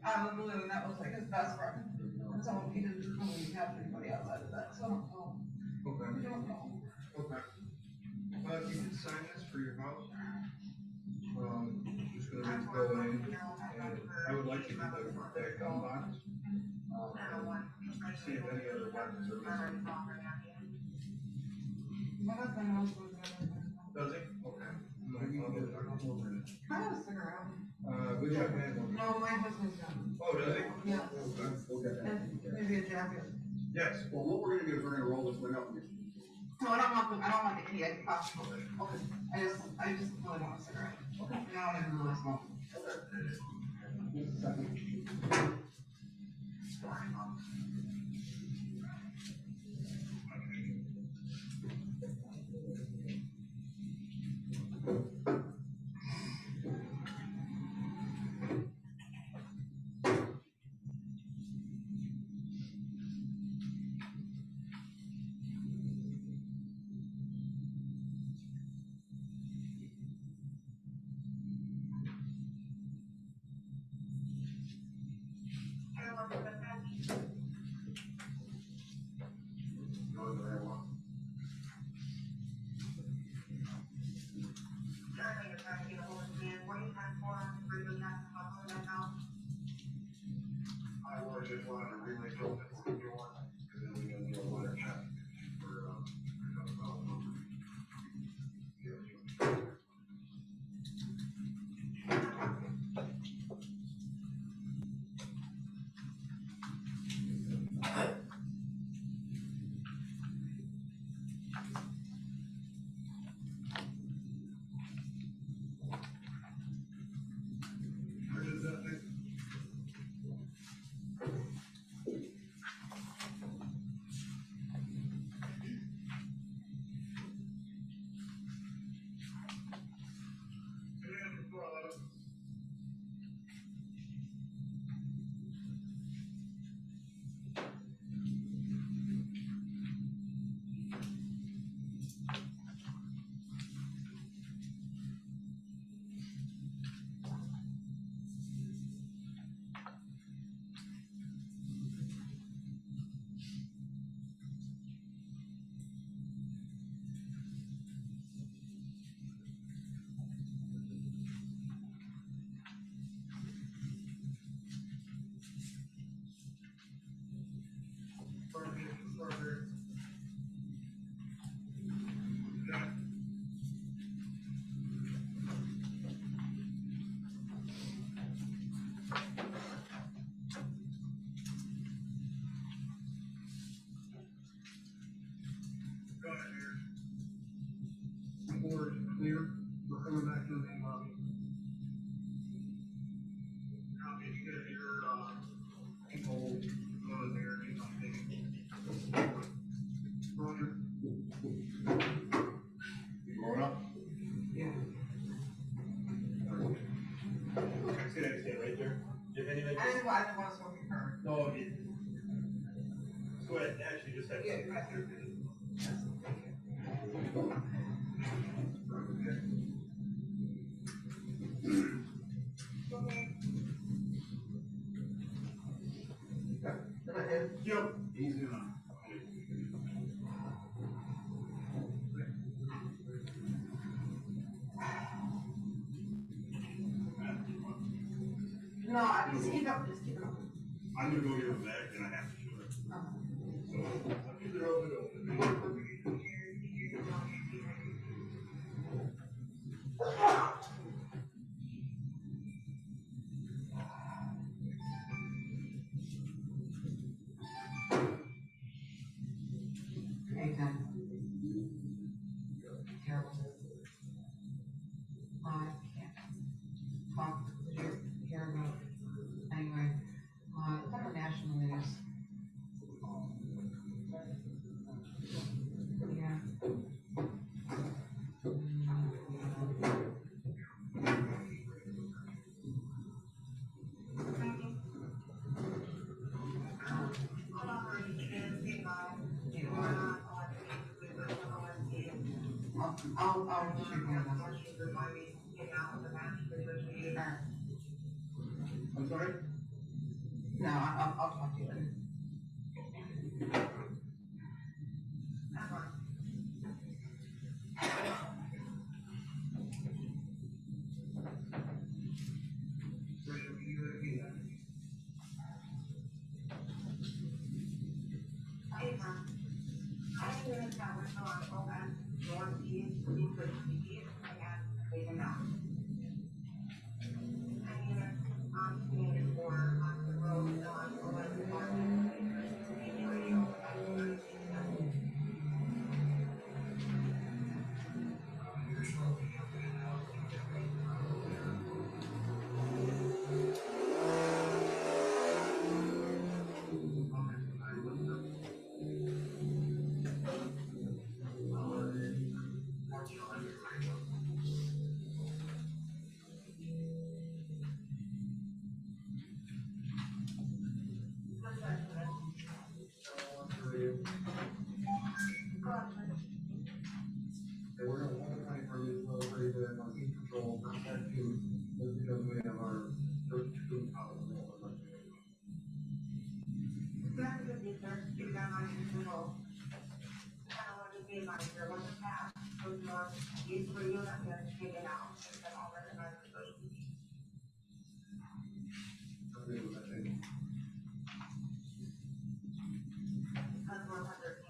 out of the blue, and that was like his best friend. And so he didn't really have anybody outside of that, so I don't know. Okay. I don't know. Okay. If you could sign this for your house, just gonna need to go in, and I would like to get that gun box. See if any other weapons are missing. My husband knows what's going on. Does he? Okay. I have a cigarette. We have had one. No, my husband's done. Oh, does he? Yeah. Okay. And maybe a jacket. Yes. Well, what we're gonna do is we're gonna roll this thing up. So I don't want the idiot possible. Okay. I just really want a cigarette. Okay. Now I don't really smoke. I just wanted to relay something for you on, because then we can do a letter check for, board clear, we're coming back to the main lobby. Now, did you get your, people going there, you know, Roger? You going up? Yeah. Stay right there. If anybody. I didn't want to smoke your car. No, go ahead, actually, just have. Yeah, right there. Yep. Easy enough. No, I just keep it up. I'm gonna go get him back and I have to shoot it. So, I'll keep it open. Ethan. Terrible. I can't talk to you here about, anyway, it's on the national news. Yeah. I'll shoot one of those. I'm sorry? No, I'll talk to you later. non-individual, kind of wanted to be in my year with the past, so it's more used for you, that we have to take it out, and then all the non-individual. That's 113.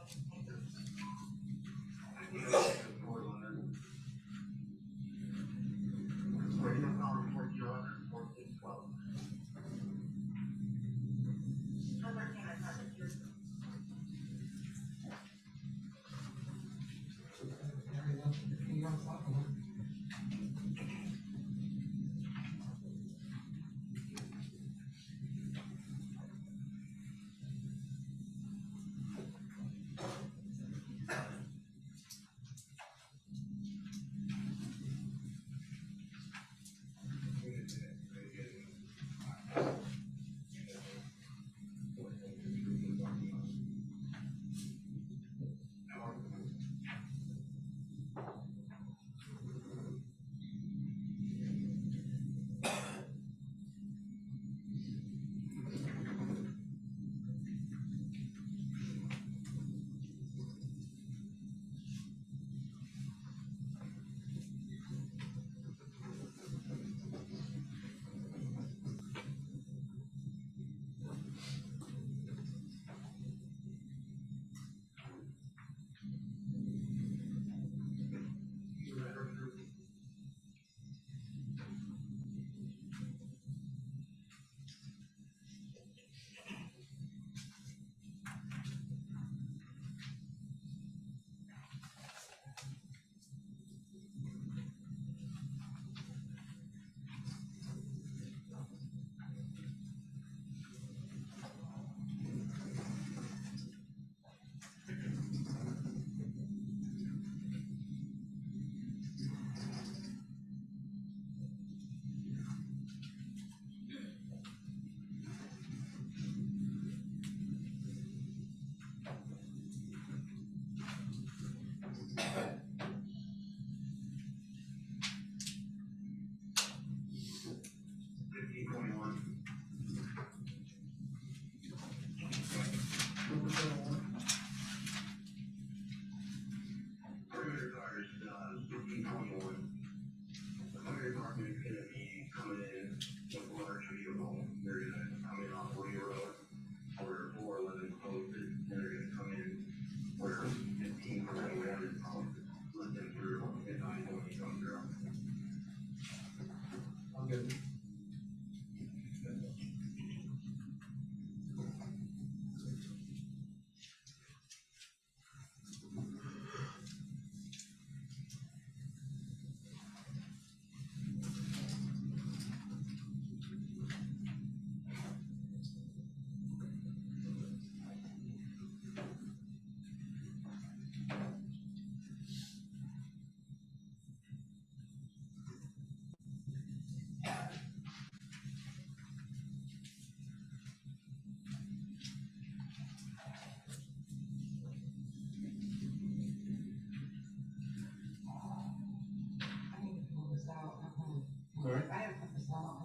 Sorry? I have put this out.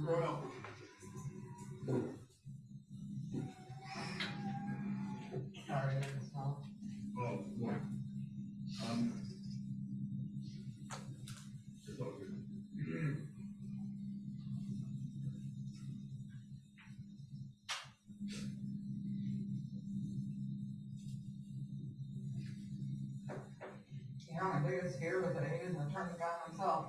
Throw it out. Sorry, I didn't smell. Oh, no. It's all good. Yeah, my biggest fear was that I didn't turn the gun myself.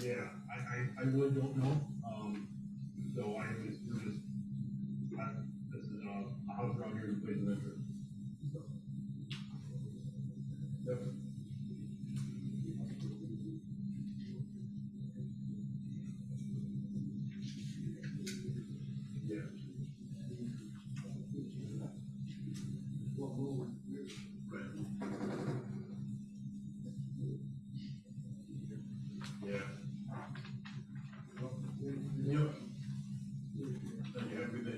Yeah, I really don't know, so this is a house around here in place of interest. So. Yep. Yeah. Right. Yeah. Yep. Thank you, have a good day.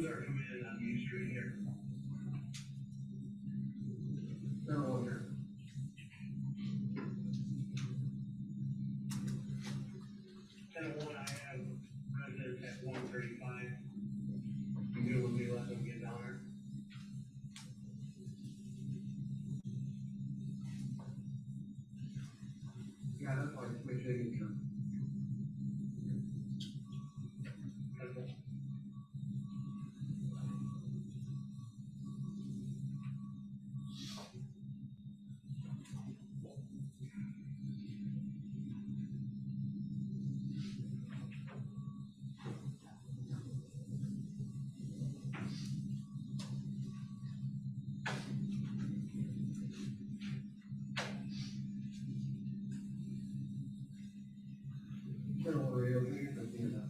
Who's our coming in on Main Street here? Number one here. 10:01, I have residents at 135. You good with me letting them get down there? Yeah, that's fine, just make sure you can. Okay. Don't worry, you'll get something enough.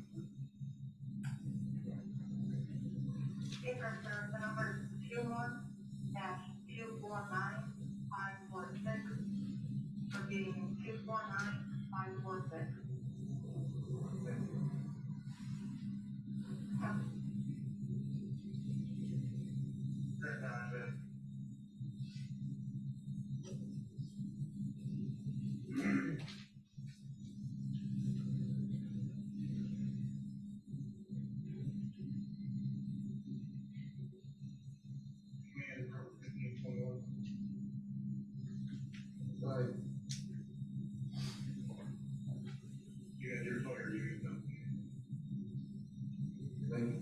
Paper serve number 21-249546 for being 249546. That's not it. Man, bro, 1521. Right. You got your fire, you got something. Thank you.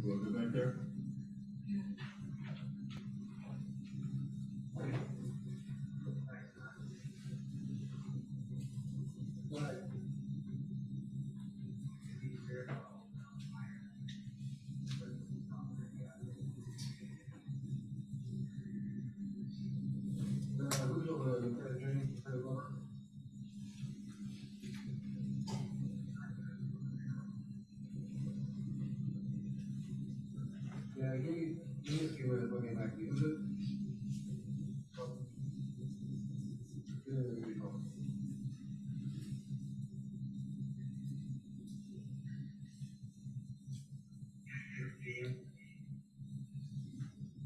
Want to go back there? Right. Who's over there, James, yeah, give me a few minutes, looking back to you. Is it?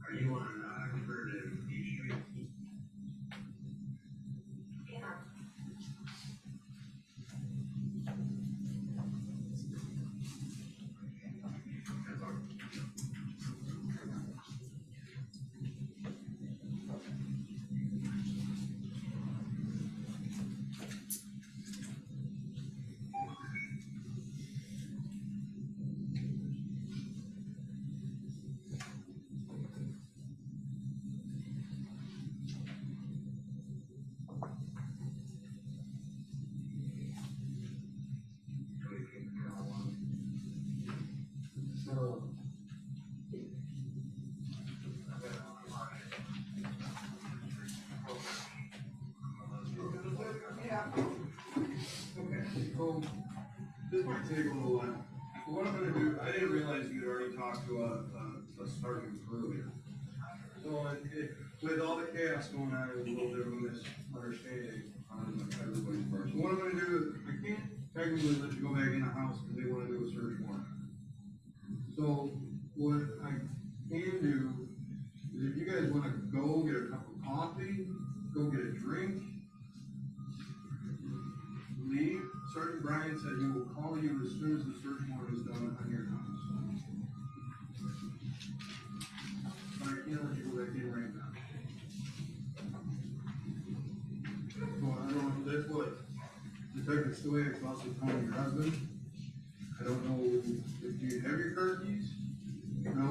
Are you on, Bird and D Street? Yeah. So, this might take a little while. But what I'm gonna do, I didn't realize you'd already talked to a sergeant earlier. So, with all the chaos going on, it was a little bit of a misunderstanding on everybody's part. So what I'm gonna do is, I can't technically let you go back in the house because they wanna do a search warrant. So, what I can do is if you guys wanna go get a cup of coffee, go get a drink, leave, Sergeant Brian said he will call you as soon as the search warrant is done on your house. But I can't let you go back in right now. So I don't know, that's what Detective Stoyak's also calling your husband. I don't know if you have your car keys? No?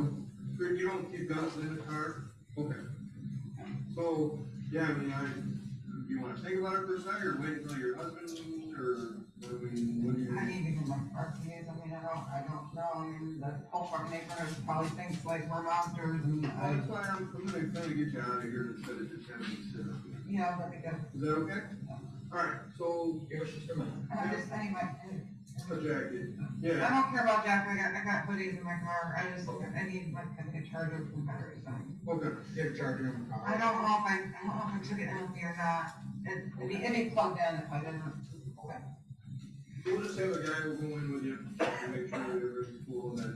Good, you don't keep guns in the car? Okay. So, yeah, I mean, do you wanna think about it for a second, or wait until your husband, or, what do you? I need to get my car keys, I mean, I don't know, I mean, the whole front neighborhood probably thinks like we're monsters and That's why I'm gonna try to get you out of here instead of just having you sit up. yeah, that'd be good. Is that okay? Alright, so, give us just a minute. And I just, anyway, A jacket, I yeah. don't care about Jack, I got hoodies in my car, I need like a charger for the battery, so. Okay, get a charger in the car. I don't know if I took it in with me or not, it'd be plugged in if I didn't. Okay. We'll just have a guy who'll go in with you to make sure that everything's cool, and then,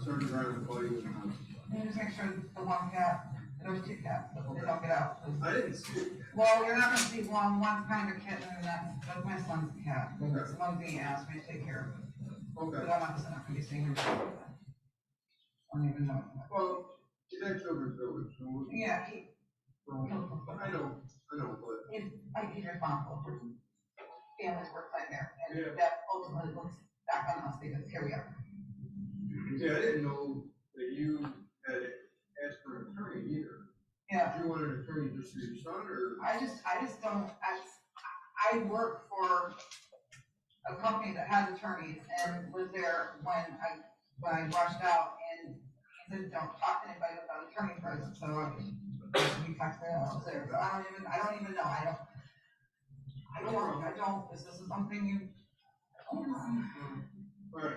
Sergeant Brian will call you in the house. And just make sure the one cat, there's two cats, they don't get out. I didn't see it. Well, you're not gonna see one's kind of a kitten, and that's my son's cat. Okay. It's one thing he asked me to take care of it. Okay. But I'm not gonna be seeing him. I don't even know. Well, he's at Children's Village, so we'll. Yeah, I know, but. he's responsible for family's work site there, Yeah. and that ultimately looks back on us because here we are. Yeah, I didn't know that you had asked for an attorney either. Yeah. Did you want an attorney just for your son, or? I just don't, I work for a company that has attorneys and was there when I rushed out and he said, don't talk to anybody without attorney present, so we talked to him, I was there, but I don't even know, I don't, this is something you. Alright.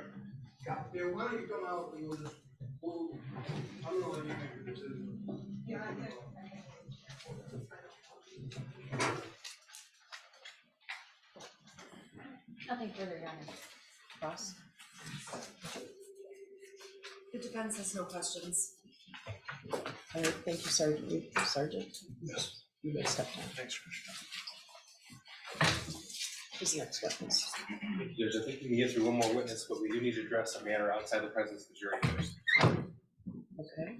Yeah, why don't you come out and I'm gonna let you make the decision. Yeah, I did. Nothing further, Your Honor. Ross? The defense has no questions. All right, thank you, Sergeant. Sergeant? Yes. You may step down. Thanks, Who's next witness? Judge, I think we can get through one more witness, but we do need to address a matter outside the presence of the jury first. Okay.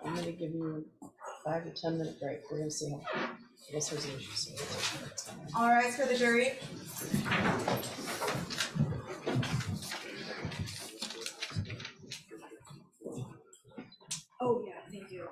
I'm gonna give you a 5 to 10 minute break. We're gonna see how, I guess there's an issue. All rise for the jury. Oh, yeah, thank you.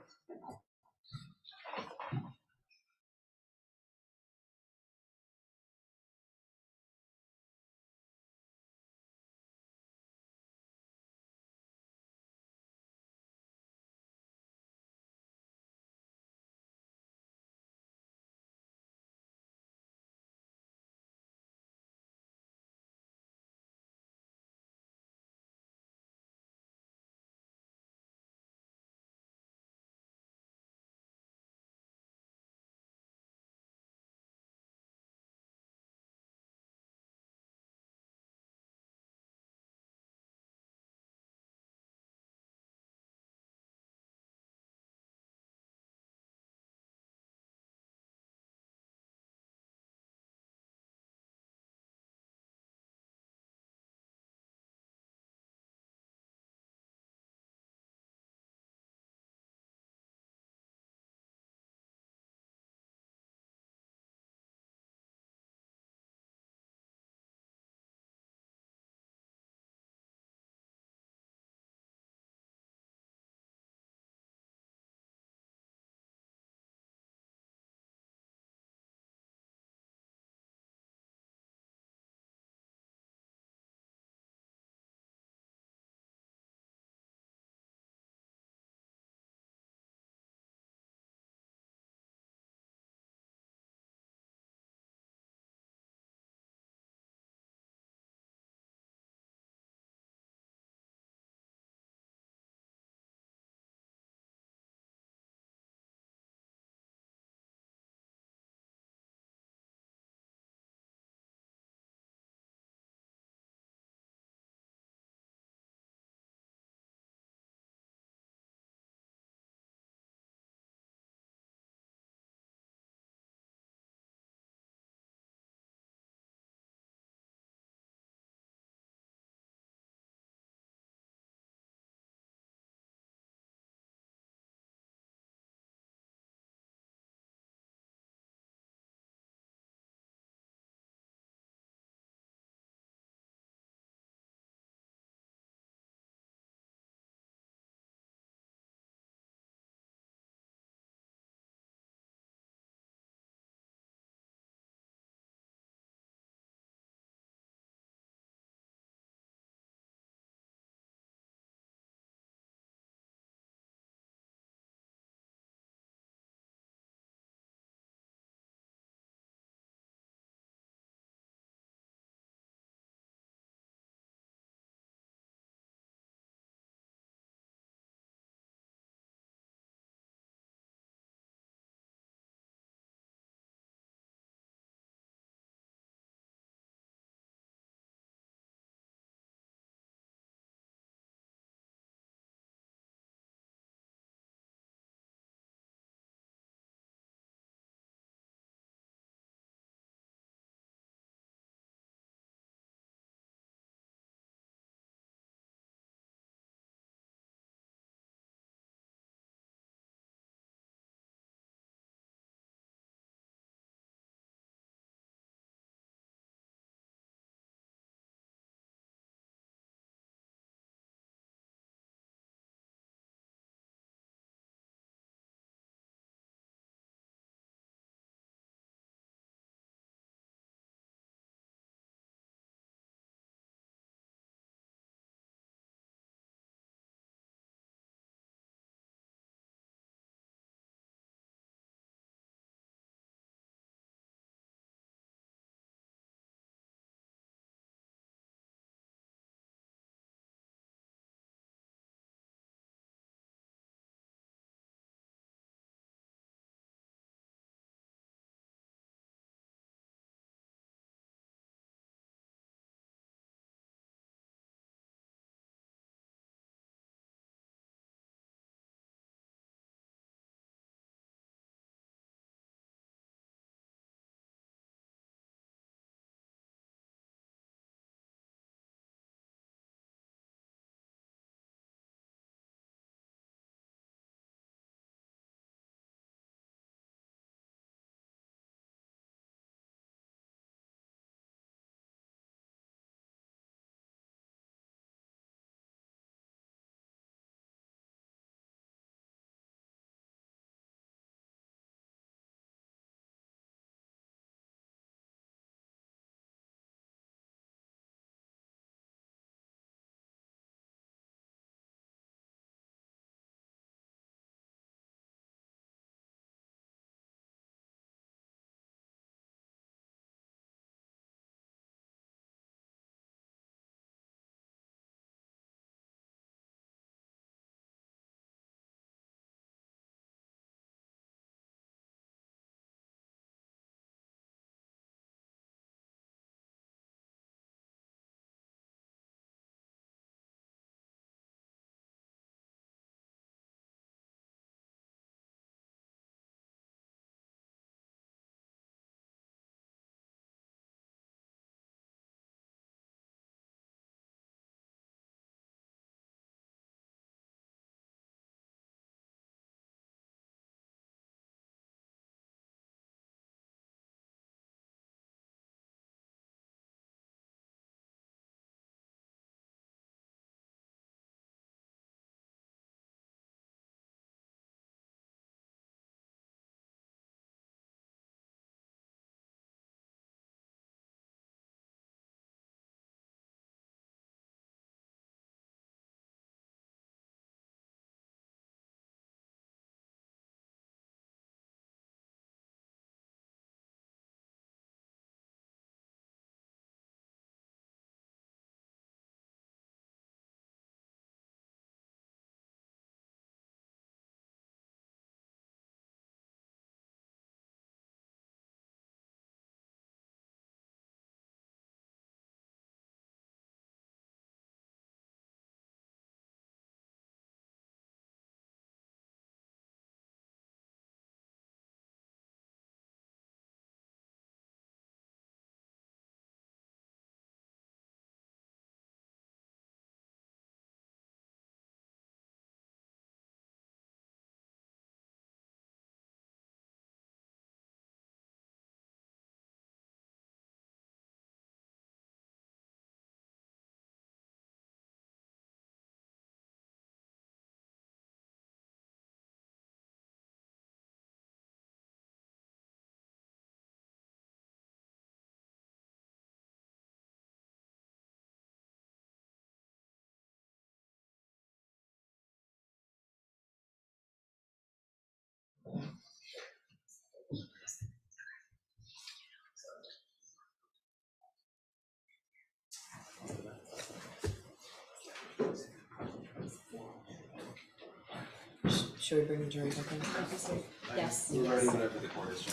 should we bring the jury back in? Yes. We're ready whenever the court is.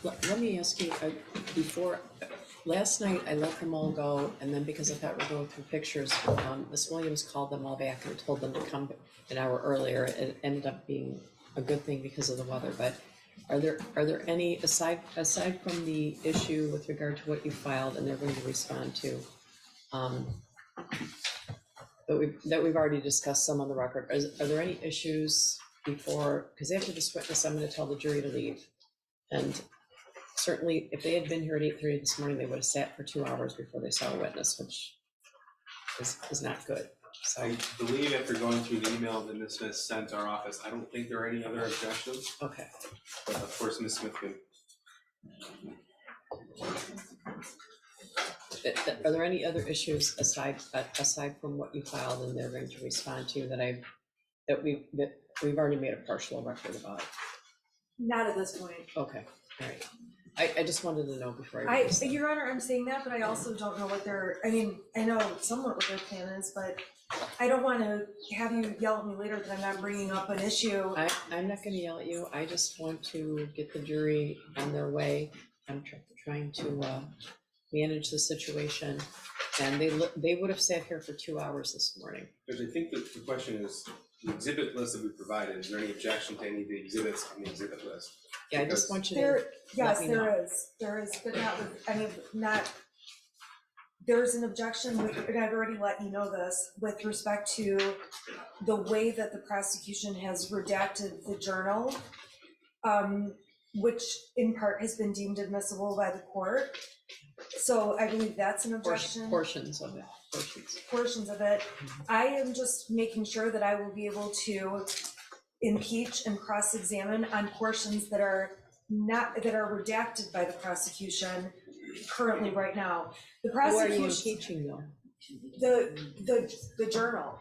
Let me ask you, before, last night I let them all go, and then because I thought we were going through pictures, Ms. Williams called them all back and told them to come an hour earlier. It ended up being a good thing because of the weather, but are there any, aside from the issue with regard to what you filed and they're going to respond to, that we've already discussed some on the record, are there any issues before, because after this witness, I'm going to tell the jury to leave. And certainly, if they had been here at 8:30 this morning, they would have sat for 2 hours before they saw a witness, which is not good. So I believe after going through the email that Ms. Smith sent our office, I don't think there are any other objections, okay. but of course, Ms. Smith can. Are there any other issues aside from what you filed and they're going to respond to that we've already made a partial record about? Not at this point. Okay, all right. I just wanted to know before Your Honor, I'm saying that, but I also don't know what I know somewhat what their plan is, but I don't want to have you yell at me later that I'm not bringing up an issue. I'm not going to yell at you. I just want to get the jury on their way. I'm trying to manage the situation, and they would have sat here for 2 hours this morning. Because I think that the question is, the exhibit list that we provided, is there any objection to any of the exhibits on the exhibit list? Yeah, I just want you to Yes, let me know. there is, but not with, there's an objection with, and I've already let you know this, with respect to the way that the prosecution has redacted the journal, which in part has been deemed admissible by the court. So I believe that's an objection. Portions of it. Portions of it. I am just making sure that I will be able to impeach and cross-examine on portions that are redacted by the prosecution currently right now. The prosecution. Who are you impeaching though? The journal.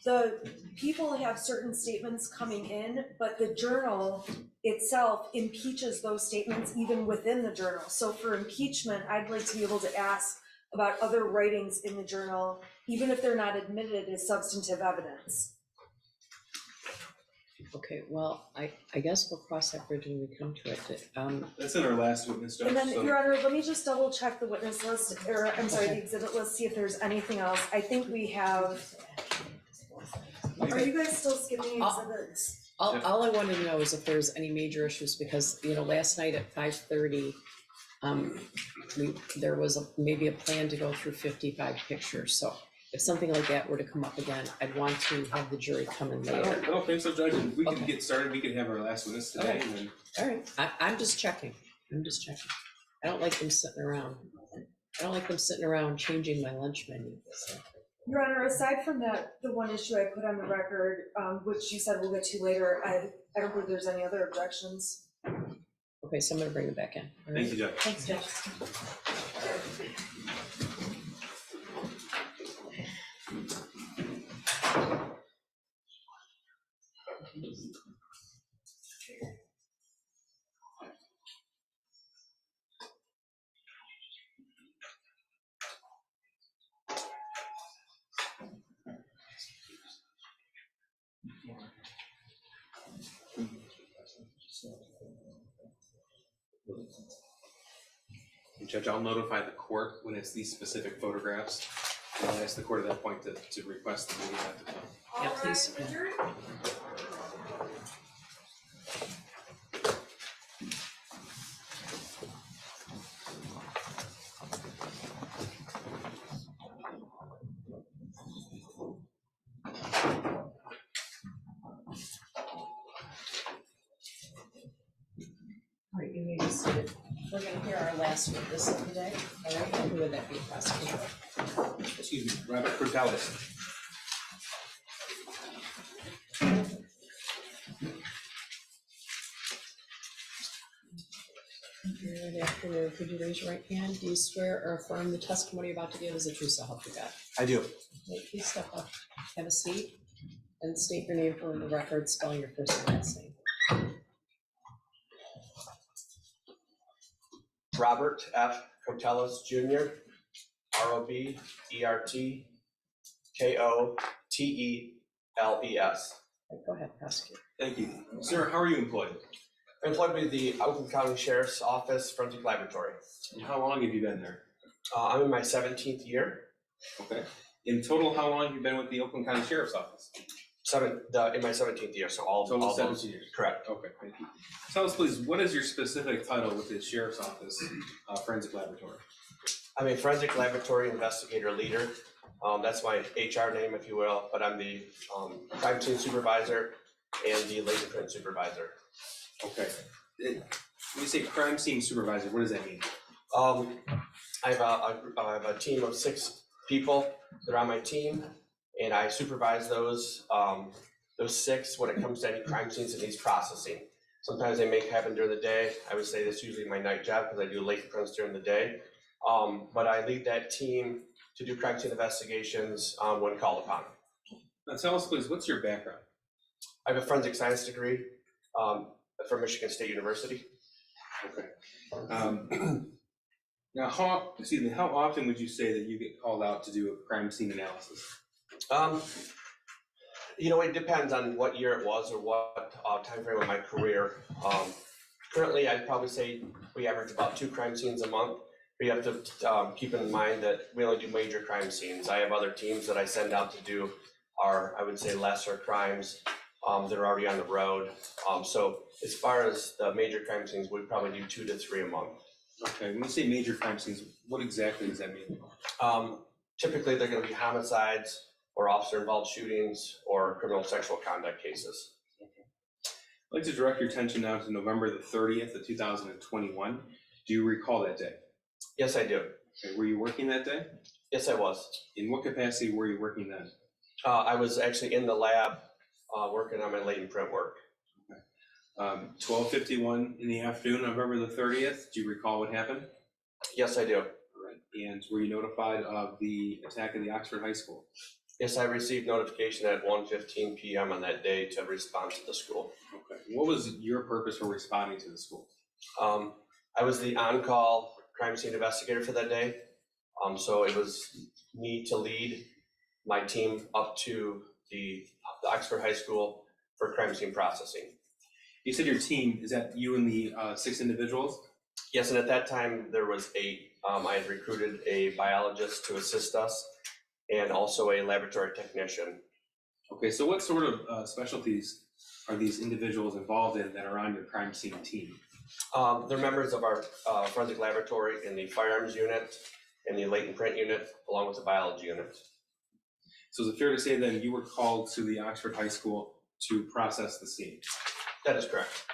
The people have certain statements coming in, but the journal itself impeaches those statements even within the journal. So for impeachment, I'd like to be able to ask about other writings in the journal, even if they're not admitted as substantive evidence. Okay, well, I guess we'll cross that bridge when we come to it. That's in our last witness, Judge. And then, so- Your Honor, let me just double check the witness list, or I'm sorry, the exhibit list, see if there's anything else. I think we have, are you guys still skipping exhibits? All I wanted to know is if there's any major issues, because, last night at 5:30, there was maybe a plan to go through 55 pictures. So if something like that were to come up again, I'd want to have the jury come in I later. don't think so, Judge. If we can get started, we can have our last witness today, and then. All right, I'm just checking. I don't like them sitting around. I don't like them sitting around changing my lunch menu. So. Your Honor, aside from that, the one issue I put on the record, which you said we'll get to later, I don't believe there's any other objections. Okay, so I'm gonna bring it back in. All right? Thank you, Judge. Thanks, Judge. Judge, I'll notify the court when it's these specific photographs. And I'll ask the court at that point to request the meeting at the time. Yeah, please. All right, you may be seated. We're going to hear our last witness of the day. All right, and who would that be, prosecutor? Excuse me, Robert Cortellis. Good afternoon. Could you raise your right hand? Do you swear or affirm the testimony you're about to give is the truth, so help you God? I do. Okay, please step up, have a seat, and state your name for the record, spelling your first and last name. Robert F. Cotellis Jr., ROBERTKOTELES. Go ahead, Pesky. Thank you. Sir, how are you employed? I'm employed with the Oakland County Sheriff's Office Forensic Laboratory. And how long have you been there? I'm in my 17th year. Okay. In total, how long have you been with the Oakland County Sheriff's Office? In my 17th year, so all Total those 17 years. Correct. Okay, thank you. Tell us, please, what is your specific title with the Sheriff's Office Forensic Laboratory? I'm a forensic laboratory investigator leader. That's my HR name, if you will, but I'm the crime scene supervisor and the laser print supervisor. Okay. When you say crime scene supervisor, what does that mean? I have a team of 6 people that are on my team, and I supervise those 6 when it comes to any crime scenes that needs processing. Sometimes they may happen during the day. I would say that's usually my night job because I do laser prints during the day. But I lead that team to do crime scene investigations when called upon. Now tell us, please, what's your background? I have a forensic science degree from Michigan State University. Okay. Now, how often would you say that you get called out to do a crime scene analysis? It depends on what year it was or what time frame of my career. Currently, I'd probably say we average about 2 crime scenes a month. But you have to keep in mind that we only do major crime scenes. I have other teams that I send out to do I would say, lesser crimes that are already on the road. So as far as the major crime scenes, we probably do 2 to 3 a month. Okay, when you say major crime scenes, what exactly does that mean? Typically, they're going to be homicides or officer-involved shootings or criminal sexual conduct cases. I'd like to direct your attention now to November the 30th of 2021. Do you recall that day? Yes, I do. Okay, were you working that day? Yes, I was. In what capacity were you working then? I was actually in the lab working on my latent print work. 12:51 in the afternoon, November the 30th. Do you recall what happened? Yes, I do. All right. And were you notified of the attack of the Oxford High School? Yes, I received notification at 1:15 p.m. on that day to respond to the school. Okay. What was your purpose for responding to the school? I was the on-call crime scene investigator for that day. So it was me to lead my team up to the Oxford High School for crime scene processing. You said your team, is that you and the 6 individuals? Yes, and at that time there was 8. I had recruited a biologist to assist us and also a laboratory technician. Okay, so what sort of specialties are these individuals involved in that are on your crime scene team? They're members of our forensic laboratory in the firearms unit and the latent print unit, along with the biology unit. So is it fair to say then you were called to the Oxford High School to process the scene? That is correct.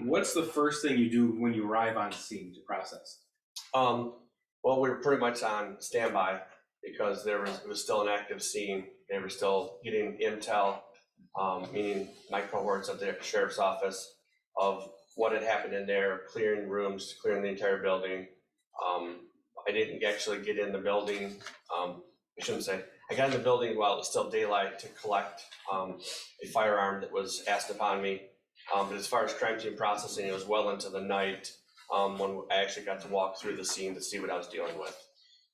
What's the first thing you do when you arrive on scene to process? Well, we were pretty much on standby because it was still an active scene. They were still getting intel, meaning my cohorts at the sheriff's office, of what had happened in there, clearing rooms, clearing the entire building. I didn't actually get in the building. I shouldn't say. I got in the building while it was still daylight to collect a firearm that was asked upon me. But as far as crime scene processing, it was well into the night when I actually got to walk through the scene to see what I was dealing with.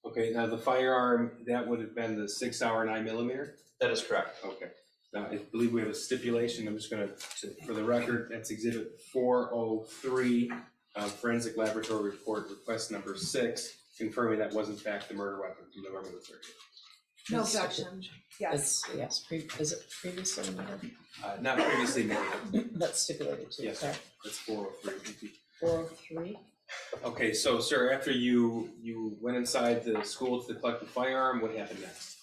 Okay, now the firearm, that would have been the 6-hour 9mm? That is correct. Okay. Now, I believe we have a stipulation. I'm just going to, for the record, that's Exhibit 403, Forensic Laboratory Report, request number 6, confirming that was in fact the murder weapon from November the 30th. No objection. Yes. Yes, is it previously noted? Not previously noted. That's stipulated too, Yes, sorry. that's 403. Thank you. 403? Okay, so sir, after you went inside the school to collect the firearm, what happened next?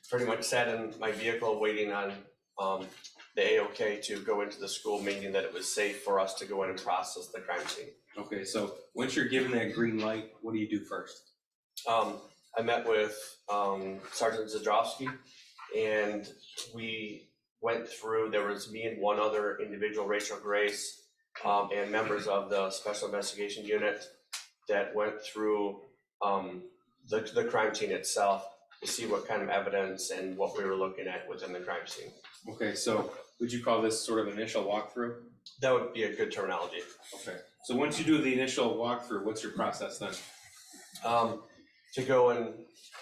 Pretty much sat in my vehicle waiting on the AOK to go into the school, meaning that it was safe for us to go in and process the crime scene. Okay, so once you're given that green light, what do you do first? I met with Sergeant Zadrowski, and we went through, there was me and one other individual, Rachel Grace, and members of the Special Investigation Unit that went through the crime scene itself to see what kind of evidence and what we were looking at within the crime scene. Okay, so would you call this sort of initial walkthrough? That would be a good terminology. Okay, so once you do the initial walkthrough, what's your process then? to go and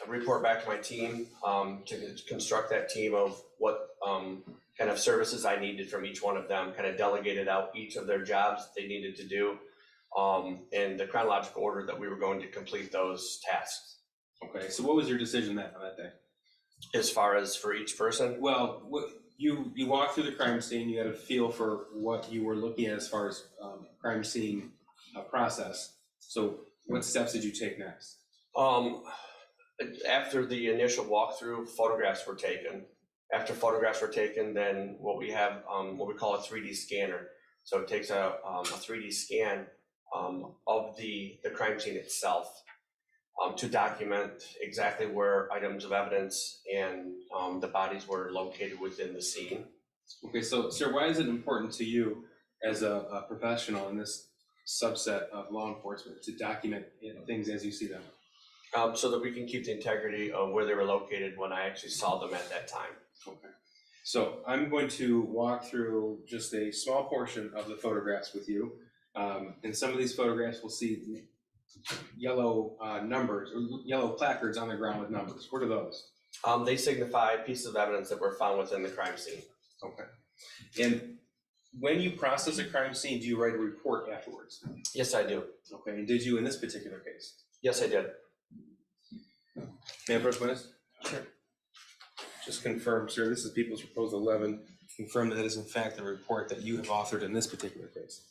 report back to my team, to construct that team of what kind of services I needed from each one of them, kind of delegated out each of their jobs that they needed to do, in the chronological order that we were going to complete those tasks. Okay, so what was your decision then on that day? As far as for each person? Well, you walked through the crime scene, you had a feel for what you were looking at as far as crime scene process. So what steps did you take next? After the initial walkthrough, photographs were taken. After photographs were taken, then what we have, what we call a 3D scanner. So it takes a 3D scan of the crime scene itself to document exactly where items of evidence and the bodies were located within the scene. Okay, so sir, why is it important to you as a professional in this subset of law enforcement to document things as you see them? So that we can keep the integrity of where they were located when I actually saw them at that time. Okay. So I'm going to walk through just a small portion of the photographs with you. In some of these photographs, we'll see yellow numbers, or yellow placards on the ground with numbers. What are those? They signify pieces of evidence that were found within the crime scene. Okay. And when you process a crime scene, do you write a report afterwards? Yes, I do. Okay, and did you in this particular case? Yes, I did. Madam First Witness? Sure. Just confirm, sir, this is People's Proposal 11. Confirm that it is in fact the report that you have authored in this particular case.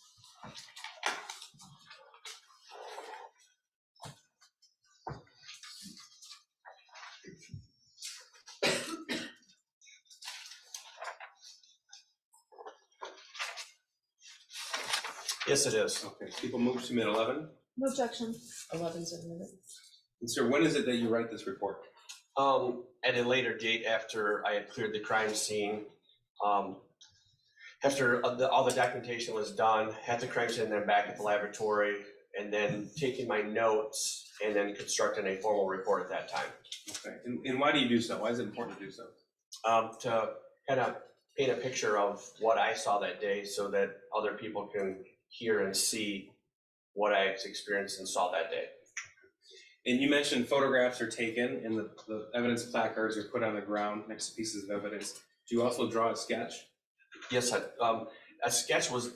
Yes, it is. Okay, people move to submit 11. No objection. 11's admitted. And sir, when is it that you write this report? At a later date, after I had cleared the crime scene, after all the documentation was done, had the crime scene, then back at the laboratory, and then taking my notes and then constructing a formal report at that time. Okay, and why do you do so? Why is it important to do so? To kind of paint a picture of what I saw that day so that other people can hear and see what I experienced and saw that day. And you mentioned photographs are taken and the evidence placards are put on the ground next to pieces of evidence. Do you also draw a sketch? Yes, a sketch was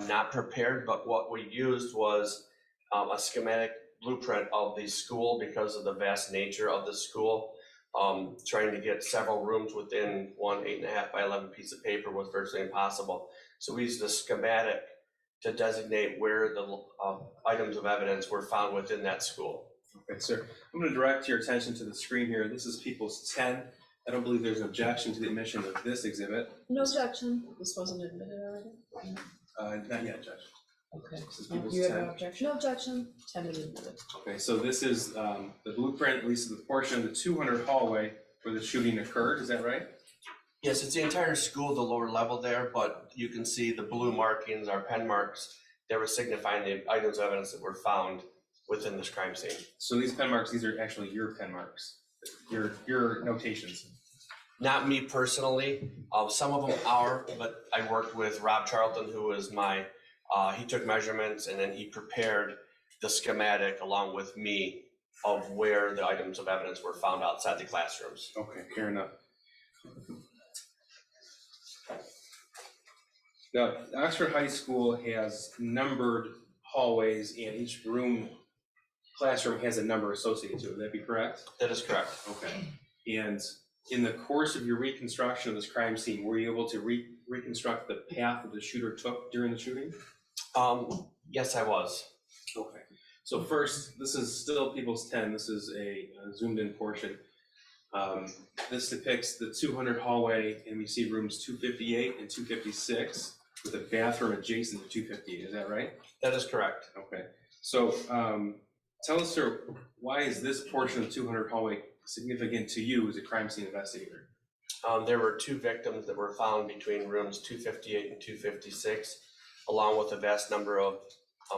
not prepared, but what we used was a schematic blueprint of the school because of the vast nature of the school. Trying to get several rooms within one 8.5 by 11 piece of paper was virtually impossible. So we used a schematic to designate where the items of evidence were found within that school. Okay, sir. I'm going to direct your attention to the screen here. This is People's 10. I don't believe there's an objection to the admission of this exhibit. No objection. This wasn't admitted already? Not yet, Judge. Okay. This is People's You have 10. no objection? No objection. 10 is admitted. Okay, so this is the blueprint, at least the portion of the 200 hallway where the shooting occurred. Is that right? Yes, it's the entire school, the lower level there, but you can see the blue markings, our pen marks, that were signifying the items of evidence that were found within this crime scene. So these pen marks, these are actually your pen marks, your notations. Not me personally. Some of them are, but I worked with Rob Charlton, who was my, he took measurements and then he prepared the schematic along with me of where the items of evidence were found outside the classrooms. Okay, fair enough. Now, Oxford High School has numbered hallways and each classroom has a number associated to it. Would that be correct? That is correct. Okay. And in the course of your reconstruction of this crime scene, were you able to reconstruct the path that the shooter took during the shooting? Yes, I was. Okay. So first, this is still People's 10. This is a zoomed in portion. This depicts the 200 hallway, and we see rooms 258 and 256 with a bathroom adjacent to 258. Is that right? That is correct. Okay. So tell us, sir, why is this portion of 200 hallway significant to you as a crime scene investigator? There were 2 victims that were found between rooms 258 and 256, along with a vast number of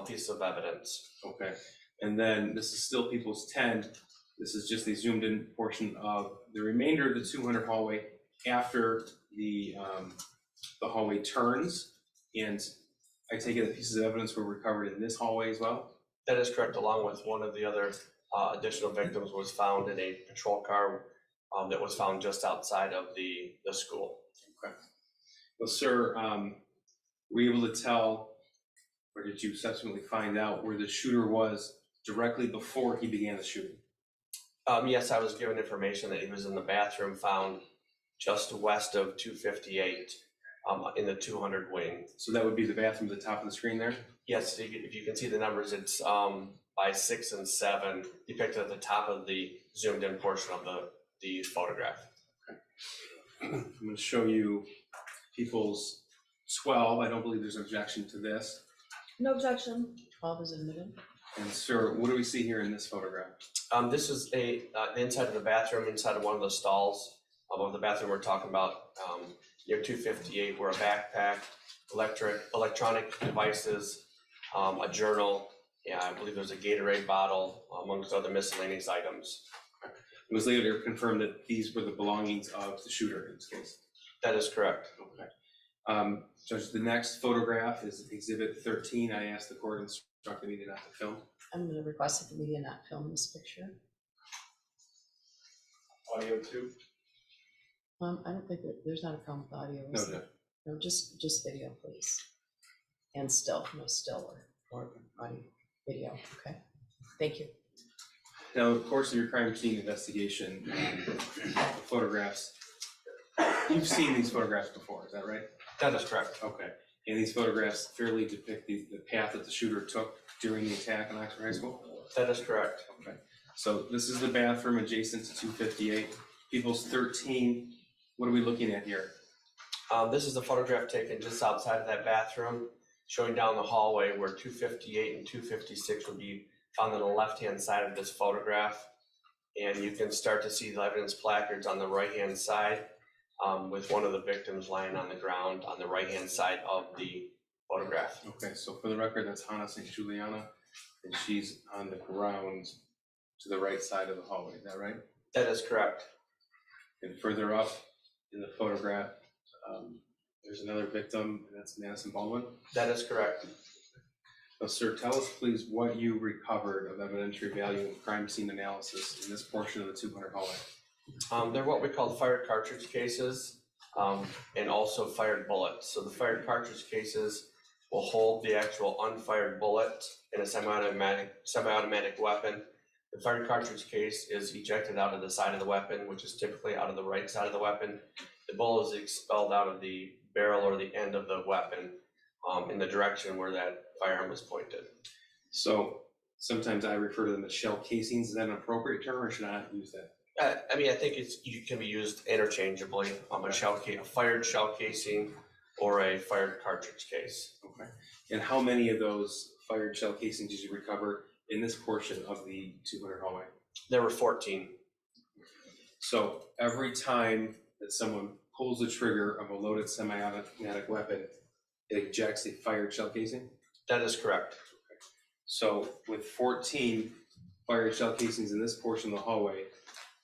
pieces of evidence. Okay. And then this is still People's 10. This is just the zoomed in portion of the remainder of the 200 hallway after the hallway turns. And I take it that pieces of evidence were recovered in this hallway as well? That is correct, along with one of the other additional victims was found in a patrol car that was found just outside of the school. Okay. Well, sir, were you able to tell, or did you subsequently find out where the shooter was directly before he began the shooting? Yes, I was given information that he was in the bathroom found just west of 258 in the 200 wing. So that would be the bathroom at the top of the screen there? Yes, if you can see the numbers, it's by 6 and 7 depicted at the top of the zoomed in portion of the photograph. I'm going to show you people's 12. I don't believe there's an objection to this. No objection. 12 is admitted. And sir, what do we see here in this photograph? This is the inside of the bathroom, inside of one of the stalls of the bathroom we're talking about, near 258, where a backpack, electronic devices, a journal, I believe there's a Gatorade bottle, amongst other miscellaneous items. It was later confirmed that these were the belongings of the shooter in this case. That is correct. Okay. Judge, the next photograph is Exhibit 13. I asked the court and instructed me not to film. I'm going to request that the media not film this picture. Audio too? I don't think that there's not a problem with audio. No, is there? No, just video, please. And still, no still or audio, video. Okay. Thank you. Now, of course, in your crime scene investigation, photographs, you've seen these photographs before, is that right? That is correct. Okay. And these photographs fairly depict the path that the shooter took during the attack on Oxford High School? That is correct. Okay. So this is the bathroom adjacent to 258. People's 13, what are we looking at here? This is the photograph taken just outside of that bathroom, showing down the hallway where 258 and 256 would be found on the left-hand side of this photograph. And you can start to see the evidence placards on the right-hand side with one of the victims lying on the ground on the right-hand side of the photograph. Okay, so for the record, that's Hannah St. Juliana, and she's on the ground to the right side of the hallway, is that right? That is correct. And further up in the photograph, there's another victim, and that's Madison Baldwin? That is correct. So, sir, tell us please what you recovered of evidentiary value in crime scene analysis in this portion of the 200 hallway. They're what we call fired cartridge cases and also fired bullets. So the fired cartridge cases will hold the actual unfired bullet in a semi-automatic weapon. The fired cartridge case is ejected out of the side of the weapon, which is typically out of the right side of the weapon. The bullet is expelled out of the barrel or the end of the weapon in the direction where that firearm was pointed. So sometimes I refer to them as shell casings. Is that an appropriate term, or should I not use that? I mean, I think it can be used interchangeably, a fired shell casing or a fired cartridge case. Okay. And how many of those fired shell casings did you recover in this portion of the 200 hallway? There were 14. So every time that someone pulls the trigger of a loaded semi-automatic weapon, it ejects a fired shell casing? That is correct. Okay. So with 14 fired shell casings in this portion of the hallway,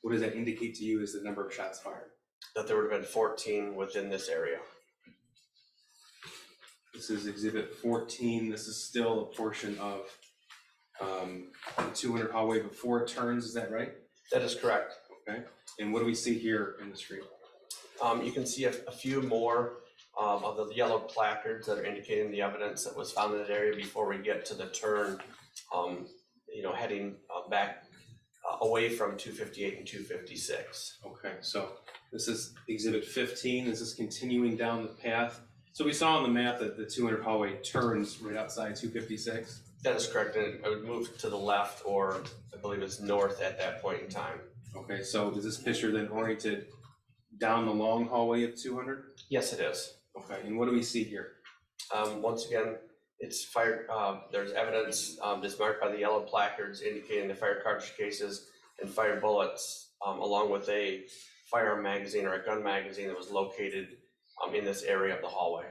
what does that indicate to you as the number of shots fired? That there would have been 14 within this area. This is Exhibit 14. This is still a portion of the 200 hallway before it turns, is that right? That is correct. Okay. And what do we see here in the screen? You can see a few more of the yellow placards that are indicating the evidence that was found in that area before we get to the turn, heading back away from 258 and 256. Okay, so this is Exhibit 15. This is continuing down the path. So we saw on the map that the 200 hallway turns right outside 256. That is correct, and it would move to the left, or I believe it's north at that point in time. Okay, so is this picture then oriented down the long hallway of 200? Yes, it is. Okay, and what do we see here? Once again, it's fired. There's evidence that's marked by the yellow placards indicating the fired cartridge cases and fired bullets, along with a firearm magazine or a gun magazine that was located in this area of the hallway.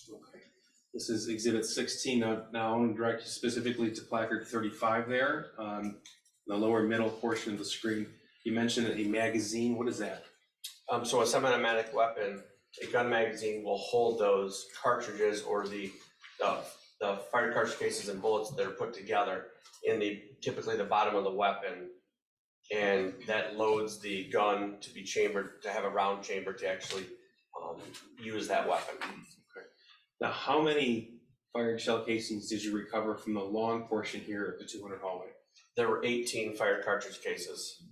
Okay. This is Exhibit 16. Now I want to direct you specifically to placard 35 there, the lower middle portion of the screen. You mentioned a magazine. What is that? So a semi-automatic weapon, a gun magazine will hold those cartridges or the the fire cartridge cases and bullets that are put together in typically the bottom of the weapon. And that loads the gun to be chambered, to have a round chamber to actually use that weapon. Now, how many fired shell casings did you recover from the long portion here of the 200 hallway? There were 18 fire cartridge cases.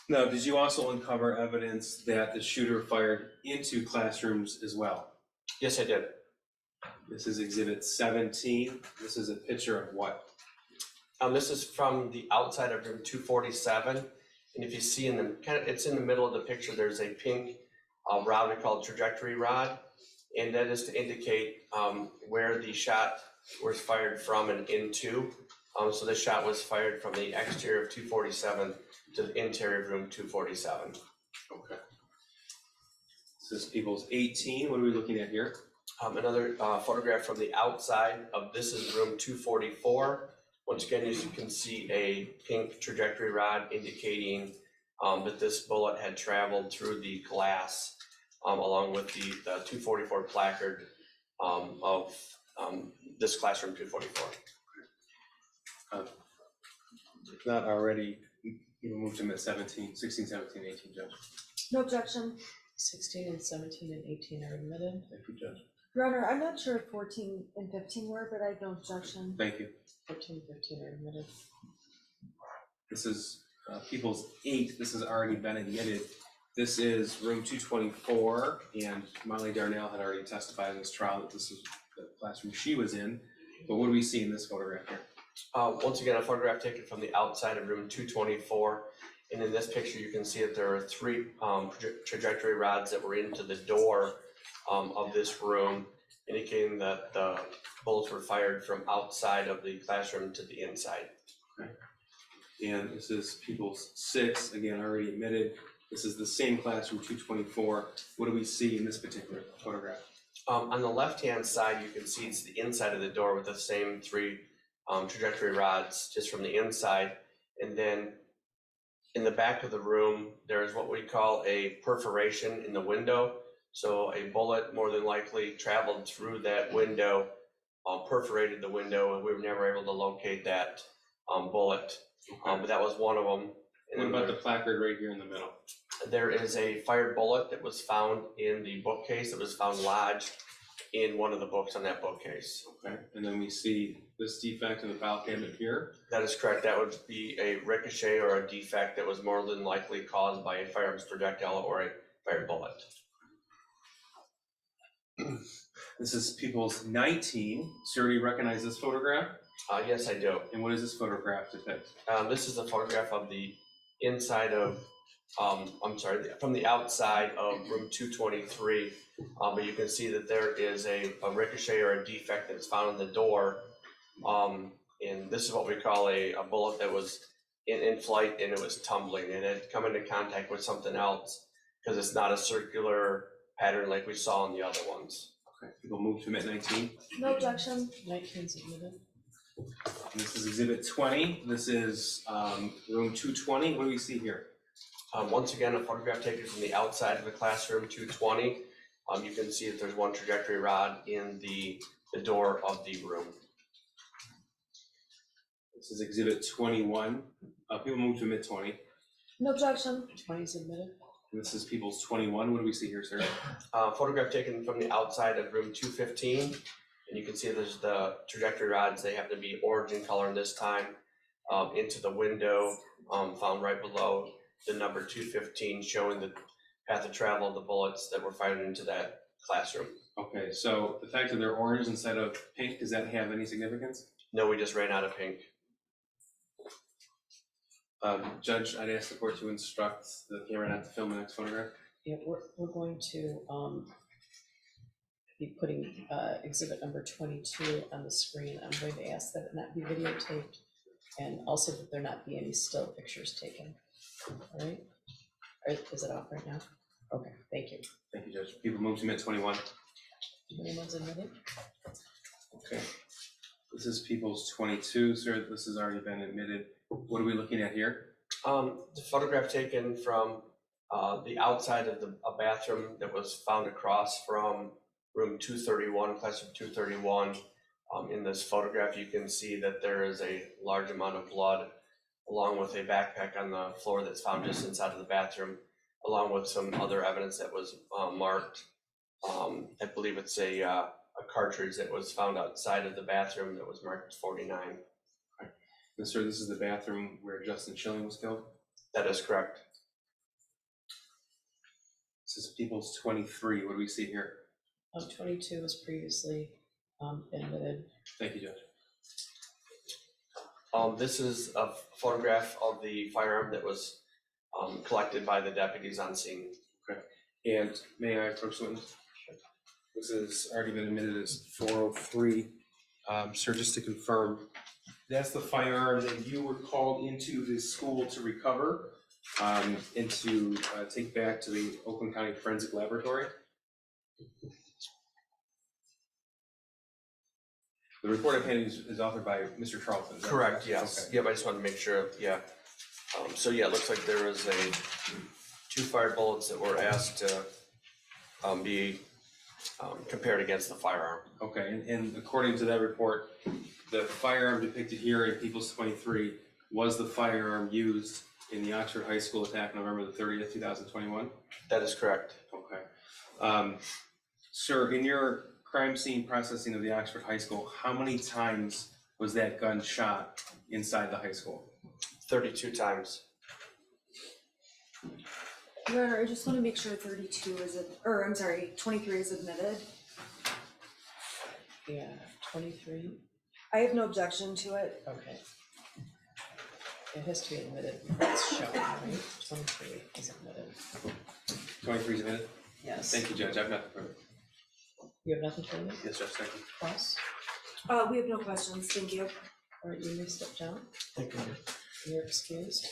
Now, did you also uncover evidence that the shooter fired into classrooms as well? Yes, I did. This is exhibit 17. This is a picture of what? This is from the outside of room 247. And if you see it's in the middle of the picture, there's a pink rod we call trajectory rod. And that is to indicate where the shot was fired from and into. So this shot was fired from the exterior of 247 to the interior of room 247. Okay. This is People's 18. What are we looking at here? Another photograph from the outside of this is room 244. Once again, as you can see, a pink trajectory rod indicating that this bullet had traveled through the glass along with the 244 placard of this classroom 244. If not already, you moved him at 17, 16, 17, 18, Judge. No objection. 16 and 17 and 18 are admitted. Thank you, Judge. Your Honor, I'm not sure if 14 and 15 were, but I have no objection. Thank you. 14 and 15 are admitted. This is People's 8. This has already been admitted. This is room 224, and Molly Darnell had already testified in this trial that this is the classroom she was in. But what do we see in this photograph here? Once again, a photograph taken from the outside of room 224. And in this picture, you can see that there are 3 trajectory rods that were into the door of this room, indicating that the bullets were fired from outside of the classroom to the inside. Okay. And this is People's 6, again, already admitted. This is the same classroom, 224. What do we see in this particular photograph? On the left-hand side, you can see it's the inside of the door with the same 3 trajectory rods just from the inside. And then in the back of the room, there's what we call a perforation in the window. So a bullet more than likely traveled through that window, perforated the window, and we were never able to locate that bullet. But that was one of them. And what about the placard right here in the middle? There is a fired bullet that was found in the bookcase that was found lodged in one of the books on that bookcase. Okay, and then we see this defect in the file cabinet here. That is correct. That would be a ricochet or a defect that was more than likely caused by a firearms projectile or a fired bullet. This is People's 19. Sir, do you recognize this photograph? Yes, I do. And what does this photograph depict? This is a photograph of the inside of, from the outside of room 223. But you can see that there is a ricochet or a defect that's found in the door. And this is what we call a bullet that was in flight and it was tumbling. And it had come into contact with something else because it's not a circular pattern like we saw in the other ones. Okay, people move to 19. No objection. 19 is admitted. This is exhibit 20. This is room 220. What do we see here? Once again, a photograph taken from the outside of the classroom 220. You can see that there's one trajectory rod in the door of the room. This is exhibit 21. People move to mid 20. No objection. 20 is admitted. And this is People's 21. What do we see here, sir? Photograph taken from the outside of room 215. And you can see there's the trajectory rods. They happen to be orange in color this time. Into the window found right below the number 215, showing the path of travel of the bullets that were fired into that classroom. Okay, so the fact that they're orange instead of pink, does that have any significance? No, we just ran out of pink. Judge, I'd ask the court to instruct the camera not to film the next photograph. Yeah, we're going to be putting exhibit number 22 on the screen. I'm going to ask that it not be videotaped and also that there not be any still pictures taken. All right? Is it off right now? Okay, thank you. Thank you, Judge. People move to mid 21. Anyone's admitted? Okay. This is People's 22, sir. This has already been admitted. What are we looking at here? The photograph taken from the outside of a bathroom that was found across from room 231, classroom 231. In this photograph, you can see that there is a large amount of blood, along with a backpack on the floor that's found just inside of the bathroom, along with some other evidence that was marked. I believe it's a cartridge that was found outside of the bathroom that was marked 49. And sir, this is the bathroom where Justin Schilling was killed? That is correct. This is People's 23. What do we see here? 22 was previously been admitted. Thank you, Judge. This is a photograph of the firearm that was collected by the deputies on scene. Okay. And may I approach the witness? This has already been admitted as 403. Sir, just to confirm, that's the firearm that you were called into the school to recover and to take back to the Oakland County Forensic Laboratory? The report I've handed is authored by Mr. Charlton. Is that Correct, yes. Okay. Yep, I just wanted to make sure, yeah. So yeah, it looks like there was two fired bullets that were asked to be compared against the firearm. Okay, and according to that report, the firearm depicted here in People's 23 was the firearm used in the Oxford High School attack November the 30th, 2021? That is correct. Okay. Sir, in your crime scene processing of the Oxford High School, how many times was that gun shot inside the high school? 32 times. Your Honor, I just want to make sure 32 is, or I'm sorry, 23 is admitted. Yeah, 23. I have no objection to it. Okay. It has to be admitted. It's shown, right? 23 is admitted. 23 is admitted? Yes. Thank you, Judge. I've nothing further. You have nothing further? Yes, Judge. Thank you. Cross? We have no questions, thank you. All right, you may step down. Thank you. You're excused.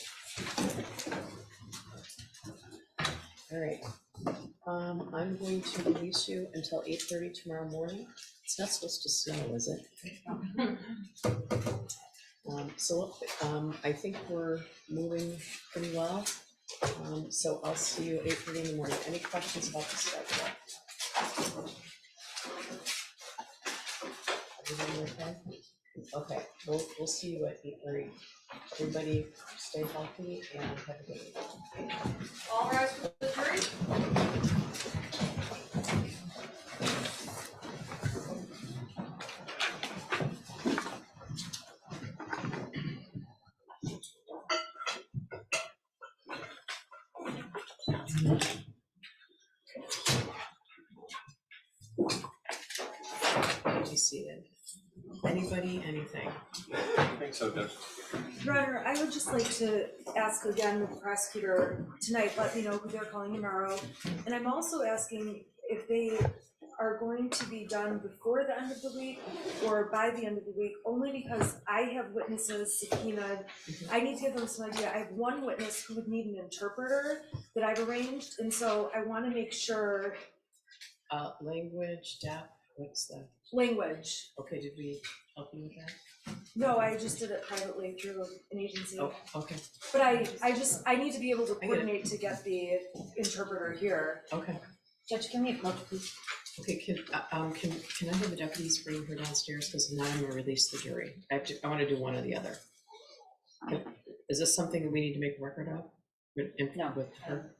All right. I'm going to release you until 8:30 tomorrow morning. It's not supposed to snow, is it? I think we're moving pretty well. So I'll see you at 8:30 in the morning. Any questions about the schedule? Everybody okay? Okay, we'll see you at 8:30. Everybody stay healthy and have a good evening. All rise for the jury. Be seated. Anybody, anything? I think so, Judge. Your Honor, I would just like to ask again the prosecutor tonight, let me know who they're calling tomorrow. And I'm also asking if they are going to be done before the end of the week or by the end of the week, only because I have witnesses subpoenaed. I need to give them some idea. I have one witness who would need an interpreter that I've arranged, and so I want to make sure. Language, DAP, what's the? Language. Okay, did we help you with that? No, I just did it privately through an agency. Oh, okay. But I need to be able to coordinate to get the interpreter here. Okay. Judge, can we approach, please? Okay, can I have the deputies bring her downstairs, because now I'm gonna release the jury. I want to do one or the other. Is this something that we need to make record of? No. With her?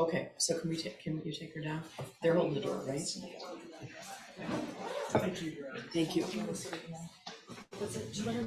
Okay, so can you take her down? They're holding the door, right? Thank you. Thank you. Was it, do you want to